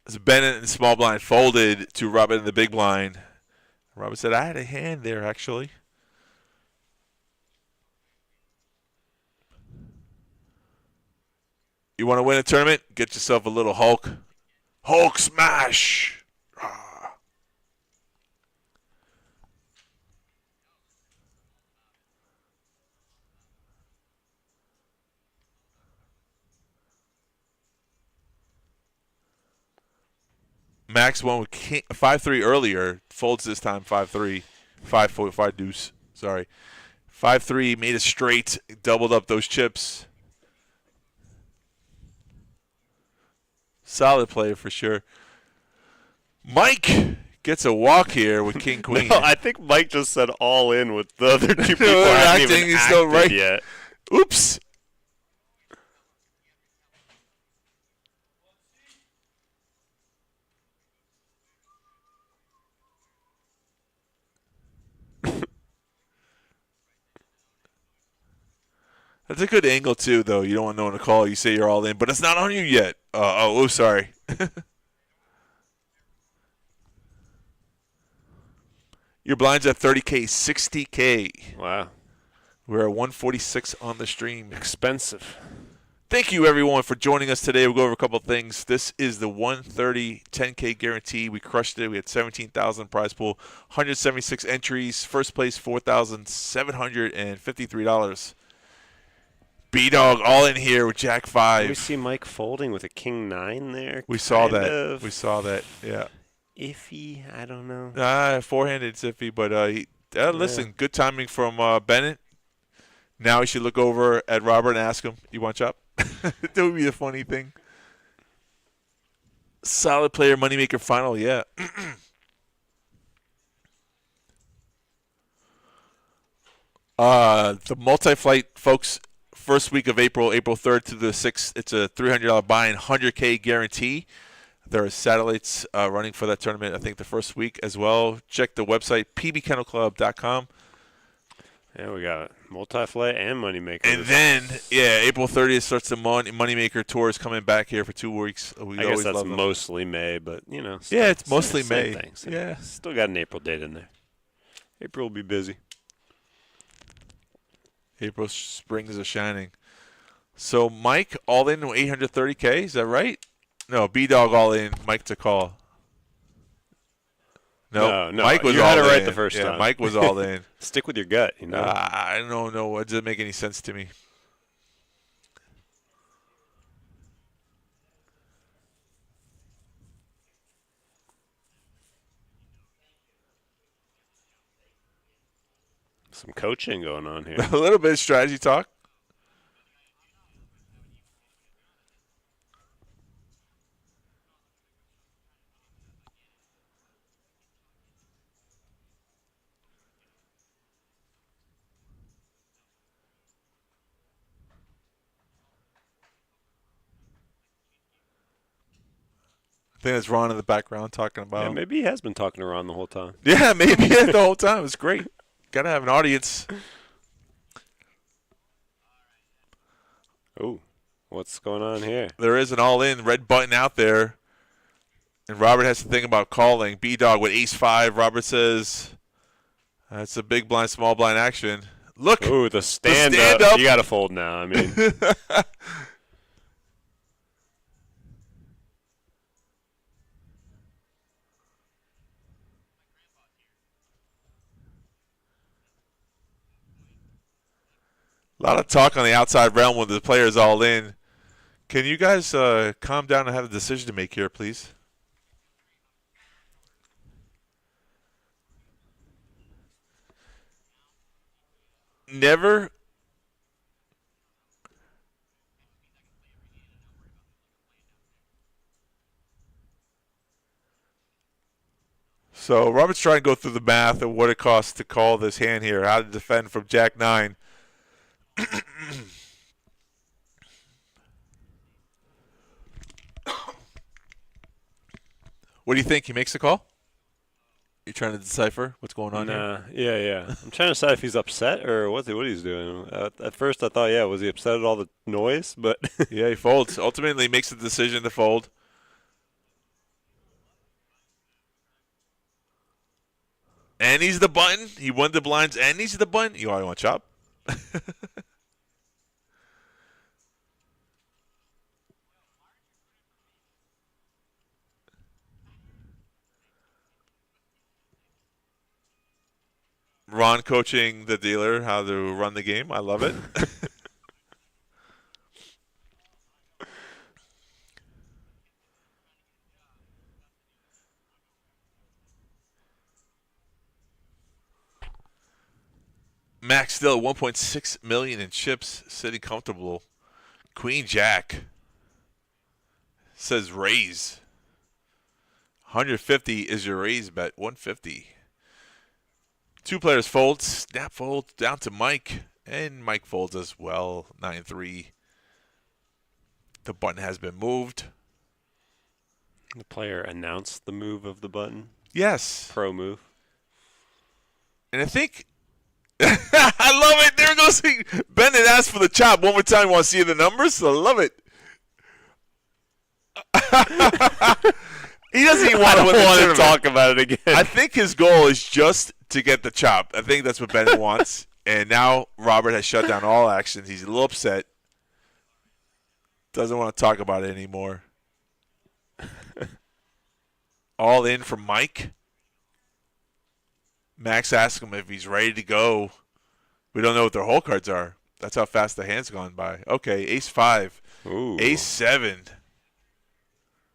As Bennett in small blind folded to Robert in the big blind. Robert said, I had a hand there, actually. You want to win a tournament? Get yourself a little Hulk. Hulk smash! Ah. Max won with 5-3 earlier. Folds this time 5-3. 5-4, 5 deuce. Sorry. 5-3, made it straight. Doubled up those chips. Solid play for sure. Mike gets a walk here with King Queen.
No, I think Mike just said all in with the other two people
They're
haven't
acting,
even
he's still
acted
right.
yet.
Oops. That's a good angle, too, though. You don't want no one to call. You say you're all in, but it's not on you yet. Sorry. Your blind's at 30K, 60K.
Wow.
We're at 146 on the stream.
Expensive.
Thank you, everyone, for joining us today. We'll go over a couple of things. This is the 130 10K guarantee. We crushed it. We had 17,000 prize pool, 176 entries. First place, $4,753. B-Dog all in here with Jack 5.
We see Mike folding with a King 9 there.
We saw
Kind
that.
of
We saw that. Yeah.
Iffy. I don't know.
Forehanded iffy, but listen, good timing from Bennett. Now we should look over at Robert and ask him, you want chop? That would be a funny thing. Solid player, moneymaker final, yeah. The multi-flight, folks, first week of April, April 3rd to the 6th, it's a $300 buy-in, 100K guarantee. There are satellites running for that tournament, I think, the first week as well. Check the website, pbkennelclub.com.
Yeah, we got multi-flight and moneymaker.
And then, April 30th starts the Moneymaker Tours coming back here for 2 weeks. We
I guess
always
that's
love them.
mostly May, but,
Yeah, it's mostly
same
May.
thing.
Yeah.
Still got an April date in there. April will be busy.
April springs are shining. So, Mike, all in 830K, is that right? No, B-Dog all in, Mike to call. No, Mike was
you
all
had it right
in.
the first time.
Mike was all in.
Stick with your gut,
I don't know. It doesn't make any sense to me.
Some coaching going on here.
A little bit of strategy talk. I think that's Ron in the background talking about.
Yeah, maybe he has been talking to Ron the whole time.
Yeah, maybe the whole time. It's great. Got to have an audience.
Oh, what's going on here?
There is an all-in red button out there. And Robert has to think about calling. B-Dog with ace-5. Robert says, that's a big blind, small blind action. Look.
Ooh, the stand-up. You got to fold now. I mean.
A lot of talk on the outside realm when the player's all in. Can you guys calm down and have a decision to make here, please? Never. So Robert's trying to go through the math of what it costs to call this hand here, how to defend from Jack 9. What do you think? He makes the call? You trying to decipher what's going on here?
Yeah. I'm trying to decide if he's upset or what he's doing. At first, I thought, was he upset at all the noise? But
yeah, he folds. Ultimately, makes the decision to fold. And he's the button. He won the blinds, and he's the button. You want to chop? Ron coaching the dealer how to run the game. I love it. Max still at 1.6 million in chips, sitting comfortable. Queen Jack says raise. 150 is your raise bet. 150. Two players fold. Snap fold down to Mike, and Mike folds as well. 9-3. The button has been moved.
The player announced the move of the button.
Yes.
Pro move.
And I think I love it. There goes Bennett asked for the chop one more time. Want to see the numbers? I love it. He doesn't even want to
talk about it again.
I think his goal is just to get the chop. I think that's what Bennett wants. And now Robert has shut down all actions. He's a little upset. Doesn't want to talk about it anymore. All in for Mike. Max asks him if he's ready to go. We don't know what their hole cards are. That's how fast the hand's gone by. Okay, ace-5.
Ooh.
Ace-7.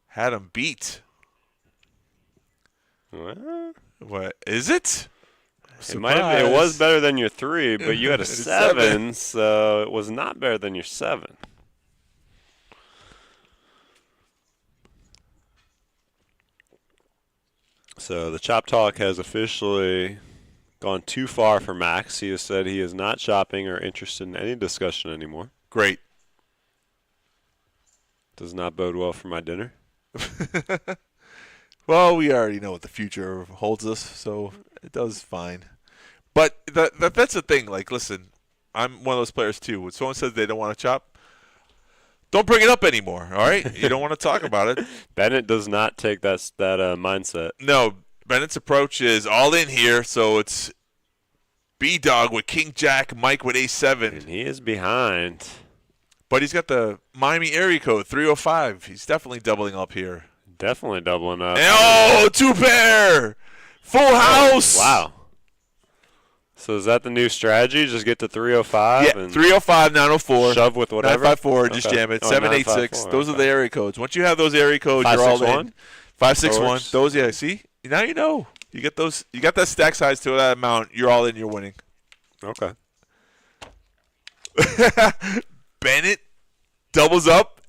Had him beat. What is it?
It might have, it was better than your 3, but you had a 7, so it was not better than your 7. So the chop talk has officially gone too far for Max. He has said he is not shopping or interested in any discussion anymore.
Great.
Does not bode well for my dinner.
Well, we already know what the future holds us, so it does fine. But that's the thing. Like, listen, I'm one of those players too. When someone says they don't want to chop, don't bring it up anymore, all right? You don't want to talk about it.
Bennett does not take that mindset.
No, Bennett's approach is all in here, so it's B-Dog with King Jack, Mike with Ace-7.
And he is behind.
But he's got the Miami area code, 305. He's definitely doubling up here.
Definitely doubling up.
And, two pair! Full house!
Wow. So is that the new strategy? Just get to 305?
Yeah,
and
305, 904.
Shove with whatever?
954, just jam it. 786. Those are the area codes. Once you have those area codes, you're all in. 561. Those, yeah, see? Now you know. You get those. You got that stack size to that amount. You're all in. You're winning.
Okay.
Bennett doubles up.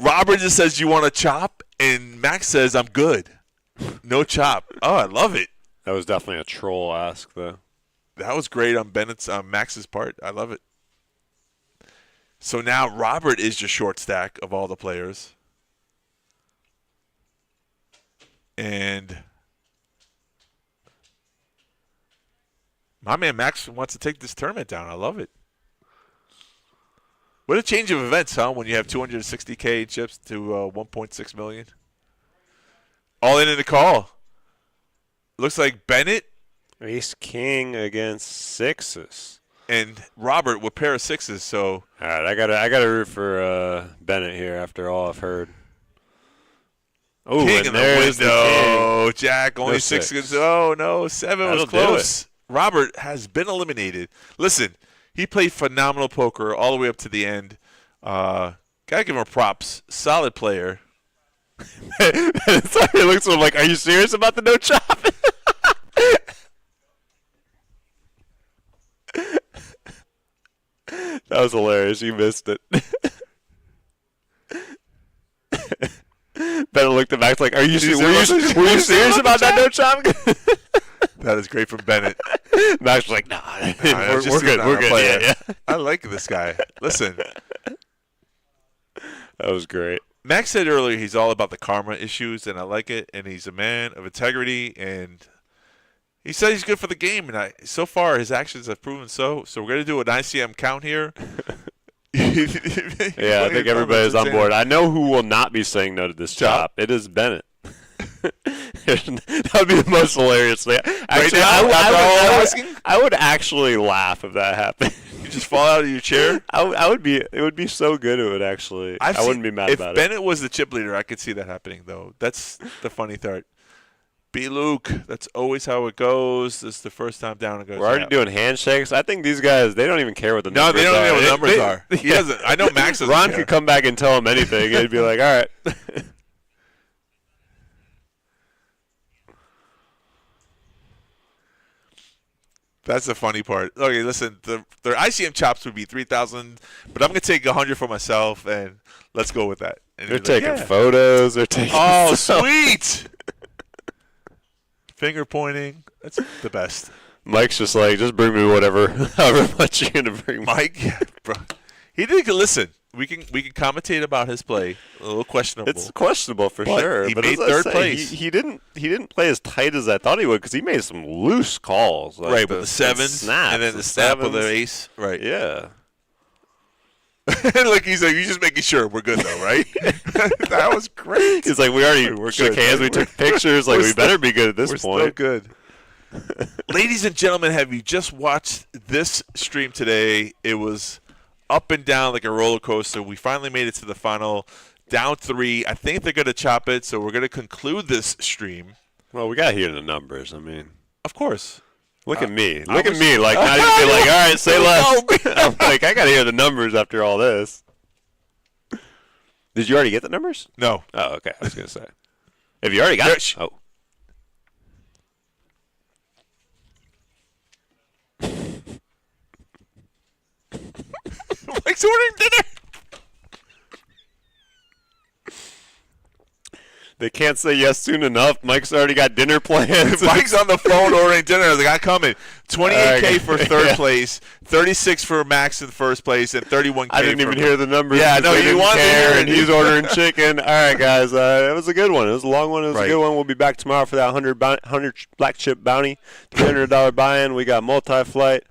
Robert just says, you want to chop? And Max says, I'm good. No chop. Oh, I love it.
That was definitely a troll ask, though.
That was great on Max's part. I love it. So now Robert is your short stack of all the players. And my man Max wants to take this tournament down. I love it. What a change of events, huh? When you have 260K chips to 1.6 million. All in the call. Looks like Bennett.
Ace King against sixes.
And Robert with pair of sixes. So
all right, I gotta root for Bennett here after all I've heard. Oh,
King in the window. Jack only
No
sixes. Oh no, 7 was close. Robert has been eliminated. Listen, he played phenomenal poker all the way up to the end. Gotta give him props. Solid player.
Sorry, looks at him like, are you serious about the no chop? That was hilarious. You missed it. Bennett looked at Max like, are you were you serious about that no chop?
That is great from Bennett.
Max was like, nah, we're good.
We're good.
Yeah.
I like this guy. Listen.
That was great.
Max said earlier he's all about the karma issues, and I like it. And he's a man of integrity, and he said he's good for the game. And so far, his actions have proven so. So we're going to do an ICM count here.
Yeah, I think everybody's on board. I know who will not be saying no to this chop. It is Bennett. That would be the most hilarious thing. Actually, I would actually laugh if that happened.
You just fall out of your chair?
I would be. It would be so good. It would actually. I wouldn't be mad about it.
If Bennett was the chip leader, I could see that happening, though. That's the funny part. Be Luke. That's always how it goes. This is the first time down it goes.
We're already doing handshakes. I think these guys, they don't even care what the numbers are.
No, they don't know what the numbers are. He doesn't. I know Max doesn't
Ron
care.
could come back and tell him anything. He'd be like, all right.
That's the funny part. Okay, listen, their ICM chops would be 3,000, but I'm gonna take 100 for myself, and let's go with that. And
they're taking photos. They're taking.
Oh, sweet! Finger pointing. That's the best.
Mike's just like, just bring me whatever, however much you're gonna bring.
Mike, bro, he didn't listen. We can commentate about his play. A little questionable.
It's questionable for sure.
He
but
made third place.
He didn't play as tight as I thought he would because he made some loose calls. Like
right, with the sevens and then the snap with the ace. Right.
Yeah.
Like he's like, you're just making sure we're good though, right? That was great.
He's like, we already shook hands. We took pictures. Like we better be good at this point.
We're still good. Ladies and gentlemen, have you just watched this stream today? It was up and down like a roller coaster. We finally made it to the final, down 3. I think they're going to chop it, so we're going to conclude this stream.
Well, we got to hear the numbers. I mean,
of course.
Look at me. Look at me. Like, not even be like, all right, say less. I'm like, I got to hear the numbers after all this. Did you already get the numbers?
No.
Oh, okay. I was going to say. Have you already got it? Oh.
Mike's ordering dinner.
They can't say yes soon enough. Mike's already got dinner plans.
Mike's on the phone ordering dinner. I was like, I'm coming. 28K for third place, 36 for Max in first place, and 31K.
I didn't even hear the numbers.
Yeah, no, you want
care, and he's ordering chicken. All right, guys. It was a good one. It was a long one. It was a good one. We'll be back tomorrow for that 100 black chip bounty, $300 buy-in. We got multi-flight.